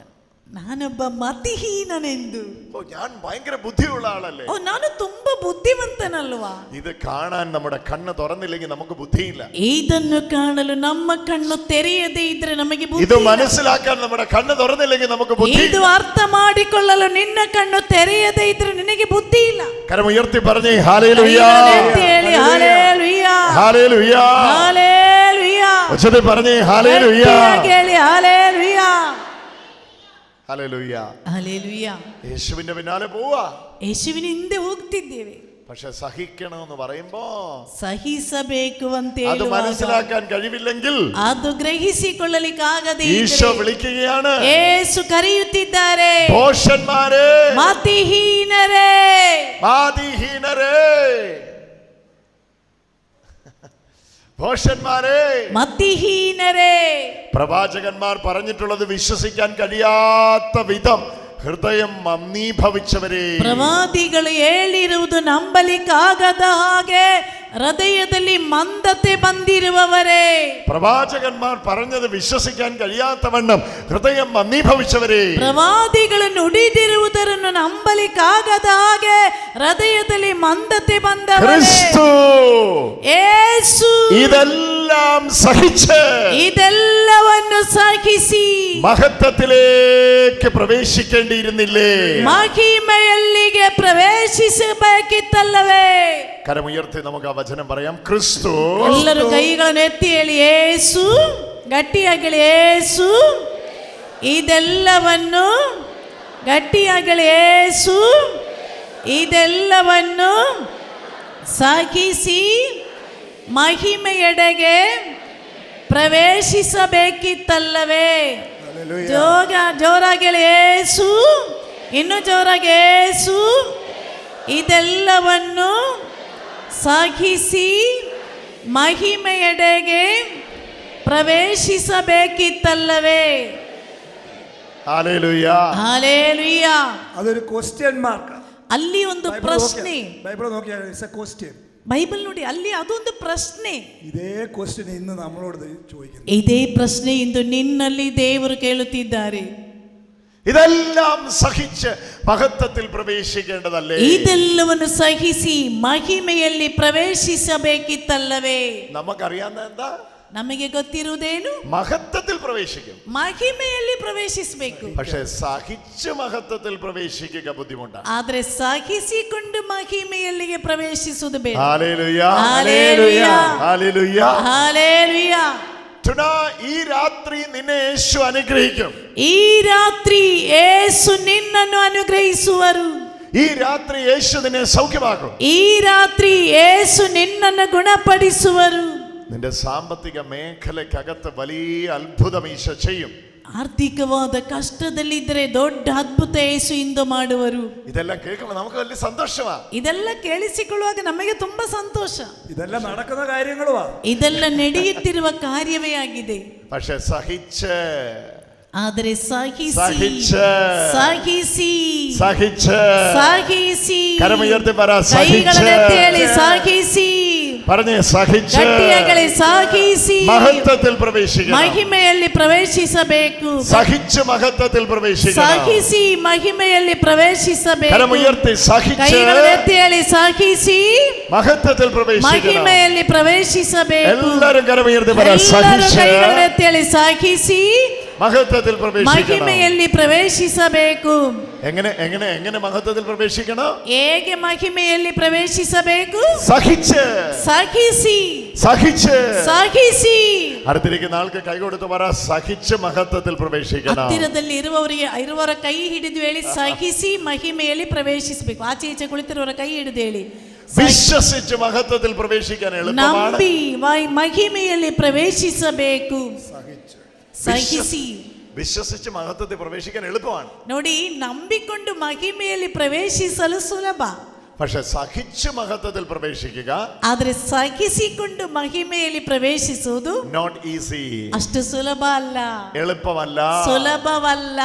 F: ನಾನೊಬ್ಬ ಮತಿಹೀನನೆಂದು.
G: ഓ, ഞാൻ ഭയങ്കര ബുദ്ധിയുള്ള ആളല്ലേ?
F: ಓ, ನಾನು ತುಂಬಾ ಬುದ್ಧಿವಂತನಲ್ವಾ?
G: ഇത് കാണാൻ നമ്മുടെ കണ്ണ് തുറന്നില്ലെങ്കിൽ നമുക്ക് ബുദ്ധിയില്ല.
F: ಇದನ್ನು ಕಾಣಲು ನಮ್ಮ ಕಣ್ಣು ತೆರೆಯದೇ ಇದ್ರೆ ನಮಗೆ
G: ഇത്
F: ಬುದ್ಧಿ ಇಲ್ಲ.
G: മനസ്സിലാക്കാൻ നമ്മുടെ കണ്ണ് തുറന്നില്ലെങ്കിൽ നമുക്ക് ബുദ്ധി.
F: ಇದು ಅರ್ಥ ಮಾಡಿಕೊಳ್ಳಲು ನಿನ್ನ ಕಣ್ಣು ತೆರೆಯದೇ ಇದ್ರೆ ನಿನಗೆ ಬುದ್ಧಿ ಇಲ್ಲ.
G: കരം ഉയർത്തി പറഞ്ഞേ ഹല്ലേലൂയ,
F: ಎತ್ತಿ ಹೇಳಿ ಹಲ್ಲೆಲೂಯ,
G: ഹല്ലേലൂയ,
F: ಹಲ್ಲೆಲೂಯ.
G: ഉച്ചത്തിൽ പറഞ്ഞേ ഹല്ലേലൂയ,
F: ಎತ್ತಿಯಾಗಿ ಹೇಳಿ ಹಲ್ಲೆಲೂಯ,
G: ഹല്ലേലൂയ.
F: ಹಲ್ಲೆಲೂಯ.
G: യേശുവിന്റെ പിന്നാലെ പോവാ.
F: ಯೇಸುವಿನ ಹಿಂದೆ ಹೋಗ್ತಿದ್ದೇವೆ.
G: പക്ഷെ സഹിക്കണമെന്ന് പറയുമ്പോ
F: ಸಹಿಸಬೇಕು ಅಂತ
G: അത്
F: ಹೇಳುವಾಗ
G: മനസ്സിലാക്കാൻ കഴിവില്ലെങ്കിൽ
F: ಅದು ಗ್ರಹಿಸಿಕೊಳ್ಳಲಿಕ್ಕಾಗದೆ
G: ഈശോ വിളിക്കുകയാണ്,
F: ಯೇಸು ಕರೆಯುತ್ತಿದ್ದಾರೆ,
G: ഭോഷന്മാരേ,
F: ಮತಿಹೀನರೇ,
G: മാതിഹീനരേ, ഭോഷന്മാരേ,
F: ಮತಿಹೀನರೇ.
G: പ്രവാചകന്മാർ പറഞ്ഞിട്ടുള്ളത് വിശ്വസിക്കാൻ കഴിയാത്ത വിധം ഹൃദയം മന്ദീഭവിച്ചവരെ.
F: ಪ್ರವಾದಿಗಳು ಹೇಳಿರುವುದು ನಂಬಲಿಕ್ಕಾಗದ ಹಾಗೆ ಹೃದಯದಲ್ಲಿ ಮಂದತೆ ಬಂದಿರುವವರೇ.
G: പ്രവാചകന്മാർ പറഞ്ഞത് വിശ്വസിക്കാൻ കഴിയാത്തവണ്ണം ഹൃദയം മന്ദീഭവിച്ചവരെ.
F: ಪ್ರವಾದಿಗಳು ನುಡಿದಿರುವುದನ್ನು ನಂಬಲಿಕ್ಕಾಗದ ಹಾಗೆ ಹೃದಯದಲ್ಲಿ ಮಂದತೆ ಬಂದವರೇ.
G: ക്രിസ്തു
F: ಯೇಸು
G: ഇതെല്ലാം സഹിച്ച്
F: ಇದೆಲ್ಲವನ್ನು ಸಹಿಸಿ
G: മഹത്വത്തിലേക്ക് പ്രവേശിക്കേണ്ടിയിരുന്നില്ലേ?
F: ಮಹಿಮೆಯಲ್ಲಿಗೆ ಪ್ರವೇಶಿಸಬೇಕಿತ್ತಲ್ಲವೇ?
G: കരമുയർത്തി നമുക്ക് ആ വചനം പറയാം. ക്രിസ്തു
F: ಎಲ್ಲರೂ ಕೈಗಳನ್ನು ಎತ್ತಿ ಹೇಳಿ, ಯೇಸು, ಗಟ್ಟಿಯಾಗಿ ಹೇಳಿ, ಯೇಸು ಇದೆಲ್ಲವನ್ನು, ಗಟ್ಟಿಯಾಗಿ ಹೇಳಿ, ಯೇಸು ಇದೆಲ್ಲವನ್ನು ಸಹಿಸಿ ಮಹಿಮೆಯೆಡೆಗೆ ಪ್ರವೇಶಿಸಬೇಕಿತ್ತಲ್ಲವೇ? ಜೋರಾಗಿ ಹೇಳಿ, ಯೇಸು, ಇನ್ನು ಜೋರಾಗಿ, ಯೇಸು ಇದೆಲ್ಲವನ್ನು ಸಹಿಸಿ ಮಹಿಮೆಯೆಡೆಗೆ ಪ್ರವೇಶಿಸಬೇಕಿತ್ತಲ್ಲವೇ?
G: ഹല്ലേലൂയ.
F: ಹಲ್ಲೆಲೂಯ.
H: അതൊരു ക്വസ്റ്റ്യൻ മാർക്ക്.
F: ಅಲ್ಲಿ ಒಂದು ಪ್ರಶ್ನೆ.
H: ബൈബിൾ നോക്കിയാൽ ഇറ്റ്സ് എ ക്വസ്റ്റ്യൻ.
F: ಬೈಬಲ್ ನೋಡಿ, ಅಲ್ಲಿ ಅದೊಂದು ಪ್ರಶ್ನೆ.
H: ഇതേ ക്വസ്റ്റ്യൻ ഇന്ന് നമ്മളോട് ചോദിക്കുന്നു.
F: ಇದೇ ಪ್ರಶ್ನೆ ಇಂದು ನಿನ್ನಲ್ಲಿ ದೇವರು ಕೇಳುತ್ತಿದ್ದಾರೆ.
G: ഇതെല്ലാം സഹിച്ച് മഹത്വത്തിൽ പ്രവേശിക്കേണ്ടതല്ലേ?
F: ಇದೆಲ್ಲವನ್ನು ಸಹಿಸಿ ಮಹಿಮೆಯಲ್ಲಿ ಪ್ರವೇಶಿಸಬೇಕಿತ್ತಲ್ಲವೇ?
G: നമുക്കറിയാവുന്ന എന്താ?
F: ನಮಗೆ ಗೊತ್ತಿರುವುದೇನು?
G: മഹത്വത്തിൽ പ്രവേശിക്കും,
F: ಮಹಿಮೆಯಲ್ಲಿ ಪ್ರವೇಶಿಸಬೇಕು.
G: പക്ഷെ സഹിച്ച് മഹത്വത്തിൽ പ്രവേശിക്കുക ബുദ്ധിമുട്ടാണ്.
F: ಆದ್ರೆ ಸಹಿಸಿಕೊಂಡು ಮಹಿಮೆಯಲ್ಲಿಗೆ ಪ್ರವೇಶಿಸುವುದು ಬೇಡ.
G: Hallelujah,
F: hallelujah,
G: hallelujah,
F: hallelujah.
G: ഈ രാത്രി നിന്നെ യേശു അനുഗ്രഹിക്കും.
F: ಈ ರಾತ್ರಿ ಯೇಸು ನಿನ್ನನ್ನು ಅನುಗ್ರಹಿಸುವರು.
G: ഈ രാത്രി യേശു നിന്നെ സൗഖ്യമാക്കും.
F: ಈ ರಾತ್ರಿ ಯೇಸು ನಿನ್ನನ್ನು ಗುಣಪಡಿಸುವರು.
G: നിന്റെ സാമ്പത്തിക മേഖലയ്ക്കകത്ത് വലിയ അത്ഭുതം ഈശോ ചെയ്യും.
F: ಆರ್ಥಿಕವಾದ ಕಷ್ಟದಲ್ಲಿದ್ದರೆ ದೊಡ್ಡ ಅದ್ಭುತ ಯೇಸು ಇಂದು ಮಾಡುವರು.
G: ഇതെല്ലാം കേൾക്കുമ്പോൾ നമുക്ക് വലിയ സന്തോഷമാണ്.
F: ಇದೆಲ್ಲ ಕೇಳಿಸಿಕೊಳ್ಳುವಾಗ ನಮಗೆ ತುಂಬಾ ಸಂತೋಷ.
H: ഇതെല്ലാം നടക്കുന്ന കാര്യങ്ങളുവാ.
F: ಇದೆಲ್ಲ ನಡೆಯುತ್ತಿರುವ ಕಾರ್ಯವೇ ಆಗಿದೆ.
G: പക്ഷെ സഹിച്ച്,
F: ಆದರೆ ಸಹಿಸಿ
G: സഹിച്ച്,
F: ಸಹಿಸಿ
G: സഹിച്ച്,
F: ಸಹಿಸಿ
G: കരമുയർത്തി പറ, സഹിച്ച്.
F: ಕೈಗಳನ್ನು ಎತ್ತಿ ಹೇಳಿ, ಸಹಿಸಿ
G: പറഞ്ഞേ സഹിച്ച്
F: ಗಟ್ಟಿಯಾಗಲಿ ಸಹಿಸಿ
G: മഹത്വത്തിൽ പ്രവേശിക്കണം.
F: ಮಹಿಮೆಯಲ್ಲಿ ಪ್ರವೇಶಿಸಬೇಕು.
G: സഹിച്ച് മഹത്വത്തിൽ പ്രവേശിക്കണം.
F: ಸಹಿಸಿ ಮಹಿಮೆಯಲ್ಲಿ ಪ್ರವೇಶಿಸಬೇಕು.
G: കരമുയർത്തി സഹിച്ച്
F: ಕೈಗಳನ್ನು ಎತ್ತಿ ಸಹಿಸಿ
G: മഹത്വത്തിൽ പ്രവേശിക്കണം.
F: ಮಹಿಮೆಯಲ್ಲಿ ಪ್ರವೇಶಿಸಬೇಕು.
G: എല്ലാവരും കരമുയർത്തി പറ
F: ಎಲ್ಲರೂ
G: സഹിച്ച്
F: ಕೈಗಳನ್ನು ಎತ್ತಿ ಸಹಿಸಿ
G: മഹത്വത്തിൽ പ്രവേശിക്കണം.
F: ಮಹಿಮೆಯಲ್ಲಿ ಪ್ರವೇಶಿಸಬೇಕು.
G: എങ്ങനെ എങ്ങനെ എങ്ങനെ മഹത്വത്തിൽ പ്രവേശിക്കണം?
F: ಹೇಗೆ ಮಹಿಮೆಯಲ್ಲಿ ಪ್ರವೇಶಿಸಬೇಕು?
G: സഹിച്ച്
F: സഹിಸಿ
G: സഹിച്ച്
F: ಸಹಿಸಿ.
G: അടുത്തിരിക്കുന്ന ആൾക്ക് കൈ കൊടുത്ത് പറ സഹിച്ച് മഹത്വത്തിൽ പ്രവേശിക്കണം.
F: ಹತ್ತಿರದಲ್ಲಿ ಇರುವವರ ಕೈ ಹಿಡಿದು ಹೇಳಿ ಸಹಿಸಿ ಮಹಿಮೆಯಲ್ಲಿ ಪ್ರವೇಶಿಸಬೇಕು. ಆಚೆ ಈಚೆ ಕುಳಿತಿರುವವರ ಕೈ ಹಿಡಿದು ಹೇಳಿ
G: വിശ്വസിച്ച് മഹത്വത്തിൽ പ്രവേശിക്കാൻ എളുപ്പമാണ്.
F: ನಂಬಿ ಮಹಿಮೆಯಲ್ಲಿ ಪ್ರವೇಶಿಸಬೇಕು. ಸಹಿಸಿ
G: വിശ്വസിച്ച് മഹത്വത്തിൽ പ്രവേശിക്കാൻ എളുപ്പമാണ്.
F: ನೋಡಿ, ನಂಬಿಕೊಂಡು ಮಹಿಮೆಯಲ್ಲಿ ಪ್ರವೇಶಿಸಲು ಸುಲಭ.
G: പക്ഷെ സഹിച്ച് മഹത്വത്തിൽ പ്രവേശിക്കുക
F: ಆದರೆ ಸಹಿಸಿಕೊಂಡು ಮಹಿಮೆಯಲ್ಲಿ ಪ್ರವೇಶಿಸುವುದು
G: നോട്ട് ഈസി.
F: ಅಷ್ಟು ಸುಲಭ ಅಲ್ಲ,
G: എളുപ്പമല്ല,
F: ಸುಲಭವಲ್ಲ.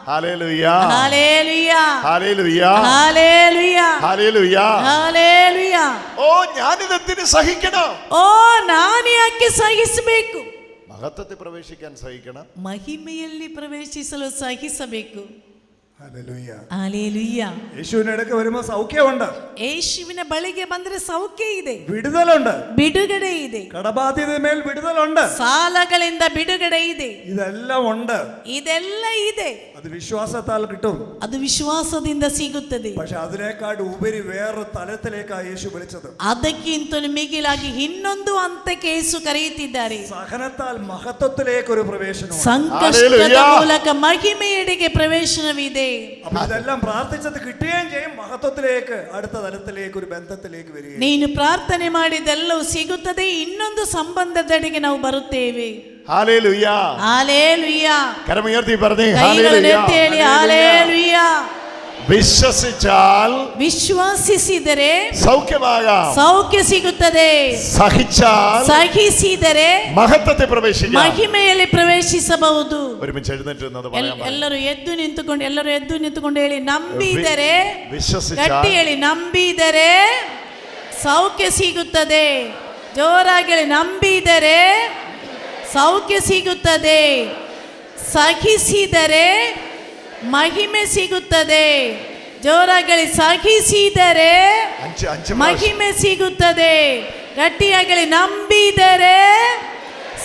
G: Hallelujah
F: hallelujah
G: hallelujah
F: hallelujah
G: hallelujah.
F: Hallelujah.
G: ഓ ഞാനിതെന്തിന് സഹിക്കണം?
F: ಓ ನಾನು ಯಾಕೆ ಸಹಿಸಬೇಕು?
G: മഹത്വത്തിൽ പ്രവേശിക്കാൻ സഹിക്കണം.
F: ಮಹಿಮೆಯಲ್ಲಿ ಪ್ರವೇಶಿಸಲು ಸಹಿಸಬೇಕು.
H: ഹല്ലേലൂയ.
F: ഹല്ലേലൂയ.
H: യേശുവിന്റെ അടുക്ക് വരുമ്പോൾ സൗഖ്യമുണ്ട്,
F: ಯೇಸುವಿನ ಬಳಿಗೆ ಬಂದರೆ ಸೌಖ್ಯ ಇದೆ,
H: വിടുതലുണ്ട്,
F: ಬಿಡುಗಡೆ ಇದೆ,
H: കടബാധ്യത മേൽ വിടുതലുണ്ട്,
F: ಸಾಲಗಳಿಂದ ಬಿಡುಗಡೆ ಇದೆ.
H: ഇതെല്ലാം ഉണ്ട്.
F: ಇದೆಲ್ಲ ಇದೆ.
H: അത് വിശ്വാസത്താൽ കിട്ടും.
F: ಅದು ವಿಶ್ವಾಸದಿಂದ ಸಿಗುತ್ತದೆ.
H: പക്ഷെ അതിനേക്കാൾ ഉപരി വേറൊരു തലത്തിലേക്കാണ് യേശു വിളിച്ചത്.
F: ಅದಕ್ಕಿಂತಲೂ ಮಿಗಿಲಾಗಿ ಇನ್ನೊಂದು ಹಂತಕ್ಕೆ ಯೇಸು ಕರೆಯುತ್ತಿದ್ದಾರೆ.
H: സഹനത്താൽ മഹത്വത്തിലേക്ക് ഒരു പ്രവേശനം.
F: ಸಂಕಷ್ಟದ ಮೂಲಕ ಮಹಿಮೆಯೆಡೆಗೆ ಪ್ರವೇಶನವಿದೆ.
H: അപ്പൊ ഇതെല്ലാം പ്രാർത്ഥിച്ചത് കിട്ടുകയും ചെയ്യും. മഹത്വത്തിലേക്ക്, അടുത്ത തലത്തിലേക്ക്, ഒരു ബന്ധത്തിലേക്ക് വരികയും.
F: ನೀನು ಪ್ರಾರ್ಥನೆ ಮಾಡಿದೆಲ್ಲವೂ ಸಿಗುತ್ತದೆ. ಇನ್ನೊಂದು ಸಂಬಂಧದೆಡೆಗೆ ನಾವು ಬರುತ್ತೇವೆ.
G: Hallelujah
F: hallelujah.
G: കരമുയർത്തി പറഞ്ഞേ
F: ಕೈಗಳನ್ನು
G: ഹല്ലേലൂയ.
F: ಎತ್ತಿ ಹೇಳಿ ഹല്ലേലൂയ.
G: വിശ്വസിച്ചാൽ
F: ವಿಶ್ವಾಸಿಸಿದರೆ
G: സൗഖ്യമാകാം.
F: ಸೌಖ್ಯ ಸಿಗುತ್ತದೆ.
G: സഹിച്ചാൽ
F: ಸಹಿಸಿದರೆ
G: മഹത്വത്തിൽ പ്രവേശിക്കാം.
F: ಮಹಿಮೆಯಲ್ಲಿ ಪ್ರವೇಶಿಸಬಹುದು.
G: ഒരുമിച്ച് എഴുന്നേറ്റ് നിന്നത് പറയാൻ പറ.
F: ಎಲ್ಲರೂ ಎದ್ದು ನಿಂತುಕೊಂಡು ಹೇಳಿ ನಂಬಿದರೆ,
G: വിശ്വസിച്ചാൽ
F: ಗಟ್ಟಿ ಹೇಳಿ ನಂಬಿದರೆ ಸೌಖ್ಯ ಸಿಗುತ್ತದೆ. ಜೋರಾಗಿ ಹೇಳಿ ನಂಬಿದರೆ ಸೌಖ್ಯ ಸಿಗುತ್ತದೆ. ಸಹಿಸಿದರೆ ಮಹಿಮೆ ಸಿಗುತ್ತದೆ. ಜೋರಾಗಿ ಹೇಳಿ ಸಹಿಸಿದರೆ
G: അഞ്ച്
F: ಮಹಿಮೆ ಸಿಗುತ್ತದೆ. ಗಟ್ಟಿಯಾಗಿ ಹೇಳಿ ನಂಬಿದರೆ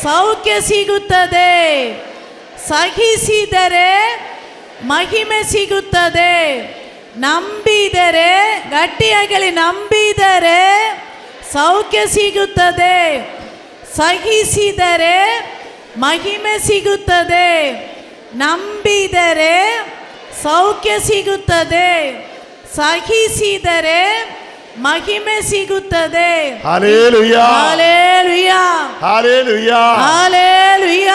F: ಸೌಖ್ಯ ಸಿಗುತ್ತದೆ. ಸಹಿಸಿದರೆ ಮಹಿಮೆ ಸಿಗುತ್ತದೆ. ನಂಬಿದರೆ, ಗಟ್ಟಿಯಾಗಿ ಹೇಳಿ ನಂಬಿದರೆ ಸೌಖ್ಯ ಸಿಗುತ್ತದೆ. ಸಹಿಸಿದರೆ ಮಹಿಮೆ ಸಿಗುತ್ತದೆ. ನಂಬಿದರೆ ಸೌಖ್ಯ ಸಿಗುತ್ತದೆ. ಸಹಿಸಿದರೆ ಮಹಿಮೆ ಸಿಗುತ್ತದೆ.
G: Hallelujah
F: hallelujah
G: hallelujah.
F: ഹല്ലേലൂയ.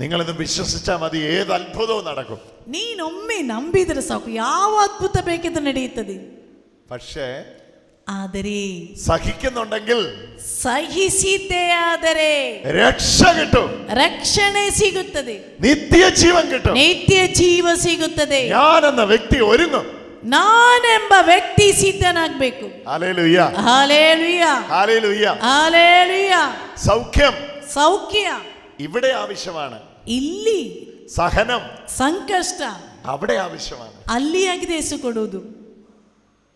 G: നിങ്ങളിന്ന് വിശ്വസിച്ചാൽ മതി, ഏത് അത്ഭുതവും നടക്കും.
F: ನೀನೊಮ್ಮೆ ನಂಬಿದರೆ ಸಾಕು, ಯಾವ ಅದ್ಭುತ ಬೇಕಿದ್ದು ನಡೆಯುತ್ತದೆ.
G: പക്ഷേ
F: ಆದರೆ
G: സഹിക്കുന്നുണ്ടെങ്കിൽ
F: ಸಹಿಸಿದ್ದೇ ಆದರೆ
G: രക്ഷ കിട്ടും,
F: ರಕ್ಷಣೆ ಸಿಗುತ್ತದೆ,
G: നിത്യജീവൻ കിട്ടും.
F: ನಿತ್ಯ ಜೀವ ಸಿಗುತ್ತದೆ.
G: ഞാൻ എന്ന വ്യക്തി ഒരുങ്ങും.
F: ನಾನೆಂಬ ವ್ಯಕ್ತಿ ಸಿದ್ಧನಾಗಬೇಕು.
G: Hallelujah
F: hallelujah
G: hallelujah.
F: ഹല്ലേലൂയ.
G: സൗഖ്യം
F: ಸೌಖ್ಯ
G: ഇവിടെ ആവശ്യമാണ്.
F: ಇಲ್ಲಿ,
G: സഹനം
F: ಸಂಕಷ್ಟ
G: അവിടെ ആവശ്യമാണ്.
F: ಅಲ್ಲಿಯಾಗಿದೆ ಯೇಸು ಕೊಡುವುದು.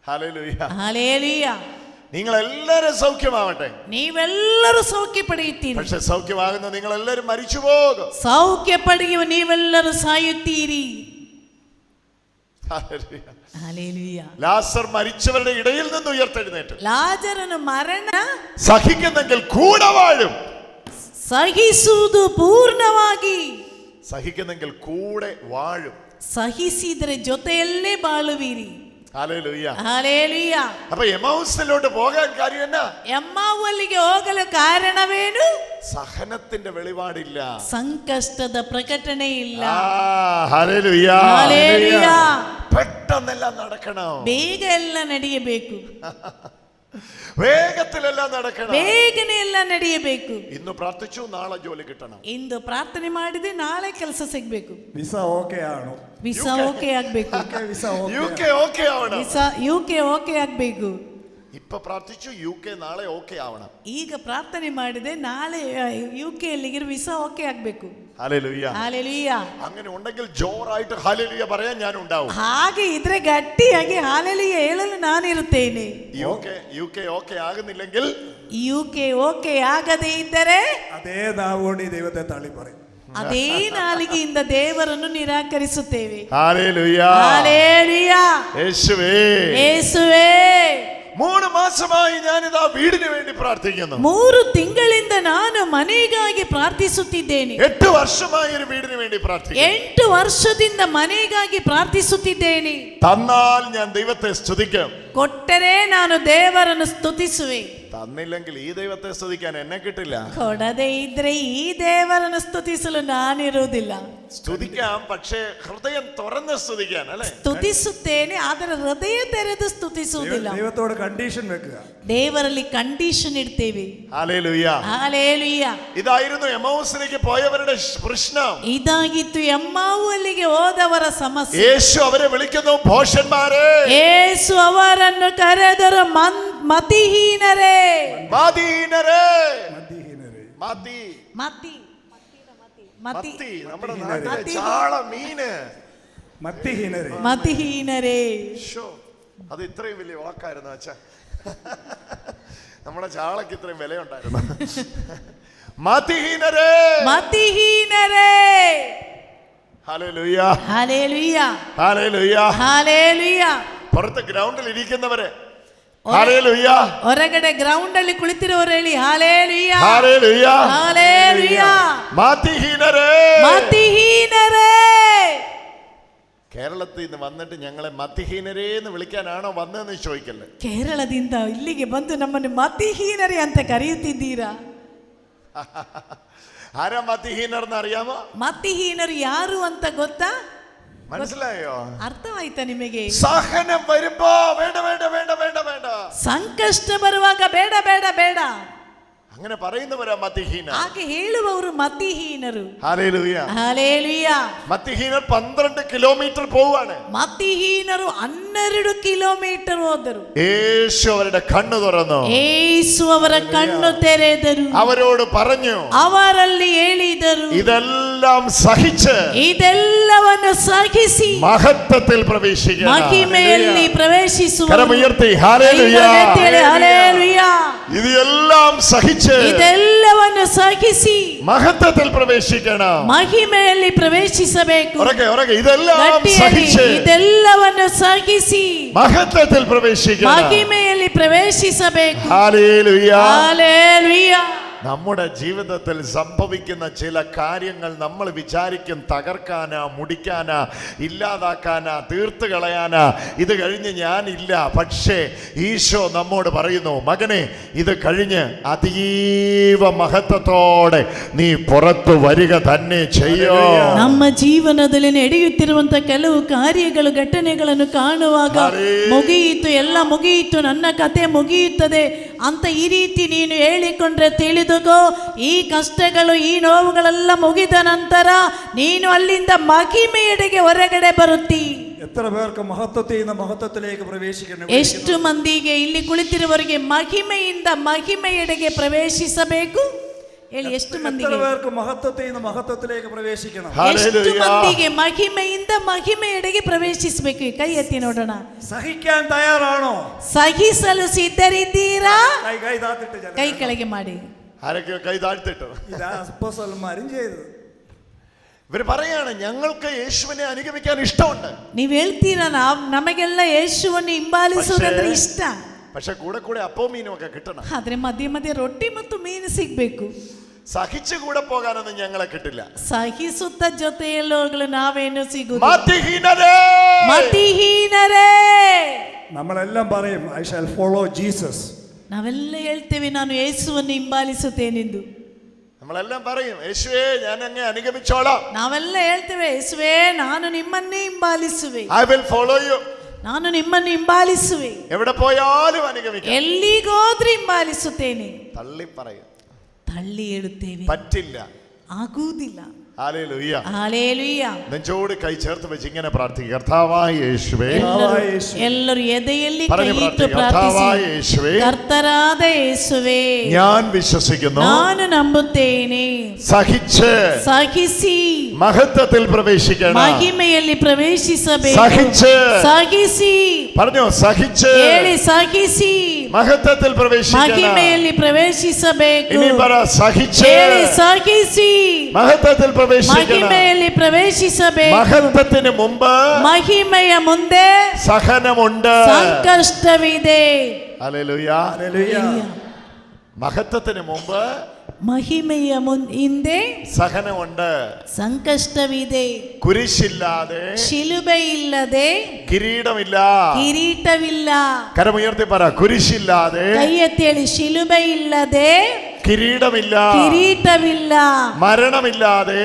G: ഹല്ലേലൂയ.
F: ಹಲ್ಲೇಲೂಯ.
G: നിങ്ങൾ എല്ലാവരും സൗഖ്യമാവട്ടെ.
F: ನೀವೆಲ್ಲರೂ ಸೌಖ್ಯ ಪಡೆಯುತ್ತೀರಿ.
G: പക്ഷെ സൗഖ്യമാകുന്ന നിങ്ങൾ എല്ലാവരും മരിച്ചു പോകും.
F: ಸೌಖ್ಯ ಪಡೆಯುವ ನೀವೆಲ್ಲರೂ ಸಾಯುತ್ತೀರಿ.
G: ഹല്ലേലൂയ.
F: ಹಲ್ಲೇಲೂಯ.
G: ലാസർ മരിച്ചവരുടെ ഇടയിൽ നിന്ന് ഉയർത്തെഴുന്നേറ്റ്.
F: ಲಾಜರನು ಮರಣ
G: സഹിക്കുന്നെങ്കിൽ കൂടെ വാഴും.
F: ಸಹಿಸುವುದು ಪೂರ್ಣವಾಗಿ.
G: സഹിക്കുന്നെങ്കിൽ കൂടെ വാഴും.
F: ಸಹಿಸಿದರೆ ಜೊತೆಯಲ್ಲೇ ಬಾಳುವಿರಿ.
G: ഹല്ലേലൂയ.
F: ಹಲ್ಲೇಲೂಯ.
G: അപ്പൊ എമൗസിലോട്ട് പോകാൻ കാര്യം എന്നാ?
F: ಎಮ್ಮಾವಲ್ಲಿಗೆ ಹೋಗಲು ಕಾರಣವೇನು?
G: സഹനത്തിന്റെ വെളിപാടില്ല,
F: ಸಂಕಷ್ಟದ ಪ್ರಕಟಣೆ ಇಲ್ಲ.
G: ഹല്ലേലൂയ.
F: ಹಲ್ಲೇಲೂಯ.
G: പെട്ടെന്നെല്ലാം നടക്കണം,
F: ಬೇಗ ಎಲ್ಲ ನಡೆಯಬೇಕು,
G: വേഗത്തിലെല്ലാം നടക്കണം.
F: ಬೇಗನೆ ಎಲ್ಲ ನಡೆಯಬೇಕು.
G: ഇന്ന് പ്രാർത്ഥിച്ചു, നാളെ ജോലി കിട്ടണം.
F: ಇಂದು ಪ್ರಾರ್ಥನೆ ಮಾಡಿದೆ, ನಾಳೆ ಕೆಲಸ ಸಿಗಬೇಕು.
H: വിസ ഓക്കെ ആണോ?
F: ವಿಸಾ ಓಕೆ ಆಗ್ಬೇಕು.
H: Visa okay.
G: UK ഓക്കെ ആവണം.
F: ವಿಸಾ UK ಓಕೆ ಆಗ್ಬೇಕು.
G: ഇപ്പൊ പ്രാർത്ഥിച്ചു, UK നാളെ ഓക്കെ ആവണം.
F: ಈಗ ಪ್ರಾರ್ಥನೆ ಮಾಡಿದೆ, ನಾಳೆ UK ಅಲ್ಲಿಗೆ ವಿಸಾ ಓಕೆ ಆಗಬೇಕು.
G: ഹല്ലേലൂയ.
F: ಹಾಲೆಲೂಯ.
G: അങ്ങനെ ഉണ്ടെങ്കിൽ ജോറായിട്ട് ഹല്ലേലൂയ പറയാൻ ഞാൻ ഉണ്ടാവും.
F: ಹಾಗೆ ಇದ್ರೆ ಗಟ್ಟಿಯಾಗಿ ಹಾಲೆಲೂಯ ಹೇಳಲು ನಾನಿರುತ್ತೇನೆ.
G: UK ഓക്കെ ആകുന്നില്ലെങ്കിൽ,
F: UK ಓಕೆ ಆಗದೇ ಇದ್ದರೆ
H: അതേ നാവോടി ദൈവത്തെ തള്ളി പറയും.
F: ಅದೇ ನಾಲಿಗೆಯಿಂದ ದೇವರನ್ನು ನಿರಾಕರಿಸುತ್ತೇವೆ.
G: ഹല്ലേലൂയ.
F: ಹಾಲೆಲೂಯ.
G: യേശുവേ,
F: ಯೇಸುವೇ.
G: 3 മാസമായി ഞാനിതാ വീടിന് വേണ്ടി പ്രാർത്ഥിക്കുന്നു.
F: 3 ತಿಂಗಳಿಂದ ನಾನು ಮನೆಗಾಗಿ ಪ್ರಾರ್ಥಿಸುತ್ತಿದ್ದೇನೆ.
G: 8 വർഷമായി ഒരു വീടിന് വേണ്ടി പ്രാർത്ഥിക്കുന്നു.
F: 8 ವರ್ಷದಿಂದ ಮನೆಗಾಗಿ ಪ್ರಾರ್ಥಿಸುತ್ತಿದ್ದೇನೆ.
G: തന്നാൽ ഞാൻ ദൈവത്തെ സ്തുതിക്കും,
F: ಕೊಟ್ಟರೆ ನಾನು ದೇವರನ್ನು ಸ್ತುತಿಸುವೆ.
G: തന്നില്ലെങ്കിൽ ഈ ദൈവത്തെ സ്തുതിക്കാൻ എന്നെ കിട്ടില്ല.
F: ಕೊಡದೇ ಇದ್ರೆ ಈ ದೇವರನ್ನು ಸ್ತುತಿಸಲು ನಾನಿರುವುದಿಲ್ಲ.
G: സ്തുതിക്കാം, പക്ഷേ ഹൃദയം തുറന്ന് സ്തുതിക്കാൻ, അല്ലേ?
F: ಸ್ತುತಿಸುತ್ತೇನೆ, ಆದರೆ ಹೃದಯ ತೆರೆದು ಸ್ತುತಿಸುವುದಿಲ್ಲ.
H: ദൈവത്തോട് കണ്ടീഷൻ വെക്കുക.
F: ದೇವರಲ್ಲಿ ಕಂಡೀಷನ್ ಇಡ್ತೇವೆ.
G: ഹല്ലേലൂയ.
F: ಹಾಲೆಲೂಯ.
G: ഇതായിരുന്നു എമൗസിലേക്ക് പോയവരുടെ പ്രശ്നം.
F: ಇದಾಗಿತ್ತು ಎಮ್ಮಾವು ಅಲ್ಲಿಗೆ ಹೋದವರ ಸಮಸ್ಯೆ.
G: യേശു അവരെ വിളിക്കുന്നു ഭോഷന്മാരെ.
F: ಯೇಸು ಅವರನ್ನು ಕರೆದರು ಮತಿಹೀನರೇ.
G: മതീനരെ.
F: ಮತಿ
G: മത്തി, നമ്മുടെ നാട്ടിലെ ചാള മീന്.
H: മത്തിഹീനരെ.
F: ಮತಿಹೀನರೇ.
G: അത് ഇത്രയും വലിയ വാക്കായിരുന്നു അച്ഛാ. നമ്മുടെ ചാളക്ക് ഇത്രയും വിലയുണ്ടായിരുന്നു. മതിഹീനരെ.
F: ಮತಿಹೀನರೇ.
G: ഹല്ലേലൂയ.
F: ಹಾಲೆಲೂಯ.
G: ഹല്ലേലൂയ.
F: ಹಾಲೆಲೂಯ.
G: പുറത്ത് ഗ്രൗണ്ടിൽ ഇരിക്കുന്നവരെ ഹല്ലേലൂയ.
F: ಹೊರಗಡೆ ಗ್ರೌಂಡ್ ಅಲ್ಲಿ ಕುಳಿತಿರುವವರು ಹೇಳಿ ಹಾಲೆಲೂಯ.
G: ഹല്ലേലൂയ.
F: ಹಾಲೆಲೂಯ.
G: മതിഹീനരെ.
F: ಮತಿಹೀನರೇ.
G: കേരളത്തിൽ നിന്ന് വന്നിട്ട് ഞങ്ങളെ മതിഹീനരേ എന്ന് വിളിക്കാനാണോ വന്നതെന്ന് ചോദിക്കല്ലേ.
F: ಕೇರಳದಿಂದ ಇಲ್ಲಿಗೆ ಬಂದು ನಮ್ಮನ್ನು ಮತಿಹೀನರೇ ಅಂತ ಕರೆಯುತ್ತಿದ್ದೀರಾ?
G: ആരാ മതിഹീനർ എന്ന് അറിയാമോ?
F: ಮತಿಹೀನರು ಯಾರು ಅಂತ ಗೊತ್ತಾ?
G: മനസ്സിലായോ?
F: ಅರ್ಥವಾಯ್ತಾ ನಿಮಗೆ?
G: സഹനം വരുമ്പോ വേണ്ട വേണ്ട വേണ്ട വേണ്ട വേണ്ട,
F: ಸಂಕಷ್ಟ ಬರುವಾಗ ಬೇಡ ಬೇಡ ಬೇಡ
G: അങ്ങനെ പറയുന്നവരാ മതിഹീന.
F: ಹಾಗೆ ಹೇಳುವವರು ಮತಿಹೀನರು.
G: ഹല്ലേലൂയ.
F: ಹಾಲೆಲೂಯ.
G: മതിഹീനർ 12 കിലോമീറ്റർ പോവാണ്.
F: ಮತಿಹೀನರು 12 ಕಿಲೋಮೀಟರ್ ಹೋದರು.
G: യേശു അവരുടെ കണ്ണു തുറന്നു.
F: ಯೇಸು ಅವರ ಕಣ್ಣು ತೆರೆದರು.
G: അവരോട് പറഞ്ഞു,
F: ಅವರಲ್ಲಿ ಹೇಳಿದರು,
G: ഇതെല്ലാം സഹിച്ച്
F: ಇದೆಲ್ಲವನ್ನು ಸಹಿಸಿ
G: മഹത്വത്തിൽ പ്രവേശിക്കണം.
F: ಮಹಿಮೆಯಲ್ಲಿ ಪ್ರವೇಶಿಸುವ.
G: കരമുയർത്തി ഹല്ലേലൂയ.
F: ಹಾಲೆಲೂಯ.
G: ഇതെല്ലാം സഹിച്ച്
F: ಇದೆಲ್ಲವನ್ನು ಸಹಿಸಿ
G: മഹത്വത്തിൽ പ്രവേശിക്കണം.
F: ಮಹಿಮೆಯಲ್ಲಿ ಪ್ರವೇಶಿಸಬೇಕು.
G: ഇതെല്ലാം സഹിച്ച്
F: ಇದೆಲ್ಲವನ್ನು ಸಹಿಸಿ
G: മഹത്വത്തിൽ പ്രവേശിക്കണം.
F: ಮಹಿಮೆಯಲ್ಲಿ ಪ್ರವೇಶಿಸಬೇಕು.
G: ഹല്ലേലൂയ.
F: ಹಾಲೆಲೂಯ.
G: നമ്മുടെ ജീവിതത്തിൽ സംഭവിക്കുന്ന ചില കാര്യങ്ങൾ നമ്മൾ വിചാരിക്കും തകർക്കാനാ, മുടിക്കാനാ, ഇല്ലാതാക്കാനാ, തീർത്ത് കളയാനാ, ഇത് കഴിഞ്ഞ് ഞാനില്ല. പക്ഷേ ഈശോ നമ്മോട് പറയുന്നു, മകനെ, ഇത് കഴിഞ്ഞ് അതീവ മഹത്വത്തോടെ നീ പുറത്തു വരിക തന്നെ ചെയ്യോ.
F: ನಮ್ಮ ಜೀವನದಲ್ಲಿ ನಡೆಯುತ್ತಿರುವಂತ ಕೆಲವು ಕಾರ್ಯಗಳು, ಘಟನೆಗಳನ್ನು ಕಾಣುವಾಗ ಮುಗಿಯಿತು, ಎಲ್ಲ ಮುಗಿಯಿತು, ನನ್ನ ಕತೆ ಮುಗಿಯುತ್ತದೆ ಅಂತ ಈ ರೀತಿ ನೀನು ಹೇಳಿಕೊಂಡ್ರೆ ತಿಳಿದುಕೋ, ಈ ಕಷ್ಟಗಳು, ಈ ನೋವುಗಳೆಲ್ಲ ಮುಗಿದ ನಂತರ ನೀನು ಅಲ್ಲಿಂದ ಮಹಿಮೆಯೆಡೆಗೆ ಹೊರಗಡೆ ಬರುತ್ತಿ.
H: എത്ര പേർക്ക് മഹത്വത്തിൽ നിന്ന് മഹത്വത്തിലേക്ക് പ്രവേശിക്കണം?
F: ಎಷ್ಟು ಮಂದಿಗೆ ಇಲ್ಲಿ ಕುಳಿತಿರುವವರಿಗೆ ಮಹಿಮೆಯಿಂದ ಮಹಿಮೆಯೆಡೆಗೆ ಪ್ರವೇಶಿಸಬೇಕು ಹೇಳಿ? ಎಷ್ಟು ಮಂದಿಗೆ?
H: എത്ര പേർക്ക് മഹത്വത്തിൽ നിന്ന് മഹത്വത്തിലേക്ക് പ്രവേശിക്കണം?
F: ಎಷ್ಟು ಮಂದಿಗೆ ಮಹಿಮೆಯಿಂದ ಮಹಿಮೆಯೆಡೆಗೆ ಪ್ರವೇಶಿಸಬೇಕು? ಕೈ ಎತ್ತಿ ನೋಡೋಣ.
H: സഹിക്കാൻ തയ്യാറാണോ?
F: ಸಹಿಸಲು ಸಿದ್ಧರಿದ್ದೀರಾ?
H: കൈ താത്തിട്ട് ചെല്ലാം.
F: ಕೈ ಕೆಳಗೆ ಮಾಡಿ.
G: ആരൊക്കെ കൈ താഴ്ത്തിട്ടു?
H: ഇതാ അപ്പോസ്തലന്മാരും ചെയ്തത്.
G: ഇവർ പറയാണ്, ഞങ്ങൾക്ക് യേശുവിനെ അനുഗമിക്കാൻ ഇഷ്ടമുണ്ട്.
F: ನೀವು ಹೇಳ್ತೀರಾ, ನಮಗೆಲ್ಲ ಯೇಸುವನ್ನು ಹಿಂಬಾಲಿಸುವುದಂದ್ರೆ ಇಷ್ಟ.
G: പക്ഷെ കൂടെ കൂടെ അപ്പവും മീനും ഒക്കെ കിട്ടണം.
F: ಆದ್ರೆ ಮಧ್ಯೆ ಮಧ್ಯೆ ರೊಟ್ಟಿ ಮತ್ತು ಮೀನು ಸಿಗ್ಬೇಕು.
G: സഹിച്ചു കൂടെ പോകാനൊന്നും ഞങ്ങളെ കിട്ടില്ല.
F: ಸಹಿಸುತ್ತ ಜೊತೆಯಲ್ಲಿ ಹೋಗಲು ನಾವೇನು ಸಿಗುವುದು?
G: മതിഹീനരേ.
F: ಮತಿಹೀನರೇ.
H: നമ്മളെല്ലാം പറയും, ഐ ഷാൽ ഫോളോ ജീസസ്.
F: ನಾವೆಲ್ಲ ಹೇಳ್ತೇವೆ, ನಾನು ಯೇಸುವನ್ನು ಹಿಂಬಾಲಿಸುತ್ತೇನೆಂದು.
G: നമ്മളെല്ലാം പറയും, യേശുവേ ഞാൻ അങ്ങേ അനുഗമിച്ചോളാം.
F: ನಾವೆಲ್ಲ ಹೇಳ್ತೇವೆ, ಯೇಸುವೇ ನಾನು ನಿಮ್ಮನ್ನೇ ಹಿಂಬಾಲಿಸುವೆ.
G: I will follow you.
F: ನಾನು ನಿಮ್ಮನ್ನು ಹಿಂಬಾಲಿಸುವೆ.
G: എവിടെ പോയാലും അനുഗമിക്കാം.
F: ಎಲ್ಲಿಗೋದ್ರೂ ಹಿಂಬಾಲಿಸುತ್ತೇನೆ.
G: തള്ളി പറയും,
F: ತಳ್ಳಿ ಹೇಳುತ್ತೇವೆ,
G: പറ്റില്ല.
F: ಆಗುವುದಿಲ್ಲ.
G: ഹല്ലേലൂയ.
F: ഹല്ലേലൂയ.
G: നെഞ്ചോട് കൈ ചേർത്ത് വെച്ച് ഇങ്ങനെ പ്രാർത്ഥിക്കുക. കർത്താവായ യേശുവേ.
F: എല്ലാവരും എതയെല്ലി
G: പറഞ്ഞു
F: കൈയിട്ട്
G: പ്രാർത്ഥിക്കുക. കർത്താവായ യേശുവേ.
F: കർത്തരാದ ಯೇಸುವೇ
G: ഞാൻ വിശ്വസിക്കുന്നു.
F: ನಾನು ನಂಬುತ್ತೇನೆ.
G: സഹിച്ച് മഹത്വത്തിൽ പ്രവേശിക്കണം.
F: മഹിമയിൽ പ്രവേശിಸಬೇಕು.
G: സഹിച്ച് പറഞ്ഞോ. സഹിച്ച്
F: സഹിಸಿ
G: മഹത്വത്തിൽ പ്രവേശിക്കണം.
F: മഹിമയിൽ പ്രവേശിಸಬೇಕು.
G: ഇനി പറ. സഹിച്ച്
F: സഹിಸಿ
G: മഹത്വത്തിൽ പ്രവേശിക്കണം.
F: മഹിമയിൽ പ്രവേശിಸಬೇಕು.
G: മഹത്വത്തിന് മുമ്പ്
F: മഹിമയ ಮುಂದೆ
G: സഹനമുണ്ട്,
F: സംകഷ്ടವಿದೆ.
G: ഹല്ലേലൂയ. മഹത്വത്തിന് മുമ്പ്
F: മഹിമയ ಹಿಂದೆ
G: സഹനമുണ്ട്,
F: ಸಂಕಷ್ಟವಿದೆ.
G: കുരിശില്ലാതെ
F: ಶಿಲುಬೆಯಿಲ್ಲದೆ ಕಿರೀಟವಿಲ್ಲ.
G: കരമുയർത്തി പറ. കുരിശില്ലാതെ
F: ಕೈ ಎತ್ತಿ ಹೇಳಿ. ಶಿಲುಬೆಯಿಲ್ಲದೆ
G: കിരീടമില്ല,
F: മരണമില്ലാതെ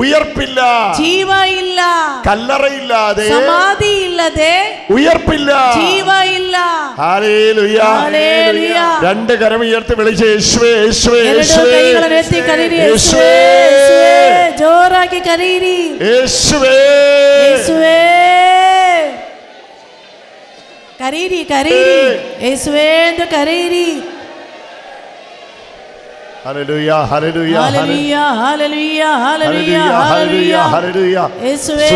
G: ഉയർപ്പില്ല,
F: ജീവ ഇല്ല,
G: കല്ലറയില്ലാതെ
F: സമാധി ഇല്ലದೆ
G: ഉയർപ്പില്ല,
F: ജീവ ഇല്ല.
G: ഹല്ലേലൂയ. രണ്ട് കരം ഉയർത്തി വിളിച്ച് യേശുവേ, യേശുവേ,
F: കൈಗಳನ್ನು എತ್ತಿ ಕರೀರಿ. യേശുവേ, ಜೋರಾಗಿ ಕರೀರಿ.
G: യേശുവേ,
F: യേശുവೇ, ಕರೀರಿ. യേശുവേ ಎಂದು ಕರೀರಿ.
G: Hallelujah, hallelujah,
F: hallelujah, hallelujah, hallelujah,
G: hallelujah, hallelujah.
F: യേശുവേ,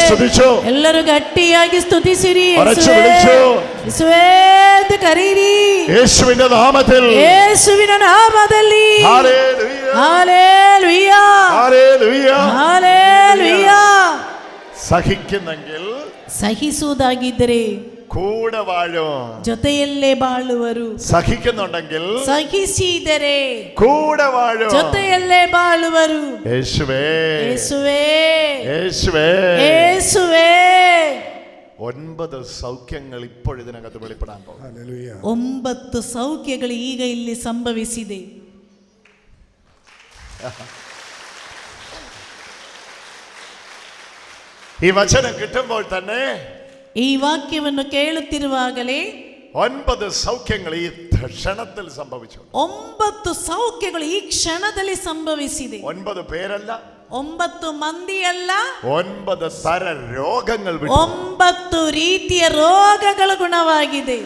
G: സ്തുതിച്ചോ.
F: ಎಲ್ಲರೂ ಗಟ್ಟಿಯಾಗಿ ಸ್ತುತಿಸಿರಿ.
G: യേശുവേ
F: ಎಂದು ಕರೀರಿ.
G: യേശുവിന്റെ നാമത്തിൽ,
F: യേശുവിನ ನಾಮದಲ್ಲಿ.
G: Hallelujah,
F: hallelujah,
G: hallelujah,
F: hallelujah.
G: സഹിക്കുന്നെങ്കിൽ
F: സഹിಸುವುದಾಗಿದ್ದರೆ
G: കൂടെ വാഴും,
F: ಜೊತೆಯಲ್ಲೇ ಬಾಳುವರು.
G: സഹിക്കുന്നുണ്ടെങ്കിൽ
F: സഹിಸಿದರೆ
G: കൂടെ വാഴും,
F: ಜೊತೆಯಲ್ಲೇ ಬಾಳುವರು.
G: യേശുവേ,
F: യേശുവേ,
G: യേശുവേ,
F: യേശുവേ.
G: 9 സൗഖ്യങ്ങൾ ഇപ്പോഴിതിനകത്ത് വെളിപ്പെടാൻ പോകും.
F: 9 സൗഖ്യಗಳು ಈಗ ಇಲ್ಲಿ ಸಂಭವಿಸಿದೆ.
G: ഈ വചനം കിട്ടുമ്പോൾ തന്നെ,
F: ഈ വാക്യವನ್ನು ಕೇಳುತ್ತಿರುವಾಗಲೇ
G: 9 സൗഖ്യങ്ങൾ ഈ ക്ഷണത്തിൽ സംഭവിച്ചു.
F: 9 സൗഖ്യಗಳು ಈ ಕ್ಷಣದಲ್ಲಿ ಸಂಭವಿಸಿದೆ.
G: 9 പേരല്ല,
F: 9 ಮಂದಿಯಲ್ಲ,
G: 9 തര രോഗങ്ങൾ വിട്ടു.
F: 9 ರೀತಿಯ ರೋಗಗಳು ಗುಣವಾಗಿದೆ.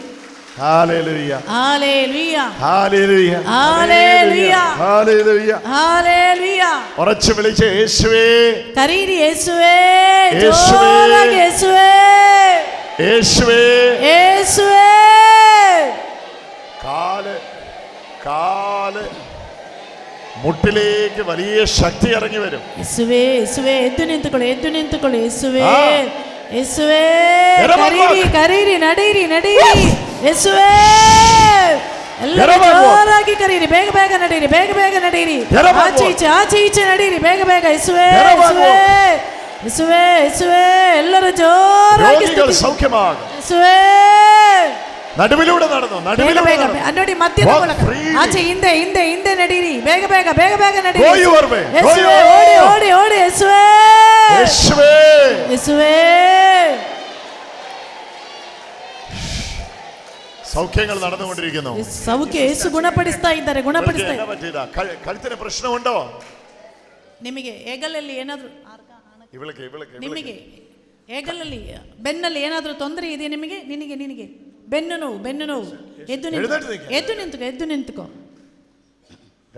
G: Hallelujah,
F: hallelujah,
G: hallelujah,
F: hallelujah,
G: hallelujah,
F: hallelujah.
G: ഉറച്ചു വിളിച്ച് യേശുവേ,
F: കരീരി. യേശുവേ,
G: യേശുവേ,
F: യേശുവേ,
G: യേശുവേ,
F: യേശുവേ.
G: കാല് മുട്ടിലേക്ക് വലിയ ശക്തി ഇറങ്ങി വരും.
F: യേശുവേ, യേശുവേ. എദ്ദു നിಂತುಕೊಳ್ಳಿ. യേശുവേ, യേശുവേ. കരീരി, നടീರಿ. യേശുവേ, ಎಲ್ಲರೂ ಜೋರಾಗಿ ಕರೀರಿ. ಬೇಗ ನಡೀರಿ. ಆಚೆ ಈಚೆ ನಡೀರಿ. ಬೇಗ. യേശുവೇ, ಎಲ್ಲರೂ ಜೋರಾಗಿ
G: സൗഖ്യമാകും.
F: യേശുവേ.
G: നടുവിലൂടെ നടന്നു.
F: ನೋಡಿ ಮಧ್ಯದ ಮೂಲಕ ಆಚೆ ಹಿಂದೆ ನಡೀರಿ. ಬೇಗ ನಡೀರಿ. ಓಡಿ. യേശുവേ.
G: സൗഖ്യങ്ങൾ നടന്നുകൊണ്ടിരിക്കുന്നു.
F: സൗഖ്യ യേശു ಗುಣಪಡಿಸ್ತಾ ಇದ್ದಾರೆ.
G: കഴുത്തിന് പ്രശ്നമുണ്ടോ?
F: ನಿಮಗೆ ಹೆಗಲಲ್ಲಿ ಏನಾದರೂ ನಿಮಗೆ ಹೆಗಲಲ್ಲಿ ಬೆನ್ನಲ್ಲಿ ಏನಾದರೂ ತೊಂದರೆ ಇದೆ ನಿನಗೆ ಬೆನ್ನು ನೋವು ಎದ್ದು ನಿಂತುಕೋ.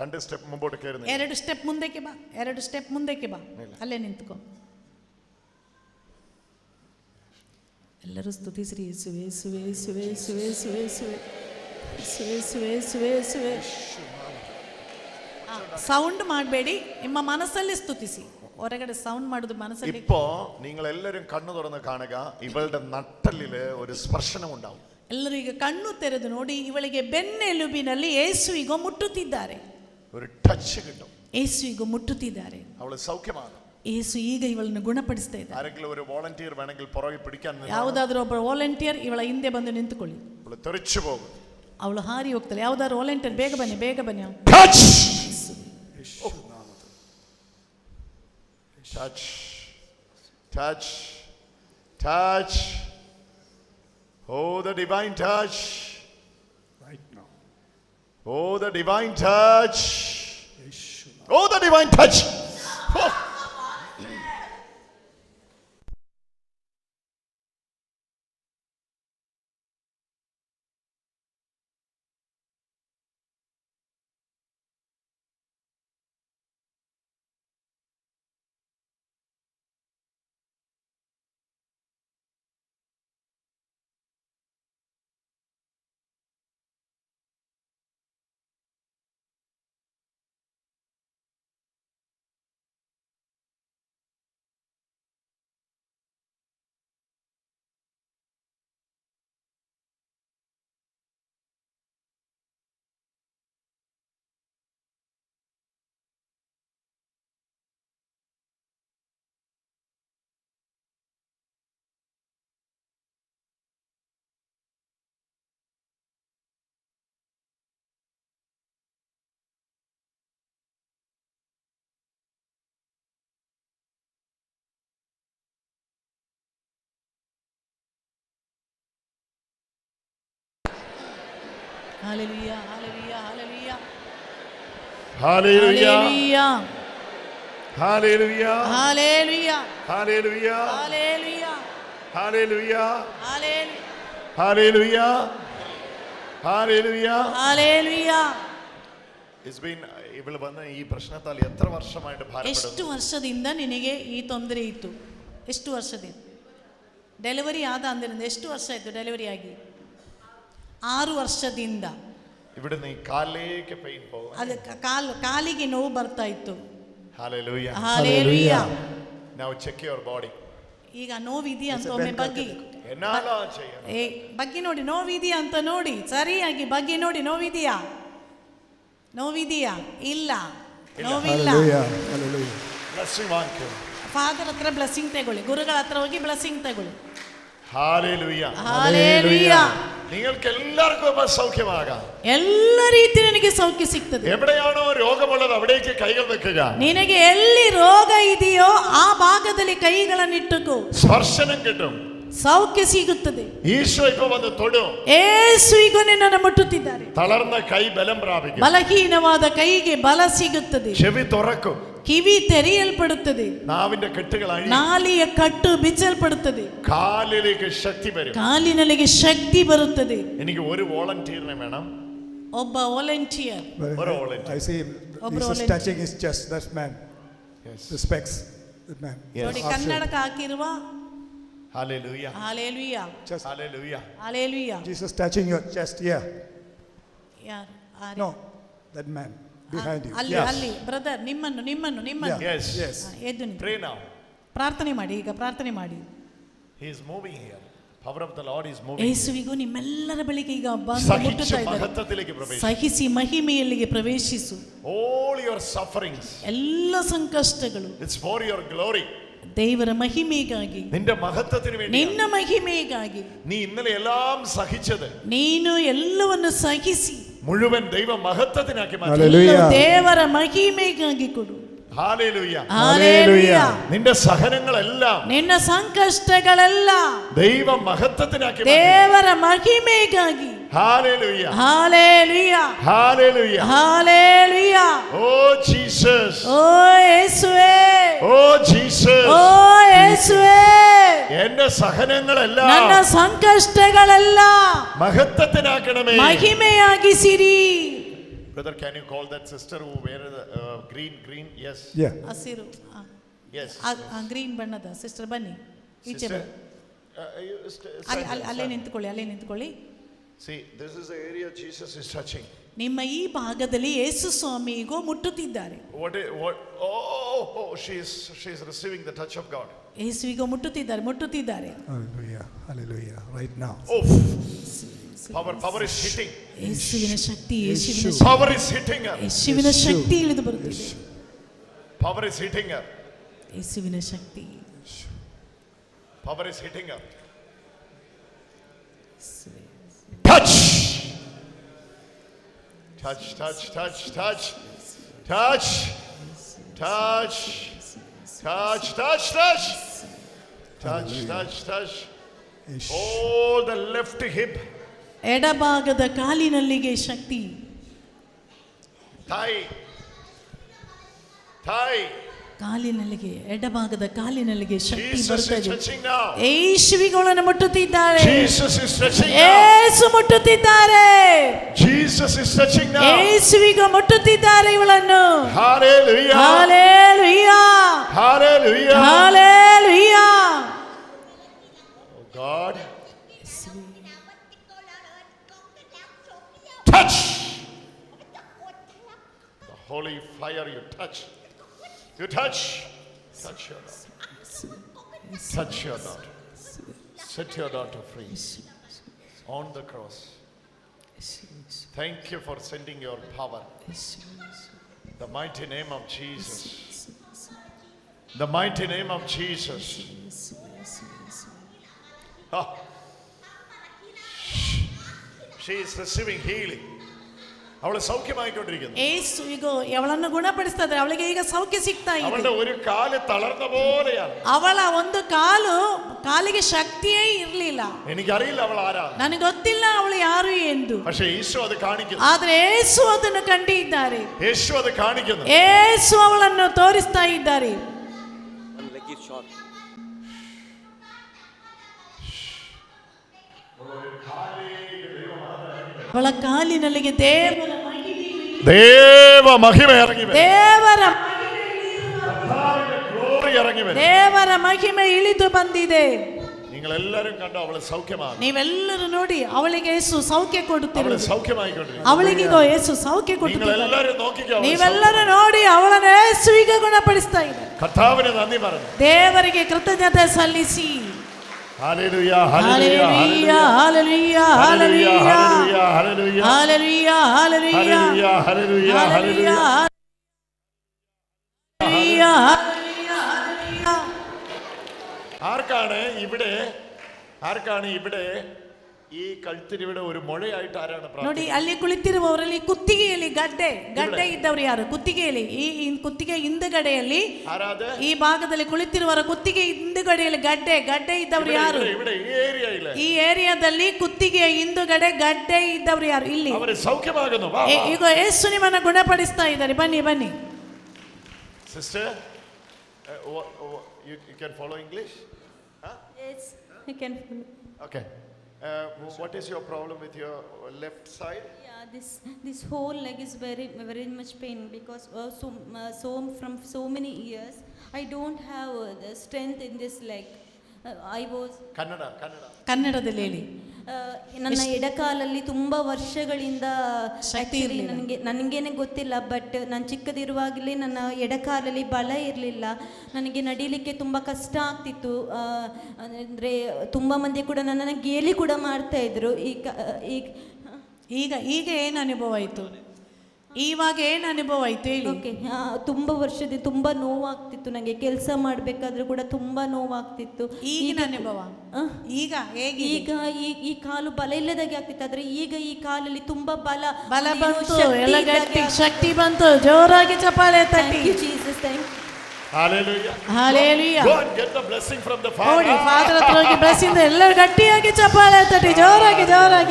G: 2 സ്റ്റെപ്പ് മുമ്പോട്ട് കേറുന്നു.
F: 2 സ്റ്റೆಪ್ ಮುಂದಕ್ಕೆ ಬಾ. ಅಲ್ಲೇ ನಿಂತುಕೋ. ಎಲ್ಲರೂ ಸ್ತುತಿಸ್ರಿ. ಯೇಸುವೇ. സൗണ്ട് ಮಾಡಬೇಡಿ. ನಿಮ್ಮ ಮನಸ್ಸಲ್ಲಿ ಸ್ತುತಿಸಿ. ಹೊರಗಡೆ സൗണ്ട് ಮಾಡುದು ಮನಸ್ಸಲ್ಲಿ.
G: ഇപ്പോ നിങ്ങൾ എല്ലാവരും കണ്ണു തുറന്ന് കാണുക. ഇവളുടെ നട്ടലില് ഒരു സ്പർശനം ഉണ്ടാവും.
F: ಎಲ್ಲರೂ ಈಗ ಕಣ್ಣು ತೆರೆದು ನೋಡಿ. ಇವಳಿಗೆ ಬೆನ್ನೆಲುಬಿನಲ್ಲಿ ಯೇಸುವಿಗೆ ಮುಟ್ಟುತ್ತಿದ್ದಾರೆ.
G: ഒരു ടച്ച് കിട്ടും.
F: ಯೇಸುವಿಗೆ ಮುಟ್ಟುತ್ತಿದ್ದಾರೆ.
G: അവൾ സൗഖ്യമാണ്.
F: ಯೇಸು ಈಗ ಇವಳನ್ನು ಗುಣಪಡಿಸ್ತಾ ಇದ್ದಾರೆ.
G: ആരെങ്കിലും ഒരു വോളണ്ടിയർ വേണമെങ്കിൽ പുറകെ പിടിക്കാൻ,
F: ಯಾವುದಾದರೂ ಒಬ್ಬ ವಾಲಂಟಿಯರ್ ಇವಳ ಹಿಂದೆ ಬಂದು ನಿಂತುಕೊಳ್ಳಿ.
G: അവൾ തെറിച്ചു പോകും.
F: ಅವಳು ಹಾರಿ ಹೋಗ್ತಾಳೆ. ಯಾವುದಾದ್ರು ವಾಲಂಟಿಯರ್ ಬೇಗ ಬನ್ನಿ.
G: Touch. Oh, the divine touch. Right now. Oh, the divine touch. Oh, the divine touch. Oh.
F: Hallelujah, hallelujah, hallelujah.
G: Hallelujah.
F: Hallelujah,
G: Hallelujah.
F: Hallelujah,
G: Hallelujah.
F: Hallelujah,
G: Hallelujah.
F: Hallelujah,
G: Hallelujah. Hallelujah.
F: Hallelujah.
G: It's been ഇവൾ വന്ന് ഈ പ്രശ്നത്താൽ എത്ര വർഷമായിട്ട്
F: ಎಷ್ಟು
G: ഭാരപ്പെടുന്നു?
F: ವರ್ಷದಿಂದ ನಿನಗೆ ಈ ತೊಂದರೆ ಇತ್ತು? ಎಷ್ಟು ವರ್ಷದಿಂದ ಡೆಲಿವರಿ ಆದ ಅಂದಿರಿಂದ ಎಷ್ಟು ವರ್ಷ ಆಯಿತು ಡೆಲಿವರಿ ಆಗಿ? 6 ವರ್ಷದಿಂದ.
G: ഇവിടെ നീ കാലിലേക്ക് പെയിൻ പോകും.
F: ಅದು ಕಾಲಿಗೆ ನೋವು ಬರ್ತಾ ಇತ್ತು.
G: Hallelujah.
F: Hallelujah.
G: Now check your body.
F: ಈಗ ನೋವಿದೆಯಾ ಅಂತ ಒಮ್ಮೆ ಬಗ್ಗೆ
G: എന്നാല ചെയ്യണം.
F: ಬಗ್ಗೆ ನೋಡಿ, ನೋವಿದೆಯಾ ಅಂತ ನೋಡಿ, ಸರಿಯಾಗಿ ಬಗ್ಗೆ ನೋಡಿ. ನೋವಿದೆಯಾ? ನೋವಿದೆಯಾ? ಇಲ್ಲ, ನೋವಿಲ್ಲ.
G: Blessing വാങ്ങിക്കോ.
F: ಫಾದರ್ ಹತ್ರ ಬ್ಲೆಸ್ಸಿಂಗ್ ತಗೊಳ್ಳಿ, ಗುರುಗಳ ಹತ್ರ ಹೋಗಿ ಬ್ಲೆಸ್ಸಿಂಗ್ ತಗೊಳ್ಳಿ.
G: Hallelujah.
F: ഹല്ലേലൂയ.
G: നിങ്ങൾക്ക് എല്ലാവർക്കും സൗഖ്യമാകാം.
F: ಎಲ್ಲ ರೀತಿ ನಿನಗೆ ಸೌಖ್ಯ ಸಿಗ್ತದೆ.
G: എവിടെയാണോ രോഗമുള്ളത് അവിടേക്ക് കൈകൾ വെക്കുക.
F: ನಿನಗೆ ಎಲ್ಲಿ ರೋಗ ಇದೆಯೋ ಆ ಭಾಗದಲ್ಲಿ ಕೈಗಳನ್ನಿಟ್ಟುಕೋ.
G: സ്പർശനം കിട്ടും,
F: ಸೌಖ್ಯ ಸಿಗುತ್ತದೆ.
G: ഈശോ ഇപ്പോ വന്ന് തൊടും.
F: ಯೇಸು ಈಗ ನಿನ್ನನ್ನು ಮುಟ್ಟುತ್ತಿದ್ದಾರೆ.
G: തളർന്ന കൈ ബലം പ്രാപിക്കും.
F: ಬಲಹೀನವಾದ ಕೈಗೆ ಬಲ ಸಿಗುತ್ತದೆ.
G: ചെവി തുറക്കും.
F: ಕಿವಿ ತೆರೆಯಲ್ಪಡುತ್ತದೆ.
G: നാവിന്റെ കെട്ടുകൾ അഴിയും.
F: ನಾಲಿಯ ಕಟ್ಟು ಬಿಚ್ಚಲ್ಪಡುತ್ತದೆ.
G: കാലിലേക്ക് ശക്തി വരും.
F: ಕಾಲಿನಲ್ಲಿಗೆ ಶಕ್ತಿ ಬರುತ್ತದೆ.
G: എനിക്ക് ഒരു വോളണ്ടിയറിനെ വേണം.
F: ಒಬ್ಬ ವಾಲಂಟಿಯರ್.
G: ഒരു volunteer.
I: I see him. He's touching his chest. That man.
G: Yes.
I: The specs. That man.
F: ನೋಡಿ, ಕನ್ನಡಕ ಹಾಕಿರುವ.
G: Hallelujah.
F: Hallelujah,
I: Just
G: Hallelujah.
F: Hallelujah.
I: Jesus touching your chest here.
F: ಯಾರು?
I: No, that man behind you.
F: ಅಲ್ಲಿ
I: Yes.
F: ಅಲ್ಲಿ brother, ನಿಮ್ಮನ್ನು ನಿಮ್ಮನ್ನು ನಿಮ್ಮನ್ನು
G: Yes.
I: Yes.
F: ಎದ್ದು ನಿಂತು
G: Pray now.
F: ಪ್ರಾರ್ಥನೆ ಮಾಡಿ. ಈಗ ಪ್ರಾರ್ಥನೆ ಮಾಡಿ.
G: He is moving here. Power of the Lord is moving.
F: ಯೇಸುವಿಗೂ ನಿಮ್ಮೆಲ್ಲರ ಬಳಿಗೆ ಈಗ ಬಂದು
G: സഹിച്ച്
F: ಮುಟ್ಟುತ್ತಾ ಇದ್ದಾರೆ.
G: മഹത്വത്തിലേക്ക് പ്രവേശിക്കും.
F: ಸಹಿಸಿ ಮಹಿಮೆಯಲ್ಲಿಗೆ ಪ್ರವೇಶಿಸು.
G: All your sufferings.
F: ಎಲ್ಲ ಸಂಕಷ್ಟಗಳು
G: It's for your glory.
F: ದೇವರ ಮಹಿಮೆಗಾಗಿ,
G: നിന്റെ മഹത്വത്തിന് വേണ്ടി.
F: ನಿನ್ನ ಮಹಿಮೆಗಾಗಿ.
G: നീ ഇന്നലെ എല്ലാം സഹിച്ചത്
F: ನೀನು ಎಲ್ಲವನ್ನು ಸಹಿಸಿ
G: മുഴുവൻ ദൈവ മഹത്വത്തിനാക്കി മാറ്റി.
I: Hallelujah.
F: ದೇವರ ಮಹಿಮೆಗಾಗಿ ಕೊಡು.
G: Hallelujah.
F: Hallelujah.
G: നിന്റെ സഹനങ്ങളെല്ലാം
F: ನಿನ್ನ ಸಂಕಷ್ಟಗಳೆಲ್ಲ
G: ദൈവ മഹത്വത്തിനാക്കി മാറ്റി.
F: ದೇವರ ಮಹಿಮೆಗಾಗಿ.
G: Hallelujah.
F: Hallelujah.
G: Hallelujah.
F: Hallelujah.
G: Oh Jesus.
F: ಓ ಯೇಸುವೇ,
G: Oh Jesus.
F: ಓ ಯೇಸುವೇ,
G: എന്റെ സഹനങ്ങളെല്ലാം
F: ನನ್ನ ಸಂಕಷ್ಟಗಳೆಲ್ಲ
G: മഹത്വത്തിനാക്കണമേ.
F: ಮಹಿಮೆಯಾಗಿಸಿರಿ.
G: Brother, can you call that sister who wear the green? Yes.
I: Yeah.
F: ಹಸಿರು,
G: Yes.
F: ಗ್ರೀನ್ ಬಣ್ಣದ ಸಿಸ್ಟರ್ ಬನ್ನಿ, ಈಚೆ
G: Sister,
F: ಬನ್ನಿ.
G: you
F: ಅಲ್ಲೇ ನಿಂತ್ಕೊಳ್ಳಿ, ಅಲ್ಲೇ ನಿಂತ್ಕೊಳ್ಳಿ.
G: See, this is the area Jesus is touching.
F: ನಿಮ್ಮ ಈ ಭಾಗದಲ್ಲಿ ಯೇಸು ಸ್ವಾಮಿ ಈಗ ಮುಟ್ಟುತ್ತಿದ್ದಾರೆ.
G: Oh, she is receiving the touch of God.
F: ಯೇಸು ಈಗ ಮುಟ್ಟುತ್ತಿದ್ದಾರೆ.
I: Hallelujah. Hallelujah. Right now.
G: Oh, power is hitting.
F: ಯೇಸುವಿನ ಶಕ್ತಿ,
G: Power is hitting her.
F: ಯೇಸುವಿನ ಶಕ್ತಿ ಇಳಿದು ಬರುತ್ತಿದೆ.
G: Power is hitting her.
F: ಯೇಸುವಿನ ಶಕ್ತಿ.
G: Power is hitting her. Touch. Touch, touch, touch, touch. Touch. Touch. Touch, touch, touch. Touch, touch, touch. Oh, the left hip.
F: ಎಡಭಾಗದ ಕಾಲಿನಲ್ಲಿಗೆ ಶಕ್ತಿ.
G: Thigh. thigh.
F: ಕಾಲಿನಲ್ಲಿಗೆ ಎಡಭಾಗದ ಕಾಲಿನಲ್ಲಿಗೆ ಶಕ್ತಿ
G: Jesus is
F: ಬರ್ತದೆ.
G: touching now.
F: ಯೇಸುವಿಗಳನ್ನು ಮುಟ್ಟುತ್ತಿದ್ದಾರೆ.
G: Jesus is touching now.
F: Yesu ಮುಟ್ಟುತ್ತಿದ್ದಾರೆ.
G: Jesus is touching now.
F: ಯೇಸುವಿಗೆ ಮುಟ್ಟುತ್ತಿದ್ದಾರೆ ಇವಳನ್ನು.
G: Hallelujah.
F: Hallelujah.
G: Hallelujah.
F: Hallelujah.
G: Oh God. Touch. The holy fire you touch. You touch. Touch your daughter. Touch your daughter. Set your daughter free. On the cross. Thank you for sending your power. The mighty name of Jesus. The mighty name of Jesus. Ah. She is receiving healing. അവളെ സൗഖ്യമായിക്കൊണ്ടിരിക്കുന്നു.
F: യേശു ego അവളನ್ನು ಗುಣಪಡಿಸ್ತಾರೆ. ಅವಳಿಗೆ ಈಗ ಸೌಖ್ಯ ಸಿಗ್ತಾ ಇದೆ.
G: അവളുടെ ഒരു കാല് തളർന്ന പോലെയാണ്.
F: ಅವಳ ಒಂದು ಕಾಲಿಗೆ ಶಕ್ತಿಯೇ ಇರಲಿಲ್ಲ.
G: എനിക്കറിയില്ല അവൾ ആരാ.
F: ನನಗೆ ಗೊತ್ತಿಲ್ಲ ಅವಳು ಯಾರು ಎಂದು.
G: പക്ഷേ യേശു അത് കാണിക്കുന്നു.
F: ಆದರೆ യേಸು ಅದನ್ನು ಕಂಡಿದ್ದಾರೆ.
G: യേശു അത് കാണിക്കുന്നു.
F: യേಸು ಅವಳನ್ನು ತೋರಿಸ್ತಾ ಇದ್ದಾರೆ. ಅವಳ ಕಾಲಿನಲ್ಲಿಗೆ
G: ದೇವ ಮಹಿಮೆ ಇറങ്ങി വരും.
F: ದೇವರ ಮಹಿಮೆ ಇಳಿದು ಬಂದಿದೆ.
G: നിങ്ങൾ എല്ലാവരും കണ്ടോ അവളെ സൗഖ്യമാകും.
F: ನೀವೆಲ್ಲರೂ ನೋಡಿ ಅವಳಿಗೆ ಯೇಸು ಸೌಖ್ಯ ಕೊಡುತ್ತಿರುವುದು.
G: അവളെ സൗഖ്യമായിക്കൊണ്ടിരിക്കുന്നു.
F: ಅವಳಿಗೆ ಯೇಸು ಸೌಖ್ಯ ಕೊಡುತ್ತಿದ್ದಾರೆ.
G: നിങ്ങൾ എല്ലാവരും നോക്കിക്കോ.
F: ನೀವೆಲ್ಲರೂ ನೋಡಿ ಅವಳನ್ನು ಯೇಸು ಈಗ ಗುಣಪಡಿಸ್ತಾ ಇದ್ದಾರೆ.
G: കർത്താവിനെ നന്ദി പറഞ്ഞു.
F: ದೇವರಿಗೆ ಕೃತಜ್ಞತೆ ಸಲ್ಲಿಸಿ.
G: Hallelujah
F: hallelujah hallelujah hallelujah
G: hallelujah
F: hallelujah hallelujah
G: hallelujah hallelujah ആർക്കാണ് ഇവിടെ ഈ കഴുത്തിനിവിടെ ഒരു മുഴയായിട്ട് ആരാണ്
F: ನೋಡಿ ಅಲ್ಲಿ ಕುಳಿತಿರುವವರಲ್ಲಿ ಕುತ್ತಿಗೆಯಲ್ಲಿ ಗಡ್ಡೆ ಇದ್ದವರು ಯಾರು? ಕುತ್ತಿಗೆಯಲ್ಲಿ ಈ ಕುತ್ತಿಗೆ ಹಿಂದುಗಡೆಯಲ್ಲಿ ಈ ಭಾಗದಲ್ಲಿ ಕುಳಿತಿರುವವರ ಕುತ್ತಿಗೆ ಹಿಂದುಗಡೆಯಲ್ಲಿ ಗಡ್ಡೆ ಇದ್ದವರು ಯಾರು? ಈ ಏರಿಯಾದಲ್ಲಿ ಕುತ್ತಿಗೆಯ ಹಿಂದುಗಡೆ ಗಡ್ಡೆ ಇದ್ದವರು ಯಾರು? ಇಲ್ಲಿ ಈಗ ಯೇಸು ನಿಮ್ಮನ್ನು ಗುಣಪಡಿಸ್ತಾ ಇದ್ದಾರೆ. ಬನ್ನಿ
G: sister, you can follow English?
J: Yes, I can follow.
G: Okay. What is your problem with your left side?
J: Yeah, this whole leg is very much pain because from so many years I don't have the strength in this leg. I was
F: ಕನ್ನಡದಲ್ಲಿ ಹೇಳಿ.
J: ನನ್ನ ಎಡಕಾಲಲ್ಲಿ ತುಂಬ ವರ್ಷಗಳಿಂದ ನನಗೇನೆ ಗೊತ್ತಿಲ್ಲ, but ನಾನು ಚಿಕ್ಕದಿರುವಾಗಲೇ ನನ್ನ ಎಡಕಾಲಲ್ಲಿ ಬಲ ಇರಲಿಲ್ಲ. ನನಗೆ ನಡೀಲಿಕ್ಕೆ ತುಂಬ ಕಷ್ಟ ಆಗ್ತಿತ್ತು. ಅಂದರೆ ತುಂಬ ಮಂದಿ ಕೂಡ ನನ್ನನ್ನು ಗೇಲಿ ಕೂಡ ಮಾಡ್ತಾ ಇದ್ರು.
F: ಈಗ ಏನು ಅನುಭವ ಆಯಿತು? ಇವಾಗ ಏನು ಅನುಭವ ಆಯ್ತು ಹೇಳಿ.
J: ಓಕೆ, ತುಂಬ ವರ್ಷದಿಂದ ತುಂಬ ನೋವಾಗ್ತಿತ್ತು. ನನಗೆ ಕೆಲಸ ಮಾಡಬೇಕಾದ್ರೂ ಕೂಡ ತುಂಬ ನೋವಾಗ್ತಿತ್ತು.
F: ಈಗಿನ ಅನುಭವ ಈಗ ಹೇಗೆ?
J: ಈಗ ಈ ಕಾಲು ಬಲ ಇಲ್ಲದಾಗೆ ಆಗ್ತಿತ್ತು. ಆದ್ರೆ ಈಗ ಈ ಕಾಲಲ್ಲಿ ತುಂಬಾ ಬಲ
F: ಬಂತು, ಎಲ್ಲ ಗಟ್ಟಿ ಶಕ್ತಿ ಬಂತು. ಜೋರಾಗಿ ಚಪ್ಪಾಳೆ ತಟ್ಟಿ.
J: Jesus, thank you.
G: Hallelujah.
F: Hallelujah.
G: Go and get the blessing from the Father.
F: ಓಡಿ ಫಾದರ್ ಹತ್ರ ಹೋಗಿ ಬ್ಲೆಸ್ಸಿಂಗ್ ಎಲ್ಲರೂ ಗಟ್ಟಿಯಾಗಿ ಚಪ್ಪಾಳೆ ತಟ್ಟಿ. ಜೋರಾಗಿ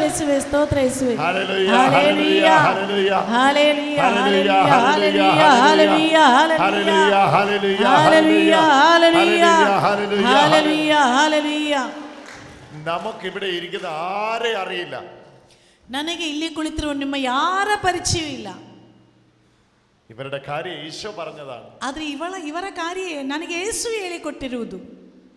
F: ಯೇಸುವೇ ಸ್ತೋತ್ರ. ಯೇಸುವೇ
G: Hallelujah. Hallelujah. Hallelujah.
F: Hallelujah.
G: Hallelujah.
F: Hallelujah. Hallelujah.
G: Hallelujah. Hallelujah.
F: Hallelujah.
G: Hallelujah.
F: Hallelujah. Hallelujah.
G: നമുക്ക് ഇവിടെ ഇരിക്കുന്ന ആരെ അറിയില്ല.
F: ನನಗೆ ಇಲ್ಲಿ ಕುಳಿತಿರುವ ನಿಮ್ಮ ಯಾರ ಪರಿಚಯವಿಲ್ಲ.
G: ഇവരുടെ കാര്യം ഈശോ പറഞ്ഞതാണ്.
F: ಆದ್ರೆ ಇವರ ಕಾರ್ಯ ನನಗೆ ಯೇಸು ಹೇಳಿಕೊಟ್ಟಿರುವುದು.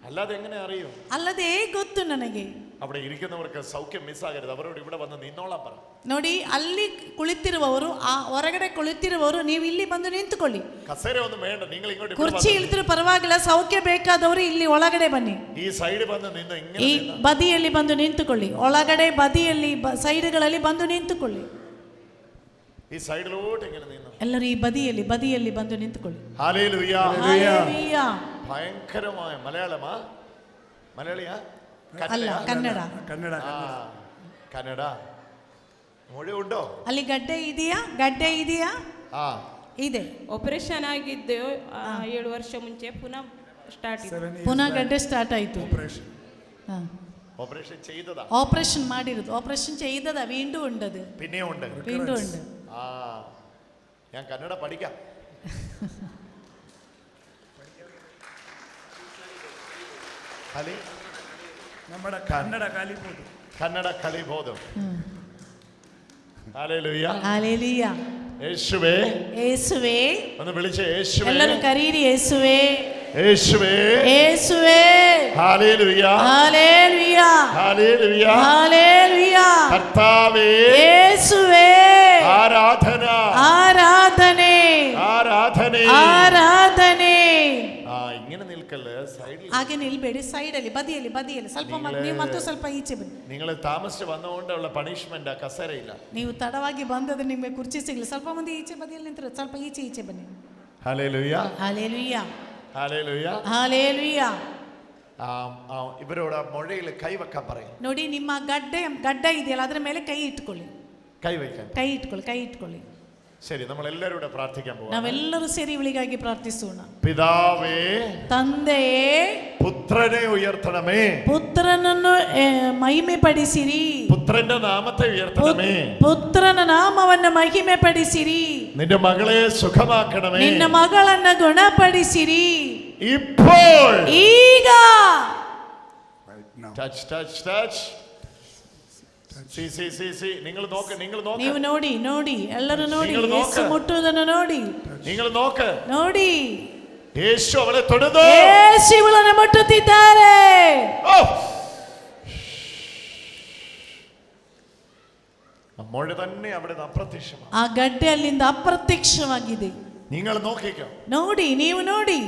G: അല്ലാതെ എങ്ങനെ അറിയും?
F: ಅಲ್ಲದೆ ಗೊತ್ತು ನನಗೆ.
G: അവിടെ ഇരിക്കുന്നവർക്ക് സൗഖ്യം മിസ് ആകരുത്. അവരോട് ഇവിടെ വന്ന് നിന്നോളാൻ പറ.
F: ನೋಡಿ, ಅಲ್ಲಿ ಕುಳಿತಿರುವವರು, ಆ ಹೊರಗಡೆ ಕುಳಿತಿರುವವರು, ನೀವು ಇಲ್ಲಿ ಬಂದು ನಿಂತುಕೊಳ್ಳಿ.
G: കസേര ഒന്നും വേണ്ട, നിങ്ങൾ ഇങ്ങോട്ട്
F: ಕುರ್ಚಿ ಇಳಿದ್ರು ಪರವಾಗಿಲ್ಲ. ಸೌಖ್ಯ ಬೇಕಾದವರು ಇಲ್ಲಿ ಒಳಗಡೆ ಬನ್ನಿ.
G: ഈ സൈഡ് ಬಂದು നിന്ന് ഇങ്ങനെ
F: ಈ ಬದಿಯಲ್ಲಿ ಬಂದು ನಿಂತುಕೊಳ್ಳಿ. ಒಳಗಡೆ ಬದಿಯಲ್ಲಿ ಸೈಡ್ಗಳಲ್ಲಿ ಬಂದು ನಿಂತುಕೊಳ್ಳಿ.
G: ഈ സൈഡിലോട്ട് ഇങ്ങനെ നിന്ന്
F: ಎಲ್ಲರೂ ಈ ಬದಿಯಲ್ಲಿ ಬಂದು ನಿಂತುಕೊಳ್ಳಿ.
G: ഹല്ലേലൂയ.
F: ഹല്ലേലൂയ.
G: ഭയങ്കരമായ മലയാളമാ? മലയാളിയാ?
F: ಅಲ್ಲ, ಕನ್ನಡ.
G: ಕನ್ನಡ. ಮೊಳೆ ಉಂಟೋ?
F: ಅಲ್ಲಿ ಗಡ್ಡೆ ಇದೆಯಾ? ಇದೆ.
E: ಆಪರೇಷನ್ ಆಗಿದ್ದು 7 ವರ್ಷ ಮುಂಚೆ
F: ಪುನಃ ಗಡ್ಡೆ ಸ್ಟಾರ್ಟ್ ಆಯಿತು.
G: ഓപ്പറേഷൻ
F: ಮಾಡಿರೋದು. ഓപ്പറേഷൻ ചെയ്തതാ. വീണ്ടും ഉണ്ടത്.
G: പിന്നെയും ഉണ്ട്.
F: വീണ്ടും ഉണ്ട്.
G: ഞാൻ കന്നഡ പഠിക്കാം. കലി
H: നമ്മുടെ കന്നഡ കലിപ്പോട്ട്.
G: കന്നഡ കലിബോധം. ഹല്ലേലൂയ.
F: ഹല്ലേലൂയ.
G: യേശുവേ.
F: യേശുവേ.
G: ഒന്ന് വിളിച്ചേ യേശുവേ.
F: എല്ലാവരും കരീരി യേശുവേ.
G: യേശുവേ.
F: യേശുവേ.
G: ഹല്ലേലൂയ.
F: ഹല്ലേലൂയ.
G: ഹല്ലേലൂയ.
F: ഹല്ലേലൂയ.
G: കർത്താവേ.
F: യേശുവേ.
G: ആരാധന.
F: ആരാധനേ.
G: ആരാധനേ.
F: ಆರಾಧನೆ.
G: ഇങ്ങനെ നിൽക്കല്ലേ, സൈഡിൽ
F: ಹಾಗೆ ನಿಲ್ಬೇಡಿ, ಸೈಡಲ್ಲಿ ಬದಿಯಲ್ಲಿ ಸ್ವಲ್ಪ ನೀವು ಮತ್ತು ಸ್ವಲ್ಪ ಈಚೆ ಬನ್ನಿ.
G: നിങ്ങൾ താമസിച്ച് വന്നുകൊണ്ടുള്ള പണിഷ്മെന്റ് കസേരയില്ല.
F: ನೀವು ತಡವಾಗಿ ಬಂದದ್ದು ನಿಮಗೆ ಕುರ್ಚಿ ಸಿಗಲಿ. ಸ್ವಲ್ಪ ಮಂದಿ ಈಚೆ ಬದಿಯಲ್ಲಿ ನಿಂತರು, ಸ್ವಲ್ಪ ಈಚೆ ಬನ್ನಿ.
G: ഹല്ലേലൂയ.
F: ഹല്ലേലൂയ.
G: ഹല്ലേലൂയ.
F: ഹല്ലേലൂയ.
G: ഇവരോട് മൊഴയിൽ കൈവെക്കാൻ പറയും.
F: ನೋಡಿ, ನಿಮ್ಮ ಗಡ್ಡ ಇದೆಯಲ್ಲ ಅದರ ಮೇಲೆ ಕೈ ಇಟ್ಕೊಳ್ಳಿ. ಕೈ ಇಟ್ಕೊಳ್ಳಿ.
G: ശരി, നമ്മൾ എല്ലാവരും കൂടെ പ്രാർത്ഥിക്കാൻ പോവാം.
F: ನಾವೆಲ್ಲರೂ ಸೇರಿ ಇವಳಿಗಾಗಿ ಪ್ರಾರ್ಥಿಸೋಣ.
G: പിതാവേ,
F: ತಂದೆಯೇ,
G: പുത്രനെ ഉയർത്തണമേ.
F: ಪುತ್ರನನ್ನು ಮಹಿಮೆ ಪಡಿಸಿರಿ.
G: പുത്രന്റെ നാമത്തെ ഉയർത്തണമേ.
F: ಪುತ್ರನ ನಾಮವನ್ನು ಮಹಿಮೆ ಪಡಿಸಿರಿ.
G: നിന്റെ മകളെ സുഖമാക്കണമേ.
F: ನಿನ್ನ ಮಗಳನ್ನು ಗುಣಪಡಿಸಿರಿ.
G: ഇപ്പോൾ,
F: ಈಗ.
G: ടച്ച്. നിങ്ങൾ നോക്ക്.
F: ನೀವು ನೋಡಿ ಎಲ್ಲರೂ ನೋಡಿ. ಯೇಸು ಮುಟ್ಟುವುದನ್ನು ನೋಡಿ.
G: യേശു അവളെ തൊടുന്നു.
F: ಯೇಸು ಇವಳನ್ನು ಮುಟ್ಟುತ್ತಿದ್ದಾರೆ.
G: മഴ തന്നെ അവിടെ അപ്രത്യക്ഷമാണ്.
F: ಆ ಗಡ್ಡೆ ಅಲ್ಲಿಂದ ಅಪ್ರತ್ಯಕ್ಷವಾಗಿದೆ.
G: നിങ്ങൾ നോക്കിക്കോ.
F: ನೀವು ನೋಡಿ.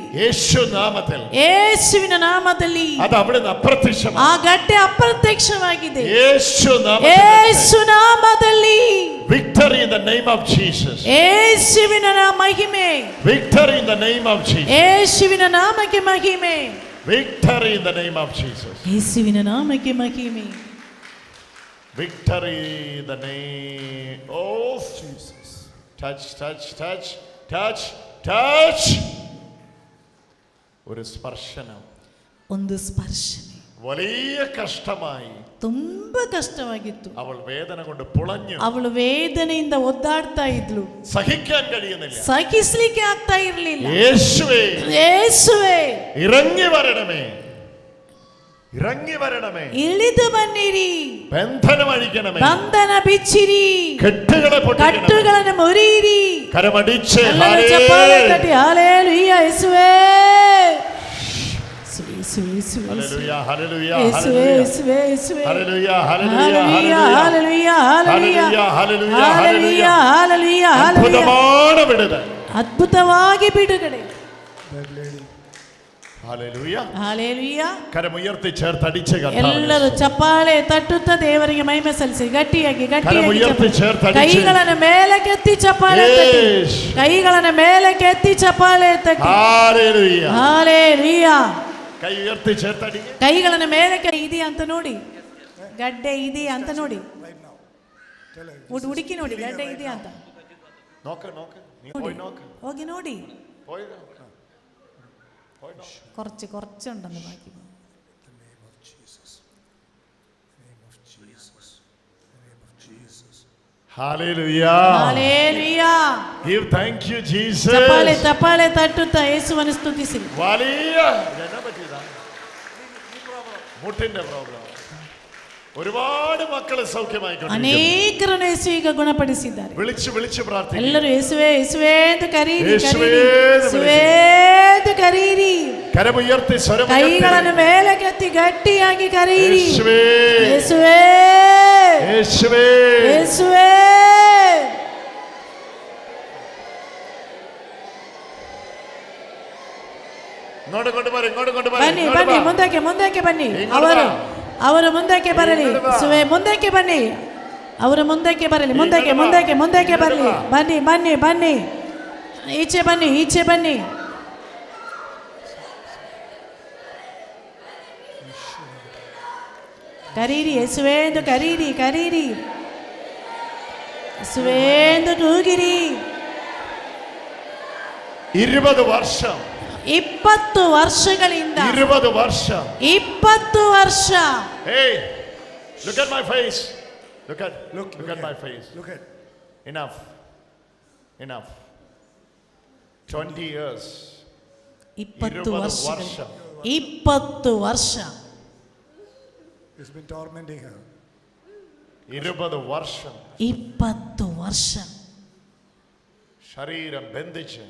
G: ಯೇಸುವಿನ
F: ನಾಮದಲ್ಲಿ
G: ಅದು അവിടെ ಅಪ್ರತ್ಯಕ್ಷമാണ്.
F: ಆ ಗಡ್ಡೆ ಅಪ್ರತ್ಯಕ್ಷವಾಗಿದೆ.
G: ಯೇಸು
F: ನಾಮದಲ್ಲಿ.
G: Victory in the name of Jesus.
F: ಯೇಸುವಿನ ಮಹಿಮೆ.
G: Victory in the name of Jesus.
F: ಯೇಸುವಿನ ನಾಮಕ್ಕೆ ಮಹಿಮೆ.
G: Victory in the name of Jesus.
F: ಯೇಸುವಿನ ನಾಮಕ್ಕೆ ಮಹಿಮೆ.
G: Victory in the name of Jesus. Touch. ഒരു സ്പർശനം.
F: ಒಂದು ಸ್ಪರ್ಶನೆ.
G: വലിയ കഷ്ടമായി.
F: ತುಂಬಾ ಕಷ್ಟವಾಗಿತ್ತು.
G: അവൾ വേദന കൊണ്ട് പുളഞ്ഞു.
F: ಅವಳು ವೇದನೆಯಿಂದ ಒದ್ದಾಡ್ತಾ ಇದ್ಲು.
G: സഹിക്കാൻ കഴിയുന്നില്ല.
F: ಸಹಿಸಲಿಕ್ಕೆ ಆಗ್ತಾ ಇರಲಿಲ್ಲ.
G: യേശുവേ, ഇറങ്ങി വരണമേ.
F: ಇಳಿದು ಬನ್ನಿರಿ.
G: ബന്ധനം അഴിക്കണമേ.
F: ಬಂಧನ ಬಿಚ್ಚಿರಿ.
G: കെട്ടുകളെ
F: ಮುರಿಯಿರಿ.
G: കരമടിച്ച്
F: ഹല്ലേലൂയ. യേശുവേ. അദ്ഭുതವಾಗಿ ಬಿಡುಗಡೆ.
G: കരമുയർത്തി ചേർത്തടിച്ച്
F: ಎಲ್ಲರೂ ಚಪ್ಪಾಳೆ ತಟ್ಟುತ್ತಾ ದೇವರಿಗೆ ಮಹಿಮೆ ಸಲ್ಲಿಸಿ. ಗಟ್ಟಿಯಾಗಿ ಕೈಗಳನ್ನು ಮೇಲಕ್ಕೆತ್ತಿ ಚಪ್ಪಾಳೆ ತಟ್ಟಿ. ಹಲ್ಲೆಲೂಯ. ಕೈಗಳನ್ನು ಮೇಲಕ್ಕೆ ಇದೆಯಾ ಅಂತ ನೋಡಿ. ಗಡ್ಡೆ ಇದೆಯಾ ಅಂತ ನೋಡಿ. ಹುಡುಕಿ ನೋಡಿ, ಗಡ್ಡೆ ಇದೆಯಾ ಅಂತ ಹೋಗಿ ನೋಡಿ. കുറച്ചുണ്ടെന്ന് ബാക്കി.
G: Give thank you Jesus.
F: ಚಪ್ಪಾಳೆ ತಟ್ಟುತ್ತಾ ಯೇಸುವನ್ನು ಸ್ತುತಿಸಿರಿ.
G: മുട്ടിന്റെ പ്രോബ്ലം. ഒരുപാട് മക്കളെ സൗഖ്യമായിക്കൊണ്ടിരിക്കുന്നു.
F: അനേകരನ್ನು ಯೇಸು ಈಗ ಗುಣಪಡಿಸಿದ್ದಾರೆ.
G: വിളിച്ച് പ്രാർത്ഥിക്കുക.
F: ಎಲ್ಲರೂ ಯೇಸುವೇ ಎಂದು ಕರೀರಿ.
G: കരമുയർത്തി സ്വരം
F: കൈಗಳನ್ನು ಮೇಲಕ್ಕೆತ್ತಿ ಗಟ್ಟಿಯಾಗಿ ಕರೀರಿ. ಯೇಸುವೇ. ಬನ್ನಿ ಮುಂದಕ್ಕೆ ಬನ್ನಿ. ಅವರು ಮುಂದಕ್ಕೆ ಬರಲಿ. ಮುಂದಕ್ಕೆ ಬನ್ನಿ. ಅವರು ಮುಂದಕ್ಕೆ ಬರಲಿ. ಮುಂದಕ್ಕೆ ಬರಲಿ. ಬನ್ನಿ. ಈಚೆ ಬನ್ನಿ. ಕರೀರಿ. ಯೇಸುವೇ ಎಂದು ಕರೀರಿ. ಯೇಸುವೇ ಎಂದು ಕೂಗಿರಿ.
G: 20 വർഷം.
F: 20 ವರ್ಷಗಳಿಂದ. 20 ವರ್ಷ.
G: Hey, look at my face. Look at my face.
I: Look at.
G: Enough. 20 years.
F: 20 ವರ್ಷ. 20 വർഷ
I: He's been tormenting her.
G: 20 വർഷം
F: 20 ವರ್ಷ
G: ശരീരം ബന്ധിച്ച്,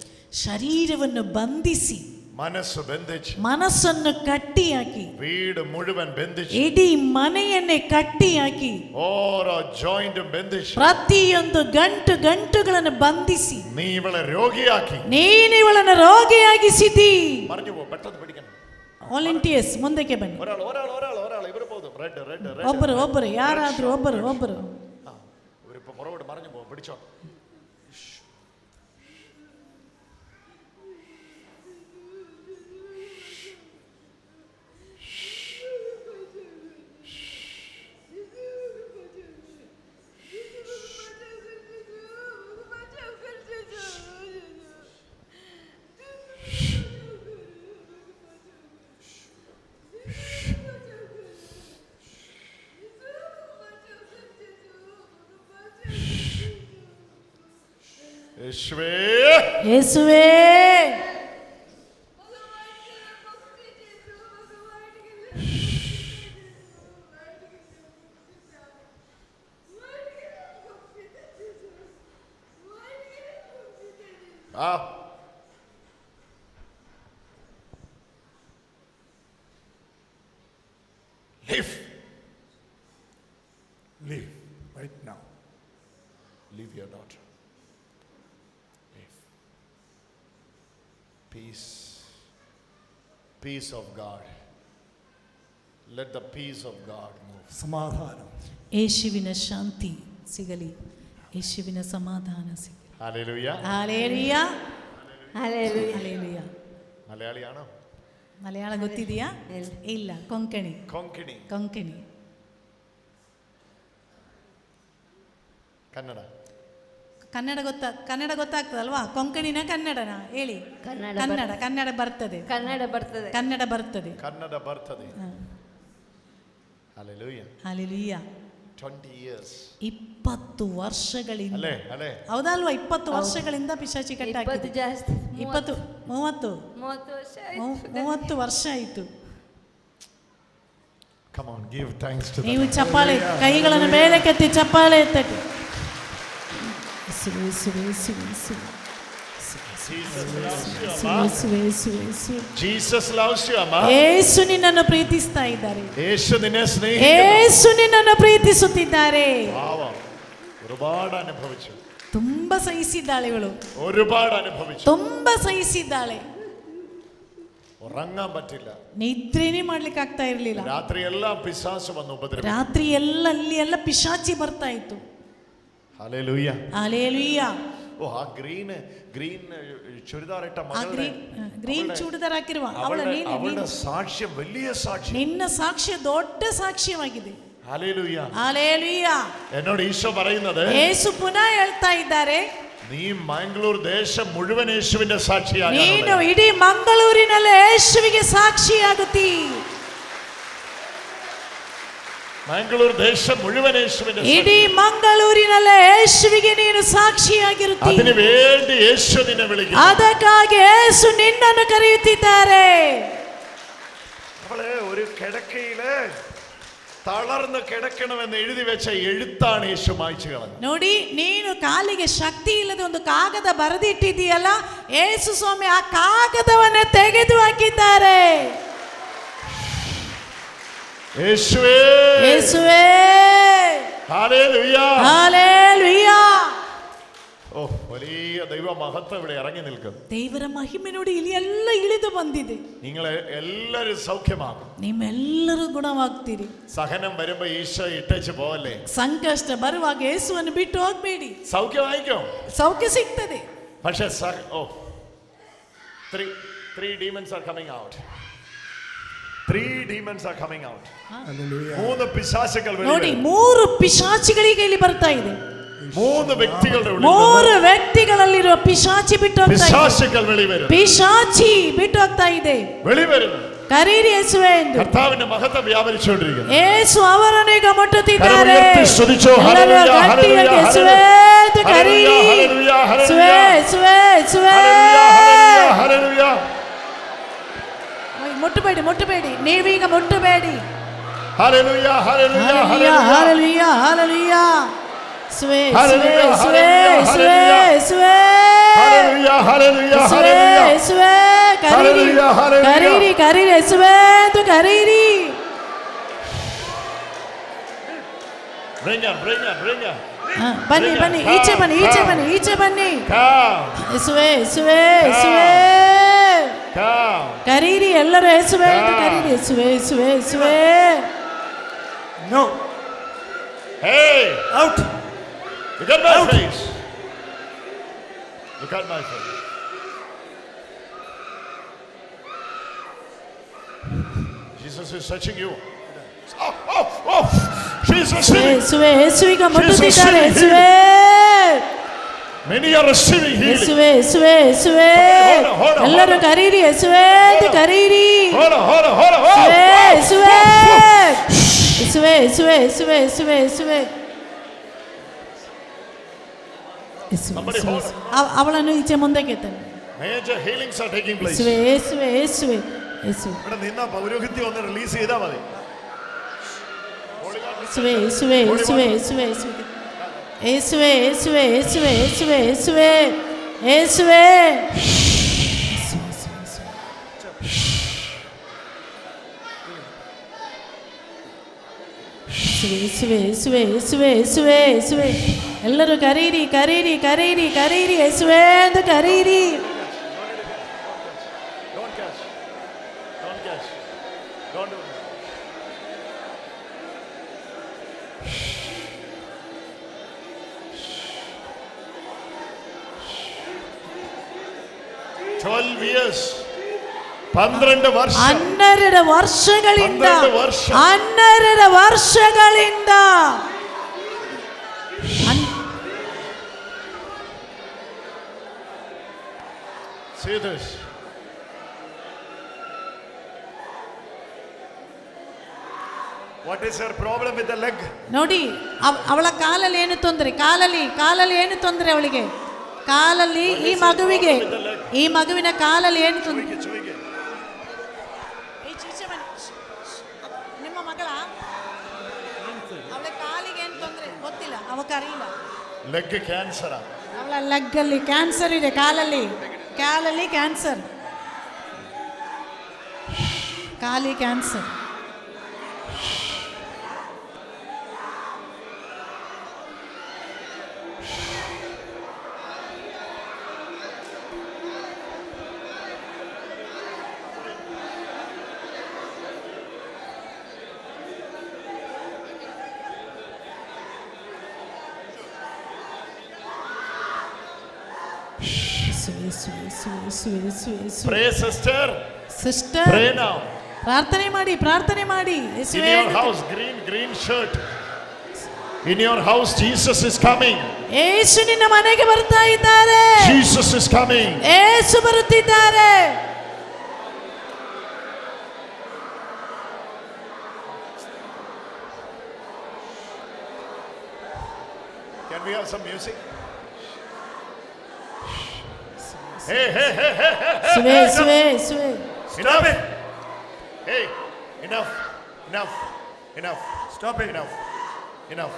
F: ശരീരವನ್ನು ಬಂಧಿಸಿ,
G: മനസ്സ് ബന്ധിച്ച്,
F: ಮನಸ್ಸನ್ನು ಕಟ್ಟಿಯಾಕಿ,
G: വീട് മുഴുവൻ ബന്ധിച്ച്,
F: ಇಡೀ ಮನೆಯನ್ನೇ ಕಟ್ಟಿಯಾಕಿ,
G: ഓരോ ജോയിന്റും ബന്ധിച്ച്,
F: ಪ್ರತಿಯೊಂದು ಗಂಟುಗಳನ್ನು ಬಂಧಿಸಿ
G: നീ ഇവളെ രോഗിയാക്കി.
F: ನೀನು ಇವಳನ್ನು ರೋಗಿಯಾಗಿಸಿದಿ.
G: പറഞ്ഞു പോ, പെട്ടെന്ന് പിടിക്കണം.
F: ವಾಲಂಟಿಯರ್ಸ್ ಮುಂದಕ್ಕೆ ಬನ್ನಿ.
G: ഒരാൾ ഒരാൾ ഒരാൾ ഒരാൾ ഇവര് പോകും. റെഡ് റെഡ് റെഡ്
F: ಒಬ್ಬರು ಯಾರಾದ್ರೂ ಒಬ್ಬರು
G: ഇവരിപ്പോ പുറകോട്ട് മറിഞ്ഞു പോകും. പിടിച്ചോ.
F: യേശുവേ
I: Leave right now.
G: Leave your daughter. Leave. Peace of God. Let the peace of God move.
I: സമാധാനം.
F: യേശുവിನ ಶಾಂತಿ ಸಿಗಲಿ, യേശുവിನ സമാധാന ಸಿಗಲಿ.
G: Hallelujah.
F: Hallelujah, hallelujah.
G: മലയാളിയാണോ?
F: മലയാളം ಗೊತ್ತಿದೆಯಾ? ಇಲ್ಲ, ಕೊಂಕಣಿ. ಕನ್ನಡ ಗೊತ್ತಾಗ್ತದಲ್ವಾ? ಕೊಂಕಣಿನ ಕನ್ನಡನ ಹೇಳಿ. ಕನ್ನಡ ಬರ್ತದೆ. ಹಲ್ಲೆಲೂಯಾ.
G: 20 years.
F: 20 ವರ್ಷಗಳಿಂದ,
G: ಅಲೆ
F: ಹೌದಲ್ವಾ? 20 ವರ್ಷಗಳಿಂದ ಪಿಶಾಚಿ ಕಟ್ಟಾಕಿದೆ. 30 ವರ್ಷ ಆಯಿತು.
G: Come on, give thanks to
F: ನೀವು ಚಪ್ಪಾಳೆ, ಕೈಗಳನ್ನು ಮೇಲೆ ಕೆತ್ತಿ ಚಪ್ಪಾಳೆ ಎತ್ತಕ್ಕೆ.
G: Jesus loves you, amma.
F: ಯೇಸು ನಿನ್ನನ್ನು ಪ್ರೀತಿಸ್ತಾ ಇದ್ದಾರೆ.
G: ಯೇಸು ನಿನ್ನನ್ನು
F: ಯೇಸು ನಿನ್ನನ್ನು ಪ್ರೀತಿಸುತ್ತಿದ್ದಾರೆ.
G: ഒരുപാട് അനുഭവിച്ചു.
F: ತುಂಬಾ ಸಹಿಸಿದ್ದಾಳೆ ಇವಳು.
G: ഒരുപാട് അനുഭവിച്ചു.
F: ತುಂಬಾ ಸಹಿಸಿದ್ದಾಳೆ.
G: ഉറങ്ങാൻ പറ്റില്ല.
F: ನಿದ್ರೆನೇ ಮಾಡ್ಲಿಕ್ಕೆ ಆಗ್ತಾ ಇರಲಿಲ್ಲ.
G: ರಾತ್ರಿ ಎಲ್ಲ ಪಿಶಾಚು ಬಂದು ಉಪದ್ರವ.
F: ರಾತ್ರಿ ಎಲ್ಲ ಅಲ್ಲಿ ಎಲ್ಲ ಪಿಶಾಚಿ ಬರ್ತಾ ಇತ್ತು.
G: ഹല്ലേലൂയ.
F: ഹല്ലേലൂയ.
G: ഓ ആ ഗ്രീൻ ചുരിദാർ ഇട്ട മകളുടെ
F: ಗ್ರೀನ್ ಚೂಡಿದಾರ್ ಹಾಕಿರುವ
G: അവളുടെ സാക്ഷ്യം വലിയ സാക്ഷ്യം.
F: ನಿನ್ನ ಸಾಕ್ಷ್ಯ ದೊಡ್ಡ ಸಾಕ್ಷ್ಯವಾಗಿದೆ.
G: ഹല്ലേലൂയ.
F: ഹല്ലേലൂയ.
G: എന്നോട് ഈശോ പറയുന്നത്,
F: യേശു ಪುನಃ ಹೇಳ್ತಾ ಇದ್ದಾರೆ,
G: നീ മംഗളൂർ ദേശം മുഴുവൻ യേശുവിന്റെ സാക്ഷിയാകണം.
F: ನೀನು ಇಡೀ ಮಂಗಳೂರಿನಲ್ಲಿ ಯೇಸುವಿಗೆ ಸಾಕ್ಷಿಯಾಗುತ್ತಿ.
G: മംഗളൂർ ദേശം മുഴുവൻ യേശുവിന്റെ,
F: ഇടീ മംഗളൂരിനല്ലേ യേശുവിಗೆ ನೀನು ಸಾಕ್ಷಿಯಾಗಿರುತ್ತಿ.
G: അതിനു വേണ്ടി യേശു നിന്നെ വിളിക്കുന്നു.
F: ಅದಕ್ಕಾಗಿ യേശു ನಿನ್ನನ್ನು ಕರೆಯುತ್ತಿದ್ದಾರೆ.
G: അവളെ ഒരു കിടക്കയില് തളർന്ന് കിടക്കണമെന്ന് എഴുതി വെച്ച എഴുത്താണ് യേശു മായ്ച്ചു കളഞ്ഞത്.
F: ನೋಡಿ, ನೀನು ಕಾಲಿಗೆ ಶಕ್ತಿ ಇಲ್ಲದೆ ಒಂದು ಕಾಗದ ಬರೆದಿಟ್ಟಿದೀಯಲ್ಲ, ಯೇಸು ಸ್ವಾಮಿ ಆ ಕಾಗದವನ್ನ ತೆಗೆದು ಹಾಕಿದ್ದಾರೆ.
G: യേശുവേ,
F: യേശുവേ,
G: ഹല്ലേലൂയ,
F: ഹല്ലേലൂയ.
G: ഓ, വലിയ ദൈവ മഹത്വം ഇവിടെ ഇറങ്ങി നിൽക്കുന്നു.
F: ದೇವರ ಮಹಿಮೆ ನೋಡಿ ಇಲ್ಲಿ ಎಲ್ಲ ಇಳಿದು ಬಂದಿದೆ.
G: നിങ്ങൾ എല്ലാവരും സൗഖ്യമാകും.
F: ನಿಮ್ಮೆಲ್ಲರೂ ಗುಣವಾಗ್ತೀರಿ.
G: സഹനം വരുമ്പോ ഈശോ ഇട്ടേച്ച് പോവല്ലേ.
F: ಸಂಕಷ್ಟ ಬರುವಾಗ ಯೇಸುವನ್ನು ಬಿಟ್ಟು ಹೋಗಬೇಡಿ.
G: സൗഖ്യമായിക്കോ,
F: ಸೌಖ್ಯ ಸಿಗ್ತದೆ.
G: പക്ഷേ three demons are coming out. 3 demons are coming out.
I: Hallelujah.
G: 3 പിശാചുകൾ
F: ನೋಡಿ, 3 ಪಿಶಾಚಿಗಳಿಗೆ ಇಲ್ಲಿ ಬರ್ತಾ ಇದೆ.
G: 3 വ്യക്തികളുടെ ഉള്ളിൽ
F: 3 ವ್ಯಕ್ತಿಗಳಲ್ಲಿರುವ ಪಿಶಾಚಿ ಬಿಟ್ಟು ಹೋಗ್ತಾ ಇದೆ.
G: പിശാചുകൾ വെളിവരുന്നു.
F: ಪಿಶಾಚಿ ಬಿಟ್ಟು ಹೋಗ್ತಾ ಇದೆ.
G: വെളിവരുന്നു.
F: ಕರೀರಿ ಯೇಸುವೇ ಎಂದು.
G: കർത്താവിന്റെ മഹത്വം വ്യാപരിച്ചുകൊണ്ടിരിക്കുന്നു.
F: ಯೇಸು ಅವರನ್ನು ಈಗ ಮುಟ್ಟುತ್ತಿದ್ದಾರೆ.
G: ಸ್ತುತಿಸೋ, ഹല്ലേലൂയ, ഹല്ലേലൂയ,
F: ಯೇಸುವೇ ಎಂದು ಕರೀರಿ.
G: ഹല്ലേലൂയ,
F: ಯೇಸುವೇ, ಯೇಸುವೇ, ಯೇಸುವೇ.
G: Hallelujah, hallelujah.
F: ಮುಟ್ಟಬೇಡಿ ಮುಟ್ಟಬೇಡಿ, ನೀವೀಗ ಮುಟ್ಟಬೇಡಿ.
G: Hallelujah, hallelujah,
F: Hallelujah,
G: hallelujah.
F: hallelujah, hallelujah. Sway, sway,
G: Hallelujah,
F: sway,
G: hallelujah,
F: sway, sway.
G: Hallelujah, hallelujah,
F: Sway,
G: hallelujah.
F: sway, kariri,
G: Hallelujah, hallelujah.
F: kariri, kariri, sway, tu kariri.
G: Bring her, bring her, bring her.
F: ಬನ್ನಿ ಬನ್ನಿ, ಈಚೆ ಬನ್ನಿ, ಈಚೆ ಬನ್ನಿ, ಈಚೆ ಬನ್ನಿ.
G: Come,
F: sway, sway, sway.
G: come.
F: ಕರೀರಿ ಎಲ್ಲರೂ, sway ಅಂತ ಕರೀರಿ. sway, sway, sway.
H: No.
G: Hey,
H: Out.
G: look at my face. Look at my face. Jesus is touching you. Oh, oh, oh. Jesus
F: sway,
G: is
F: sway, ಯೇಸುವಿಗ ಮುಟ್ಟುತ್ತಿದ್ದಾರೆ.
G: Jesus
F: sway.
G: Many are receiving healing.
F: ಯೇಸುವೆ, ಯೇಸುವೆ, ಯೇಸುವೆ.
G: hold on.
F: ಎಲ್ಲರೂ ಕರೀರಿ, ಯೇಸುವೆ ಅಂತ ಕರೀರಿ.
G: Hold on, hold on, hold on. Oh,
F: ಯೇಸುವೆ, ಯೇಸುವೆ. ಯೇಸುವೆ, ಯೇಸುವೆ, ಯೇಸುವೆ, ಯೇಸುವೆ, ಯೇಸುವೆ.
G: Somebody hold on.
F: ಅವಳನ್ನು ಈಚೆ ಮುಂದಕ್ಕೆ ತನ್ನಿ.
G: Major healings are taking place.
F: ಯೇಸುವೆ, ಯೇಸುವೆ, ಯೇಸುವೆ, ಯೇಸುವೆ.
G: ഇവിടെ നിന്ന പൗരോഹിത്യം ഒന്ന് റിലീസ് ചെയ്താൽ മതി.
F: ಯೇಸುವೆ, ಯೇಸುವೆ, ಯೇಸುವೆ, ಯೇಸುವೆ, ಯೇಸುವೆ. ಯೇಸುವೆ, ಯೇಸುವೆ, ಯೇಸುವೆ, ಯೇಸುವೆ, ಯೇಸುವೆ, ಯೇಸುವೆ. ಯೇಸುವೆ, ಯೇಸುವೆ, ಯೇಸುವೆ, ಯೇಸುವೆ, ಯೇಸುವೆ. ಎಲ್ಲರೂ ಕರೀರಿ, ಕರೀರಿ, ಕರೀರಿ, ಕರೀರಿ, ಯೇಸುವೆ ಅಂತ ಕರೀರಿ.
G: Don't catch. Don't catch. Don't do it. years. 12 ವರ್ಷ.
F: 12 ವರ್ಷಗಳಿಂದ
G: 12 ವರ್ಷ.
F: 12 ವರ್ಷಗಳಿಂದ
G: See this. What is her problem with the leg?
F: ನೋಡಿ, ಅವಳ ಕಾಲಲ್ಲಿ ಏನು ತೊಂದರೆ, ಕಾಲಲ್ಲಿ ಏನು ತೊಂದರೆ ಅವಳಿಗೆ, ಕಾಲಲ್ಲಿ ಈ ಮಗುವಿನ ಕಾಲಲ್ಲಿ ಏನು ತೊಂದರೆ? ನಿಮ್ಮ ಮಗಳ ಅವಳ ಕಾಲಿಗೆ ಏನು ತೊಂದರೆ ಗೊತ್ತಿಲ್ಲ, ಅವಕ್ಕೆ ಅರಿಯಿಲ್ಲ.
G: Leg cancer.
F: ಅವಳ ಲೆಗ್ಗಲ್ಲಿ ಕ್ಯಾನ್ಸರ್ ಇದೆ, ಕಾಲಲ್ಲಿ ಕ್ಯಾನ್ಸರ್, ಕಾಲಿ cancer.
G: Pray, sister.
F: Sister,
G: Pray now.
F: ಪ್ರಾರ್ಥನೆ ಮಾಡಿ.
G: In your house, green shirt. In your house, Jesus is coming.
F: ಯೇಸು ನಿನ್ನ ಮನೆಗೆ ಬರ್ತಾ ಇದ್ದಾರೆ.
G: Jesus is coming.
F: ಯೇಸು ಬರುತ್ತಿದ್ದಾರೆ.
G: Can we have some music? Hey.
F: Sway.
G: Stop it. Hey, enough.
H: Stop it.
G: Enough.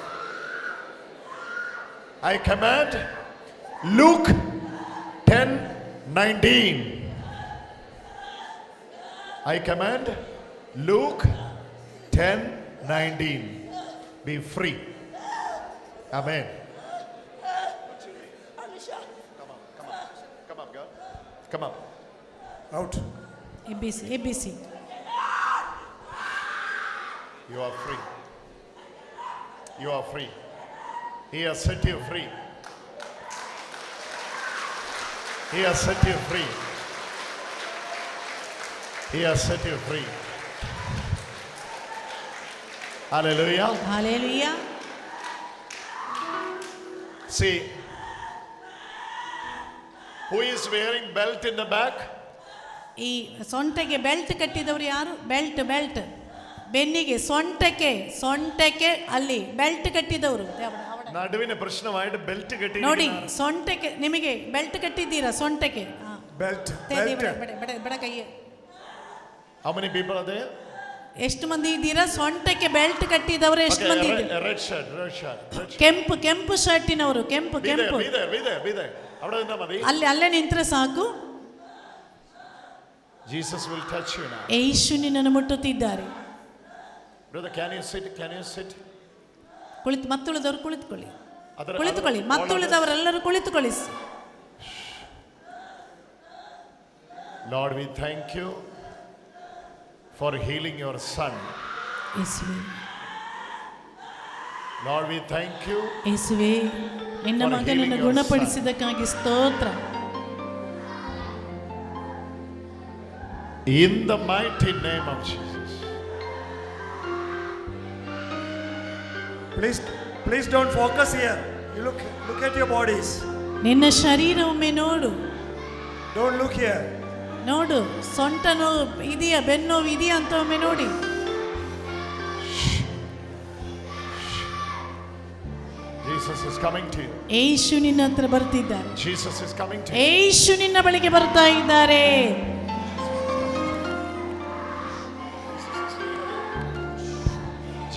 G: I command Luke 10:19. I command Luke 10:19. Be free. Amen. Come up, girl. Come up.
H: Out.
F: ABC.
G: You are free. You are free. He has set you free. He has set you free. He has set you free. Hallelujah.
F: Hallelujah.
G: See, who is wearing belt in the back?
F: ಈ ಸೊಂಟಕ್ಕೆ belt ಕಟ್ಟಿದವರು ಯಾರು? Belt ಬೆನ್ನಿಗೆ ಸೊಂಟಕ್ಕೆ ಅಲ್ಲಿ belt ಕಟ್ಟಿದವರು.
G: ನಡುವಿನ ಪ್ರಶ್ನವಾಯಿತು belt ಕಟ್ಟಿ
F: ನೋಡಿ, ಸೊಂಟಕ್ಕೆ ನಿಮಗೆ ಬೆಲ್ಟ್ ಕಟ್ಟಿದ್ದೀರಾ? ಸೊಂಟಕ್ಕೆ
H: Belt.
F: ಬೇಡ ಕೈಯೇ.
G: How many people are there?
F: ಎಷ್ಟು ಮಂದಿ ಇದ್ದೀರಾ? ಸೊಂಟಕ್ಕೆ ಬೆಲ್ಟ್ ಕಟ್ಟಿದವರು ಎಷ್ಟು
G: Okay,
F: ಮಂದಿ ಇದ್ದೀರಾ?
G: red shirt, red shirt, red shirt.
F: ಕೆಂಪು ಶರ್ಟಿನವರು, ಕೆಂಪು
G: Be there. അവിടെ നിന്നാ മതി.
F: ಅಲ್ಲೇ ನಿಂತ್ರೆ ಸಾಕು.
G: Jesus will touch you now.
F: ಯೇಸು ನಿನ್ನನ್ನು ಮುಟ್ಟುತ್ತಿದ್ದಾರೆ.
G: Brother, can you sit?
F: ಮತ್ತುಳಿದವರು ಕುಳಿತುಕೊಳ್ಳಿ. ಮತ್ತುಳಿದವರೆಲ್ಲರೂ ಕುಳಿತುಕೊಳ್ಳಿ.
G: Lord, we thank you for healing your son.
F: ಯೇಸುವೇ,
G: Lord, we thank you.
F: ಯೇಸುವೇ, ನಿನ್ನ ಮಗನನ್ನು ಗುಣಪಡಿಸಿದ್ದಕ್ಕಾಗಿ ಸ್ತೋತ್ರ.
G: In the mighty name of Jesus.
H: Please don't focus here. You look at your bodies.
F: ನಿನ್ನ ಶರೀರ ಒಮ್ಮೆ ನೋಡು.
H: Don't look here.
F: ನೋಡು, ಸೊಂಟ ನೋವು ಇದೆಯಾ, ಬೆನ್ನೋವು ಇದೆಯಾ ಅಂತ ಒಮ್ಮೆ ನೋಡಿ.
G: Jesus is coming to you.
F: ಯೇಸು ನಿನ್ನ ಹತ್ರ ಬರ್ತಿದ್ದಾರೆ.
G: Jesus is coming to you.
F: ಯೇಸು ನಿನ್ನ ಬಳಿಗೆ ಬರ್ತಾ ಇದ್ದಾರೆ.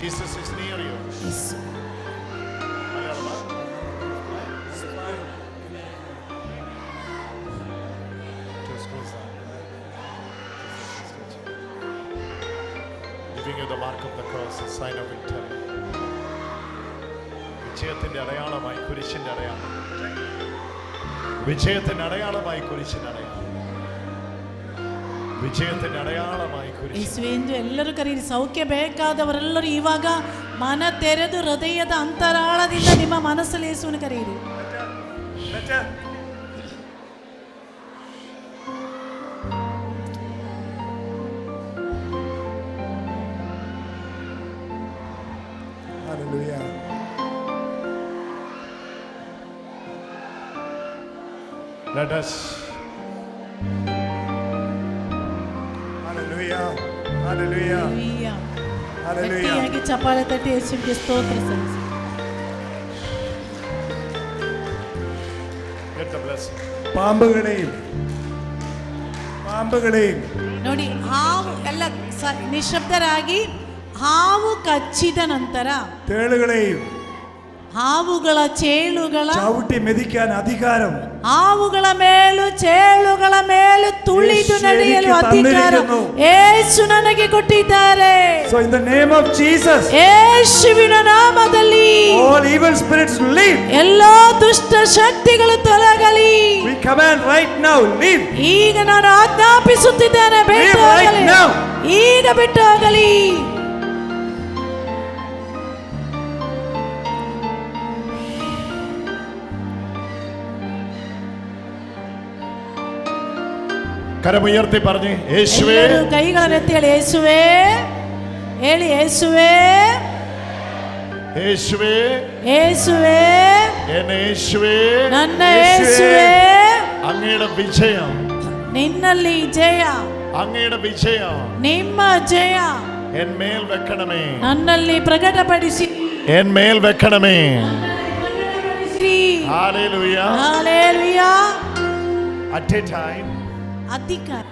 G: Jesus is near you. Giving you the mark of the cross, a sign of victory. വിജയത്തിന്റെ അടയാളമായി കുരിശിന്റെ അടയാളം. വിജയത്തിന്റെ അടയാളമായി കുരിശിന്റെ അടയാളം. ವಿಜಯದ ಅಡಯಾಳമായി ಕುರಿಸಿ
F: ಯೇಸುವೆ ಎಂದು ಎಲ್ಲರೂ ಕರೀರಿ. ಸೌಖ್ಯ ಬೇಕಾದವರೆಲ್ಲರೂ ಇವಾಗ ಮನ ತೆರೆದು ಹೃದಯದ ಅಂತರಾಳದಿಂದ ನಿಮ್ಮ ಮನಸ್ಸಲ್ಲಿ ಯೇಸುವನ್ನು ಕರೆಯಿರಿ.
I: Hallelujah.
G: Let us
I: Hallelujah.
F: ಗಟ್ಟಿಯಾಗಿ ಚಪ್ಪಾಳೆ ತಟ್ಟಿ ಯೇಸುವಿಗೆ ಸ್ತೋತ್ರ ಸಲ್ಲಿಸಿ.
H: പാമ്പുകളെയും
F: ನೋಡಿ, ಹಾವು ಎಲ್ಲ ನಿಶಬ್ದರಾಗಿ. ಹಾವು ಕಚ್ಚಿದ ನಂತರ
H: തേളുകളെയും
F: ಹಾವುಗಳ ಚೇಳುಗಳ
H: ചവിട്ടി മെതിക്കാൻ അധികാരം
F: ಹಾವುಗಳ ಮೇಲೂ ಚೇಳುಗಳ ಮೇಲೂ ತುಳಿದು ನಡೆಯಲು ಅಧಿಕಾರ ಯೇಸು ನನಗೆ ಕೊಟ್ಟಿದ್ದಾರೆ.
H: So in the name of Jesus,
F: ಯೇಸುವಿನ ನಾಮದಲ್ಲಿ
H: all evil spirits leave.
F: ಎಲ್ಲಾ ದುಷ್ಟ ಶಕ್ತಿಗಳು ತೊಲಗಲಿ.
H: We command right now, leave.
F: ಈಗ ನಾನು ಆಜ್ಞಾಪಿಸುತ್ತಿದ್ದೇನೆ, ಬಿಟ್ಟು ಹೋಗಲಿ. ಈಗ ಬಿಟ್ಟು ಹೋಗಲಿ.
G: കരമുയർത്തി പറഞ്ഞ് യേശുവേ,
F: കൈകളെത്തി ಹೇಳಿ യേശുവേ, ಹೇಳಿ യേശുവേ,
G: യേശുവേ,
F: യേശുവേ,
G: എന്നെ യേശുവേ,
F: ನನ್ನ യേശുവേ,
G: അങ്ങയുടെ വിജയം,
F: നിന്നല്ലി ജയ,
G: അങ്ങയുടെ വിജയം,
F: ನಿಮ್ಮ ಜಯ
G: എന്മേൽ വെക്കണമേ,
F: ನನ್ನಲ್ಲಿ ಪ್ರಕಟಪಡಿಸಿ,
G: എന്മേൽ വെക്കണമേ.
F: Hallelujah,
G: hallelujah. At a time,
F: അധികാര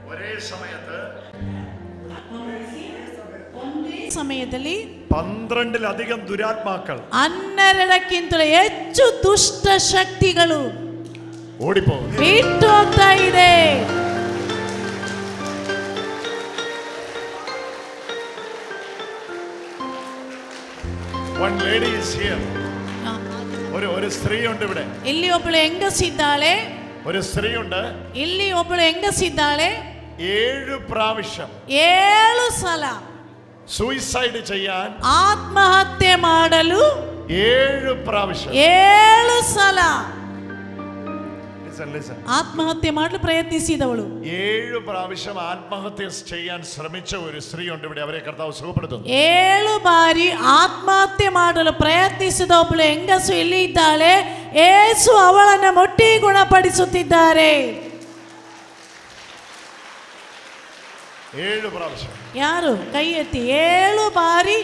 G: ഒരേ
F: ಸಮಯದಲ್ಲಿ
G: 12 ദുരാത്മാക്കൾ,
F: 12ಕ್ಕಿಂತಲೂ ಹೆಚ್ಚು ದುಷ್ಟ ಶಕ್ತಿಗಳು
G: ഓടിപ്പോകും,
F: ಬಿಟ್ಟು ಹೋಗ್ತಾ ಇದೆ.
G: One lady is here. ഒരു സ്ത്രീയുണ്ട് ഇവിടെ.
F: ಇಲ್ಲಿ ಒಬ್ಬಳು ಹೆಂಗಸಿದ್ದಾಳೆ.
G: ഒരു സ്ത്രീയുണ്ട്.
F: ಇಲ್ಲಿ ಒಬ್ಬಳು ಹೆಂಗಸಿದ್ದಾಳೆ.
G: 7 പ്രാവശ്യം
F: 7 ಸಲ
G: സൂയിസൈഡ് ചെയ്യാൻ,
F: ಆತ್ಮಹತ್ಯೆ ಮಾಡಲು
G: 7 പ്രാവശ്യം
F: 7 ಸಲ
G: listen.
F: ಆತ್ಮಹತ್ಯೆ ಮಾಡಲು ಪ್ರಯತ್ನಿಸಿದವಳು.
G: 7 പ്രാവശ്യം ആത്മഹത്യ ചെയ്യാൻ ശ്രമിച്ച ഒരു സ്ത്രീയുണ്ട് ഇവിടെ. അവരെ കർത്താവ് സുഖപ്പെടുത്തുന്നു.
F: 7 ಬಾರಿ ಆತ್ಮಹತ್ಯೆ ಮಾಡಲು ಪ್ರಯತ್ನಿಸಿದ ಒಬ್ಬಳು ಹೆಂಗಸು ಇಲ್ಲಿ ಇದ್ದಾಳೆ. ಯೇಸು ಅವಳನ್ನು ಮುಟ್ಟಿ ಗುಣಪಡಿಸುತ್ತಿದ್ದಾರೆ.
G: 7 പ്രാവശ്യം.
F: ಯಾರು ಕೈ ಎತ್ತಿ. 7 ಬಾರಿ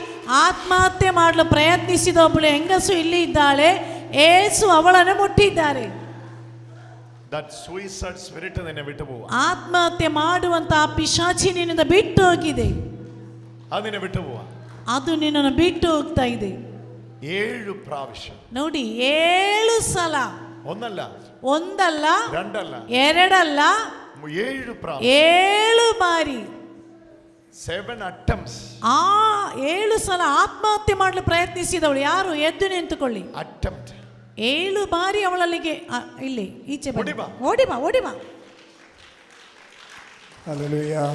F: ಆತ್ಮಹತ್ಯೆ ಮಾಡಲು ಪ್ರಯತ್ನಿಸಿದ ಒಬ್ಬಳು ಹೆಂಗಸು ಇಲ್ಲಿ ಇದ್ದಾಳೆ. ಯೇಸು ಅವಳನ್ನು ಮುಟ್ಟಿದ್ದಾರೆ.
G: That suicide spirit നിന്നെ വിട്ടുപോവാ.
F: ಆತ್ಮಹತ್ಯೆ ಮಾಡುವಂತ ಆ ಪಿಶಾಚಿ ನಿನ್ನಿಂದ ಬಿಟ್ಟು ಹೋಗಿದೆ.
G: അത് നിന്നെ വിട്ടുപോവാ.
F: ಅದು ನಿನ್ನನ್ನು ಬಿಟ್ಟು ಹೋಗ್ತಾ ಇದೆ.
G: 7 പ്രാവശ്യം.
F: ನೋಡಿ 7 ಸಲ.
G: ഒന്നല്ല.
F: ಒಂದಲ್ಲ.
G: രണ്ടല്ല.
F: ಎರಡಲ್ಲ.
G: 7 പ്രാവശ്യം.
F: 7 ಬಾರಿ.
G: 7 attempts.
F: ಆ 7 ಸಲ ಆತ್ಮಹತ್ಯೆ ಮಾಡಲು ಪ್ರಯತ್ನಿಸಿದವಳು ಯಾರು? ಎದ್ದು ನಿಂತುಕೊಳ್ಳಿ.
G: Attempt.
F: 7 ಬಾರಿ ಅವಳಲ್ಲಿಗೆ ಇಲ್ಲಿ ಈಚೆ
G: ಓಡಿ ಬಾ.
F: ಓಡಿ ಬಾ, ಓಡಿ ಬಾ.
I: Hallelujah.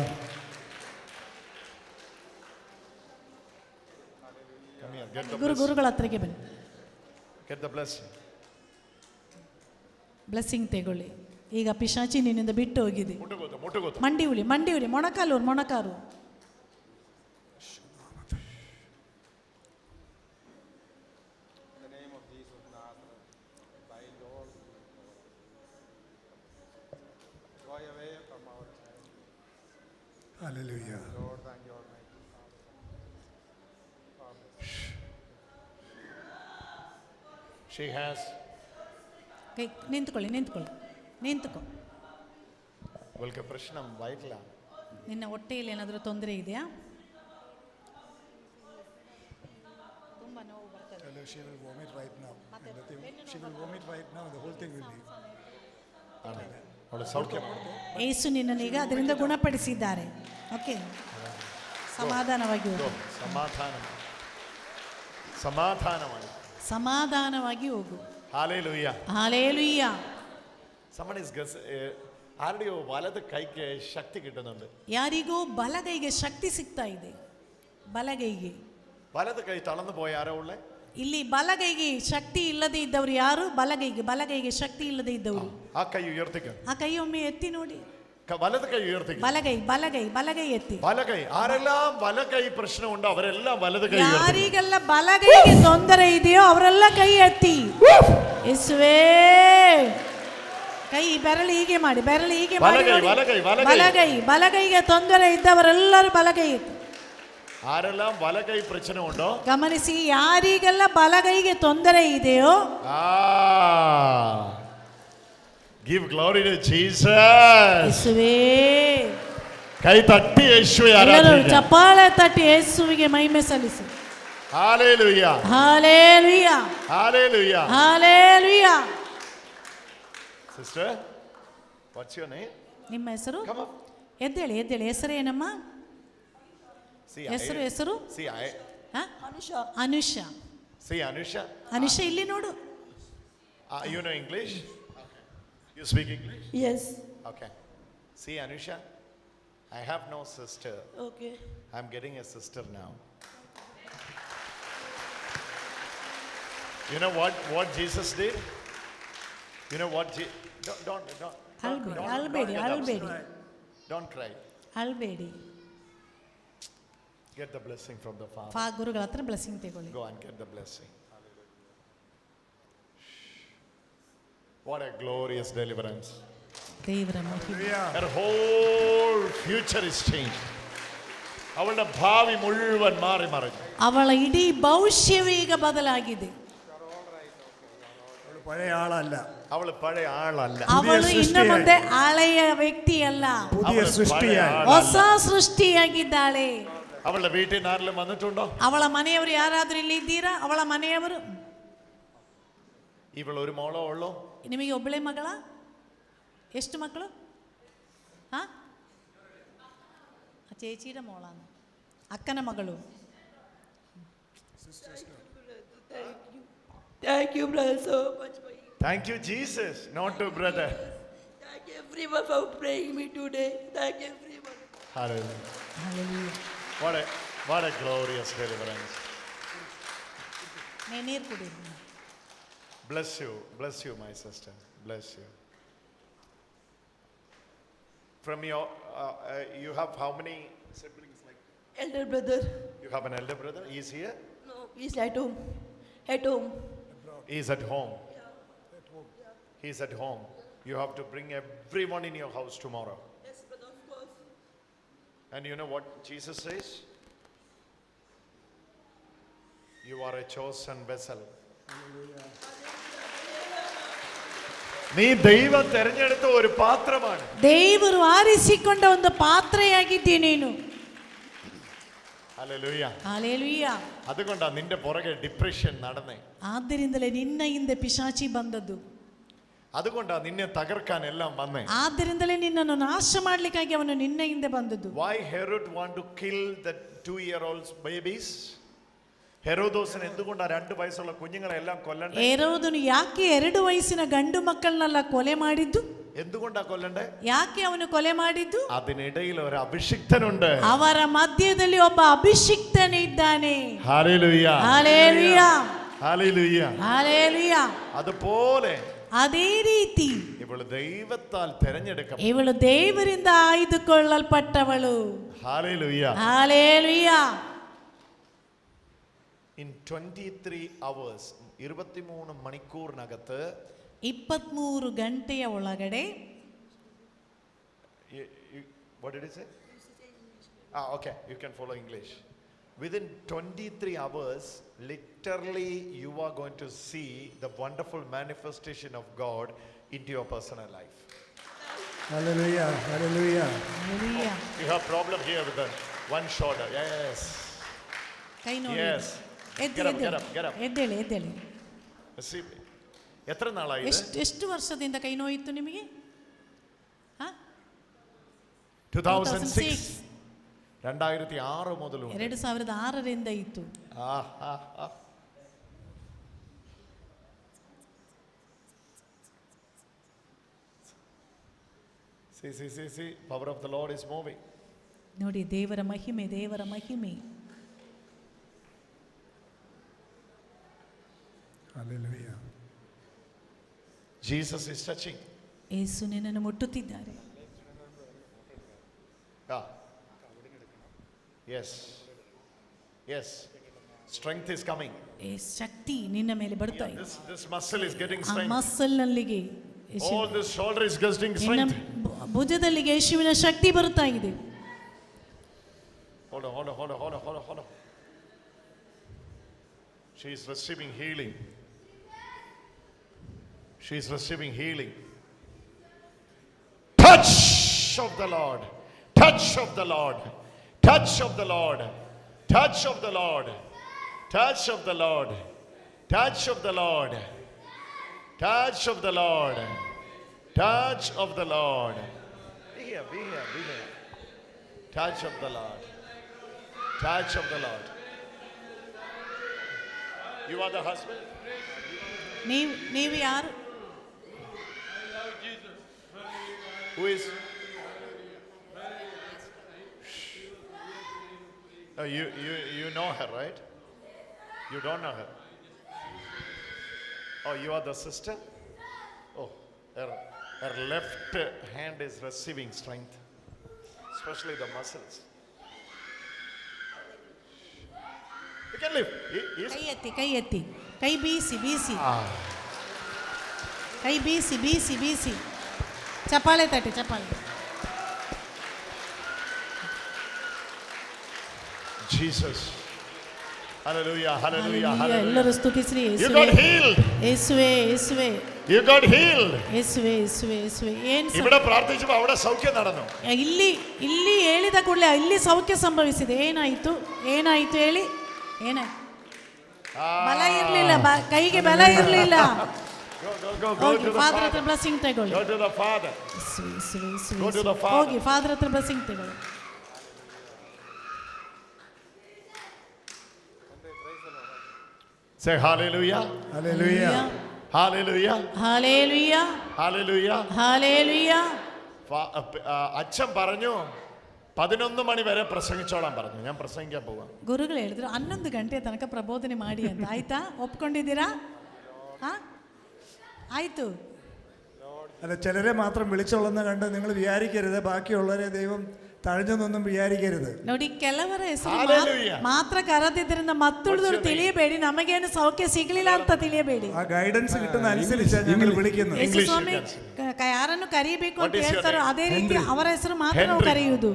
G: Come here, get the
F: ಗುರುಗಳ ಹತ್ರಕ್ಕೆ ಬನ್ನಿ.
G: Get the blessing.
F: ಬ್ಲೆಸ್ಸಿಂಗ್ ತಗೊಳ್ಳಿ. ಈಗ ಪಿಶಾಚಿ ನಿನ್ನಿಂದ ಬಿಟ್ಟು ಹೋಗಿದೆ.
G: ಮುಟ್ಟುಗೋತು.
F: ಮಂಡಿ ಉಳಿ ಮೊಣಕಾಲು.
I: Hallelujah.
G: She has.
F: ನಿಂತುಕೋ.
G: ಇವಳಿಗೆ ಪ್ರಶ್ನೆ ವೈಟ್ಲ.
F: ನಿನ್ನ ಹೊಟ್ಟೆಯಲ್ಲಿ ಏನಾದರೂ ತೊಂದರೆ ಇದೆಯಾ? ತುಂಬಾ ನೋವು ಬರ್ತದೆ.
I: She will vomit right now. She will vomit right now. The whole thing will leave.
G: ಅವಳು ಸೌಖ್ಯ ಮಾಡ್ತಾರೆ.
F: ಯೇಸು ನಿನ್ನನ್ನು ಈಗ ಅದರಿಂದ ಗುಣಪಡಿಸಿದ್ದಾರೆ. ಓಕೆ, ಸಮಾಧಾನವಾಗಿ ಹೋಗು.
G: Hallelujah.
F: Hallelujah.
G: Someone is ആരുടെയോ വലത് കൈക്ക് ശക്തി കിട്ടുന്നുണ്ട്.
F: ಯಾರಿಗೋ ಬಲಗೈಗೆ ಶಕ್ತಿ ಸಿಗ್ತಾ ಇದೆ. ಬಲಗೈಗೆ
G: വലത് കൈ തളർന്നു പോയ ആരോ ഉള്ളേ?
F: ಇಲ್ಲಿ ಬಲಗೈಗೆ ಶಕ್ತಿ ಇಲ್ಲದೆ ಇದ್ದವರು ಯಾರು? ಬಲಗೈಗೆ ಶಕ್ತಿ ಇಲ್ಲದೆ ಇದ್ದವರು.
G: ಆ ಕೈ ಉಯರ್ತಿಕ.
F: ಆ ಕೈ ಒಮ್ಮೆ ಎತ್ತಿ ನೋಡಿ.
G: വലത് കൈ ഉയർത്തിക്ക.
F: ಬಲಗೈ ಎತ್ತಿ.
G: വലകൈ ആരെല്ലാം വലകൈ പ്രശ്നമുണ്ടോ അവരെല്ലാം വലത് കൈ ഉയർത്തി.
F: ಯಾರಿಗೆಲ್ಲ ಬಲಗೈಗೆ ತೊಂದರೆ ಇದೆಯೋ ಅವರೆಲ್ಲ ಕೈ ಎತ್ತಿ. ಯೇಸುವೇ, ಕೈ ಬೆರಳು ಹೀಗೆ ಮಾಡಿ. ಬಲಗೈಗೆ ತೊಂದರೆ ಇದ್ದವರೆಲ್ಲರೂ ಬಲಗೈ ಎತ್ತಿ.
G: ആരെല്ലാം വലകൈ പ്രശ്നം ഉണ്ടോ
F: ಗಮನಿಸಿ, ಯಾರಿಗೆಲ್ಲ ಬಲಗೈಗೆ ತೊಂದರೆ ಇದೆಯೋ
G: give glory to Jesus.
F: ಯೇಸುವೇ,
G: ಕೈ ತಟ್ಟಿ ಯೇಸುವೆ
F: ಎಲ್ಲರೂ
G: ಆರಾಧಿಸಿ.
F: ಚಪ್ಪಾಳೆ ತಟ್ಟಿ ಯೇಸುವಿಗೆ ಮಹಿಮೆ ಸಲ್ಲಿಸಿ.
G: Hallelujah.
F: Hallelujah.
G: Hallelujah.
F: Hallelujah.
G: Sister, what's your name?
F: ನಿಮ್ಮ ಹೆಸರು?
G: Come up.
F: ಎದ್ದೇಳಿ. ಹೆಸರೇನಮ್ಮ?
G: See,
F: ಹೆಸರು?
G: See,
F: Anusha.
G: See, Anusha.
F: Anusha, ಇಲ್ಲಿ ನೋಡು.
G: You know English? You speak English?
J: Yes.
G: Okay. See, Anusha, I have no sister.
J: Okay.
G: I'm getting a sister now. You know what Jesus did? You know what? Don't cry.
F: ಅಳ್ಬೇಡಿ.
G: Get the blessing from the Father.
F: ಗುರುಗಳ ಹತ್ರ blessing ತಗೊಳ್ಳಿ.
G: Go and get the blessing. What a glorious deliverance.
F: ದೇವರ ಮಹಿಮೆ.
G: Her whole future is changed. ಅವಳ ಭಾವಿ ಮುഴുവൻ ಮಾರಿ ಮರೆತು.
F: ಅವಳ ಇಡೀ ಭವಿಷ್ಯವೇ ಈಗ ಬದಲಾಗಿದೆ.
I: പഴയ ആളല്ല.
G: ಅವಳು പഴയ ಆಳಲ್ಲ.
F: ಅವಳು ಇನ್ನು ಮುಂದೆ ಹಳೆಯ ವ್ಯಕ್ತಿಯಲ್ಲ.
I: പുതിയ സൃഷ്ടിയായി.
F: ಹೊಸ ಸೃಷ್ಟಿಯಾಗಿದ್ದಾಳೆ.
G: ಅವಳ വീട്ടിൽ ആരെങ്കിലും വന്നിട്ടുണ്ടോ?
F: ಅವಳ ಮನೆಯವರು ಯಾರಾದರೂ ಇಲ್ಲಿ ಇದ್ದೀರಾ? ಅವಳ ಮನೆಯವರು.
G: ಇವಳು ഒരു മോളോ ഉള്ളോ?
F: ನಿಮಗೆ ಒಬ್ಬಳೆ ಮಗಳ? ಎಷ್ಟು ಮಕ್ಕಳು? ചേച്ചിയുടെ മോളാണ്. അക്കന മകളു.
J: Thank you, brother, so much.
G: Thank you, Jesus, not to brother.
J: Thank you, everyone, for praying me today. Thank you, everyone.
G: Hallelujah.
F: Hallelujah.
G: What a glorious deliverance.
F: ನೀರು ಕುಡಿ.
G: Bless you, my sister. Bless you. From your, you have how many siblings? Like
J: Elder brother.
G: you have an elder brother. He's here.
J: No, he's at home.
G: He's at home. He's at home. You have to bring everyone in your house tomorrow.
J: Yes, brother, of course.
G: And you know what Jesus says? You are a chosen vessel. നീ ദൈവം തെരഞ്ഞെടുത്ത ഒരു പാത്രമാണ്.
F: ದೇವರು ಆರಿಸಿಕೊಂಡ ಒಂದು ಪಾತ್ರೆಯಾಗಿದ್ದೀಯ ನೀನು.
G: Hallelujah.
F: Hallelujah.
G: അതുകൊണ്ടാ നിന്റെ പുറകെ ഡിപ്രഷൻ നടന്നേ.
F: ಆದ್ದರಿಂದಲೇ ನಿನ್ನ ಹಿಂದೆ ಪಿಶಾಚಿ ಬಂದದ್ದು.
G: അതുകൊണ്ടാ നിന്നെ തകർക്കാൻ എല്ലാം വന്നേ.
F: ಆದ್ದರಿಂದಲೇ ನಿನ್ನನ್ನು ನಾಶ ಮಾಡಲಿಕ್ಕಾಗಿ ಅವನು ನಿನ್ನ ಹಿಂದೆ ಬಂದದ್ದು.
G: Why Herod want to kill the 2-year-old babies? ಹೆರೋದೋಸನ എന്തുകൊണ്ടാ 2 വയസ്സുള്ള കുഞ്ഞുങ്ങളെല്ലാം കൊല്ലണ്ടേ?
F: ಹೆರೋದನು ಯಾಕೆ 2 ವಯಸ್ಸಿನ ಗಂಡು ಮಕ್ಕಳನ್ನೆಲ್ಲ ಕೊಲೆ ಮಾಡಿದ್ದು?
G: എന്തുകൊണ്ടാ കൊല്ലണ്ടേ?
F: ಯಾಕೆ ಅವನು ಕೊಲೆ ಮಾಡಿದ್ದು?
G: അതിനിടയിൽ ഒരു അഭിഷിക്തനുണ്ട്.
F: ಅವರ ಮಧ್ಯದಲ್ಲಿ ಒಬ್ಬ ಅಭಿಷಿಕ್ತನಿದ್ದಾನೆ.
G: ഹല്ലേലൂയ.
F: ಹಲ್ಲೆಲೂಯ.
G: ഹല്ലേലൂയ.
F: ಹಲ್ಲೆಲೂಯ.
G: അതുപോലെ
F: ಅದೇ ರೀತಿ
G: ಇವಳು ദൈവത്താൽ തിരഞ്ഞെടുക്കപ്പെട്ട,
F: ಇವಳು ದೇವರಿಂದ ಆಯ್ದುಕೊಳ್ಳಲ್ಪಟ್ಟವಳು.
G: ഹല്ലേലൂയ.
F: ಹಲ್ಲೆಲೂಯ.
G: In 23 hours 23 മണിക്കൂറിനകത്ത്
F: 23 ಗಂಟೆಯ ಒಳಗಡೆ
G: what did it say? Okay, you can follow English. Within 23 hours, literally you are going to see the wonderful manifestation of God into your personal life.
H: Hallelujah. Hallelujah.
F: Hallelujah.
G: You have problem here with the one shoulder. Yes.
F: ಕೈ ನೋಡಿ.
G: Yes. Get up.
F: ಎದ್ದೇಳಿ.
G: See, എത്ര നാളായി ഇത്?
F: ಎಷ್ಟು ವರ್ಷದಿಂದ ಕೈ ನೋಯಿತ್ತು ನಿಮಗೆ?
G: 2006 2006 ಮೊದಲು
F: 2006ರಿಂದ ಇತ್ತು.
G: See, power of the Lord is moving.
F: ನೋಡಿ ದೇವರ ಮಹಿಮೆ.
H: Hallelujah.
G: Jesus is touching.
F: ಯೇಸು ನಿನ್ನನ್ನು ಮುಟ್ಟುತ್ತಿದ್ದಾರೆ.
G: Yes. Strength is coming.
F: ಶಕ್ತಿ ನಿನ್ನ ಮೇಲೆ ಬರ್ತಾ ಇದೆ.
G: This muscle is getting
F: ಆ
G: strength.
F: ಮಸಲ್ನಲ್ಲಿಗೆ
G: All this shoulder is getting
F: ನಿನ್ನ
G: strength.
F: ಭುಜದಲ್ಲಿಗೆ ಯೇಸುವಿನ ಶಕ್ತಿ ಬರ್ತಾ ಇದೆ.
G: Hold on. She is receiving healing. Touch of the Lord. Touch of the Lord. Touch of the Lord. Touch of the Lord. Touch of the Lord. Touch of the Lord. Touch of the Lord. Touch of the Lord. Be here. Touch of the Lord. Touch of the Lord. You are the husband?
F: ನೀವು ಯಾರು?
G: Who is? You know her, right? You don't know her. Oh, you are the sister? Oh, her left hand is receiving strength, especially the muscles. You can lift.
F: ಕೈ ಎತ್ತಿ. ಕೈ ಬೀಸಿ. ಕೈ ಬೀಸಿ. ಚಪ್ಪಾಳೆ ತಟ್ಟಿ.
G: Jesus. Hallelujah.
F: ಎಲ್ಲರೂ ಸ್ತುತಿಸ್ರಿ.
G: You got healed.
F: ಯೇಸುವೇ.
G: You got healed.
F: ಯೇಸುವೇ. ಏನು
G: ഇവിടെ പ്രാർത്ഥിച്ചപ്പോൾ അവിടെ സൗഖ്യം നടന്നു.
F: ಇಲ್ಲಿ ಹೇಳಿದ ಕೂಡಲೇ ಇಲ್ಲಿ ಸೌಖ್ಯ ಸಂಭವಿಸಿದೆ. ಏನಾಯಿತು ಹೇಳಿ? ಏನಾಯ್ತು? ಬಲ ಇರಲಿಲ್ಲ, ಕೈಗೆ ಬಲ ಇರಲಿಲ್ಲ. ಫಾದರ್ ಹತ್ರ ಬ್ಲೆಸ್ಸಿಂಗ್ ತಗೊಳ್ಳಿ.
G: Go to the Father. Go to the Father.
F: ಹೋಗಿ ಫಾದರ್ ಹತ್ರ ಬ್ಲೆಸ್ಸಿಂಗ್ ತಗೊಳ್ಳಿ.
G: Say hallelujah.
F: Hallelujah.
G: അച്ഛൻ പറഞ്ഞു 11 മണി വരെ പ്രസംഗിച്ചോളാൻ പറഞ്ഞു. ഞാൻ പ്രസംഗിക്കാൻ പോവാം.
F: ಗುರುಗಳು ಹೇಳಿದ್ರು 11 ಗಂಟೆ ತನಕ ಪ್ರಬೋಧನೆ ಮಾಡಿ ಅಂತ. ಆಯ್ತಾ? ಒಪ್ಕೊಂಡಿದ್ದೀರಾ? ಆಯ್ತು.
H: അല്ല, ചിലരെ മാത്രം വിളിച്ചോളുന്ന കണ്ട് നിങ്ങൾ വിചാരിക്കരുത് ബാക്കിയുള്ളവരെ ദൈവം തഴഞ്ഞൊന്നും വിചാരിക്കരുത്.
F: ನೋಡಿ, ಕೆಲವರ ಹೆಸರು ಮಾತ್ರ ಕರೆದಿದ್ದರಿಂದ ಮತ್ತುಳಿದವರು ತಿಳಿಯಬೇಡಿ, ನಮಗೇನು ಸೌಖ್ಯ ಸಿಗಲಿಲ್ಲ ಅಂತ ತಿಳಿಯಬೇಡಿ.
H: ಆ ಗೈಡೆನ್ಸ್ കിട്ടുന്ന അനുസരിച്ച് ഞങ്ങൾ വിളിക്കുന്നു.
F: ಯೇಸು ಸ್ವಾಮಿ ಯಾರನ್ನು ಕರೆಯಬೇಕು ಅಂತ ಹೇಳ್ತಾರೋ ಅದೇ ರೀತಿ ಅವರ ಹೆಸರು ಮಾತ್ರ ನಾವು ಕರೆಯುವುದು.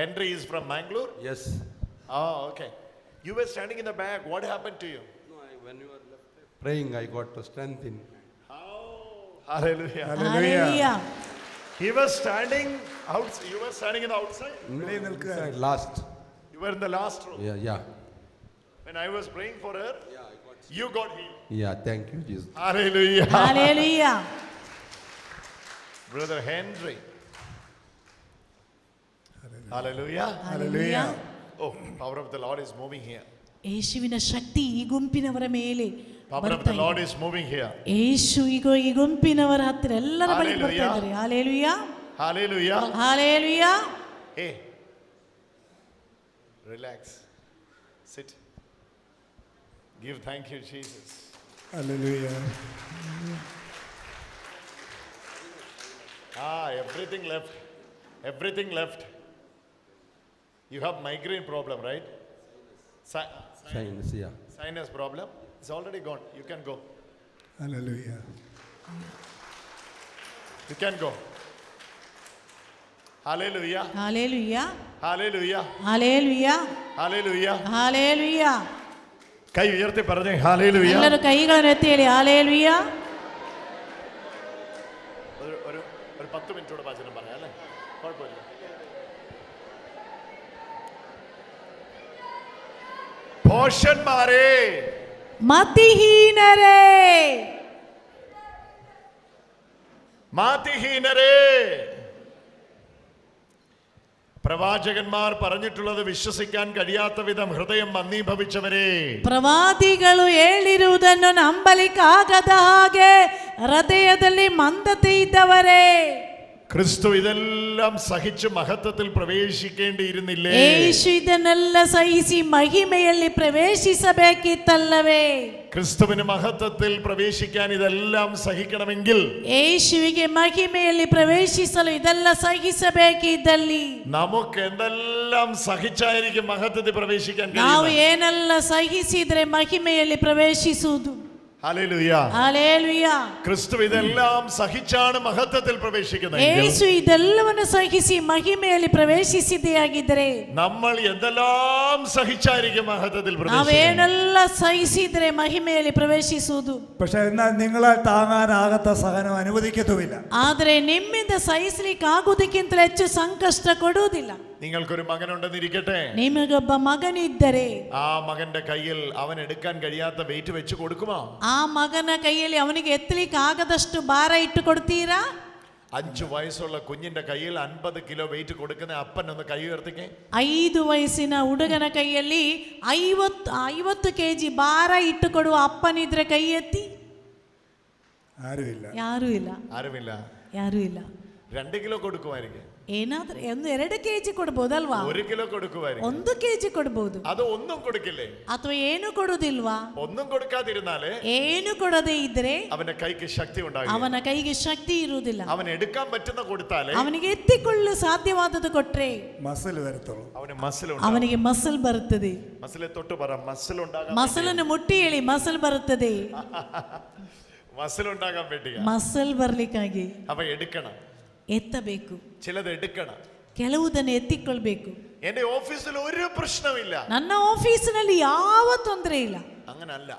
G: Henry is from Mangalore?
K: Yes.
G: Oh, okay. You were standing in the back. What happened to you?
K: No, when you were praying, I got strength in.
G: Hallelujah.
F: Hallelujah.
G: He was standing outside. You were standing in the outside.
H: വെളിയിൽ നിൽക്കുക.
I: Last.
G: You were in the last row.
I: Yeah.
G: When I was praying for her, you got healed.
I: Yeah, thank you, Jesus.
G: Hallelujah.
F: Hallelujah.
G: Brother Henry. Hallelujah.
F: Hallelujah.
G: Oh, power of the Lord is moving here.
F: യേശുവിನ ಶಕ್ತಿ ಈ ಗುಂಪಿನವರ ಮೇಲೆ
G: Power of the Lord is moving here.
F: ಯೇಸು ಈಗ ಈ ಗುಂಪಿನವರ ಹತ್ತಿರ ಎಲ್ಲರ ಬಳಿ ಬರ್ತಾ ಇದ್ದಾರೆ. Hallelujah.
G: Hallelujah.
F: Hallelujah.
G: Hey, relax. Sit. Give thank you, Jesus.
H: Hallelujah.
G: Everything left. Everything left. You have migraine problem, right?
I: Sinus, yeah.
G: Sinus problem. It's already gone. You can go.
H: Hallelujah.
G: You can go. Hallelujah.
F: Hallelujah.
G: Hallelujah.
F: Hallelujah.
G: Hallelujah.
F: Hallelujah.
G: കൈ ഉയർത്തി പറഞ്ഞേ hallelujah.
F: എല്ലാവരും കൈಗಳನ್ನು എത്തി ಹೇಳಿ hallelujah.
G: ഒരു 10 മിനിറ്റോടെ വചനം പറയാം അല്ലേ? കുഴപ്പമില്ല. ഭോഷന്മാരെ,
F: മതിഹീനരേ,
G: മതിഹീനരേ, പ്രവാചകന്മാർ പറഞ്ഞിട്ടുള്ളത് വിശ്വസിക്കാൻ കഴിയാത്ത വിധം ഹൃദയം മന്ദീഭവിച്ചവരെ,
F: ಪ್ರವಾದಿಗಳು ಹೇಳಿರುವುದನ್ನು ನಂಬಲಿಕ್ಕಾಗದ ಹಾಗೆ ಹೃದಯದಲ್ಲಿ ಮಂದತೆ ಇದ್ದವರೇ,
G: ക്രിസ്തു ഇതെല്ലാം സഹിച്ച് മഹത്വത്തിൽ പ്രവേശിക്കേണ്ടിയിരുന്നില്ലേ?
F: ಯೇಸು ಇದನ್ನೆಲ್ಲ ಸಹಿಸಿ ಮಹಿಮೆಯಲ್ಲಿ ಪ್ರವೇಶಿಸಬೇಕಿತ್ತಲ್ಲವೇ?
G: ക്രിസ്തുവിന് മഹത്വത്തിൽ പ്രവേശിക്കാൻ ഇതെല്ലാം സഹിക്കണമെങ്കിൽ,
F: ಯೇಸುವಿಗೆ ಮಹಿಮೆಯಲ್ಲಿ ಪ್ರವೇಶಿಸಲು ಇದೆಲ್ಲ ಸಹಿಸಬೇಕಿದ್ದಲ್ಲಿ
G: നമുക്ക് എന്തെല്ലാം സഹിച്ചായിരിക്കും മഹത്വത്തിൽ പ്രവേശിക്കാൻ
F: ನಾವು
G: കഴിയുക?
F: ಏನೆಲ್ಲ ಸಹಿಸಿದ್ರೆ ಮಹಿಮೆಯಲ್ಲಿ ಪ್ರವೇಶಿಸುವುದು?
G: ഹല്ലേലൂയ.
F: ಹಲ್ಲೆಲೂಯ.
G: ക്രിസ്തു ഇതെല്ലാം സഹിച്ചാണ് മഹത്വത്തിൽ പ്രവേശിക്കുന്നത്.
F: ಯೇಸು ಇದೆಲ್ಲವನ್ನು ಸಹಿಸಿ ಮಹಿಮೆಯಲ್ಲಿ ಪ್ರವೇಶಿಸಿದೆಯಾಗಿದ್ದರೆ
G: നമ്മൾ എന്തെല്ലാം സഹിച്ചായിരിക്കും മഹത്വത്തിൽ പ്രവേശിക്കുന്നത്?
F: ನಾವೇನೆಲ್ಲ ಸಹಿಸಿದ್ರೆ ಮಹಿಮೆಯಲ್ಲಿ ಪ್ರವೇಶಿಸುವುದು.
H: പക്ഷെ എന്നാൽ നിങ്ങളാൽ താങ്ങാനാകാത്ത സഹനം അനുവദിക്കത്തുമില്ല.
F: ಆದರೆ ನಿಮ್ಮಿಂದ ಸಹಿಸಲಿಕ್ಕೆ ಆಗುವುದಕ್ಕಿಂತ ಹೆಚ್ಚು ಸಂಕಷ್ಟ ಕೊಡುವುದಿಲ್ಲ.
G: നിങ്ങൾക്കൊരു മകനുണ്ടെന്നിരിക്കട്ടെ.
F: ನಿಮಗೊಬ್ಬ ಮಗನಿದ್ದರೆ
G: ആ മകന്റെ കയ്യിൽ അവൻ എടുക്കാൻ കഴിയാത്ത വെയിറ്റ് വെച്ച് കൊടുക്കുമോ?
F: ಆ ಮಗನ ಕೈಯಲ್ಲಿ ಅವನಿಗೆ ಎತ್ತಲಿಕ್ಕೆ ಆಗದಷ್ಟು ಭಾರ ಇಟ್ಟು ಕೊಡ್ತೀರಾ?
G: 5 വയസ്സുള്ള കുഞ്ഞിന്റെ കയ്യിൽ 50 കിലോ വെയിറ്റ് കൊടുക്കുന്ന അപ്പൻ ഒന്ന് കൈ ഉയർത്തിക്കേ.
F: 5 ವಯಸ್ಸಿನ ಹುಡುಗನ ಕೈಯಲ್ಲಿ 50 ಕೆಜಿ ಭಾರ ಇಟ್ಟು ಕೊಡುವ ಅಪ್ಪನಿದ್ರೆ ಕೈ ಎತ್ತಿ.
H: ആരുമില്ല.
F: ಯಾರೂ ಇಲ್ಲ.
G: ആരുമില്ല.
F: ಯಾರೂ ಇಲ್ಲ.
G: 2 കിലോ കൊടുക്കുമായിരിക്കും.
F: ಏನಾದ್ರೂ 1-2 ಕೆಜಿ ಕೊಡ್ಬೋದಲ್ವಾ?
G: 1 കിലോ കൊടുക്കുമായിരിക്കും.
F: 1 ಕೆಜಿ ಕೊಡ್ಬೋದು.
G: അത് ഒന്നും കൊടുക്കില്ലേ?
F: ಅಥವಾ ಏನು ಕೊಡುವುದಿಲ್ವಾ?
G: ഒന്നും കൊടുക്കാതിരുന്നാലേ
F: ಏನು ಕೊಡದೇ ಇದ್ರೆ
G: അവന്റെ കൈക്ക് ശക്തി ഉണ്ടാകില്ല.
F: ಅವನ ಕೈಗೆ ಶಕ್ತಿ ಇರುವುದಿಲ್ಲ.
G: അവൻ എടുക്കാൻ പറ്റുന്ന കൊടുത്താലേ
F: ಅವನಿಗೆ ಎತ್ತಿಕೊಳ್ಳಲು ಸಾಧ್ಯವಾದದ್ದು ಕೊಟ್ರೆ
H: മസിൽ വരത്തുള്ളൂ.
G: അവന് മസിൽ
F: ಅವನಿಗೆ ಮಸಲ್ ಬರುತ್ತದೆ.
G: മസിലെ തൊട്ട് പറ, മസിൽ ഉണ്ടാകാൻ.
F: ಮಸಲನ್ನು ಮುಟ್ಟಿ ಹೇಳಿ ಮಸಲ್ ಬರುತ್ತದೆ.
G: മസിൽ ഉണ്ടാകാൻ വേണ്ടിയാ.
F: ಮಸಲ್ ಬರ್ಲಿಕ್ಕಾಗಿ
G: അവ എടുക്കണം.
F: ಎತ್ತಬೇಕು.
G: ചിലത് എടുക്കണം.
F: ಕೆಲವುದನ್ನು ಎತ್ತಿಕೊಳ್ಬೇಕು.
G: എന്റെ ഓഫീസിൽ ഒരു പ്രശ്നമില്ല.
F: ನನ್ನ ಆಫೀಸಿನಲ್ಲಿ ಯಾವ ತೊಂದರೆ ಇಲ್ಲ.
G: അങ്ങനല്ല.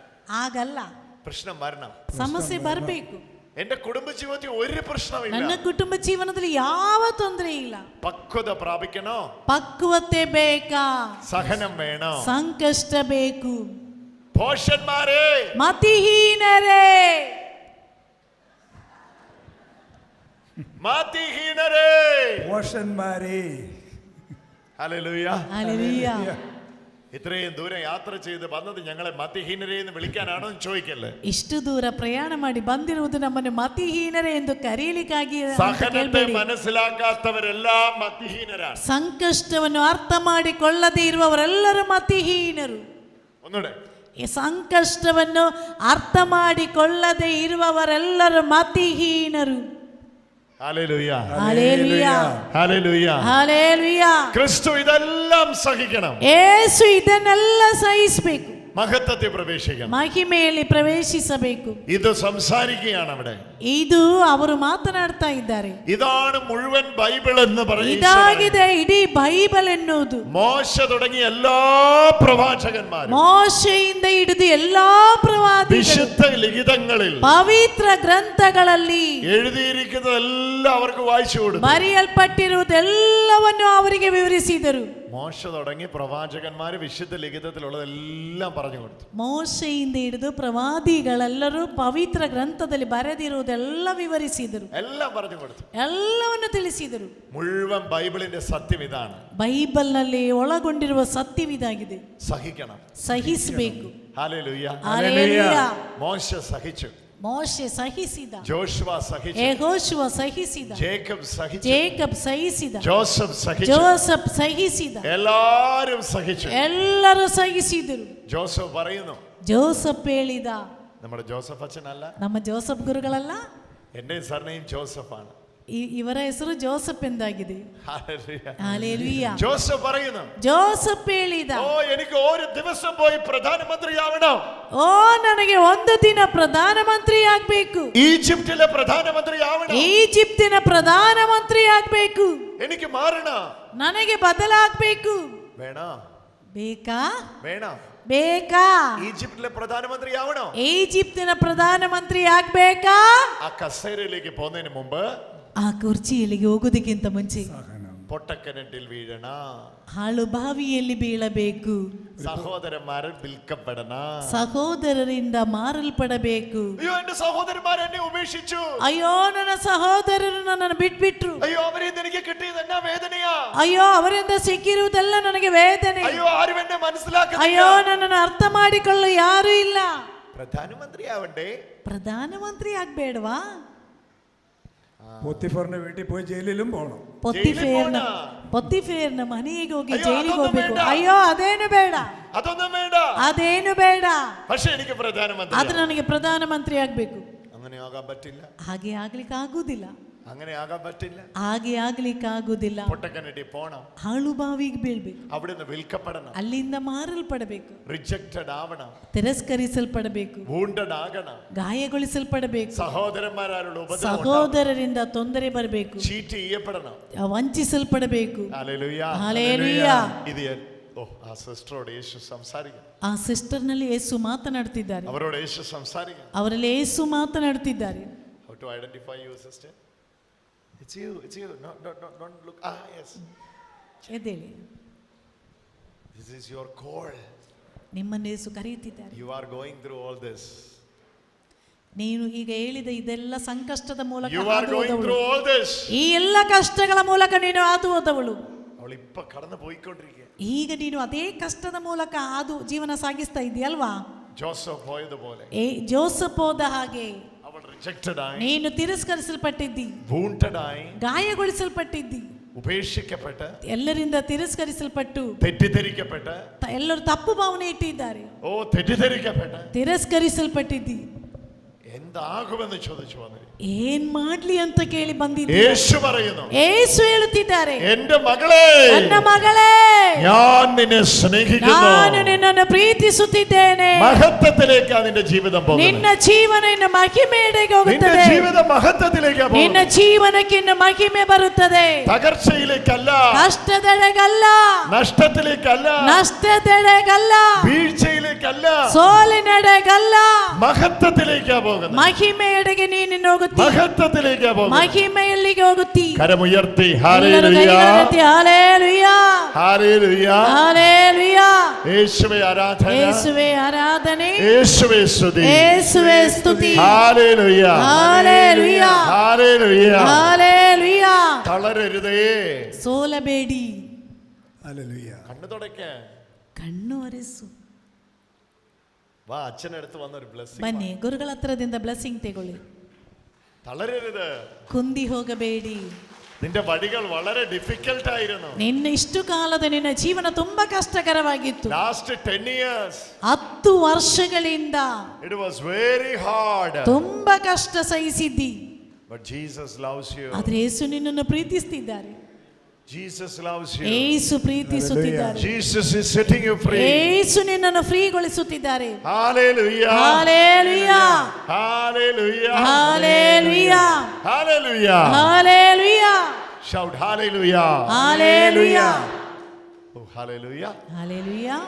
F: ಆಗಲ್ಲ.
G: പ്രശ്നം വരണം.
F: ಸಮಸ್ಯೆ ಬರಬೇಕು.
G: എന്റെ കുടുംബ ജീവിതത്തിൽ ഒരു പ്രശ്നമില്ല.
F: ನನ್ನ ಕುಟುಂಬ ಜೀವನದಲ್ಲಿ ಯಾವ ತೊಂದರೆ ಇಲ್ಲ.
G: പക്വത പ്രാപിക്കണോ?
F: ಪಕ್ವತೆ ಬೇಕಾ?
G: സഹനം വേണോ?
F: ಸಂಕಷ್ಟ ಬೇಕು.
G: ഭോഷന്മാരെ,
F: ಮತಿಹೀನರೇ,
G: മതിഹീനരേ,
H: മോശന്മാരെ.
G: ഹല്ലേലൂയ.
F: ഹല്ലേലൂയ.
G: ഇത്രയും ദൂരം യാത്ര ചെയ്ത് വന്നത് ഞങ്ങളെ മതിഹീനരെ എന്ന് വിളിക്കാനാണോ എന്ന് ചോദിക്കല്ലേ?
F: ಇಷ್ಟು ದೂರ ಪ್ರಯಾಣ ಮಾಡಿ ಬಂದಿರುವುದು ನಮ್ಮನ್ನು ಮತಿಹೀನರೇ ಎಂದು ಕರೆಯಲಿಕ್ಕಾಗಿ ಅಂತ
G: സഹനത്തെ
F: ಕೇಳ್ಬೇಡಿ.
G: മനസ്സിലാക്കാത്തവരെല്ലാം മതിഹീനരാണ്.
F: ಸಂಕಷ್ಟವನ್ನು ಅರ್ಥ ಮಾಡಿಕೊಳ್ಳದೇ ಇರುವವರೆಲ್ಲರೂ ಮತಿಹೀನರು.
G: ഒന്നുകൂടെ.
F: ಈ ಸಂಕಷ್ಟವನ್ನು ಅರ್ಥ ಮಾಡಿಕೊಳ್ಳದೇ ಇರುವವರೆಲ್ಲರೂ ಮತಿಹೀನರು.
G: ഹല്ലേലൂയ.
F: ഹല്ലേലൂയ.
G: ഹല്ലേലൂയ.
F: ಹಲ್ಲೆಲೂಯ.
G: ക്രിസ്തു ഇതെല്ലാം സഹിക്കണം.
F: ಯೇಸು ಇದನ್ನೆಲ್ಲ ಸಹಿಸಬೇಕು.
G: മഹത്വത്തിൽ പ്രവേശിക്കണം.
F: ಮಹಿಮೆಯಲ್ಲಿ ಪ್ರವೇಶಿಸಬೇಕು.
G: ഇത് സംസാരിക്കുകയാണ് അവിടെ.
F: ಇದು ಅವರು ಮಾತನಾಡ್ತಾ ಇದ್ದಾರೆ.
G: ഇതാണ് മുഴുവൻ ബൈബിൾ എന്ന് പറയുന്നത്.
F: ಇದಾಗಿದೆ ಇಡೀ ಬೈಬಲ್ ಎನ್ನುವುದು.
G: മോശ തുടങ്ങി എല്ലാ പ്രവാചകന്മാരും
F: ಮೋಶೆಯಿಂದ ಹಿಡಿದು ಎಲ್ಲಾ ಪ್ರವಾದಿಗಳು
G: വിശുദ്ധ ലിഖിതങ്ങളിൽ
F: ಪವಿತ್ರ ಗ್ರಂಥಗಳಲ್ಲಿ
G: എഴുതിയിരിക്കുന്നതെല്ലാം അവർക്ക് വായിച്ചു കൊടുത്തു.
F: ಬರೆಯಲ್ಪಟ್ಟಿರುವುದೆಲ್ಲವನ್ನು ಅವರಿಗೆ ವಿವರಿಸಿದರು.
G: മോശ തുടങ്ങി പ്രവാചകന്മാര് വിശുദ്ധ ലിഖിതത്തിലുള്ളതെല്ലാം പറഞ്ഞു കൊടുത്തു.
F: ಮೋಶೆಯಿಂದ ಹಿಡಿದು ಪ್ರವಾದಿಗಳೆಲ್ಲರೂ ಪವಿತ್ರ ಗ್ರಂಥದಲ್ಲಿ ಬರೆದಿರುವುದೆಲ್ಲ ವಿವರಿಸಿದರು,
G: എല്ലാം പറഞ്ഞു കൊടുത്തു,
F: ಎಲ್ಲವನ್ನು ತಿಳಿಸಿದರು.
G: മുഴുവൻ ബൈബിളിന്റെ സത്യം ഇതാണ്.
F: ಬೈಬಲ್ನಲ್ಲಿ ಒಳಗೊಂಡಿರುವ ಸತ್ಯವಿದಾಗಿದೆ.
G: സഹിക്കണം,
F: ಸಹಿಸಬೇಕು.
G: ഹല്ലേലൂയ.
F: ಹಲ್ಲೆಲೂಯಾ.
G: മോശ സഹിച്ചു,
F: ಮೋಶೆ ಸಹಿಸಿದ,
G: ജോഷുവ സഹിച്ചു,
F: ಯೆಹೋಶುವ ಸಹಿಸಿದ,
G: ജേക്കബ് സഹിച്ചു,
F: ಜೇಕಬ್ ಸಹಿಸಿದ,
G: ജോസഫ് സഹിച്ചു,
F: ಜೋಸಫ್ ಸಹಿಸಿದ,
G: എല്ലാരും സഹിച്ചു.
F: ಎಲ್ಲರೂ ಸಹಿಸಿದರು.
G: ജോസഫ് പറയുന്നു,
F: ಜೋಸಫ್ ಹೇಳಿದ,
G: നമ്മുടെ ജോസഫ് അച്ഛനല്ല,
F: ನಮ್ಮ ಜೋಸಫ್ ಗುರುಗಳಲ್ಲ,
G: എന്റെ സർനെയിം ജോസഫാണ്.
F: ಇವರ ಹೆಸರು ಜೋಸಫ್ ಎಂದಾಗಿದೆ.
G: ഹല്ലേലൂയ.
F: ഹല്ലേലൂയ.
G: ജോസഫ് പറയുന്നു,
F: ಜೋಸಫ್ ಹೇಳಿದ,
G: ഓ എനിക്ക് ഒരു ദിവസം പോയി പ്രധാനമന്ത്രിയാവണം.
F: ಓ ನನಗೆ ಒಂದು ದಿನ ಪ್ರಧಾನಮಂತ್ರಿ ಆಗ್ಬೇಕು,
G: ഈജിപ്തിലെ പ്രധാനമന്ത്രി ആവണം,
F: ಈಜಿಪ್ತಿನ ಪ್ರಧಾನಮಂತ್ರಿ ಆಗ್ಬೇಕು,
G: എനിക്ക് മാറണം,
F: ನನಗೆ ಬದಲಾಗಬೇಕು.
G: വേണോ
F: ಬೇಕಾ
G: വേണോ
F: ಬೇಕಾ?
G: ഈജിപ്തിലെ പ്രധാനമന്ത്രി ആവണോ?
F: ಈಜಿಪ್ತಿನ ಪ್ರಧಾನಮಂತ್ರಿ ಆಗ್ಬೇಕಾ?
G: ആ കസേരയിലേക്ക് പോകുന്നതിന് മുമ്പ്
F: ಆ ಕುರ್ಚಿಯಲ್ಲಿಗೆ ಹೋಗುವುದಕ್ಕಿಂತ ಮುಂಚೆ
G: പൊട്ടക്കിണറ്റിൽ വീഴണ,
F: ಹಾಳು ಬಾವಿಯಲ್ಲಿ ಬೀಳಬೇಕು,
G: സഹോദരന്മാരിൽ വിൽക്കപ്പെടണ,
F: ಸಹೋದರರಿಂದ ಮಾರಲ್ಪಡಬೇಕು.
G: അയ്യോ എന്റെ സഹോദരന്മാർ എന്നെ ഉപേക്ഷിച്ചു,
F: ಅಯ್ಯೋ ನನ್ನ ಸಹೋದರರು ನನ್ನನ್ನು ಬಿಟ್ಬಿಟ್ರು,
G: അയ്യോ അവരിൽ എനിക്ക് കിട്ടിയത് എന്നാ വേദനയാ,
F: ಅಯ್ಯೋ ಅವರಿಂದ ಸಿಕ್ಕಿರುವುದೆಲ್ಲ ನನಗೆ ವೇದನೆ,
G: അയ്യോ ആരും എന്നെ മനസ്സിലാക്കുന്നില്ല,
F: ಅಯ್ಯೋ ನನ್ನನ್ನು ಅರ್ಥ ಮಾಡಿಕೊಳ್ಳಲು ಯಾರು ಇಲ್ಲ.
G: പ്രധാനമന്ത്രി ആവണ്ടേ?
F: ಪ್ರಧಾನಮಂತ್ರಿ ಆಗ್ಬೇಡವಾ?
H: പോത്തിഫറിന്റെ വീട്ടിൽ പോയി ജയിലിലും പോകണം.
F: ಪೊತ್ತಿಫೇರ್ನ ಮನೆಗೆ ಹೋಗಿ
G: ಅಯ್ಯೋ,
F: ಜೈಲಿಗೆ
G: ಅದೊಂದು
F: ಹೋಗ್ಬೇಕು.
G: ಬೇಡ.
F: ಅಯ್ಯೋ ಅದೇನು ಬೇಡ,
G: അതൊന്നും വേണ്ട,
F: ಅದೇನು ಬೇಡ,
G: പക്ഷെ എനിക്ക് പ്രധാനമന്ത്രി
F: ಆದ್ರೆ ನನಗೆ ಪ್ರಧಾನಮಂತ್ರಿ ಆಗ್ಬೇಕು.
G: അങ്ങനെ ആകാൻ പറ്റില്ല,
F: ಹಾಗೆ ಆಗ್ಲಿಕ್ಕೆ ಆಗುದಿಲ್ಲ,
G: അങ്ങനെ ആകാൻ പറ്റില്ല.
F: ಹಾಗೆ ಆಗ್ಲಿಕ್ಕೆ ಆಗುದಿಲ್ಲ.
G: പൊട്ടക്കിണറ്റിൽ പോണം,
F: ಹಾಳು ಬಾವಿಗೆ ಬೀಳ್ಬೇಕು,
G: അവിടുന്ന് വിൽക്കപ്പെടണം,
F: ಅಲ್ಲಿಂದ ಮಾರಲ್ಪಡಬೇಕು,
G: റിജക്റ്റഡ് ആവണം,
F: ತಿರಸ್ಕರಿಸಲ್ಪಡಬೇಕು,
G: wounded ആകണം,
F: ಗಾಯಗೊಳಿಸಲ್ಪಡಬೇಕು,
G: സഹോദരന്മാരാലുള്ള ഉപദ്രവം
F: ಸಹೋದರರಿಂದ ತೊಂದರೆ ಬರಬೇಕು,
G: ചീറ്റ് ചെയ്യപ്പെടണം.
F: ವಂಚಿಸಲ್ಪಡಬೇಕು.
G: ഹല്ലേലൂയ.
F: ഹല്ലേലൂയ.
G: ഇത് ആ സിസ്റ്ററോട് യേശു സംസാരിക്കും,
F: ಆ ಸಿಸ್ಟರ್ನಲ್ಲಿ ಯೇಸು ಮಾತನಾಡ್ತಿದ್ದಾರೆ,
G: അവരോട് യേശു സംസാരിക്കും.
F: ಅವರಲ್ಲಿ ಯೇಸು ಮಾತನಾಡ್ತಿದ್ದಾರೆ.
G: How to identify you, sister? It's you, it's you. No, don't look. Ah, yes.
F: ಎದ್ದೇಳಿ,
G: This is your call.
F: ನಿಮ್ಮನ್ನು ಯೇಸು ಕರೆಯುತ್ತಿದ್ದಾರೆ.
G: You are going through all this.
F: ನೀನು ಈಗ ಹೇಳಿದ ಇದೆಲ್ಲ ಸಂಕಷ್ಟದ ಮೂಲಕ
G: You are
F: ಹಾದು
G: going
F: ಹೋದವಳು.
G: through all this.
F: ಈ ಎಲ್ಲ ಕಷ್ಟಗಳ ಮೂಲಕ ನೀನು ಹಾದು ಹೋದವಳು.
G: അവൾ ഇപ്പോ കടന്നു പോയിക്കൊണ്ടിരിക്കുക.
F: ಈಗ ನೀನು ಅದೇ ಕಷ್ಟದ ಮೂಲಕ ಹಾದು ಜೀವನ ಸಾಗಿಸ್ತಾ ಇದೆಯಲ್ವಾ?
G: ജോസഫ് പോയതുപോലെ
F: ಜೋಸಫ್ ಹೋದ ಹಾಗೆ
G: അവൾ റിജക്റ്റഡ് ആയി,
F: ನೀನು ತಿರಸ್ಕರಿಸಲ್ಪಟ್ಟಿದ್ದಿ,
G: wounded ആയി,
F: ಗಾಯಗೊಳಿಸಲ್ಪಟ್ಟಿದ್ದಿ,
G: ഉപേക്ഷിക്കപ്പെട്ട്,
F: ಎಲ್ಲರಿಂದ ತಿರಸ್ಕರಿಸಲ್ಪಟ್ಟು,
G: തെറ്റിദ്ധരിക്കപ്പെട്ട്,
F: ಎಲ್ಲರೂ ತಪ್ಪು ಭಾವನೆ ಇಟ್ಟಿದ್ದಾರೆ,
G: തെറ്റിദ്ധരിക്കപ്പെട്ട്
F: ತಿರಸ್ಕರಿಸಲ್ಪಟ್ಟಿದ್ದಿ.
G: എന്താകുമെന്ന് ചോദിച്ചു വന്നിരിക്കും.
F: ಏನ್ ಮಾಡ್ಲಿ ಅಂತ ಕೇಳಿ ಬಂದಿದ್ದಿ.
G: യേശു പറയുന്നു,
F: ಯೇಸು ಹೇಳುತ್ತಿದ್ದಾರೆ,
G: എന്റെ മകളെ,
F: ನನ್ನ ಮಗಳೇ,
G: ഞാൻ നിന്നെ സ്നേഹിക്കുന്നു,
F: ನಾನು ನಿನ್ನನ್ನು ಪ್ರೀತಿಸುತ್ತಿದ್ದೇನೆ.
G: മഹത്വത്തിലേക്കാ നിന്റെ ജീവിതം പോകുന്നത്,
F: ನಿನ್ನ ಜೀವನ ಇನ್ನು ಮಹಿಮೆಯೆಡೆಗೆ
G: നിന്റെ
F: ಹೋಗುತ್ತದೆ,
G: ജീവിതം മഹത്വത്തിലേക്കാ
F: ನಿನ್ನ
G: പോകുന്നത്,
F: ಜೀವನಕ್ಕೆ ಇನ್ನು ಮಹಿಮೆ ಬರುತ್ತದೆ.
G: തകർച്ചയിലേക്കല്ല,
F: ಕಷ್ಟದೆಡೆಗಲ್ಲ,
G: നഷ്ടത്തിലേക്കല്ല,
F: ನಷ್ಟದೆಡೆಗಲ್ಲ,
G: വീഴ്ചയിലേക്കല്ല,
F: ಸೋಲಿನೆಡೆಗಲ್ಲ,
G: മഹത്വത്തിലേക്കാ പോകുന്നത്,
F: ಮಹಿಮೆಯೆಡೆಗೆ ನೀನು ಹೋಗುತ್ತಿ,
G: മഹത്വത്തിലേക്കാ പോകുന്നത്.
F: ಮಹಿಮೆಯಲ್ಲಿಗೆ ಹೋಗುತ್ತಿ.
G: കരമുയർത്തി
F: ಎಲ್ಲರೂ
G: ഹല്ലേലൂയ,
F: ಕೈಗಳನ್ನೆತ್ತಿ ಹಲ್ಲೆಲೂಯಾ,
G: ഹല്ലേലൂയ,
F: ಹಲ್ಲೆಲೂಯಾ.
G: യേശുവേ ആരാധന,
F: ಯೇಸುವೇ ಆರಾಧನೆ,
G: യേശുവേ സ്തുതി,
F: ಯೇಸುವೇ ಸ್ತುತಿ.
G: Hallelujah,
F: hallelujah,
G: hallelujah.
F: ഹല്ലേലൂയ.
G: തളരരുതേ,
F: ಸೋಲಬೇಡಿ,
H: ഹല്ലേലൂയ.
G: കണ്ണു തുടയ്ക്കാൻ
F: ಕಣ್ಣು ಒರೆಸು.
G: വാ, അച്ഛനടുത്ത് വന്ന ഒരു ബ്ലെസ്സിംഗ്.
F: ಬನ್ನಿ, ಗುರುಗಳ ಹತ್ರದಿಂದ ಬ್ಲೆಸ್ಸಿಂಗ್ ತಗೊಳ್ಳಿ.
G: തളരരുത്,
F: ಕುಂದಿ ಹೋಗಬೇಡಿ.
G: നിന്റെ വഴികൾ വളരെ ഡിഫിക്കൽട്ട് ആയിരുന്നു.
F: ನಿನ್ನ ಇಷ್ಟು ಕಾಲದ ನಿನ್ನ ಜೀವನ ತುಂಬಾ ಕಷ್ಟಕರವಾಗಿತ್ತು.
G: ലാസ്റ്റ് 10 years
F: 10 ವರ್ಷಗಳಿಂದ
G: it was very hard,
F: ತುಂಬಾ ಕಷ್ಟ ಸಹಿಸಿದ್ದಿ.
G: but Jesus loves you.
F: ಆದ್ರೆ ಯೇಸು ನಿನ್ನನ್ನು ಪ್ರೀತಿಸ್ತಿದ್ದಾರೆ.
G: Jesus loves you.
F: Yesu ಪ್ರೀತಿಸುತ್ತಿದ್ದಾರೆ.
G: Jesus is setting you free.
F: ಯೇಸು ನಿನ್ನನ್ನು ಫ್ರೀಗೊಳಿಸುತ್ತಿದ್ದಾರೆ.
G: Hallelujah.
F: Hallelujah.
G: Hallelujah.
F: Hallelujah.
G: Hallelujah.
F: Hallelujah.
G: Shout hallelujah.
F: Hallelujah.
G: Oh, hallelujah.
F: Hallelujah.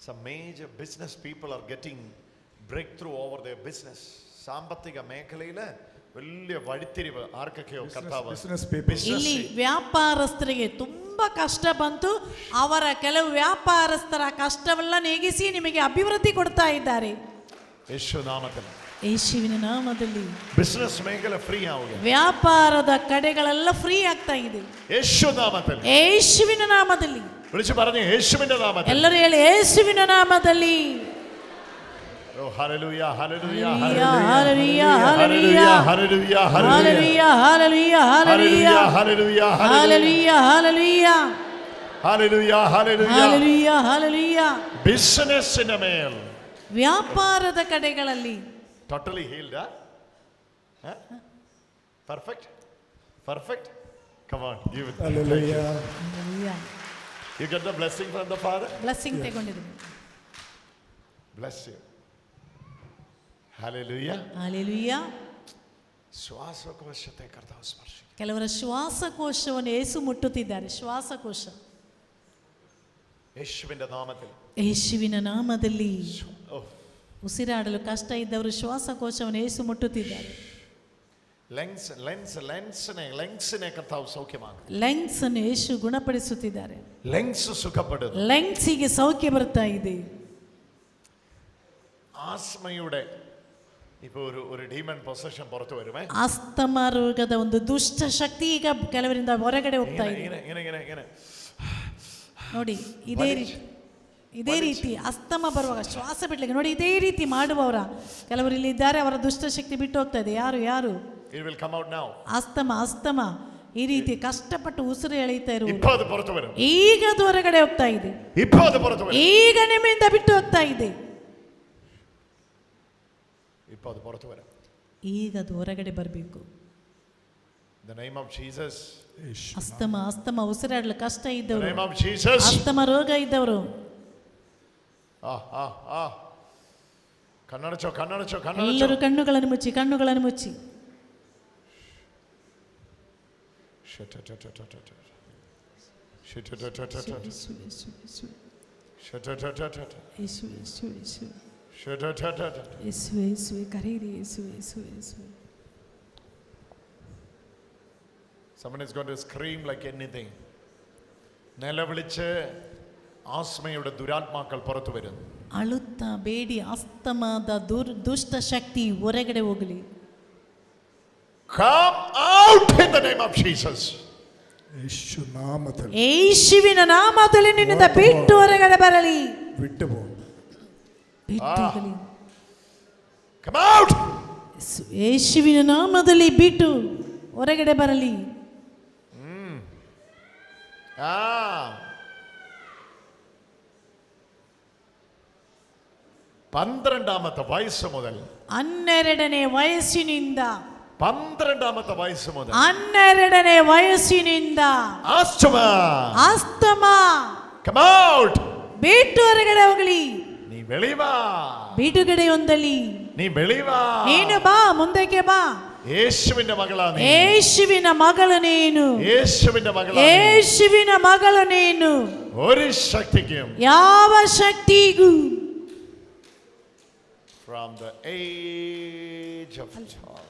G: Some major business people are getting breakthrough over their business. സാമ്പത്തിക മേഖലയിൽ വലിയ വഴിത്തിരിവ് ആർക്കൊക്കെയോ കർത്താവ്
F: ಇಲ್ಲಿ ವ್ಯಾಪಾರಸ್ಥರಿಗೆ ತುಂಬಾ ಕಷ್ಟ ಬಂತು. ಅವರ ಕೆಲವು ವ್ಯಾಪಾರಸ್ಥರ ಕಷ್ಟವೆಲ್ಲ ನೀಗಿಸಿ ನಿಮಗೆ ಅಭಿವೃದ್ಧಿ ಕೊಡ್ತಾ ಇದ್ದಾರೆ. ಯೇಸುವಿನ ನಾಮದಲ್ಲಿ
G: ಬಿಸಿನೆಸ್ ಮೇಖಲೆ ಫ್ರೀ ಆಗಿದೆ.
F: ವ್ಯಾಪಾರದ ಕಡೆಗಳೆಲ್ಲ ಫ್ರೀ ಆಗ್ತಾ ಇದೆ. ಯೇಸುವಿನ ನಾಮದಲ್ಲಿ
G: ವಿളിച്ചു പറഞ്ഞു യേശുവിന്റെ നാമത്തിൽ.
F: ಎಲ್ಲರೂ ಹೇಳಿ ಯೇಸುವಿನ ನಾಮದಲ್ಲಿ.
G: Oh, hallelujah, hallelujah,
F: hallelujah,
G: hallelujah, hallelujah, hallelujah,
F: hallelujah, hallelujah,
G: hallelujah, hallelujah,
F: hallelujah, hallelujah,
G: hallelujah,
F: hallelujah, hallelujah.
G: Business in a male.
F: ವ್ಯಾಪಾರದ ಕಡೆಗಳಲ್ಲಿ
G: Totally healed, huh? Perfect, perfect. Come on, give it.
H: Hallelujah.
F: Hallelujah.
G: You get the blessing from the Father.
F: Blessing ತಗೊಂಡಿದ್ದೀನಿ.
G: Bless you. Hallelujah.
F: Hallelujah.
G: ಶ್ವಾಸಕೋಶತೆ ಕರ್ತಾವ್ ಸ್ಪರ್ಶ.
F: ಕೆಲವರ ಶ್ವಾಸಕೋಶವನ್ನು ಯೇಸು ಮುಟ್ಟುತ್ತಿದ್ದಾರೆ. ಶ್ವಾಸಕೋಶ
G: ಯೇಸುವಿನ ನಾಮದಲ್ಲಿ.
F: ಯೇಸುವಿನ ನಾಮದಲ್ಲಿ ಉಸಿರಾಡಲು ಕಷ್ಟ ಇದ್ದವರು ಶ್ವಾಸಕೋಶವನ್ನು ಯೇಸು ಮುಟ್ಟುತ್ತಿದ್ದಾರೆ.
G: ಲೆಂಗ್ಸ್ನೆ ಕರ್ತಾವ್ ಸೌಖ್ಯಮಾಡು.
F: ಲೆಂಗ್ಸ್ ಅನ್ನು ಯೇಸು ಗುಣಪಡಿಸುತ್ತಿದ್ದಾರೆ.
G: ಲೆಂಗ್ಸ್ ಸುಖಪಡುದು.
F: ಲೆಂಗ್ಸಿಗೆ ಸೌಖ್ಯ ಬರ್ತಾ ಇದೆ.
G: ആസ്മയുടെ ഇപ്പോൾ ഒരു ഡീമൺ പൊസഷൻ പുറത്തു വരുമേ.
F: ಆಸ್ತಮ ರೋಗದ ಒಂದು ದುಷ್ಟ ಶಕ್ತಿ ಈಗ ಕೆಲವರಿಂದ ಹೊರಗಡೆ ಹೋಗ್ತಾ ಇದೆ. ನೋಡಿ ಇದೇ ರೀತಿ ಅಸ್ತಮ ಬರುವಾಗ ಶ್ವಾಸ ಬಿಡ್ಲಿಕ್ಕೆ ನೋಡಿ ಇದೇ ರೀತಿ ಮಾಡುವವರ ಕೆಲವರು ಇಲ್ಲಿ ಇದ್ದಾರೆ. ಅವರ ದುಷ್ಟ ಶಕ್ತಿ ಬಿಟ್ಟು ಹೋಗ್ತಾ ಇದೆ. ಯಾರು ಅಸ್ತಮ ಈ ರೀತಿ ಕಷ್ಟಪಟ್ಟು ಉಸಿರು ಎಳೆಯುತ್ತಾ ಇರುವುದು ಈಗ ಅದು ಹೊರಗಡೆ ಹೋಗ್ತಾ ಇದೆ. ಈಗ ನಿಮ್ಮಿಂದ ಬಿಟ್ಟು ಹೋಗ್ತಾ ಇದೆ. ಈಗ ಅದು ಹೊರಗಡೆ ಬರಬೇಕು. ಅಸ್ತಮ ಉಸಿರಾಡಲು ಕಷ್ಟ ಇದ್ದವರು, ಅಸ್ತಮ ರೋಗ ಇದ್ದವರು ಎಲ್ಲರೂ ಕಣ್ಣುಗಳನ್ನು ಮುಚ್ಚಿ
G: Someone is going to scream like anything. നിലവിളിച്ച് ആസ്മയുടെ ദുരാത്മാക്കൾ പുറത്തു വരുന്നു.
F: ಅಳುತ್ತಾ ಬೇಡಿ ಅಸ್ತಮದ ದುಷ್ಟ ಶಕ್ತಿ ಹೊರಗಡೆ ಹೋಗಲಿ.
G: Come out in the name of Jesus.
F: ಯೇಸುವಿನ ನಾಮದಲ್ಲಿ ನಿನ್ನಿಂದ ಬಿಟ್ಟು ಹೊರಗಡೆ ಬರಲಿ.
H: ಬಿಟ್ಟು
F: ಹೋಗಲಿ.
G: Come out.
F: ಯೇಸುವಿನ ನಾಮದಲ್ಲಿ ಬಿಟ್ಟು ಹೊರಗಡೆ ಬರಲಿ.
G: 12ാമത്തെ വയസ്സ് മുതൽ
F: 12ನೇ ವಯಸ್ಸಿನಿಂದ
G: 12ാമത്തെ വയസ്സ് മുതൽ
F: 12ನೇ ವಯಸ್ಸಿನಿಂದ ಆಸ್ತಮಾ
G: come out
F: ಬಿಟ್ಟು ಹೊರಗಡೆ ಹೋಗಲಿ.
G: ನೀ ಬೆಳಿವಾ
F: ಬಿಡುಗಡೆ ಹೊಂದಲಿ.
G: ನೀ ಬೆಳಿವಾ
F: ನೀನು ಬಾ, ಮುಂದಕ್ಕೆ ಬಾ.
G: ಯೇಸುವಿನ ಮಗಳ ನೀನು.
F: ಯೇಸುವಿನ ಮಗಳು ನೀನು.
G: ಯೇಸುವಿನ ಮಗಳ
F: ಯೇಸುವಿನ ಮಗಳು ನೀನು.
G: ഒരു ശക്തിക്കും
F: ಯಾವ ಶಕ್ತಿಗೂ
G: from the age of 12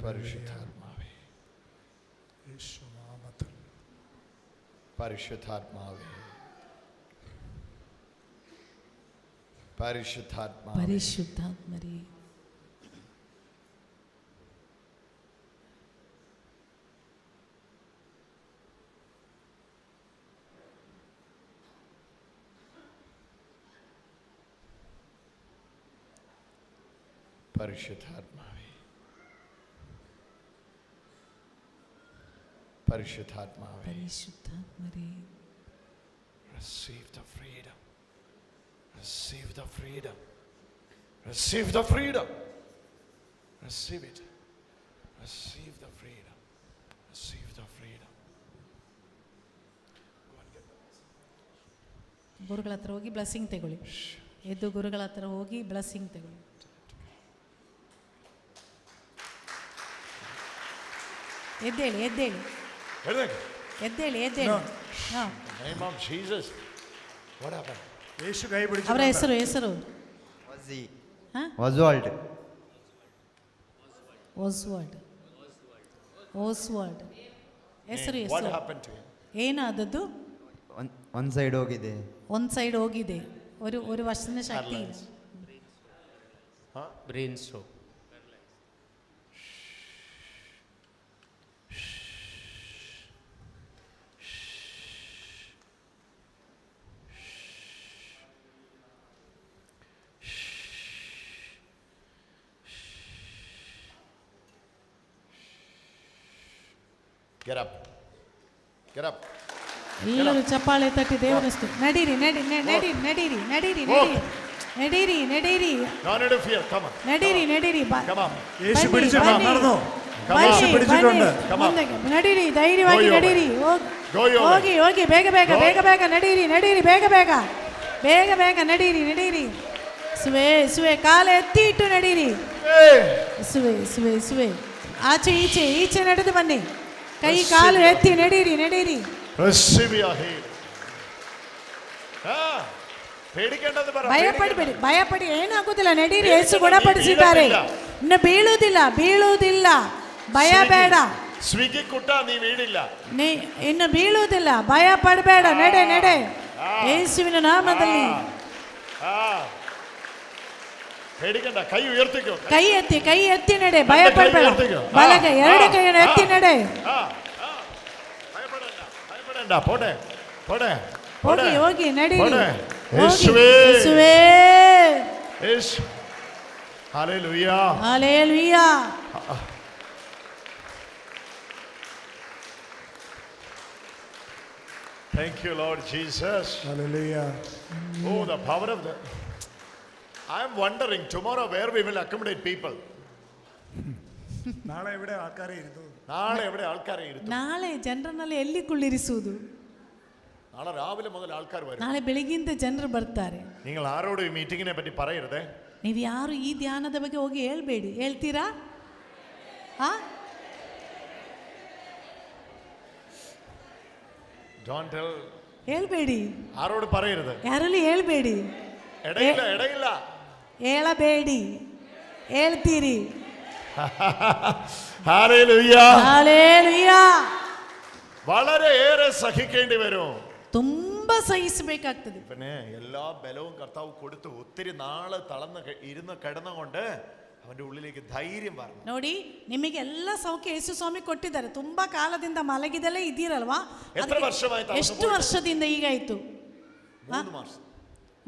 G: പരിശുദ്ധാത്മാവേ പരിശുദ്ധാത്മാവേ
F: പരിശുദ്ധാത്മരേ
G: പരിശുദ്ധാത്മാവേ പരിശുദ്ധാത്മാവേ,
F: പരിശുദ്ധാത്മരേ,
G: receive the freedom, receive the freedom, receive the freedom, receive it, receive the freedom, receive the freedom.
F: ಗುರುಗಳ ಹತ್ರ ಹೋಗಿ ಬ್ಲೆಸ್ಸಿಂಗ್ ತಗೊಳ್ಳಿ. ಎದ್ದು ಗುರುಗಳ ಹತ್ರ ಹೋಗಿ ಬ್ಲೆಸ್ಸಿಂಗ್ ತಗೊಳ್ಳಿ. ಎದ್ದೇಳಿ ಎದ್ದೇಳಿ ಎದ್ದೇಳಿ ಎದ್ದೇಳಿ.
G: Name of Jesus. What happened?
H: യേശു കൈ പിടിച്ചു.
F: ಅವರ ಹೆಸರು ಹೆಸರು
K: Oswald.
F: ಓಸ್ವಾಲ್ಡ್. ಓಸ್ವಾಲ್ಡ್ ಹೆಸರು
G: What
F: ಹೆಸರು
G: happened to him?
F: ಏನಾದದ್ದು?
K: ಒಂದು ಸೈಡ್ ಹೋಗಿದೆ.
F: ಒಂದು ಸೈಡ್ ಹೋಗಿದೆ. ഒരു വർഷത്തിന് ശക്തിയില്ല.
B: Brain stroke.
G: Get up. Get up.
F: ಎಲ್ಲರೂ ಚಪ್ಪಾಳೆ ತಟ್ಟಿ ದೇವರಷ್ಟು ನಡೀರಿ ನಡಿ ನಡೀರಿ ನಡೀರಿ ನಡೀರಿ ನಡೀರಿ ನಡೀರಿ ನಡೀರಿ
G: No need to fear. Come on.
F: ನಡೀರಿ ನಡೀರಿ
G: Come on.
H: യേശു പിടിച്ചു. നടന്നു.
G: Come
H: Yeshu
G: on.
H: പിടിച്ചിട്ടുണ്ട്.
G: Come on.
F: ನಡೀರಿ ಧೈರ್ಯವಾಗಿ
G: Go your
F: ನಡೀರಿ.
G: Go your
F: ಹೋಗಿ ಹೋಗಿ ಬೇಗ ಬೇಗ ಬೇಗ ಬೇಗ ನಡೀರಿ ನಡೀರಿ ಬೇಗ ಬೇಗ ಬೇಗ ಬೇಗ ನಡೀರಿ ನಡೀರಿ. ಸುವೆ ಸುವೆ ಕಾಲ ಎತ್ತಿ ಇಟ್ಟು ನಡೀರಿ. ಸುವೆ ಸುವೆ ಸುವೆ ಆಚೆ ಈಚೆ ಈಚೆ ನಡೆದು ಬನ್ನಿ. ಕೈ ಕಾಲು ಎತ್ತಿ ನಡೀರಿ ನಡೀರಿ.
G: Receive your healing. പേടിക്കേണ്ടത് പറ.
F: ಭಯಪಡಬೇಡಿ ಭಯಪಡಿ ಏನಾಗುದಿಲ್ಲ ನಡೀರಿ. ಯೇಸು ಗುಣಪಡಿಸಿದ್ದಾರೆ. ಇನ್ನು ಬೀಳುವುದಿಲ್ಲ ಬೀಳುವುದಿಲ್ಲ ಭಯ ಬೇಡ.
G: സ്വിഗ്ഗി കുട്ട നീ വീടില്ല.
F: ಇನ್ನು ಬೀಳುವುದಿಲ್ಲ ಭಯ ಪಡಬೇಡ. ನಡೆ ನಡೆ ಯೇಸುವಿನ ನಾಮದಲ್ಲಿ.
G: പേടിക്കണ്ട. കൈ ഉയർത്തിക്കോ.
F: ಕೈ ಎತ್ತಿ ನಡೆ. ಭಯ ಪಡಬೇಡ. ಬಲಗೈ ಎರಡು ಕೈಯನ್ನು ಎತ್ತಿ ನಡೆ.
G: ഭയപ്പെടണ്ട. പോട്ടെ പോട്ടെ
F: ಹೋಗಿ ಹೋಗಿ ನಡೀರಿ.
G: യേശുവേ
F: ಯೇಸುವೇ.
G: യേശു. Hallelujah.
F: Hallelujah.
G: Thank you, Lord Jesus.
H: Hallelujah.
G: Oh, the power of the. I am wondering tomorrow where we will accommodate people.
H: നാളെ എവിടെ ആൾക്കാരെ ഇരുന്നു?
G: നാളെ എവിടെ ആൾക്കാരെ ഇരുത്തും?
F: ನಾಳೆ ಜನರನ್ನೆಲ್ಲ ಎಲ್ಲಿ ಕುಳ್ಳಿರಿಸುವುದು?
G: നാളെ രാവിലെ മുതൽ ആൾക്കാർ വരും.
F: ನಾಳೆ ಬೆಳಗಿಂದ ಜನರು ಬರ್ತಾರೆ.
G: നിങ്ങൾ ആരോടും ഈ മീറ്റിംഗിനെ പറ്റി പറയരുതേ.
F: ನೀವು ಯಾರು ಈ ಧ್ಯಾನದ ಬಗ್ಗೆ ಹೋಗಿ ಹೇಳ್ಬೇಡಿ. ಹೇಳ್ತೀರಾ?
G: Don't tell.
F: ಹೇಳ್ಬೇಡಿ.
G: ആരോട് പറയരുത്.
F: ಯಾರಲ್ಲಿ ಹೇಳ್ಬೇಡಿ.
G: ഇടയില്ല.
F: ಹೇಳಬೇಡಿ. ಹೇಳ್ತೀರಿ.
G: ഹല്ലേലൂയ.
F: ഹല്ലേലൂയ.
G: വളരെയേറെ സഹിക്കേണ്ടി വരും.
F: ತುಂಬಾ ಸಹಿಸಬೇಕಾಗ್ತದೆ.
G: പിന്നെ എല്ലാ ബലവും കർത്താവ് കൊടുത്തു. ഒത്തിരി നാള് തളർന്ന് ഇരുന്ന് കിടന്നുകൊണ്ട് അവന്റെ ഉള്ളിലേക്ക് ധൈര്യം പറഞ്ഞു.
F: ನೋಡಿ ನಿಮಗೆ ಎಲ್ಲ ಸೌಖ್ಯ ಯೇಸು ಸ್ವಾಮಿ ಕೊಟ್ಟಿದ್ದಾರೆ. ತುಂಬಾ ಕಾಲದಿಂದ ಮಲಗಿದಲ್ಲೇ ಇದ್ದೀರಲ್ವಾ? ಎಷ್ಟು ವರ್ಷದಿಂದ ಈಗಾಯ್ತು?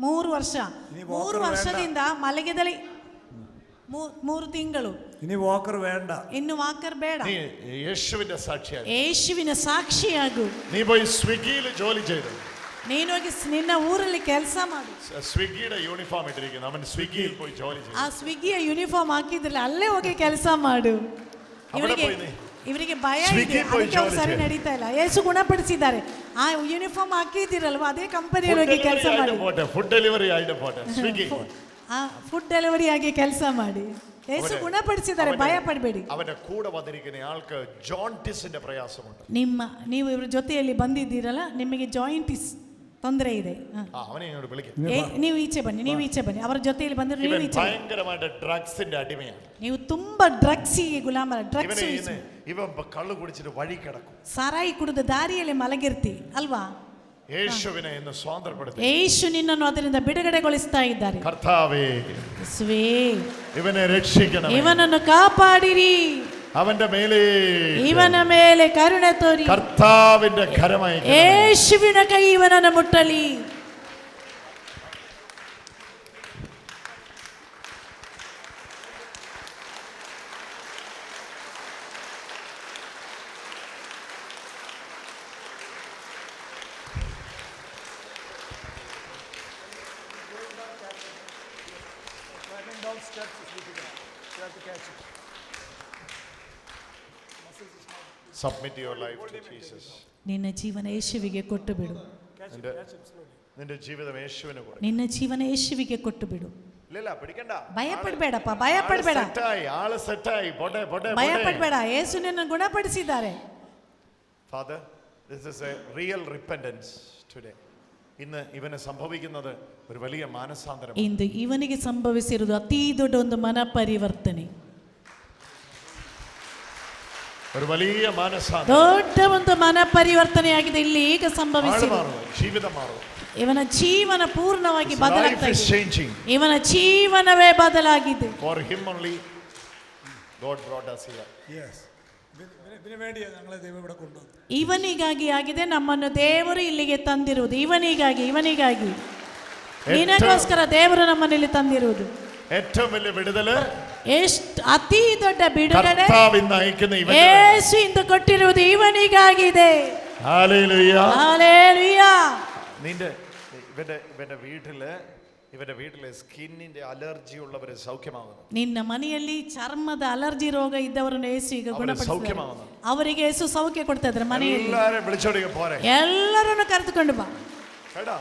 F: 3 ವರ್ಷ. 3 ವರ್ಷದಿಂದ ಮಲಗಿದಲ್ಲೇ 3 ತಿಂಗಳು.
H: ഇനി വാക്കർ വേണ്ട.
F: ಇನ್ನು ವಾಕರ್ ಬೇಡ.
G: നീ യേശുവിന്റെ സാക്ഷിയാകും.
F: ಯೇಸುವಿನ ಸಾಕ್ಷಿಯಾಗು.
G: നീ പോയി സ്വിഗ്ഗിയിൽ ജോലി ചെയ്തു.
F: ನೀನು ಹೋಗಿ ನಿನ್ನ ಊರಲ್ಲಿ ಕೆಲಸ ಮಾಡು.
G: സ്വിഗ്ഗിയുടെ യൂണിഫോം ഇട്ടിരിക്കുന്നു. അവൻ സ്വിഗ്ഗിയിൽ പോയി ജോലി ചെയ്തു.
F: ಆ ಸ್ವಿಗ್ಗಿಯ ಯೂನಿಫಾರ್ಮ್ ಹಾಕಿದ್ರಲ್ಲ ಅಲ್ಲೇ ಹೋಗಿ ಕೆಲಸ ಮಾಡು. ಇವರಿಗೆ ಭಯ ಇದೆ. ಅದಕ್ಕೆ ಅವ್ರು ಸರಿ ನಡೀತಾ ಇಲ್ಲ. ಯೇಸು ಗುಣಪಡಿಸಿದ್ದಾರೆ. ಆ ಯೂನಿಫಾರ್ಮ್ ಹಾಕಿದ್ದೀರಲ್ವಾ ಅದೇ ಕಂಪನಿಯಲ್ಲಿ ಹೋಗಿ ಕೆಲಸ ಮಾಡಿ.
G: ಫುಡ್ ಡೆಲಿವರಿ ಆಯ್ತು ಪೋಟೆ. ಸ್ವಿಗ್ಗಿ
F: ಫುಡ್ ಡೆಲಿವರಿ ಆಗಿ ಕೆಲಸ ಮಾಡಿ. ಯೇಸು ಗುಣಪಡಿಸಿದ್ದಾರೆ. ಭಯ ಪಡಬೇಡಿ.
G: അവന്റെ കൂടെ വന്നിരിക്കുന്ന ആൾക്ക് ജോണ്ടിസിന്റെ പ്രയാസമുണ്ട്.
F: ನೀವು ಇವ್ರ ಜೊತೆಯಲ್ಲಿ ಬಂದಿದ್ದೀರಲ್ಲ ನಿಮಗೆ ಜಾಯಿಂಟಿಸ್ ತೊಂದರೆ ಇದೆ. ನೀವು ಈಚೆ ಬನ್ನಿ ಅವರ ಜೊತೆಯಲ್ಲಿ ಬಂದ್ರೆ ನೀವು ಈಚೆ.
G: ഭയങ്കരമായിട്ട് ഡ്രഗ്സിന്റെ അടിമയാണ്.
F: ನೀವು ತುಂಬಾ ಡ್ರಗ್ಸಿಗೆ ಗುಲಾಮರ. ಡ್ರಗ್ಸ್
G: ഇവൻ കള്ളു കുടിച്ചിട്ട് വഴി കിടക്കും.
F: ಸಾರಾಯಿ ಕುಡಿದು ದಾರಿಯಲ್ಲಿ ಮಲಗಿರ್ತಿ ಅಲ್ವಾ?
G: യേശുവിനെ ഇന്ന് സ്വാതന്ത്ര്യപ്പെടുത്തി.
F: ಯೇಸು ನಿನ್ನನ್ನು ಅದರಿಂದ ಬಿಡುಗಡೆಗೊಳಿಸ್ತಾ ಇದ್ದಾರೆ.
G: കർത്താവേ
F: ಯೇಸುവೇ
G: ഇവനെ രക്ഷിക്കണമേ.
F: ಇವನನ್ನು ಕಾಪಾಡಿರಿ.
G: അവന്റെ മേലെ
F: ಇವನ ಮೇಲೆ ಕರುಣೆ ತೋರಿ.
G: കർത്താവിന്റെ കരമായി
F: ಯೇಸುವಿನ ಕೈ ಇವನನ್ನು ಮುಟ್ಟಲಿ.
G: Submit your life to Jesus.
F: ನಿನ್ನ ಜೀವನ ಯೇಸುವಿಗೆ ಕೊಟ್ಟು ಬಿಡು.
G: നിന്റെ ജീവിതം യേശുവിന് കൊടു.
F: ನಿನ್ನ ಜೀವನ ಯೇಸುವಿಗೆ ಕೊಟ್ಟು ಬಿಡು.
G: ഇല്ല പിടിക്കണ്ട.
F: ಭಯಪಡಬೇಡಪ್ಪ, ಭಯಪಡಬೇಡ.
G: ആള് സെറ്റായി.
F: ಭಯಪಡಬೇಡ, ಯೇಸು ನಿನ್ನನ್ನು ಗುಣಪಡಿಸಿದ್ದಾರೆ.
G: Father, this is a real repentance today. ഇന്ന് ഇവന് സംഭവിക്കുന്നത് ഒരു വലിയ മാനസാന്തരം.
F: ಇಂದು ಇವನಿಗೆ ಸಂಭವಿಸಿರುವುದು ಅತಿ ದೊಡ್ಡ ಒಂದು ಮನ ಪರಿವರ್ತನೆ.
G: ഒരു വലിയ മാനസാന്തരം.
F: ದೊಡ್ಡ ಒಂದು ಮನ ಪರಿವರ್ತನೆಯಾಗಿದೆ ಇಲ್ಲಿ ಈಗ ಸಂಭವಿಸಿದೆ.
G: ജീവിതം മാറും.
F: ಇವನ ಜೀವನ ಪೂರ್ಣವಾಗಿ ಬದಲಾಗ್ತಾ ಇದೆ. ಇವನ ಜೀವನವೇ ಬದಲಾಗಿದೆ.
G: For him only God brought us here.
H: Yes. ഇതിനു വേണ്ടിയാണ് ഞങ്ങളെ ദൈവം ഇവിടെ കൊണ്ടുവന്നത്.
F: ಇವನಿಗಾಗಿ ಆಗಿದೆ, ನಮ್ಮನ್ನು ದೇವರು ಇಲ್ಲಿಗೆ ತಂದಿರುವುದು. ಇವನಿಗಾಗಿ ನಿನಗೋಸ್ಕರ ದೇವರು ನಮ್ಮನ್ನು ಇಲ್ಲಿ ತಂದಿರುವುದು.
G: ഏറ്റവും വലിയ വിടുതല്,
F: ಎಷ್ಟು ಅತಿ ದೊಡ್ಡ ಬಿಡುಗಡೆ
G: കർത്താവിന്ന് അയക്കുന്ന ഇവൻ.
F: യേശു ಇಂದು ಕೊಟ್ಟಿರುವುದು ಇವನಿಗಾಗಿದೆ.
G: Hallelujah,
F: hallelujah.
G: നിന്റെ ഇവന്റെ വീട്ടിലെ സ്കിന്നിന്റെ അലർജി ഉള്ളവരെ സൗഖ്യമാകുന്നു.
F: ನಿನ್ನ ಮನೆಯಲ್ಲಿ ಚರ್ಮದ ಅಲರ್ಜಿ ರೋಗ ಇದ್ದವರನ್ನು ಯೇಸು ಈಗ ಗುಣಪಡಿಸಿದ್ದಾರೆ. ಅವರಿಗೆ ಯೇಸು ಸೌಖ್ಯ ಕೊಡ್ತಾ ಇದ್ದಾರೆ. ಮನೆಯಲ್ಲಿ
G: എല്ലാവരെയും വിളിച്ചോടിಗೆ പോരെ,
F: ಎಲ್ಲರನ್ನು ಕರೆದುಕೊಂಡು ಬಾ.
G: കേടാ.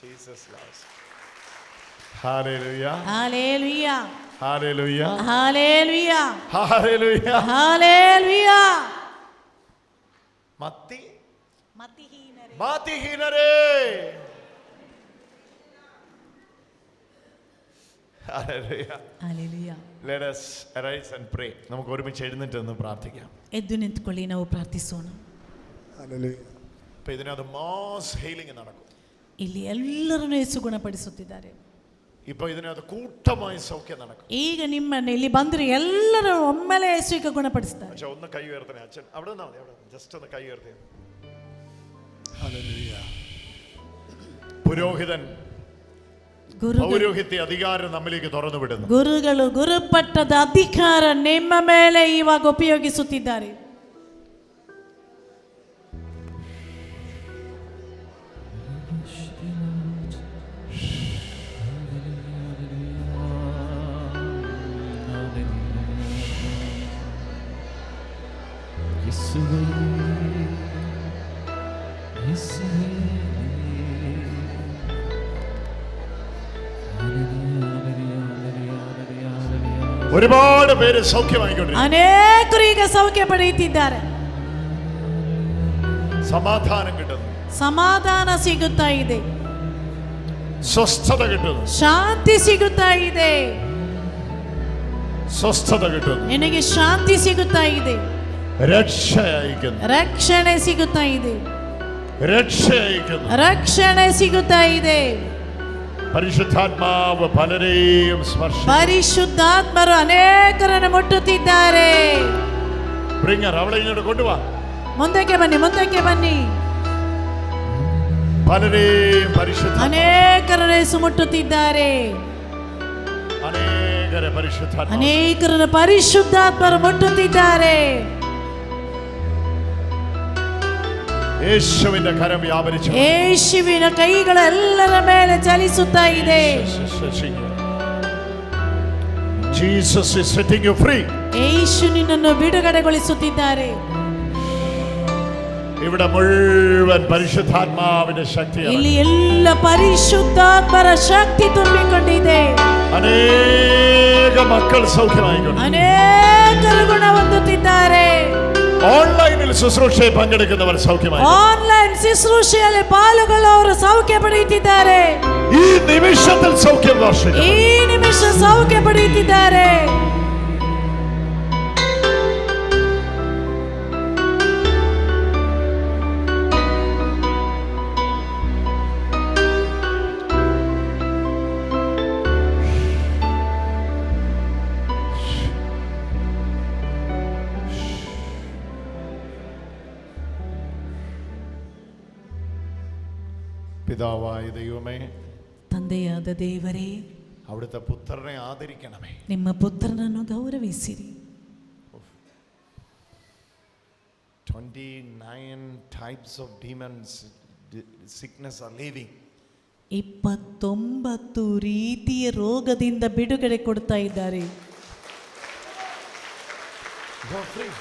G: Jesus loves. Hallelujah.
F: Hallelujah.
G: Hallelujah.
F: Hallelujah.
G: Hallelujah.
F: Hallelujah.
G: മതിഹീനരേ. Hallelujah.
F: Hallelujah.
G: Let us arise and pray. നമുക്ക് ഒരുമിച്ച് എഴുന്നേറ്റ് നിന്ന് പ്രാർത്ഥിക്കാം.
F: ಎದ್ದು ನಿಂತುಕೊಳ್ಳಿ, ನಾವು ಪ್ರಾರ್ಥಿಸೋಣ.
H: Hallelujah.
G: അപ്പോൾ ഇതിനകത്ത് മാസ് ഹീലിംഗ് നടക്കും.
F: ಇಲ್ಲಿ ಎಲ್ಲರನ್ನು ಯೇಸು ಗುಣಪಡಿಸುತ್ತಿದ್ದಾರೆ.
G: ഇപ്പോൾ ഇതിനകത്ത് കൂട്ടമായി സൗഖ്യം നടക്കും.
F: ಈಗ ನಿಮ್ಮನ್ನು ಇಲ್ಲಿ ಬಂದ್ರೆ ಎಲ್ಲರೂ ಒಮ್ಮೆಲೆ ಯೇಸು ಈಗ ಗುಣಪಡಿಸ್ತಾರೆ.
G: പക്ഷേ ഒന്ന് കൈ ഉയർത്തണേ അച്ഛൻ. അവിടെ നിന്നാ മതി, അവിടെ ജസ്റ്റ് ഒന്ന് കൈ ഉയർത്തേ.
H: Hallelujah.
G: പുരോഹിതൻ പൗരോഹിത്യ അധികാരം നമ്മിലേക്ക് തുറന്നു വിടുന്നു.
F: ಗುರುಗಳು ಗುರುಪಟ್ಟದ ಅಧಿಕಾರ ನಿಮ್ಮ ಮೇಲೆ ಇವಾಗ ಉಪಯೋಗಿಸುತ್ತಿದ್ದಾರೆ.
G: ഒരുപാട് പേര് സൗഖ്യമായിക്കൊണ്ടിരിക്കുന്നു.
F: ಅನೇಕರು ಈಗ ಸೌಖ್ಯ ಪಡೆಯುತ್ತಿದ್ದಾರೆ.
G: സമാധാനം കിട്ടുന്നു,
F: ಸಮಾಧಾನ ಸಿಗುತ್ತಾ ಇದೆ,
G: സ്വസ്ഥത കിട്ടുന്നു,
F: ಶಾಂತಿ ಸಿಗುತ್ತಾ ಇದೆ,
G: സ്വസ്ഥത കിട്ടുന്നു,
F: ನಿನಗೆ ಶಾಂತಿ ಸಿಗುತ್ತಾ ಇದೆ,
G: രക്ഷ അയക്കുന്നു,
F: ರಕ್ಷಣೆ ಸಿಗುತ್ತಾ ಇದೆ,
G: രക്ഷ അയക്കുന്നു,
F: ರಕ್ಷಣೆ ಸಿಗುತ್ತಾ ಇದೆ.
G: പരിശുദ്ധാത്മാവ് പലരെയും സ്പർശിക്കുന്നു.
F: ಪರಿಶುದ್ಧಾತ್ಮರು ಅನೇಕರನ್ನು ಮುಟ್ಟುತ್ತಿದ್ದಾರೆ.
G: ബ്രിങ്ങർ അവളെ ഇങ്ങോട്ട് കൊണ്ടുവാ.
F: ಮುಂದಕ್ಕೆ ಬನ್ನಿ, ಮುಂದಕ್ಕೆ ಬನ್ನಿ.
G: പലരെയും പരിശുദ്ധ
F: ಅನೇಕರನ್ನು ಯೇಸು ಮುಟ್ಟುತ್ತಿದ್ದಾರೆ. ಅನೇಕರನ್ನು ಪರಿಶುದ್ಧಾತ್ಮರು ಮುಟ್ಟುತ್ತಿದ್ದಾರೆ.
G: യേശുവിന്റെ കരം വ്യാപരിച്ചു.
F: ಯೇಸುವಿನ ಕೈಗಳು ಎಲ್ಲರ ಮೇಲೆ ಚಲಿಸುತ್ತಾ ಇದೆ.
G: Jesus is setting you free.
F: ಯೇಸು ನಿನ್ನನ್ನು ಬಿಡುಗಡೆಗೊಳಿಸುತ್ತಿದ್ದಾರೆ.
G: ഇവിടെ മുഴുവൻ പരിശുദ്ധാത്മാവിന്റെ ശക്തിയാണ്.
F: ಇಲ್ಲಿ ಎಲ್ಲ ಪರಿಶುದ್ಧಾತ್ಮರ ಶಕ್ತಿ ತುಂಬಿಕೊಂಡಿದೆ.
G: അനേക മക്കൾ സൗഖ്യമായിക്കൊണ്ട്
F: ಅನೇಕರು ಗುಣ ಹೊಂದುತ್ತಿದ್ದಾರೆ.
G: ഓൺലൈനിൽ ശുശ്രൂഷയിൽ പങ്കെടുക്കുന്നവർ സൗഖ്യമായി.
F: ಆನ್ಲೈನ್ ಶುಶ್ರೂಷೆಯಲ್ಲಿ ಪಾಲ್ಗೊಳ್ಳುವವರು ಸೌಖ್ಯ ಪಡೆಯುತ್ತಿದ್ದಾರೆ.
G: ഈ നിമിഷത്തിൽ സൗഖ്യം വർഷിക്കുന്നു.
F: ಈ ನಿಮಿಷ ಸೌಖ್ಯ ಪಡೆಯುತ್ತಿದ್ದಾರೆ.
G: പിതാവായ ദൈവമേ,
F: ತಂದೆಯಾದ ದೇವರೇ,
G: അവിടുത്തെ പുത്രനെ ആദരിക്കണമേ.
F: ನಿಮ್ಮ ಪುತ್ರನನ್ನು ಗೌರವಿಸಿರಿ.
G: 29 types of demons, sickness are leaving.
F: 29 ರೀತಿಯ ರೋಗದಿಂದ ಬಿಡುಗಡೆ ಕೊಡ್ತಾ ಇದ್ದಾರೆ.
G: You're free.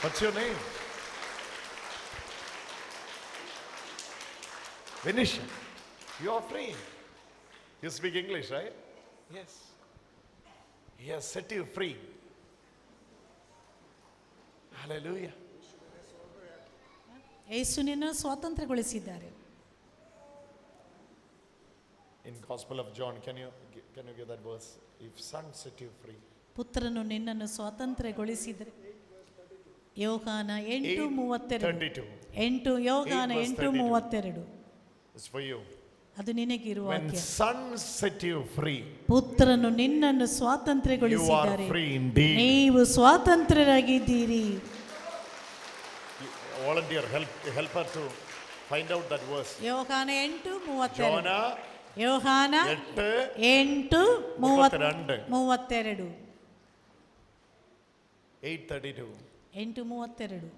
G: What's your name? Vinisha. You are free. You speak English, right? Yes. He has set you free. Hallelujah.
F: ಯೇಸುವಿನನ್ನು ಸ್ವಾತಂತ್ರ್ಯಗೊಳಿಸಿದ್ದಾರೆ.
G: In Gospel of John, can you give that verse? If Son set you free.
F: ಪುತ್ರನು ನಿನ್ನನ್ನು ಸ್ವಾತಂತ್ರ್ಯಗೊಳಿಸಿದರೆ ಯೋಹಾನ 8:32 ಯೋಹಾನ 8:32
G: It's for you.
F: ಅದು ನಿನಗಿರುವ
G: When
F: ವಾಕ್ಯ.
G: Son set you free,
F: ಪುತ್ರನು ನಿನ್ನನ್ನು
G: you are
F: ಸ್ವಾತಂತ್ರ್ಯಗೊಳಿಸಿದ್ದಾರೆ,
G: free indeed.
F: ನೀವು ಸ್ವಾತಂತ್ರ್ಯರಾಗಿದ್ದೀರಿ.
G: Volunteer, help her to find out that verse.
F: ಯೋಹಾನ 8:32
G: ಯೋಹಾನ
F: ಯೋಹಾನ 8:32
G: 8:32.
F: 8:32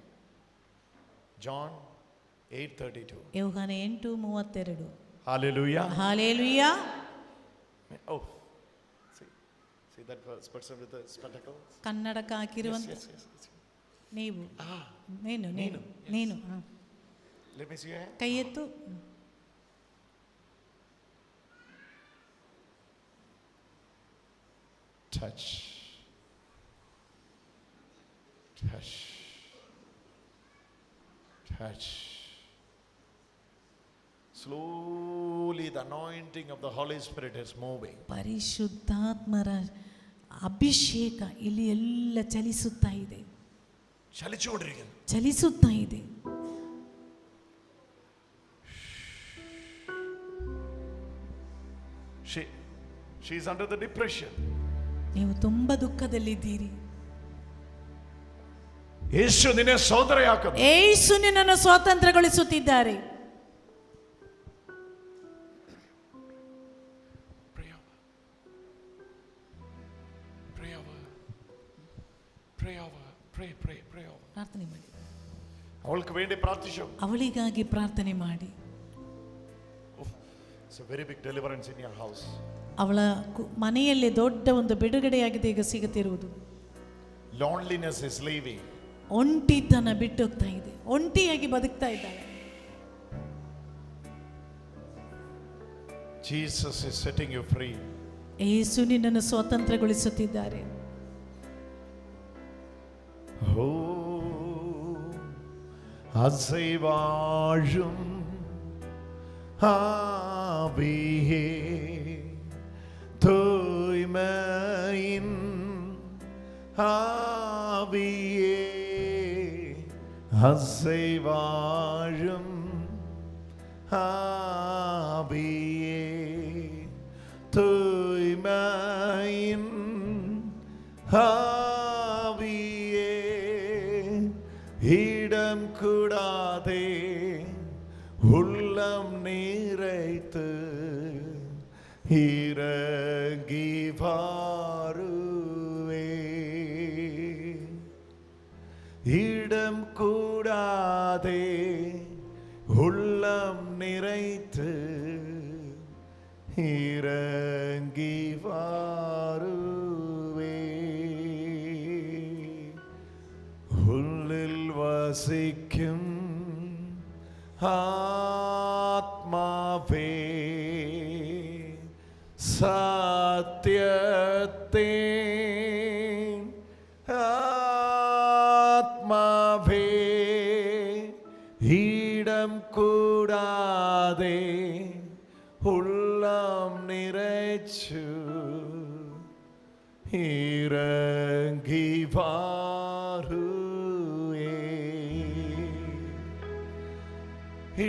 G: John 8:32.
F: ಯೋಹಾನ 8:32.
G: Hallelujah.
F: Hallelujah.
G: Oh, see that person with the spectacles?
F: ಕನ್ನಡಕ ಹಾಕಿರುವಂತ
G: Yes.
F: ನೀವು ನೀನು
G: Let me see your hand.
F: ಕೈ ಎತ್ತು.
G: Touch. Slowly the anointing of the Holy Spirit is moving.
F: ಪರಿಶುದ್ಧಾತ್ಮರ ಅಭಿಷೇಕ ಇಲ್ಲಿ ಎಲ್ಲ ಚಲಿಸುತ್ತಾ ಇದೆ. ಚಲಿಸುತ್ತಾ ಇದೆ.
G: She is under the depression.
F: ನೀವು ತುಂಬಾ ದುಃಖದಲ್ಲಿದ್ದೀರಿ.
G: ಯೇಸು ನಿನ್ನ ಸೋದರಯಾಕನು.
F: ಯೇಸು ನಿನ್ನನ್ನು ಸ್ವಾತಂತ್ರ್ಯಗೊಳಿಸುತ್ತಿದ್ದಾರೆ. ಪ್ರಾರ್ಥನೆ ಮಾಡಿ.
G: ಅವಳಿಗೆ ವೇണ്ടി ಪ್ರಾರ್ಥಿಸು.
F: ಅವಳಿಗಾಗಿ ಪ್ರಾರ್ಥನೆ ಮಾಡಿ.
G: It's a very big deliverance in your house.
F: ಅವಳ ಮನೆಯಲ್ಲಿ ದೊಡ್ಡ ಒಂದು ಬಿಡುಗಡೆಯಾಗಿದೆ ಈಗ ಸಿಗುತ್ತಿರುವುದು.
G: Loneliness is leaving.
F: ಒಂಟಿತನ ಬಿಟ್ಟು ಹೋಗ್ತಾ ಇದೆ. ಒಂಟಿಯಾಗಿ ಬದುಕ್ತಾ ಇದ್ದಾಳೆ.
G: Jesus is setting you free.
F: ಯೇಸು ನಿನ್ನನ್ನು ಸ್ವಾತಂತ್ರ್ಯಗೊಳಿಸುತ್ತಿದ್ದಾರೆ.
G: அசைவாழும் ஆவியே தூய்மையின் ஆவியே அசைவாழும் ஆவியே தூய்மையின் ஆவியே இடம் கூடாதே உள்ளம் நிறைத்து இறங்கி வாருவே இடம் கூடாதே உள்ளம் நிறைத்து இறங்கி வாருவே உள்ளில் வசிக்கும் ஆத்மாவே சத்தியத்தின் ஆத்மாவே இடம் கூடாதே உள்ளம் நிறைச்சு இறங்கி வாருவே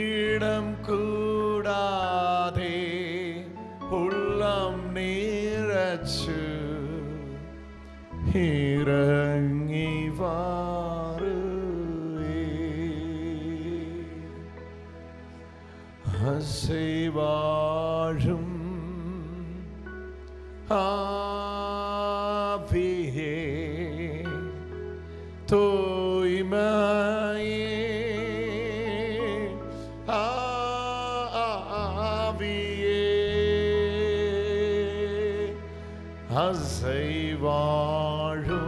G: இடம் கூடாதே உள்ளம் நீரச்சு இறங்கி வாருவே அசைவாழும் ஆவியே தூய்மையே அசைவாழு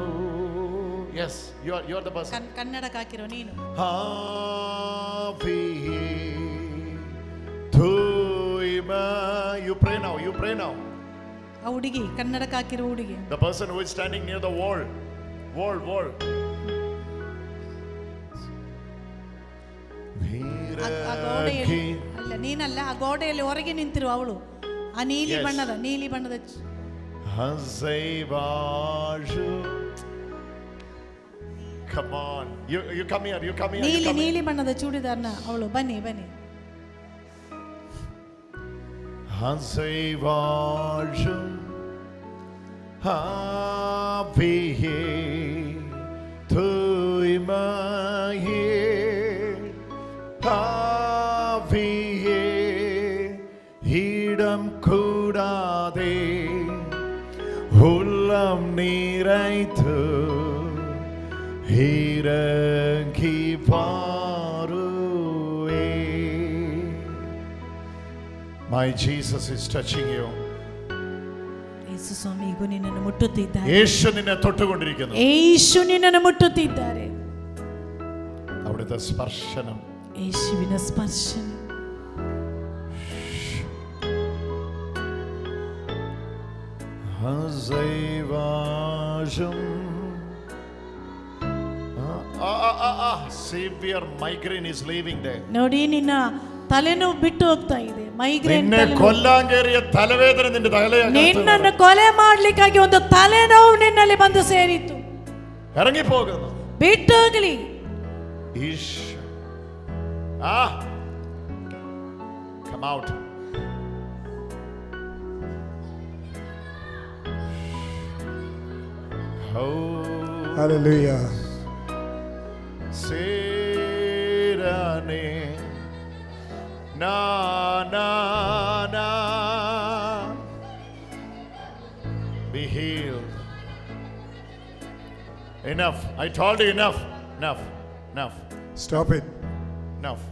G: Yes, you are the person.
F: ಕನ್ನಡಕ್ಕೆ ಹಾಕಿರೋ ನೀನು.
G: You pray now.
F: ಆ ಹುಡುಗಿ ಕನ್ನಡಕ್ಕೆ ಹಾಕಿರೋ ಹುಡುಗಿ.
G: The person who is standing near the wall.
F: ಅಲ್ಲ ನೀನಲ್ಲ, ಆ ಗೋಡೆಯಲ್ಲಿ ಹೊರಗೆ ನಿಂತಿರುವ ಅವಳು, ಆ ನೀಲಿ ಬಣ್ಣದ
G: Come on, you come here.
F: ನೀಲಿ ಬಣ್ಣದ ಚೂಡಿದಾರ್ನ ಅವಳು. ಬನ್ನಿ.
G: Hazevajum Havihe Tuimahe Havihe Hidam Kudade Hulam Niraitu Hirangi Parue. My Jesus is touching you.
F: ಯೇಸು ಸ್ವಾಮಿ ಈಗ ನಿನ್ನನ್ನು ಮುಟ್ಟುತ್ತಿದ್ದಾರೆ.
G: യേശു നിന്നെ തൊട്ടുകൊണ്ടിരിക്കുന്നു.
F: യേശു നിന്നെ മുട്ടുತ್ತಿದ್ದಾರೆ.
G: അവിടുത്തെ സ്പർശനം.
F: യേശുവിന്റെ സ്പർശനം.
G: ഹസൈവാജം. Severe migraine is leaving there.
F: ನೋಡಿ ನಿನ್ನ ತಲೆನೋವು ಬಿಟ್ಟು ಹೋಗ್ತಾ ಇದೆ. ಮೈಗ್ರೇನ್.
G: ನಿನ್ನೆ ಕೊಲ್ಲಾಂಗೇರಿಯ ತಲೆವೇದನೆ ನಿನ್ನ ತಲೆಯ.
F: ನಿನ್ನನ್ನು ಕೊಲೆ ಮಾಡಲಿಕ್ಕಾಗಿ ಒಂದು ತಲೆನೋವು ನಿನ್ನಲ್ಲಿ ಬಂದು ಸೇರಿತು.
G: ಇറങ്ങി പോകുന്നു.
F: ಬಿಟ್ಟು ಹೋಗಲಿ.
G: Come out.
H: Hallelujah.
G: Serane na be healed. Enough. I told you enough.
H: Stop it.
G: Enough.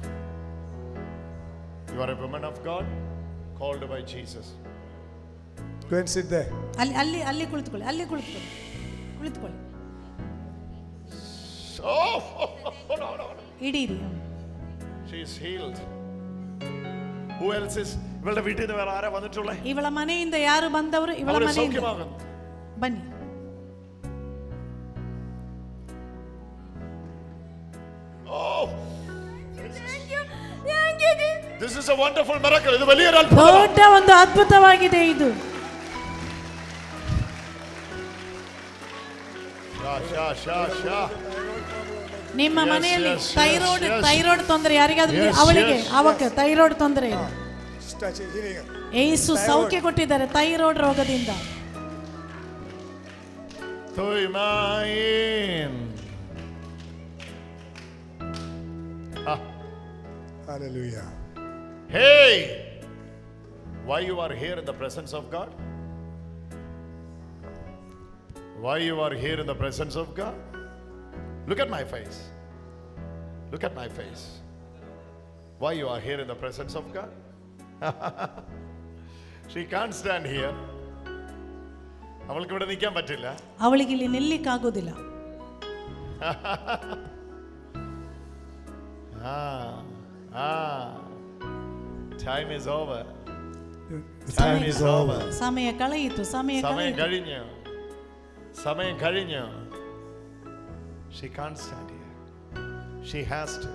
G: You are a woman of God called by Jesus.
H: Go and sit there.
F: ಅಲ್ಲಿ ಕುಳಿತುಕೊಳ್ಳಿ.
G: Oh, no.
F: ಇಡೀರಿ.
G: She is healed. Who else is? ഇവളുടെ വീട്ടിൽ നിന്ന് വേറെ ആരാ വന്നിട്ടുള്ളേ?
F: ಇವಳ ಮನೆಯಿಂದ ಯಾರು ಬಂದವರು? ಇವಳ ಮನೆಯಿಂದ ಬನ್ನಿ.
G: Oh, this is a wonderful miracle. ಇದು വലിയൊരു ಅದ್ಭುತ.
F: ದೊಡ್ಡ ಒಂದು ಅದ್ಭುತವಾಗಿದೆ ಇದು.
G: ಶಾ.
F: ನಿಮ್ಮ ಮನೆಯಲ್ಲಿ ಥೈರಾಯ್ಡ್ ತೊಂದರೆ ಯಾರಿಗಾದ್ರೂ ಅವಕ್ಕೆ ಥೈರಾಯ್ಡ್ ತೊಂದರೆ ಇದೆ. ಯೇಸು ಸೌಖ್ಯ ಕೊಟ್ಟಿದ್ದಾರೆ ಥೈರಾಯ್ಡ್ ರೋಗದಿಂದ.
H: Hallelujah.
G: Hey, why you are here in the presence of God? Why you are here in the presence of God? Look at my face. Why you are here in the presence of God? She can't stand here. അവൾക്ക് ഇവിടെ നിൽക്കാൻ പറ്റില്ല.
F: അവൾക്ക് ಇಲ್ಲಿ നിൽലിക്കാಗುವುದಿല്ല.
G: Time is over.
F: സമയ ಕಳೆಯಿತು.
G: സമയം കഴിഞ്ഞു. She can't stand here. She has to.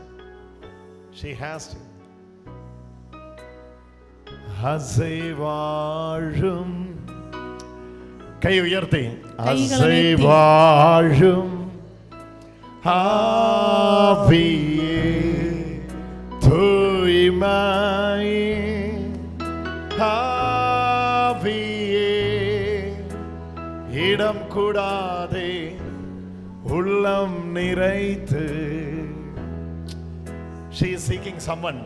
G: ഹസൈവാഴും കൈ ഉയർത്തി. ഹസൈവാഴും ആവിയേ തൂയ്മയേ ആവിയേ ഇടം കൂടാതെ ഉള്ളം നിറൈത്ത്. She is seeking someone.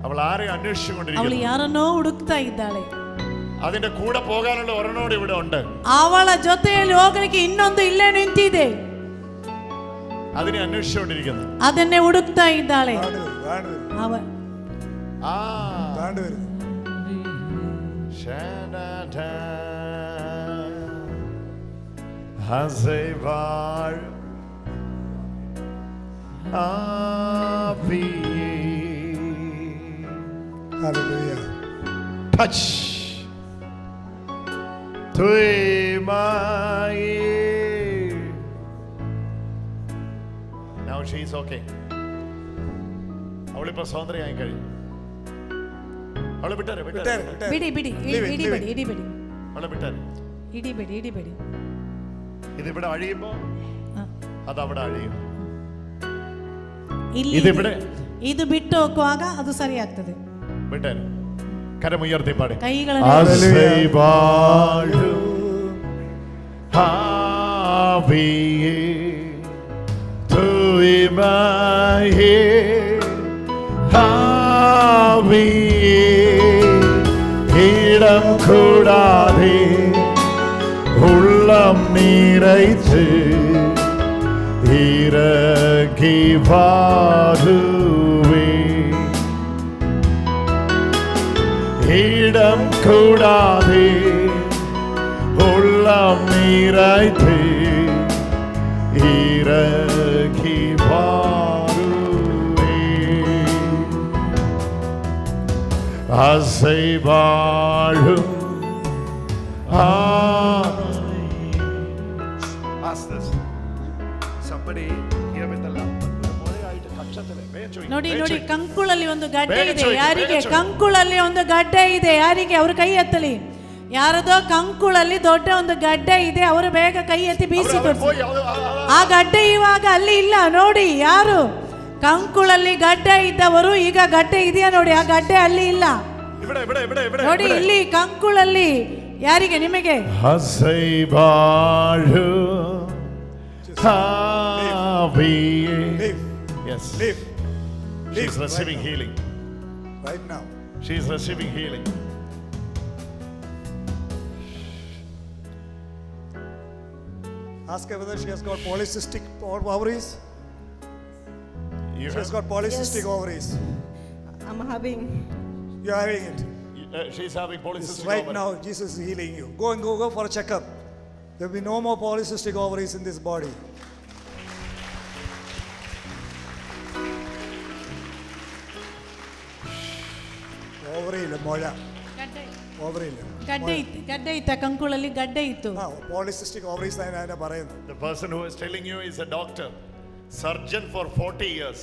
G: അവൾ ആരെയും അന്വേഷിച്ചുകൊണ്ടിരിക്കുന്നു.
F: അവൾ ಯಾರನ್ನೋ ಹುಡುಕ್ತಾ ಇದ್ದಾಳೆ.
G: അതിന്റെ കൂടെ പോകാനുള്ള ഒരെണ്ണോട് ഇവിടെ ഉണ്ട്.
F: ಅವಳ ಜೊತೆಯಲ್ಲಿ ಹೋಗಲಿಕ್ಕೆ ಇನ್ನೊಂದು ಇಲ್ಲೇ ನಿಂತಿದೆ.
G: അതിനെ അന്വേഷിച്ചുകൊണ്ടിരിക്കുന്നു.
F: ಅದನ್ನೇ ಹುಡುಕ್ತಾ ಇದ್ದಾಳೆ. ಅವಳ
G: അസൈവാഴ് ആവിയേ.
H: Hallelujah.
G: Touch. Tuimaye. Now she's okay. അവളിപ്പോ സ്വതന്ത്രയായി കഴിഞ്ഞു. അവളെ വിട്ടാരെ
H: വിട്ടാരെ, വിട്ടാരെ.
F: ಬಿಡಿ ಬಿಡಿ
H: Leave it, leave
F: ಇಡಿಬೇಡಿ
H: it.
F: ಇಡಿಬೇಡಿ
G: അവളെ വിട്ടാരെ.
F: ಇಡಿಬೇಡಿ
G: ഇതിവിടെ അഴിയുമ്പോ അത് അവിടെ അഴിയും.
F: ಇಲ್ಲಿ
G: ഇതിവിടെ
F: ಇದು ಬಿಟ್ಟು ಹೋಗುವಾಗ ಅದು ಸರಿ ಆಗ್ತದೆ.
G: വിട്ടാരെ. കരമുയർത്തി പാടി.
F: ಕೈಗಳನ್ನು
G: അസൈവാഴു ആവിയേ തുയിമായേ ആവിയേ ഇടം കൂടാതെ ഉള്ളം നിറച്ച് ഇറങ്ങി വാരുവേ. ഇടം കൂടാതെ ഉള്ളം നിറച്ച് ഇറങ്ങി വാരുവേ. അസൈവാഴും
F: ನೋಡಿ ನೋಡಿ, ಕಂಕುಳಲ್ಲಿ ಒಂದು ಗಡ್ಡೆ ಇದೆ. ಯಾರಿಗೆ ಕಂಕುಳಲ್ಲಿ ಒಂದು ಗಡ್ಡೆ ಇದೆ? ಯಾರಿಗೆ? ಅವರು ಕೈ ಎತ್ತಲಿ. ಯಾರದೋ ಕಂಕುಳಲ್ಲಿ ದೊಡ್ಡ ಒಂದು ಗಡ್ಡೆ ಇದೆ, ಅವರು ಬೇಗ ಕೈ ಎತ್ತಿ ಬೀಸಿ ತೋರಿಸಿ. ಆ ಗಡ್ಡೆ ಇವಾಗ ಅಲ್ಲಿ ಇಲ್ಲ. ನೋಡಿ, ಯಾರು ಕಂಕುಳಲ್ಲಿ ಗಡ್ಡೆ ಇದ್ದವರು ಈಗ ಗಡ್ಡೆ ಇದೆಯಾ ನೋಡಿ, ಆ ಗಡ್ಡೆ ಅಲ್ಲಿ ಇಲ್ಲ ನೋಡಿ, ಇಲ್ಲಿ ಕಂಕುಳಲ್ಲಿ. ಯಾರಿಗೆ? ನಿಮಗೆ.
G: Yes. She is receiving healing.
H: Right now.
G: She is receiving healing.
H: Ask her whether she has got polycystic ovaries.
G: You
H: She has got polycystic ovaries.
J: I'm having.
H: You are having it.
G: She is having polycystic
H: Right
G: ovary.
H: now, Jesus is healing you. Go for a checkup. There will be no more polycystic ovaries in this body. Ovary ಇಲ್ಲ ಮೊಳ. Ovary ಇಲ್ಲ.
F: ಗಡ್ಡೆ ಇತ್ತ ಕಂಕುಳಲ್ಲಿ ಗಡ್ಡೆ ಇತ್ತು.
H: Polycystic ovaries ನಾನು പറയുന്നത്.
G: The person who is telling you is a doctor, surgeon for 40 years.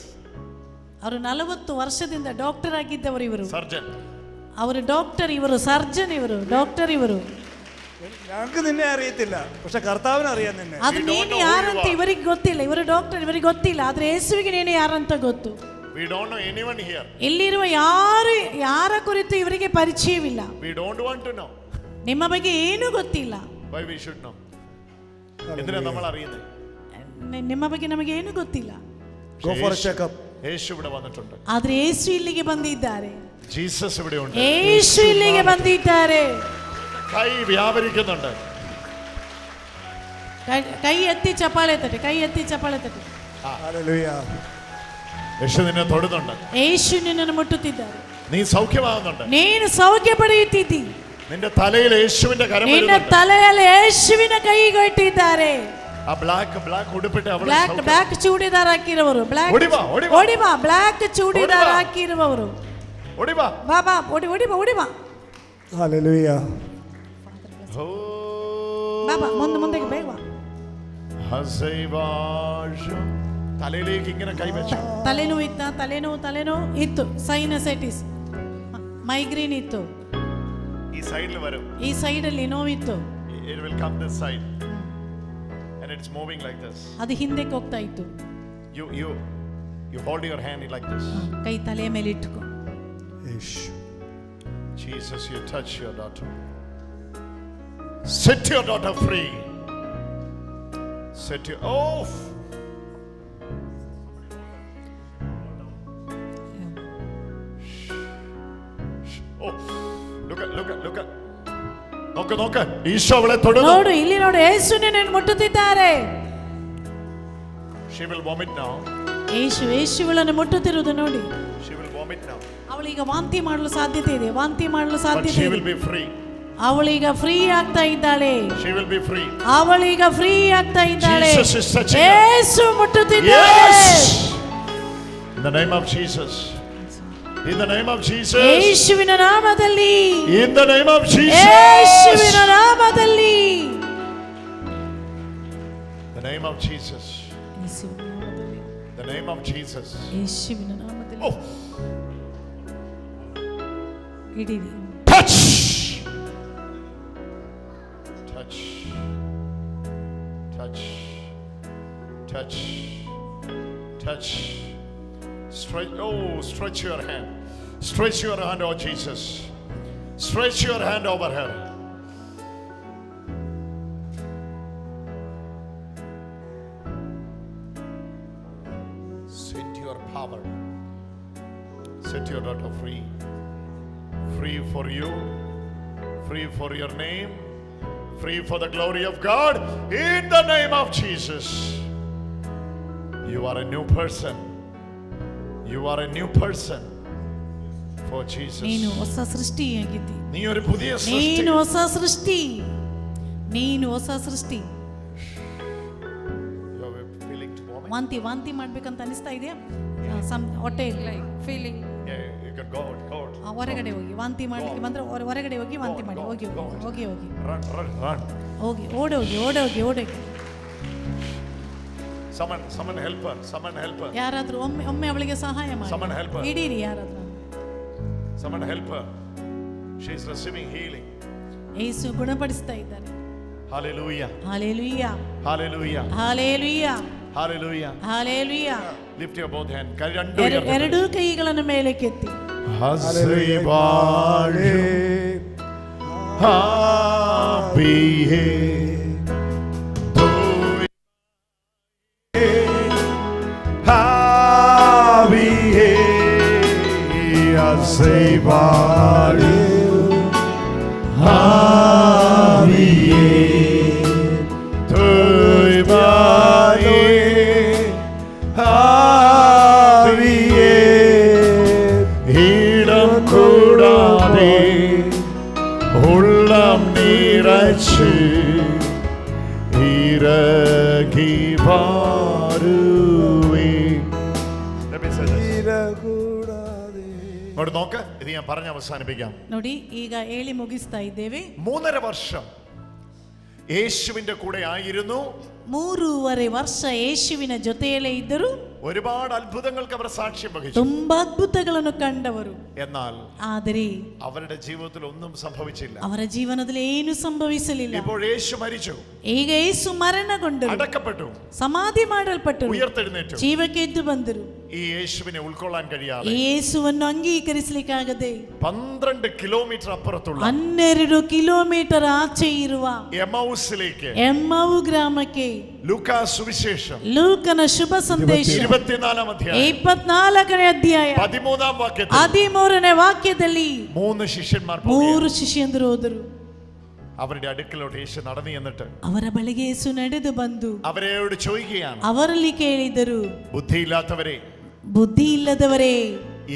F: ಅವರು 40 ವರ್ಷದಿಂದ ಡಾಕ್ಟರ್ ಆಗಿದ್ದವರು ಇವರು.
G: Surgeon.
F: ಅವರು ಡಾಕ್ಟರ್, ಇವರು ಸರ್ಜನ್, ಇವರು ಡಾಕ್ಟರ್. ಇವರು
H: ഞങ്ങൾക്ക് നിന്നെ അറിയത്തില്ല, പക്ഷെ കർത്താവിനെ അറിയാം നിന്നെ.
F: ಅದು ನೀನು ಯಾರಂತ ಇವರಿಗೆ ಗೊತ್ತಿಲ್ಲ. ಇವರು ಡಾಕ್ಟರ್, ಇವರಿಗೆ ಗೊತ್ತಿಲ್ಲ. ಆದ್ರೆ ಯೇಸುವಿಗೆ ನೀನು ಯಾರಂತ ಗೊತ್ತು.
G: We don't know anyone here.
F: ಇಲ್ಲಿರುವ ಯಾರ ಕುರಿತು ಇವರಿಗೆ ಪರಿಚಯವಿಲ್ಲ.
G: We don't want to know.
F: ನಿಮ್ಮ ಬಗ್ಗೆ ಏನೂ ಗೊತ್ತಿಲ್ಲ.
G: Why we should know? എന്തിനാ നമ്മൾ അറിയുന്നത്?
F: ನಿಮ್ಮ ಬಗ್ಗೆ ನಮಗೆ ಏನೂ ಗೊತ್ತಿಲ್ಲ.
H: Go for a checkup.
G: യേശു ഇവിടെ വന്നിട്ടുണ്ട്.
F: ಆದ್ರೆ ಯೇಸು ಇಲ್ಲಿಗೆ ಬಂದಿದ್ದಾರೆ.
G: ജീസസ് ഇവിടെ ഉണ്ട്.
F: ಯೇಸು ಇಲ್ಲಿಗೆ ಬಂದಿದ್ದಾರೆ.
G: കൈ വ്യാപരിക്കുന്നുണ്ട്.
F: ಕೈ ಎತ್ತಿ ಚಪ್ಪಾಳೆ ತಟ್ಟಿ, ಕೈ ಎತ್ತಿ ಚಪ್ಪಾಳೆ ತಟ್ಟಿ.
H: Hallelujah.
G: യേശു നിന്നെ തൊടുന്നുണ്ട്.
F: യേശു നിನ್ನನ್ನು മുಟ್ಟುತ್ತಿದ್ದಾರೆ.
G: നീ സൗഖ്യമാകുന്നുണ്ട്.
F: ನೀನು ಸೌಖ್ಯ ಪಡೆಯುತ್ತಿದ್ದಿ.
G: നിന്റെ തലയിൽ യേശുവിന്റെ കരം
F: ನಿನ್ನ
G: വരുന്നുണ്ട്.
F: ತಲೆಯಲ್ಲಿ ಯೇಸುವಿನ ಕೈಗೆ ಇಟ್ಟಿದ್ದಾರೆ.
G: ആ ബ്ലാക്ക് ഉടുപ്പിട്ട് അവളെ
F: ಬ್ಲಾಕ್ ಚೂಡಿದಾರ ಹಾಕಿರುವವರು. ಓಡಿಬಾ ಬ್ಲಾಕ್ ಚೂಡಿದಾರ ಹಾಕಿರುವವರು.
G: ಓಡಿಬಾ
F: ಬಾ ಓಡಿಬಾ.
H: Hallelujah.
F: ಬಾಬಾ ಮುಂದೆಗೆ ಬೇಗ ಬಾ.
G: തലയിലേക്ക് ഇങ്ങനെ കൈവച്ചു.
F: തലേനോವು ಇತ್ತು. ಸೈನಸೈಟಿಸ್, ಮೈಗ್ರೇನ್ ಇತ್ತು.
G: ഈ സൈഡിൽ വരും.
F: ಈ ಸೈಡಲ್ಲಿ ನೋವಿತ್ತು.
G: It will come this side and it's moving like this.
F: ಅದು ಹಿಂದಕ್ಕೆ ಹೋಗ್ತಾ ಇತ್ತು.
G: You hold your hand like this.
F: ಕೈ ತಲೆಯ ಮೇಲೆ ಇಟ್ಟುಕೋ.
G: Jesus, you touch your daughter. Set your daughter free. Set your off. Oh, look at. നോക്ക്. ഈശോ അവളെ തൊടുന്നു.
F: ನೋಡು, ಇಲ್ಲಿ ನೋಡು, ಯೇಸು ನಿನ್ನನ್ನು ಮುಟ್ಟುತ್ತಿದ್ದಾರೆ.
G: She will vomit now.
F: ಯೇಸು ಇವಳನ್ನು ಮುಟ್ಟುತ್ತಿರುವುದು ನೋಡಿ.
G: She will vomit now.
F: ಅವಳೀಗ ವಾಂತಿ ಮಾಡಲು ಸಾಧ್ಯತೆ ಇದೆ.
G: But she will be free.
F: ಅವಳೀಗ ಫ್ರೀ ಆಗ್ತಾ ಇದ್ದಾಳೆ.
G: She will be free.
F: ಅವಳೀಗ ಫ್ರೀ ಆಗ್ತಾ ಇದ್ದಾಳೆ.
G: Jesus is touching her.
F: Yesu ಮುಟ್ಟುತ್ತಿದ್ದಾನೆ.
G: Yes. In the name of Jesus. In the name of Jesus.
F: ಯೇಸುವಿನ ನಾಮದಲ್ಲಿ.
G: In the name of Jesus.
F: ಯೇಸುವಿನ ನಾಮದಲ್ಲಿ.
G: The name of Jesus.
F: ಯೇಸುವಿನ ನಾಮದಲ್ಲಿ.
G: The name of Jesus.
F: ಯೇಸುವಿನ ನಾಮದಲ್ಲಿ.
G: Oh.
F: ಹಿಡಿರಿ.
G: Touch. Touch. Touch. Touch. Touch. Stretch your hand. Stretch your hand, oh Jesus. Stretch your hand over her. Send your power. Set your daughter free. Free for you. Free for your name. Free for the glory of God. In the name of Jesus. You are a new person. You are a new person for Jesus.
F: ನೀನು ಹೊಸ ಸೃಷ್ಟಿಯಾಗಿದ್ದಿ.
G: ನೀ ഒരു പുതിയ സൃഷ്ടി.
F: ನೀನು ಹೊಸ ಸೃಷ್ಟಿ. ನೀನು ಹೊಸ ಸೃಷ್ಟಿ. ವಾಂತಿ ಮಾಡ್ಬೇಕಂತ ಅನಿಸ್ತಾ ಇದೆಯಾ? ಹೊಟ್ಟೆ
E: feeling.
G: You can go out.
F: ಹೊರಗಡೆ ಹೋಗಿ ವಾಂತಿ ಮಾಡ್ಲಿಕ್ಕೆ ಬಂದ್ರೆ ಹೊರಗಡೆ ಹೋಗಿ ವಾಂತಿ ಮಾಡಿ. ಹೋಗಿ
G: Run.
F: ಹೋಗಿ ಓಡೋಗಿ.
G: Someone help her.
F: ಯಾರಾದ್ರೂ ಒಮ್ಮೆ ಅವಳಿಗೆ ಸಹಾಯ
G: Someone help her.
F: ಮಾಡಿ. ಇಡೀರಿ ಯಾರಾದ್ರೂ.
G: Someone help her. She is receiving healing.
F: ಯೇಸು ಗುಣಪಡಿಸ್ತಾ ಇದ್ದಾರೆ.
G: Hallelujah.
F: Hallelujah.
G: Hallelujah.
F: Hallelujah.
G: Hallelujah.
F: Hallelujah.
G: Lift your both hands.
F: ಎರಡೂ ಕೈಗಳನ್ನು ಮೇಲೆ ಕೆತ್ತಿ.
G: ಹಸಿವಾಳು ಹಾಬಿಯೇ ಹಾಬಿಯೇ ಹಸಿವಾಳು ಹಾಬಿಯೇ ತುಯ್ಬಾಯೇ ಹಾಬಿಯೇ ஈடம் கூடாதே உள்ளம் நீரச்சு இறகி வாருவே. നോക്ക്, ഇത് ഞാൻ പറഞ്ഞ് അവസാനിപ്പിക്കാം.
F: ನೋಡಿ, ಈಗ ಹೇಳಿ ಮುಗಿಸ್ತಾ ಇದ್ದೇವೆ.
G: 3.5 വർഷം യേശുവിന്റെ കൂടെ ആയിരുന്നു.
F: 3.5 ವರ್ಷ ಯೇಸುವಿನ ಜೊತೆಯಲ್ಲೇ ಇದ್ದರು.
G: ഒരുപാട് അത്ഭുതങ്ങൾക്ക് അവർ സാക്ഷ്യം വഹിച്ചു.
F: ತುಂಬಾ ಅದ್ಭುತಗಳನ್ನು ಕಂಡವರು.
G: എന്നാൽ
F: ಆದರೆ
G: അവരുടെ ജീവിതത്തിൽ ഒന്നും സംഭവിച്ചില്ല.
F: ಅವರ ಜೀವನದಲ್ಲಿ ಏನು ಸಂಭವಿಸಲಿಲ್ಲ.
G: ഇപ്പോൾ യേശു മരിച്ചു.
F: ಈಗ ಯೇಸು ಮರಣಗೊಂಡರು,
G: അടക്കപ്പെട്ടു,
F: ಸಮಾಧಿ ಮಾಡಲ್ಪಟ್ಟರು,
G: ഉയർത്തെഴുന്നേറ്റു.
F: ಜೀವಕ್ಕೆ ಎದ್ದು ಬಂದರು.
G: ഈ യേശുവിനെ ഉൾക്കൊള്ളാൻ കഴിയാതെ,
F: ಯೇಸುವನ್ನು ಅಂಗೀಕರಿಸಲಿಕ್ಕಾಗದೆ
G: 12 കിലോമീറ്റർ അപ്പുറത്തുള്ള
F: 12 ಕಿಲೋಮೀಟರ್ ಆಚೆ ಇರುವ
G: എമൗസിലേക്ക്,
F: ಎಮ್ಮವು ಗ್ರಾಮಕ್ಕೆ,
G: ലൂക്കാ സുവിശേഷം,
F: ಲೂಕನ ಶುಭ ಸಂದೇಶ
G: 24 അധ്യായം
F: 24ನೇ ಅಧ್ಯಾಯ
G: 13ാം വാക്യത്തിൽ
F: 13ನೇ ವಾಕ್ಯದಲ್ಲಿ
G: 3 ಶಿಷ್ಯന്മാർ
F: 3 ಶಿಷ್ಯಂದರು ಹೋದರು.
G: അവരുടെ അടുക്കലോട്ട് യേശു നടന്നു എന്നിട്ട്
F: ಅವರ ಬಳಿಗೆ ಯೇಸು ನಡೆದು ಬಂದು
G: അവരോട് ചോദിക്കുകയാണ്,
F: ಅವರಲ್ಲಿ ಕೇಳಿದರು,
G: ബുദ്ധിയില്ലാത്തവരെ,
F: ಬುದ್ಧಿ ಇಲ್ಲದವರೇ,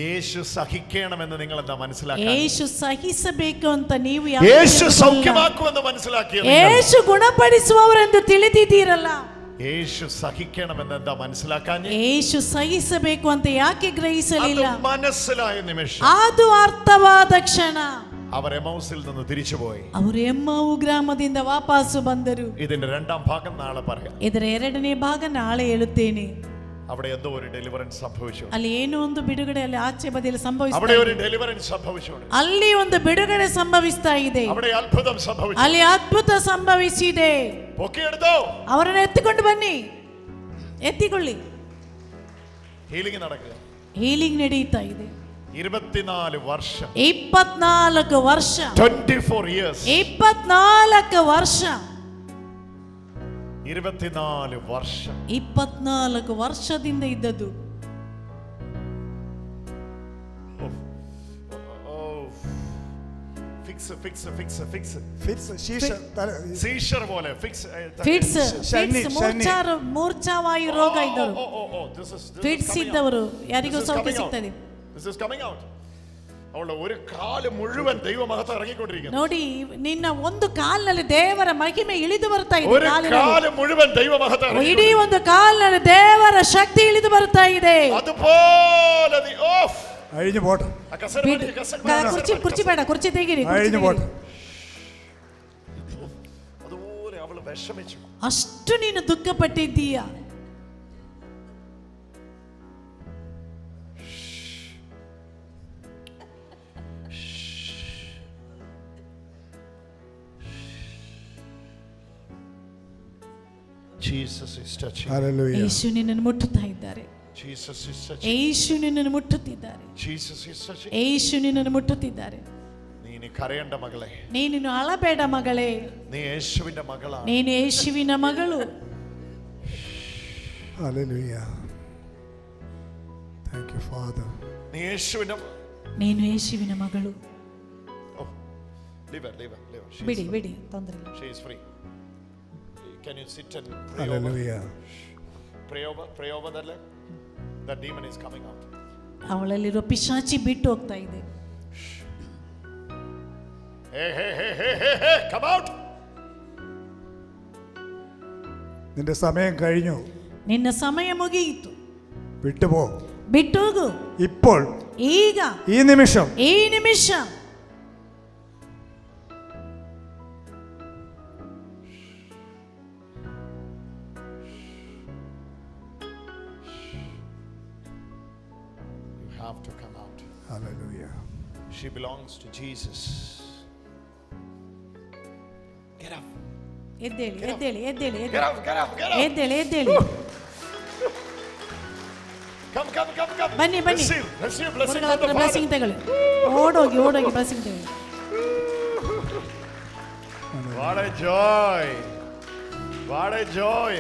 G: യേശു സഹിക്കണമെന്ന് നിങ്ങൾ എന്താ മനസ്സിലാക്കുക?
F: ಯೇಸು ಸಹಿಸಬೇಕು ಅಂತ ನೀವು
G: യേശു സൗഖ്യമാക്കുമെന്ന് മനസ്സിലാക്കിയോ?
F: ಯೇಸು ಗುಣಪಡಿಸುವವರೆಂದು ತಿಳಿದಿದ್ದೀರಲ್ಲ.
G: യേശു സഹിക്കണമെന്ന് എന്താ മനസ്സിലാക്കാൻ?
F: ಯೇಸು ಸಹಿಸಬೇಕು ಅಂತ ಯಾಕೆ ಗ್ರಹಿಸಲಿಲ್ಲ?
G: മനസ്സിലായ നിമിഷം,
F: ಅದು ಅರ್ಥವಾದ ಕ್ಷಣ
G: അവർ എമൗസിൽ നിന്ന് തിരിച്ചുപോയി.
F: ಅವರು ಎಮ್ಮವು ಗ್ರಾಮದಿಂದ ವಾಪಸ್ಸು ಬಂದರು.
G: ഇതിന്റെ 2ാം ഭാഗം നാളെ പറയാം.
F: ಇದರ 2ನೇ ಭಾಗ ನಾಳೆ ಹೇಳುತ್ತೇನೆ.
G: അവിടെ എന്തോ ഒരു ഡെലിവറൻസ് സംഭവിച്ചു.
F: ಅಲ್ಲಿ ಏನೋ ಒಂದು ಬಿಡುಗಡೆ ಅಲ್ಲಿ ಆಚೆ ಬದಿಯಲ್ಲಿ ಸಂಭವಿಸಿದೆ.
G: അവിടെ ഒരു ഡെലിവറൻസ് സംഭവിച്ചു.
F: ಅಲ್ಲಿ ಒಂದು ಬಿಡುಗಡೆ ಸಂಭವಿಸ್ತಾ ಇದೆ.
G: അവിടെ അത്ഭുതം സംഭവിച്ചു.
F: ಅಲ್ಲಿ ಅದ್ಭುತ ಸಂಭವಿಸಿದೆ.
G: പൊക്കിയെടുത്തോ,
F: ಅವರನ್ನು ಎತ್ತಿಕೊಂಡು ಬನ್ನಿ, ಎತ್ತಿಕೊಳ್ಳಿ.
G: ഹീലിംഗ് നടക്കുക.
F: ಹೀಲಿಂಗ್ ನಡೀತಾ ಇದೆ.
G: 24 വർഷം,
F: 24 ವರ್ಷ,
G: 24 years,
F: 24 ವರ್ಷ,
G: 24 വർഷം,
F: 24 ವರ್ಷದಿಂದ ಇದ್ದದ್ದು.
G: സീഷർ പോലെ
F: ಮೂರ್ಛಾವಾಯು ರೋಗ ಇದ್ದವರು, ಫಿಟ್ಸ್ ಇದ್ದವರು ಯಾರಿಗೂ ಸೌಖ್ಯ ಸಿಗ್ತದೆ.
G: This is coming out. അവളുടെ ഒരു കാല് മുഴുവൻ ദൈവമഹത്വം ഇറങ്ങിക്കൊണ്ടിരിക്കുന്നു.
F: ನೋಡಿ ನಿನ್ನ ಒಂದು ಕಾಲಿನಲ್ಲಿ ದೇವರ ಮಹಿಮೆ ಇಳಿದು ಬರ್ತಾ ಇದೆ.
G: ഒരു കാല് മുഴുവൻ ദൈവമഹത്വം
F: ಇಡೀ ಒಂದು ಕಾಲಿನಲ್ಲಿ ದೇವರ ಶಕ್ತಿ ಇಳಿದು ಬರ್ತಾ ಇದೆ.
G: അതുപോലെ
H: അഴിഞ്ഞു പോട്ടെ.
F: ಕುರ್ಚಿ ಬೇಡ, ಕುರ್ಚಿ ತೆಗೀರಿ.
H: അഴിഞ്ഞു പോട്ടെ.
G: അതുപോലെ അവള് വിഷമിച്ചു.
F: ಅಷ್ಟು ನೀನು ದುಃಖಪಟ್ಟಿದ್ದೀಯ.
G: Jesus is touching.
H: Hallelujah.
F: ಯೇಸು ನಿನ್ನನ್ನು ಮುಟ್ಟುತ್ತಾ ಇದ್ದಾರೆ.
G: Jesus is touching.
F: ಯೇಸು ನಿನ್ನನ್ನು ಮುಟ್ಟುತ್ತಿದ್ದಾರೆ.
G: Jesus is touching.
F: ಯೇಸು ನಿನ್ನನ್ನು ಮುಟ್ಟುತ್ತಿದ್ದಾರೆ.
G: നീ കരയണ്ട മകളെ.
F: ನೀನು ಅಳಬೇಡ ಮಗಳೇ.
G: നീ യേശുവിന്റെ മകളാണ്.
F: ನೀನು ಯೇಸುವಿನ ಮಗಳು.
H: Hallelujah. Thank you, Father.
G: നീ യേശുവിന്റെ
F: ನೀನು ಯೇಸುವಿನ ಮಗಳು.
G: Leave her.
F: ಬಿಡಿ ಬಿಡಿ, ತೊಂದರೆ ಇಲ್ಲ.
G: She is free. Can you sit and pray?
H: Hallelujah.
G: Pray over that leg. That demon is coming out.
F: ಅವಳಲ್ಲಿರೋ ಪಿಶಾಚಿ ಬಿಟ್ಟು ಹೋಗ್ತಾ ಇದೆ.
G: Hey, come out.
H: നിന്റെ സമയം കഴിഞ്ഞു.
F: ನಿನ್ನ ಸಮಯ ಮುಗಿಯಿತು.
H: വിട്ടുപോ.
F: ಬಿಟ್ಟೋಗು.
H: ഇപ്പോൾ,
F: ಈಗ,
H: ഈ നിമിഷം,
F: ಈ ನಿಮಿಷ.
G: Have to come out.
H: Hallelujah.
G: She belongs to Jesus. Get up.
F: ಎದ್ದೇಳಿ.
G: Get up.
F: ಎದ್ದೇಳಿ.
G: Come.
F: ಬನ್ನಿ.
G: Receive blessing from the Father.
F: Blessing ತಗೊಳ್ಳಿ. ಓಡೋಗಿ ಬ್ಲೆಸ್ಸಿಂಗ್ ತಗೊಳ್ಳಿ.
G: What a joy.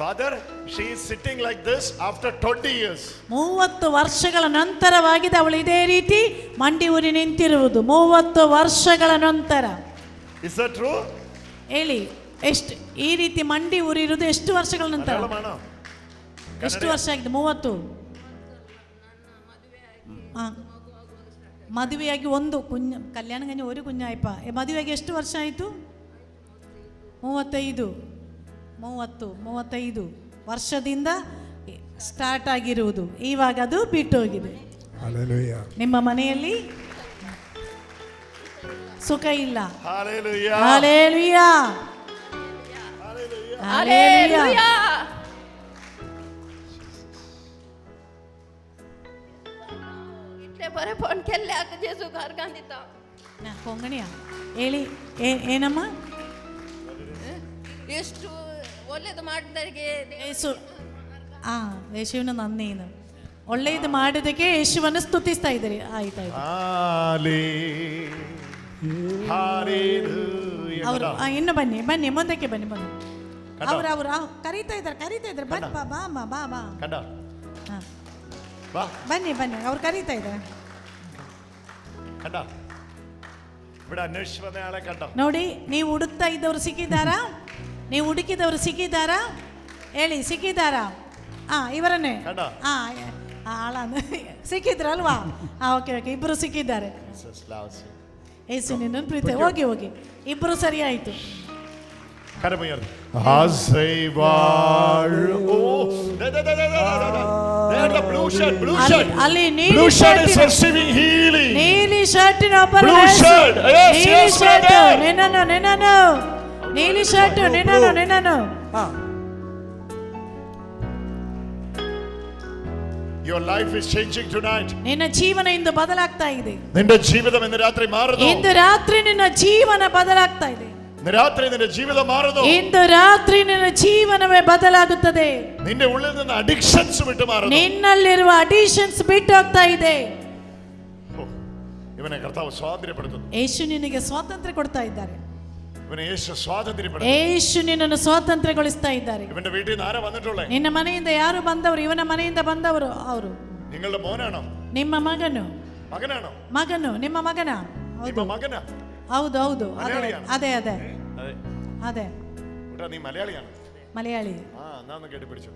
G: Father, she is sitting like this after 20 years.
F: 30 ವರ್ಷಗಳ ನಂತರವಾಗಿದೆ ಅವಳು ಇದೇ ರೀತಿ ಮಂಡಿ ಊರಿ ನಿಂತಿರುವುದು. 30 ವರ್ಷಗಳ ನಂತರ.
G: Is that true?
F: ಹೇಳಿ, ಎಷ್ಟು ಈ ರೀತಿ ಮಂಡಿ ಊರಿರುವುದು ಎಷ್ಟು ವರ್ಷಗಳ ನಂತರ? ಎಷ್ಟು ವರ್ಷ ಆಗಿದೆ? 30. ಮದುವೆಯಾಗಿ ಒಂದು ಕುഞ്ഞ് ಕಲ್ಯಾಣ കഴിഞ്ഞ് ഒരു കുഞ്ഞായಪ್ಪ. ಮದುವೆಯಾಗಿ ಎಷ್ಟು ವರ್ಷ ಆಯಿತು? 35 ವರ್ಷದಿಂದ ಸ್ಟಾರ್ಟ್ ಆಗಿರುವುದು. ಇವಾಗ ಅದು ಬಿಟ್ಟು ಹೋಗಿದೆ. ನಿಮ್ಮ ಮನೆಯಲ್ಲಿ ಸುಖ ಇಲ್ಲ.
G: Hallelujah.
E: ಬರೇ ಫೋನ್ ಕೆಲ್ಲೆ ಹಾಕ ಜೇಸು ಘರ್ ಗಾಂಧಿತ
F: ಕೊಂಗಣಿಯ ಹೇಳಿ ಏನಮ್ಮ
E: ಎಷ್ಟು ಒಳ್ಳೇದು ಮಾಡಿದರಿಗೆ
F: ಯೇಸುವಿನ ನನ್ನೇನು ಒಳ್ಳೆಯದು ಮಾಡಿದಕ್ಕೆ ಯೇಸುವನ್ನು ಸ್ತುತಿಸ್ತಾ ಇದ್ದೀರಿ. ಆಯ್ತು ಅವರು ಇನ್ನು ಬನ್ನಿ ಮುಂದಕ್ಕೆ ಬನ್ನಿ ಅವರು ಕರೀತಾ ಇದ್ದಾರೆ ಬನ್ನಿ ಅವ್ರು ಕರೀತಾ ಇದ್ದಾರೆ. ನೋಡಿ, ನೀವು ಹುಡುಕ್ತಾ ಇದ್ದವ್ರು ಸಿಕ್ಕಿದ್ದಾರಾ? ನೀವು ಹುಡುಕಿದವರು ಸಿಕ್ಕಿದ್ದಾರಾ? ಹೇಳಿ, ಸಿಕ್ಕಿದ್ದಾರಾ? ಇವರನ್ನೇ ಸಿಕ್ಕಿದ್ರಲ್ವಾ? ಓಕೆ ಇಬ್ಬರು ಸಿಕ್ಕಿದ್ದಾರೆ. ಯೇಸು ನಿನ್ನನ್ನು ಪ್ರೀತಿ. ಹೋಗಿ ಇಬ್ಬರು ಸರಿ ಆಯ್ತು. ಅಲ್ಲಿ ನೀಲಿ ಶರ್ಟಿನ ನೀಲಿ ಶರ್ಟ್ ನಿನ್ನನು
G: Your life is changing tonight.
F: ನಿನ್ನ ಜೀವನ ಇಂದು ಬದಲಾಗ್ತಾ ಇದೆ.
G: ನಿನ್ನ ಜೀವಿತം ഇന്ന് രാത്രി മാറുന്നു.
F: ಇಂದು ರಾತ್ರಿ ನಿನ್ನ ಜೀವನ ಬದಲಾಗ್ತಾ ಇದೆ.
G: ഇന്ന് രാത്രി നിന്റെ ജീവിതം മാറുന്നു.
F: ಇಂದು ರಾತ್ರಿ ನಿನ್ನ ಜೀವನವೇ ಬದಲಾಗುತ್ತದೆ.
G: നിന്റെ ഉള്ളിൽ നിന്ന് അഡിക്ഷൻസ് വിട്ടു മാറുന്നു.
F: ನಿನ್ನಲ್ಲಿರುವ ಅಡಿಕ್ಷನ್ಸ್ ಬಿಟ್ಟು ಹೋಗ್ತಾ ಇದೆ.
G: ಇವನೇ ಕರ್ತಾവ് ಸ್ವಾತಂತ್ರ್ಯಪಡಿಸುತ್ತಾನೆ.
F: ಯೇಸು ನಿನಗೆ ಸ್ವಾತಂತ್ರ್ಯ ಕೊಡ್ತಾ ಇದ್ದಾರೆ.
G: ಇವನೇ ಯೇಸು ಸ್ವಾತಂತ್ರ್ಯಪಡಿಸುತ್ತಾನೆ.
F: ಯೇಸು ನಿನ್ನನ್ನು ಸ್ವಾತಂತ್ರ್ಯಗೊಳಿಸ್ತಾ ಇದ್ದಾರೆ.
G: ಇವನ വീട്ടിൽ നിന്ന് ആരാ വന്നിട്ടുള്ളേ?
F: ನಿನ್ನ ಮನೆಯಿಂದ ಯಾರು ಬಂದವರು? ಇವನ ಮನೆಯಿಂದ ಬಂದವರು ಅವರು.
G: നിങ്ങളുടെ മോനാണോ?
F: ನಿಮ್ಮ ಮಗನು.
G: മകനാണോ?
F: ಮಗನು. ನಿಮ್ಮ ಮಗನ?
G: ನಿಮ್ಮ ಮಗನ?
F: ಹೌದು ಅದೇ
G: ಊಟ. ನೀ ಮಲಯಾಳಿയാണ്?
F: മലയാളി.
G: എന്നാ കെട്ടിപ്പിടിച്ചു.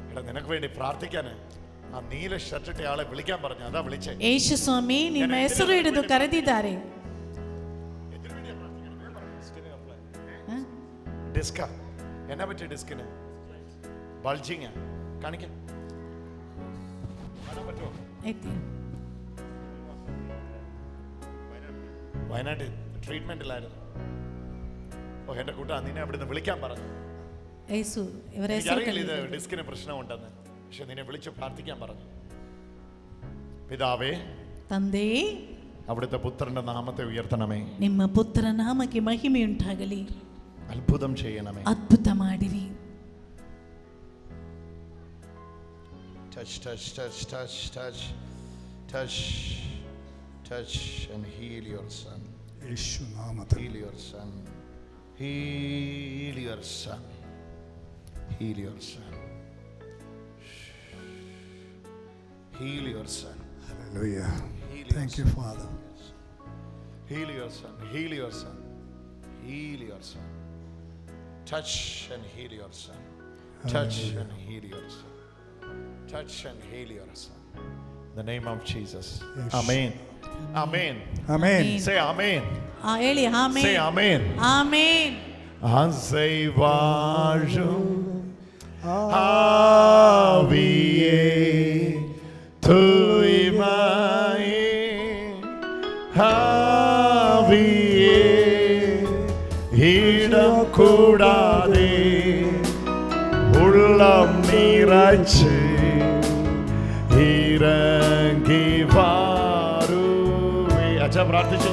G: എടാ, നിനക്ക് വേണ്ടി പ്രാർത്ഥിക്കാന് ആ നീല ഷർട്ടിട്ട ആളെ വിളിക്കാൻ പറഞ്ഞു, അതാ വിളിച്ചേ.
F: ಯೇಸು ಸ್ವಾಮಿ ನಿಮ್ಮ ಹೆಸರು ಹಿಡಿದು ಕರೆದಿದ್ದಾರೆ.
G: ഡിസ്ക എന്നാ പറ്റി ഡിസ്കിന്? ബൾജിങ് കാണിക്കാൻ പറ്റുമോ? വയനാട് ട്രീറ്റ്മെന്റിലായിരുന്നു. ഓ എന്റെ കൂട്ടാ, നിന്നെ അവിടുന്ന് വിളിക്കാൻ പറഞ്ഞു.
F: ಯೇಸು ಇವರ ಹೆಸರು
G: എനിക്കറിയില്ല ഇത് ഡിസ്കിന് പ്രശ്നമുണ്ടെന്ന്, പക്ഷെ നിന്നെ വിളിച്ച് പ്രാർത്ഥിക്കാൻ പറഞ്ഞു. പിതാവേ,
F: ತಂದೆಯೇ,
G: അവിടുത്തെ പുത്രന്റെ നാമത്തെ ഉയർത്തണമേ,
F: ನಿಮ್ಮ ಪುತ್ರ ನಾಮಕ್ಕೆ ಮಹಿಮೆಯುಂಟಾಗಲಿ,
G: അത്ഭുതം ചെയ്യണമേ.
F: ಅದ್ಭುತ ಮಾಡಿರಿ.
G: Touch, touch, touch, touch, touch, touch, touch and heal your son.
I: യേശു നാമത്തിൽ
G: Heal your son. Heal your son. Heal your son. Heal your son.
I: Hallelujah.
G: Heal
I: Thank
G: your
I: you,
G: son.
I: Father.
G: Heal your son. Heal your son. Heal your son. Touch and heal your son. Touch and heal your son. Touch and heal your son. In the name of Jesus.
I: Yes.
G: Amen. Amen.
I: Amen.
G: Say amen.
F: ಹೇಳಿ amen.
G: Say amen.
F: Amen.
G: Ansei varum aviye tuimai aviye idam kudade ullam nirachu irangi varuve. acha പ്രാർത്ഥിച്ചേ,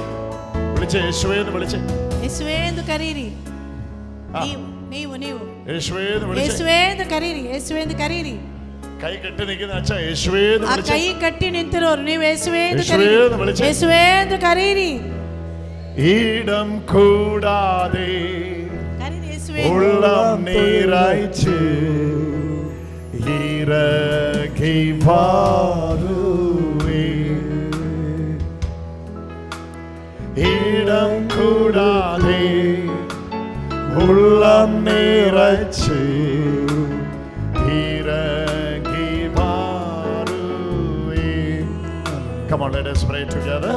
G: വിളിച്ചേ, യേശുവേ എന്ന് വിളിച്ചേ.
F: ಯೇಸುವೇ ಎಂದು ಕರೀರಿ. ನೀವು
G: യേശുവേ എന്ന് വിളിച്ചേ.
F: ಯೇಸುವೇ ಎಂದು ಕರೀರಿ. ಯೇಸುವೇ ಎಂದು ಕರೀರಿ.
G: കൈ കെട്ടി നിൽക്കുന്ന അച്ഛ യേശുവേ എന്ന്
F: ಆ
G: വിളിച്ചേ.
F: ಕೈ ಕಟ್ಟಿ ನಿಂತಿರೋರು ನೀವು ಯೇಸುವೇ ಎಂದು
G: യേശുവേ
F: ಕರೀರಿ.
G: എന്ന് വിളിച്ചേ.
F: ಯೇಸುವೇ ಎಂದು ಕರೀರಿ.
G: ഇടം കൂടാതെ
F: ಕರೀರಿ ಯೇಸುವೇ.
G: ഉള്ളം നിറച്ച് ഇറങ്ങി വാരുവേ. ഇടം കൂടാതെ ഉള്ളം നിറച്ച് ഇറങ്ങി വാരുവേ. Come on, let us pray together.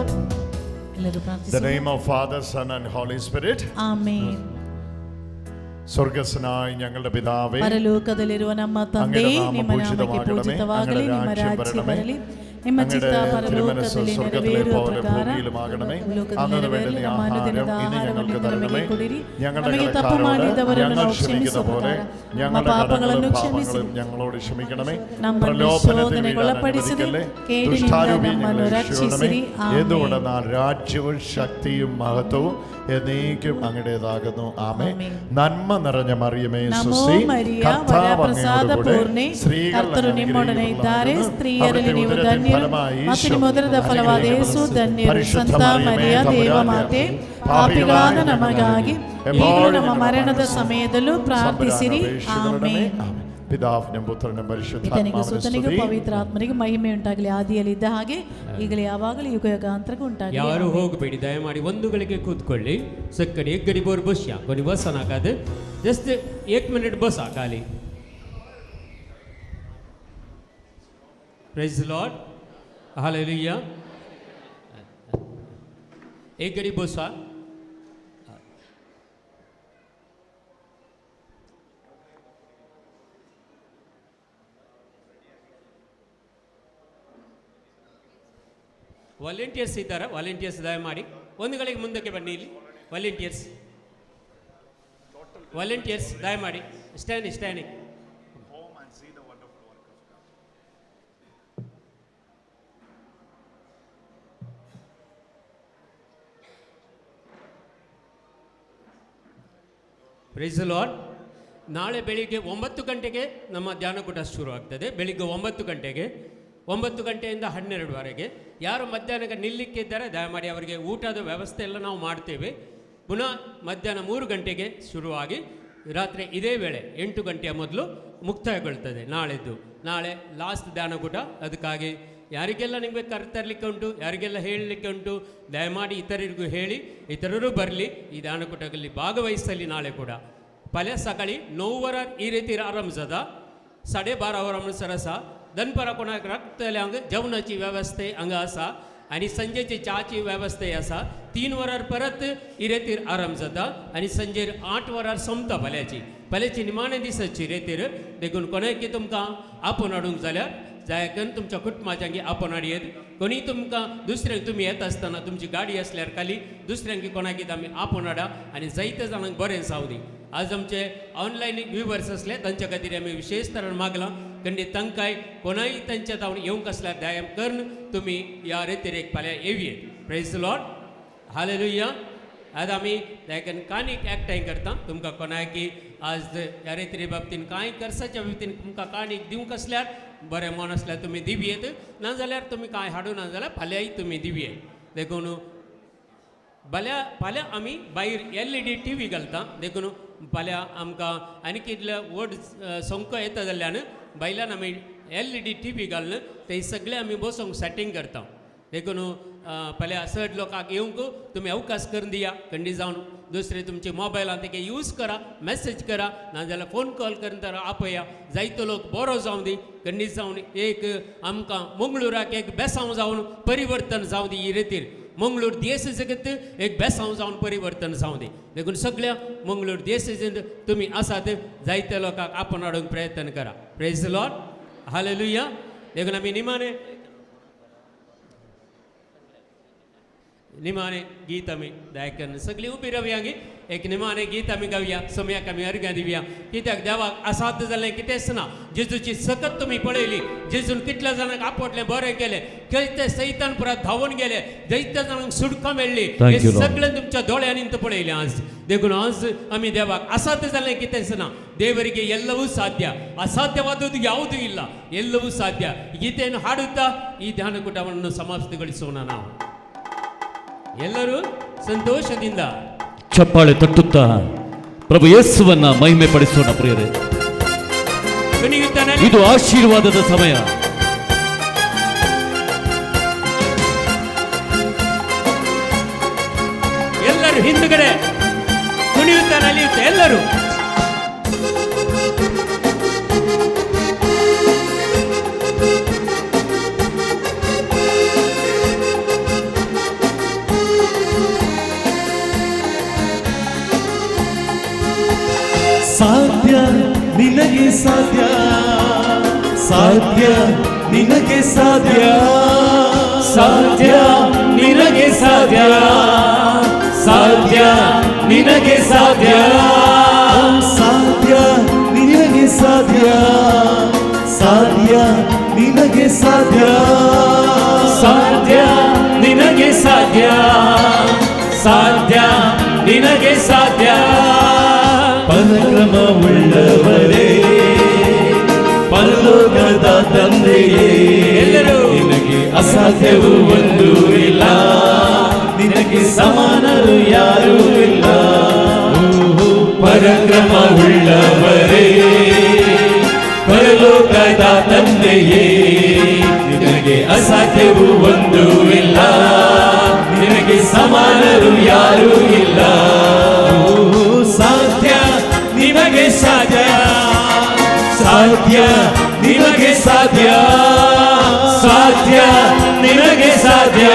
F: ಎಲ್ಲರೂ
G: In the
F: ಪ್ರಾರ್ಥಿಸೋಣ.
G: name of Father, Son and Holy Spirit.
F: Amen.
G: സ്വർഗസ്നായ ഞങ്ങളുടെ പിതാവേ,
F: പരലോകದಲ್ಲಿರುವ ನಮ್ಮ ತಂದೆ, ನಿಮ್ಮ ನಾಮಕ್ಕೆ ಪೂಜಿತವಾಗಲಿ, ನಿಮ್ಮ ರಾಜ್ಯ ಬರಲಿ, ನಿಮ್ಮ ಚಿತ್ತ ಪರಲೋಕದಲ್ಲಿ ನೆರವೇರುವ ಪ್ರಕಾರ ಲೋಕದಲ್ಲಿ ನೆರವೇರಲಿ. ನಮ್ಮ ಅನುದಿನದ ಆಹಾರವನ್ನು ನಮಗೆ ಕೊಡಿರಿ. ನಮಗೆ ತಪ್ಪು ಮಾಡಿದವರನ್ನು ನಾವು ಕ್ಷಮಿಸುವ ಪ್ರಕಾರ ನಮ್ಮ ಪಾಪಗಳನ್ನು ಕ್ಷಮಿಸಿ,
G: ഞങ്ങളോട് ക്ഷമിക്കണമേ.
F: ನಮ್ಮನ್ನು ಶೋಧನೆಗೆ ಒಳಪಡಿಸದೆ ಕೇಡಿನಿಂದ ನಮ್ಮನ್ನು ರಕ್ಷಿಸಿರಿ.
G: എന്തുകൊണ്ടെന്നാൽ രാജ്യവും ശക്തിയും മഹത്വവും എന്നേക്കും അങ്ങയുടേതാകുന്നു. ആമേൻ. നന്മ നിറഞ്ഞ മറിയമേ,
F: ನಮೋ
G: സുസ്തി,
F: ಮರಿಯ,
G: കർത്താവ്
F: ವರಪ್ರಸಾದ
G: അങ്ങയോടുകൂടെ,
F: ಪೂರ್ಣೆ,
G: സ്ത്രീകൾ
F: ಕರ್ತರು ನಿಮ್ಮೊಡನೆ ಇದ್ದಾರೆ, ಸ್ತ್ರೀಯರಲ್ಲಿ ನೀವು
G: അവിടുത്തെ
F: ಧನ್ಯರು,
G: ഫലമായി
F: ಮತ್ತು
G: ഈശോ
F: ನಿಮ್ಮ ಉದರದ ಫಲವಾದ ಯೇಸು ಧನ್ಯರು.
G: ಪರಿಶುದ್ಧ
F: ಸಂತ ಮರಿಯ,
G: ಮರಿಯೇ,
F: ದೇವಮಾತೆ, ಪಾಪಿಗಳಾದ ನಮಗಾಗಿ ಈಗಲೂ ನಮ್ಮ ಮರಣದ ಸಮಯದಲ್ಲೂ ಪ್ರಾರ್ಥಿಸಿರಿ. ಆಮೆನ್.
G: പിതാവിനും പുത്രനും
F: പിതನಿಗೂ ಸುತನಿಗೂ ಪವಿತ್ರ ಆತ್ಮನಿಗೂ ಮಹಿಮೆ ಉಂಟಾಗಲಿ. ಆದಿಯಲ್ಲಿ ಇದ್ದ ಹಾಗೆ ಈಗಲೇ ಯಾವಾಗಲೂ ಯುಗ ಯುಗಾಂತರಕ್ಕೂ ಉಂಟಾಗಲಿ.
B: ಯಾರು ಹೋಗಬೇಡಿ, ದಯಮಾಡಿ ಒಂದು ಗಳಿಗೆ ಕೂತ್ಕೊಳ್ಳಿ. ಸಕ್ಕಡಿ एक गरीब और बस या कोणी बस नाकाद जस्ट 1 मिनिट बस खाली. Praise the lord, hallelujah. एक गरीब बसा. ವಾಲಂಟಿಯರ್ಸ್ ಇದ್ದಾರೆ, ವಾಲಂಟಿಯರ್ಸ್ ದಯಮಾಡಿ ಒಂದು ಗಳಿಗೆ ಮುಂದಕ್ಕೆ ಬನ್ನಿ. ಇಲ್ಲಿ ವಾಲಂಟಿಯರ್ಸ್ ದಯಮಾಡಿ ಸ್ಟ್ಯಾಂಡಿಂಗ್. Price the lord. ನಾಳೆ ಬೆಳಿಗ್ಗೆ 9 ಗಂಟೆಗೆ ನಮ್ಮ ಧ್ಯಾನಕೂಟ ಶುರು ಆಗ್ತದೆ. ಬೆಳಿಗ್ಗೆ 9 ಗಂಟೆಗೆ, 9 ಗಂಟೆಯಿಂದ 12ವರೆಗೆ. ಯಾರು ಮಧ್ಯಾಹ್ನಕ್ಕೆ ನಿಲ್ಲಿಕ್ಕೆ ಇದ್ದಾರೆ ದಯಮಾಡಿ ಅವರಿಗೆ ಊಟದ ವ್ಯವಸ್ಥೆ ಎಲ್ಲ ನಾವು ಮಾಡ್ತೇವೆ. ಪುನಃ ಮಧ್ಯಾಹ್ನ 3 ಗಂಟೆಗೆ ಶುರುವಾಗಿ ರಾತ್ರಿ ಇದೇ ವೇಳೆ 8 ಗಂಟೆಯ ಮೊದಲು ಮುಕ್ತಾಯಗೊಳ್ತದೆ ನಾಳೆ ಲಾಸ್ಟ್ ಧ್ಯಾನಕೂಟ. ಅದಕ್ಕಾಗಿ ಯಾರಿಗೆಲ್ಲ ನಿಮಗೆ ಕರೆತರಲಿಕ್ಕೆ ಉಂಟು, ಯಾರಿಗೆಲ್ಲ ಹೇಳಲಿಕ್ಕೆ ಉಂಟು, ದಯಮಾಡಿ ಇತರರಿಗೂ ಹೇಳಿ, ಇತರರು ಬರಲಿ, ಈ ಧ್ಯಾನಕೂಟದಲ್ಲಿ ಭಾಗವಹಿಸಲಿ. ನಾಳೆ ಕೂಡ पहले सकाळी 9 वर ಈ ರೀತಿ ಆರಂಭಿಸದ 12:30 सरसा दनपरा कोणाक रक्तल्यांक जेवणाची वेवस्थे हांगा आसा आनी संजेची च्याची वेवस्था आसा. 3 वरार परत इरेतीर आराम जाता आनी संजेर 8 वरार सोमता फाल्याची निमाणे दिसाची इरेतीर. देखून कोणायकी तुमकां आपोवन हाडूंक जाल्यार जाय करून तुमच्या कुटुंबाच्यांकी आपोवन हाडयेत. कोणी तुमकां दुसऱ्यांक तुमी येता आसतना तुमची गाडी असल्यार खाली दुसऱ्यांकी कोणाकीत आमी आपोवन हाडा आनी जायते जाणांक बरें जावं दी. आज आमचे ऑनलायन व्ह्युवर्स असले तांच्या खातीर आमी विशेष तरेन मागलां खंडीत तांकांय कोणाय तांच्या तावन येवंक असल्यार दया करून तुमी ह्या रेतीरेक फाल्यां येवयेत. Praise the lord. हालेलुया. आज आमी देखून काणीक एकठांय करता. तुमकां कोणायकी आज ह्या रेतीरे बाबतीन कांय कर्साच्या बाबतीन तुमकां काणीक दिवंक असल्यार बरें मन असल्यार तुमी दिवयेत. नाजाल्यार तुमी कांय हाडूं ना जाल्यार फाल्यांय तुमी दिवयेत. देखून फाल्यां आमी भायर LED TV घालता. देखून फाल्यां आमकां आनी कितले व्हड संख्या येता जाल्यार भायल्यान आमी LED TV घालून ते सगळे आमी बसोंक सेटींग करता. देखून फाल्यां चड लोकांक येवंक तुमी अवकाश करून दिया. खंडी जावन दुसरे तुमचे मोबायलान तेका यूज करा, मेसेज करा, नाजाल्यार फोन कॉल करून तर आपया. जायतो लोक बरो जावं दी. खंडीत जावन एक आमकां मंगळुराक एक बेसांव जावन परिवर्तन जावं दी. ही रेतीर मंगळूर देश जगत एक बेसांव जावन परिवर्तन जावं दी. देखून सगळ्या मंगळूर देशांत तुमी आसात जायत्या लोकांक आपोवन हाडूंक प्रयत्न करा. Praise the lord. हालेलुया. देखून आमी निमाणे गीत आमी दायकन सगळीं उबी रावया. एक निमाणे गीत आमी गावया. सोम्याक आमी अर्घ्यां दिवया. कित्याक देवाक असाध्य जालें कितेंच ना. जेजूची सकत तुमी पळयली. जेजून कितल्या जाणांक आपटलें बरें केलें. खंयचे सैतान परत धांवून गेले. जायत्या जाणांक सुटका मेळ्ळी. हे सगळें तुमच्या दोळ्यांनी पळयलें आज. देखून आज आमी देवाक असाध्य जालें कितेंच ना. ದೇವರಿಗೆ ಎಲ್ಲವೂ ಸಾಧ್ಯ. ಅಸಾಧ್ಯವಾದುದು ಯಾವುದೂ ಇಲ್ಲ. ಎಲ್ಲವೂ ಸಾಧ್ಯ. ಗೀತೆಯನ್ನು ಹಾಡುತ್ತಾ ಈ ಧ್ಯಾನ ಕೂಟವನ್ನು ಸಮಾಪ್ತಿಗೊಳಿಸೋಣ. ನಾವು ಎಲ್ಲರೂ ಸಂತೋಷದಿಂದ
A: ಚಪ್ಪಾಳೆ ತಟ್ಟುತ್ತಾ ಪ್ರಭು ಯೇಸುವನ್ನ ಮಹಿಮೆ ಪಡಿಸೋಣ. ಪ್ರಿಯರೇ, ಇದು ಆಶೀರ್ವಾದದ ಸಮಯ.
B: ಎಲ್ಲರೂ ಹಿಂದುಗಡೆ ಕುಣಿಯುತ್ತಾ ನಲಿಯುತ್ತಾ ಎಲ್ಲರೂ
C: ಸಾಧ್ಯ ನಿನಗೆ ಸಾಧ್ಯ, ಸಾಧ್ಯ ನಿನಗೆ ಸಾಧ್ಯ, ಸಾಧ್ಯ ನಿನಗೆ ಸಾಧ್ಯ, ಸಾಧ್ಯ ನಿನಗೆ ಸಾಧ್ಯ, ಸಾಧ್ಯ ನಿನಗೆ ಸಾಧ್ಯ, ಸಾಧ್ಯ ನಿನಗೆ ಸಾಧ್ಯ, ಸಾಧ್ಯ ನಿನಗೆ ಸಾಧ್ಯ, ಸಾಧ್ಯ ನಿನಗೆ ಸಾಧ್ಯ. ಪರಾಕ್ರಮವುಳ್ಳವರೇ, ಪರಲೋಕದ ತಂದೆಯೇ, ನಿನಗೆ ಅಸಾಧ್ಯವೂ ಒಂದೂ ಇಲ್ಲ, ನಿನಗೆ ಸಮಾನರು ಯಾರೂ ಇಲ್ಲ. ಪರಾಕ್ರಮವುಳ್ಳವರೇ, ಪರಲೋಕದ ತಂದೆಯೇ, ನಿನಗೆ ಅಸಾಧ್ಯವೂ ಒಂದೂ ಇಲ್ಲ, ನಿನಗೆ ಸಮಾನರು ಯಾರೂ ಇಲ್ಲ. ಸಾಧ್ಯ ನಿನಗೆ ಸಾಧ್ಯ, ಸಾಧ್ಯ ನಿನಗೆ ಸಾಧ್ಯ, ಸಾಧ್ಯ ನಿನಗೆ ಸಾಧ್ಯ,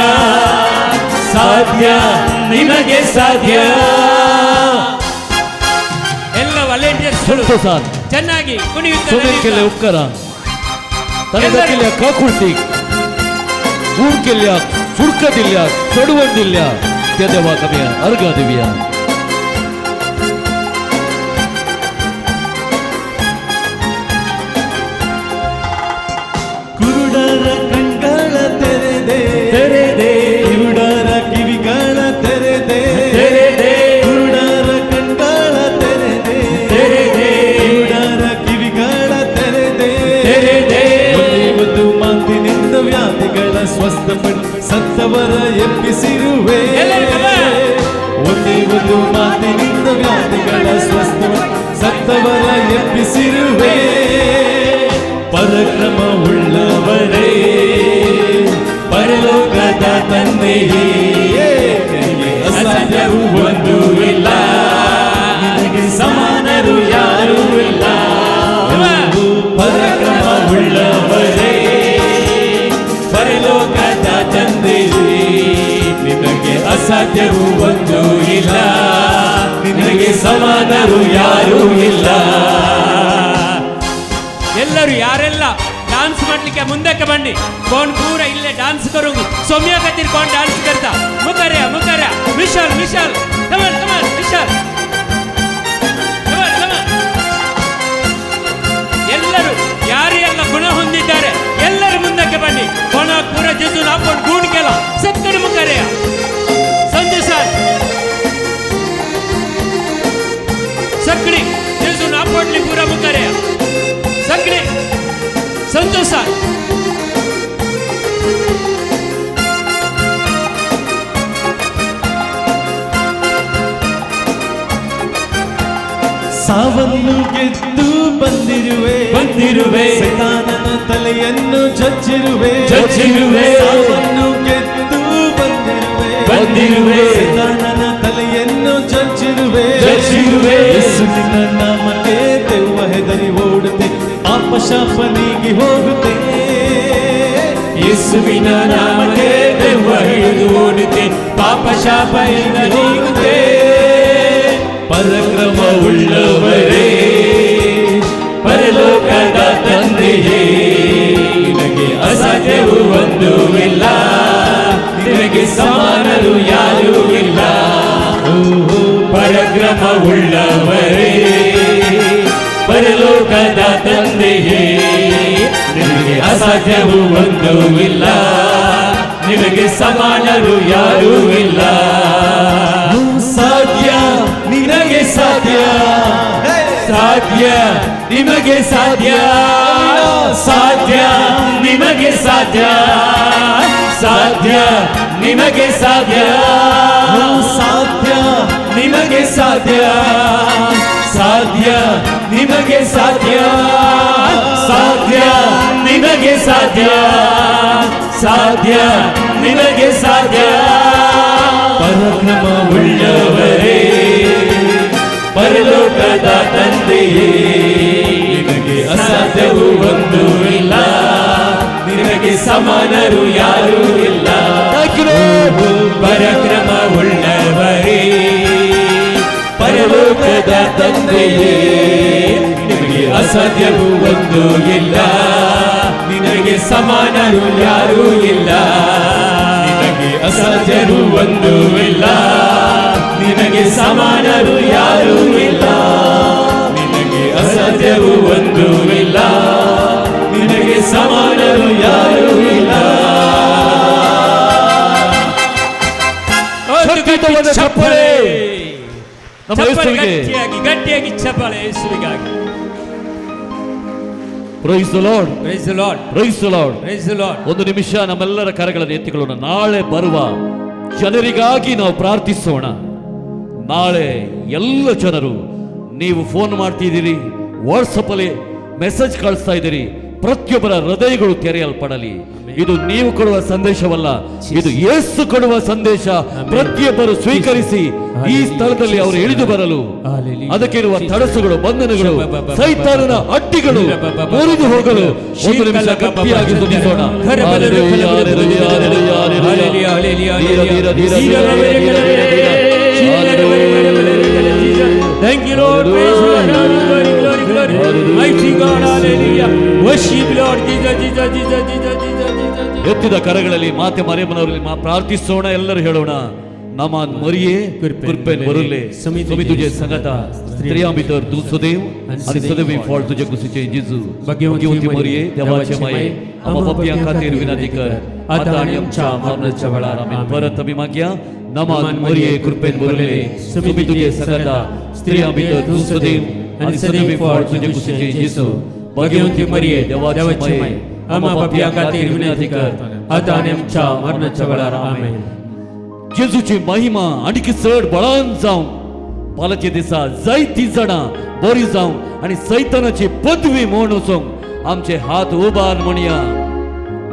C: ಸಾಧ್ಯ ನಿನಗೆ ಸಾಧ್ಯ.
B: ಎಲ್ಲ ವಾಲಂಟಿಯರ್ಸ್ ಚೆನ್ನಾಗಿ
A: सोमेर उपकार ताणें केल्या काकुळटीक गूण केल्याक सुडका दिल्याक चडवण दिल्याक त्या देवाक आमी अर्घ दिवया.
C: ಕುರುಡರ ಕಣ್ಗಳ ತೆರೆದೆ, ತೆರೆದೆ, ಕಿವುಡರ ಕಿವಿಗಳ ತೆರೆದೆ, ತೆರೆದೆ, ಕುರುಡರ ಕಣ್ಗಳ ತೆರೆದೆ, ತೆರೆದೆ, ಕಿವುಡರ ಕಿವಿಗಳ ತೆರೆದೆ, ತೆರೆದೆ. ಒಂದು ಮಾತಿನಿಂದ ವ್ಯಾಧಿಗಳ ಸ್ವಸ್ಥಪಡಿ ಸತ್ತವರ ಎಬ್ಬಿಸಿರುವೆ. ಒಂದೇ ಒಂದು ಮಾತಿನಿಂದ ವ್ಯಾಧಿಗಳ ಸ್ವಸ್ಥಪಡಿ ಸತ್ತವರ ಎಬ್ಬಿಸಿರುವೆ. ಪರಾಕ್ರಮವುಳ್ಳವರೇ, ಪರಲೋಕದ ತಂದೆಯೇ, ನಿನಗೆ ಅಸಾಧ್ಯವೂ ಒಂದೂ ಇಲ್ಲ, ನಿನಗೆ ಸಮಾನರು ಯಾರೂ ಇಲ್ಲ. ಪರಾಕ್ರಮವುಳ್ಳವರೇ,
B: ಅಸಾಧ್ಯವೂ ಒಂದು ಇಲ್ಲ, ನಿನಗೆ ಸಮಾನರು ಯಾರೂ ಇಲ್ಲ. ಎಲ್ಲರೂ ಯಾರೆಲ್ಲ डांस ಮಾಡ್ಲಿಕ್ಕೆ ಮುಂದಕ್ಕೆ ಬನ್ನಿ. कौन पूरा इल्ले डांस करूंगी सौम्या खातिर कौन डांस करता मुकर्या विशाल come on Vishal come on. ಎಲ್ಲರೂ ಯಾರೆಲ್ಲ ಗುಣ ಹೊಂದಿದ್ದಾರೆ ಎಲ್ಲರೂ ಮುಂದಕ್ಕೆ ಬನ್ನಿ. कोण पूरा जजून आपण गुण केला सत्तर मुकर्या संजय सर सगळी जजून आपणली पूरा मुकर्या सगळे संतोष सर.
C: ಸಾವನ್ನು ಗೆದ್ದು ಬಂದಿರುವೆ ಸೈತಾನನ ತಲೆಯನ್ನು ಜಜ್ಜಿರುವೆ ಸಾವನ್ನು ಗೆದ್ದು ಬಂದಿರುವೆ ಸೈತಾನನ ತಲೆಯನ್ನು ಜಜ್ಜಿರುವೆ ಯೇಸುವಿನ ನಾಮಕ್ಕೆ ದೆವ್ವ ಹೆದರಿ ಓಡುತ್ತೆ, ಪಾಪ ಶಾಪ ನೀಗಿ ಹೋಗುತ್ತೆ.
B: ಯೇಸುವಿನ ನಾಮಕ್ಕೆ ದೆವ್ವ ಹಿಡಿದು ಓಡುತ್ತೆ, ಪಾಪ ಶಾಪ ನೀಗುತ್ತೆ.
C: ಪರಾಕ್ರಮವುಳ್ಳವರೇ
B: ಪರಲೋಕದ ತಂದೆಯೇ, ನಿನಗೆ ಅಸಾಧ್ಯವೂ ಒಂದು ಇಲ್ಲ, ನಿನಗೆ ಸಮಾನರು ಯಾರೂ ಇಲ್ಲ. ಪರಾಕ್ರಮವುಳ್ಳವರೇ ಪರಲೋಕದ ತಂದೆಯೇ, ನಿನಗೆ ಅಸಾಧ್ಯವೂ ಒಂದು ಇಲ್ಲ, ನಿನಗೆ ಸಮಾನರು ಯಾರೂ ಇಲ್ಲ.
C: ಸಾಧ್ಯ ನಿನಗೆ ಸಾಧ್ಯ,
B: ಸಾಧ್ಯ ನಿಮಗೆ ಸಾಧ್ಯ, ಸಾಧ್ಯ ನಿಮಗೆ ಸಾಧ್ಯ, ಸಾಧ್ಯ ನಿಮಗೆ ಸಾಧ್ಯ,
C: ಸಾಧ್ಯ
B: ನಿಮಗೆ ಸಾಧ್ಯ, ಸಾಧ್ಯ ನಿಮಗೆ ಸಾಧ್ಯ, ಸಾಧ್ಯ ನಿಮಗೆ ಸಾಧ್ಯ, ಸಾಧ್ಯ ನಿಮಗೆ ಸಾಧ್ಯ.
C: ಪರಾಕ್ರಮವುಳ್ಳವರೇ
B: ಪರಲೋಕದ ತಂದೆಯೇ, ನಿನಗೆ ಅಸಾಧ್ಯವೂ ಒಂದು ಇಲ್ಲ, ನಿನಗೆ ಸಮಾನರು ಯಾರೂ ಇಲ್ಲ. ಪರಾಕ್ರಮವುಳ್ಳವರೇ ಪರಲೋಕದ ತಂದೆಯೇ, ನಿನಗೆ ಅಸಾಧ್ಯವೂ ಒಂದು ಇಲ್ಲ, ನಿನಗೆ ಸಮಾನರು ಯಾರೂ ಇಲ್ಲ. ನಿನಗೆ ಅಸಾಧ್ಯವೂ ಒಂದು ಇಲ್ಲ, ನಿನಗೆ ಸಮಾನರು ಯಾರೂ ಇಲ್ಲ. ನಿನಗೆ ಅಸಾಧ್ಯವೂ ಒಂದು ಇಲ್ಲ, ನಿನಗೆ ಸಮಾನರು ಯಾರೂ ಇಲ್ಲ. ಚಪ್ಪಳೆ ಗಟ್ಟಿಯಾಗಿ ಚಪ್ಪಳೆ ಯೇಸುವಿಗಾಗಿ.
A: Praise the lord,
B: praise the lord,
A: praise the lord,
B: praise the lord.
A: ಒಂದು ನಿಮಿಷ ನಮ್ಮೆಲ್ಲರ ಕರೆಗಳನ್ನು ಎತ್ತಿಕೊಳ್ಳೋಣ. ನಾಳೆ ಬರುವ ಜನರಿಗಾಗಿ ನಾವು ಪ್ರಾರ್ಥಿಸೋಣ. ನಾಳೆ ಎಲ್ಲ ಜನರು, ನೀವು ಫೋನ್ ಮಾಡ್ತಿದ್ದೀರಿ, ವಾಟ್ಸಪ್ ಅಲ್ಲಿ ಮೆಸೇಜ್ ಕಳಿಸ್ತಾ ಇದ್ದೀರಿ, ಪ್ರತಿಯೊಬ್ಬರ ಹೃದಯಗಳು ತೆರೆಯಲ್ಪಡಲಿ. ಇದು ನೀವು ಕೊಡುವ ಸಂದೇಶವಲ್ಲ, ಇದು ಯೇಸು ಕೊಡುವ ಸಂದೇಶ. ಪ್ರತಿಯೊಬ್ಬರು ಸ್ವೀಕರಿಸಿ ಈ ಸ್ಥಳದಲ್ಲಿ ಅವರು ಇಳಿದು ಬರಲು ಅದಕ್ಕಿರುವ ತಡಸುಗಳು, ಬಂಧನಗಳು, ಸೈತಾನನ ಅಡ್ಡಿಗಳು ಮುರಿದು ಹೋಗಲು ಒಂದು ನಿಮಿಷ ಗಟ್ಟಿಯಾಗಿ ಸ್ತುತಿಸೋಣ.
B: Thank you, Lord. Praise you, Lord. Glory, glory, glory. Mighty God, hallelujah. Worship, Lord. Jesus, Jesus, Jesus, Jesus, Jesus, Jesus.
A: ಎತ್ತಿದ ಕರಗಳಲ್ಲಿ ಮಾತೆ ಮರಿಯಮ್ಮನವರಲ್ಲಿ ಪ್ರಾರ್ಥಿಸೋಣ. ಎಲ್ಲರೂ ಹೇಳೋಣ. ನಮಾನ್ ಮರಿಯೇ कृपेन वरुले समी तुझे संगता स्त्रियां भीतर तू सदैव आणि सदैव फळ तुझे कुशीचे जेजू भाग्यवती मरिये देवाचे माये आम्हा पापियां खातीर विनंती कर आता आणि आमच्या मरणाच्या वेळार आमेन. परत आम्ही मागया. नमान मरिये कृपेन वरुले समी तुझे संगता स्त्रियां भीतर तू सदैव आणि सदैव फळ तुझे कुशीचे जेजू भाग्यवती मरिये देवाचे माये आम्हा पापियां खातीर विनंती कर आता आणि आमच्या मरणाच्या वेळार आमेन. जेजूची महिमा आणखी चढ बळान जाऊन पालचे दिसा जायती जणा बरी जाऊन आणि सैतानाची पदवी मोडून वचूंक आमचे हात उबार म्हणया.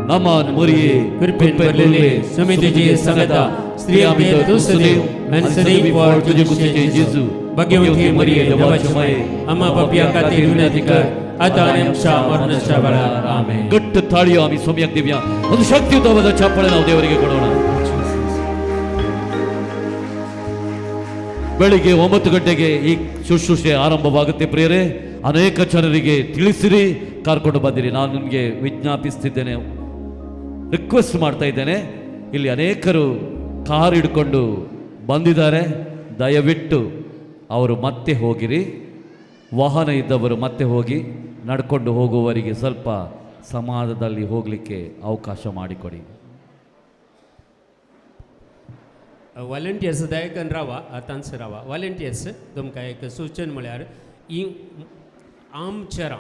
A: नमान मरिये कृपेन भरलेले समी तुझी संगता स्त्रियां भितर तू सदैव आणि सदैव फळ तुझे कुशीचे जेजू भाग्यवती मरिये देवाचे माये आम्हा पापियां खातीर विनंती कर आता आणि आमच्या मरणाच्या वेळार आमेन. गट्ट थाळियो आम्ही सौम्याक देवया. ಒಂದು ಶಕ್ತಿಯುತವಾದ ಚಪ್ಪಾಳೆ ನಾವು ದೇವರಿಗೆ ಕೊಡೋಣ. ಬೆಳಿಗ್ಗೆ 9 ಗಂಟೆಗೆ ಈ ಶುಶ್ರೂಷೆ ಆರಂಭವಾಗುತ್ತೆ ಪ್ರಿಯರೇ. ಅನೇಕ ಜನರಿಗೆ ತಿಳಿಸಿರಿ, ಕರ್ಕೊಂಡು ಬಂದಿರಿ. ನಾನು ನಿಮಗೆ ವಿಜ್ಞಾಪಿಸ್ತಿದ್ದೇನೆ, ರಿಕ್ವೆಸ್ಟ್ ಮಾಡ್ತಾ ಇದ್ದೇನೆ. ಇಲ್ಲಿ ಅನೇಕರು ಕಾರ್ ಹಿಡ್ಕೊಂಡು ಬಂದಿದ್ದಾರೆ. ದಯವಿಟ್ಟು ಅವರು ಮತ್ತೆ ಹೋಗಿರಿ. ವಾಹನ ಇದ್ದವರು ಮತ್ತೆ ಹೋಗಿ, ನಡ್ಕೊಂಡು ಹೋಗುವವರಿಗೆ ಸ್ವಲ್ಪ ಸಮಾಜದಲ್ಲಿ ಹೋಗಲಿಕ್ಕೆ ಅವಕಾಶ ಮಾಡಿಕೊಡಿ.
B: वॉलंटियर्स दयाकन रावा आतांच रावा. वॉलंटियर्स तुमकां एक सूचन म्हळ्यार ही आमचेरां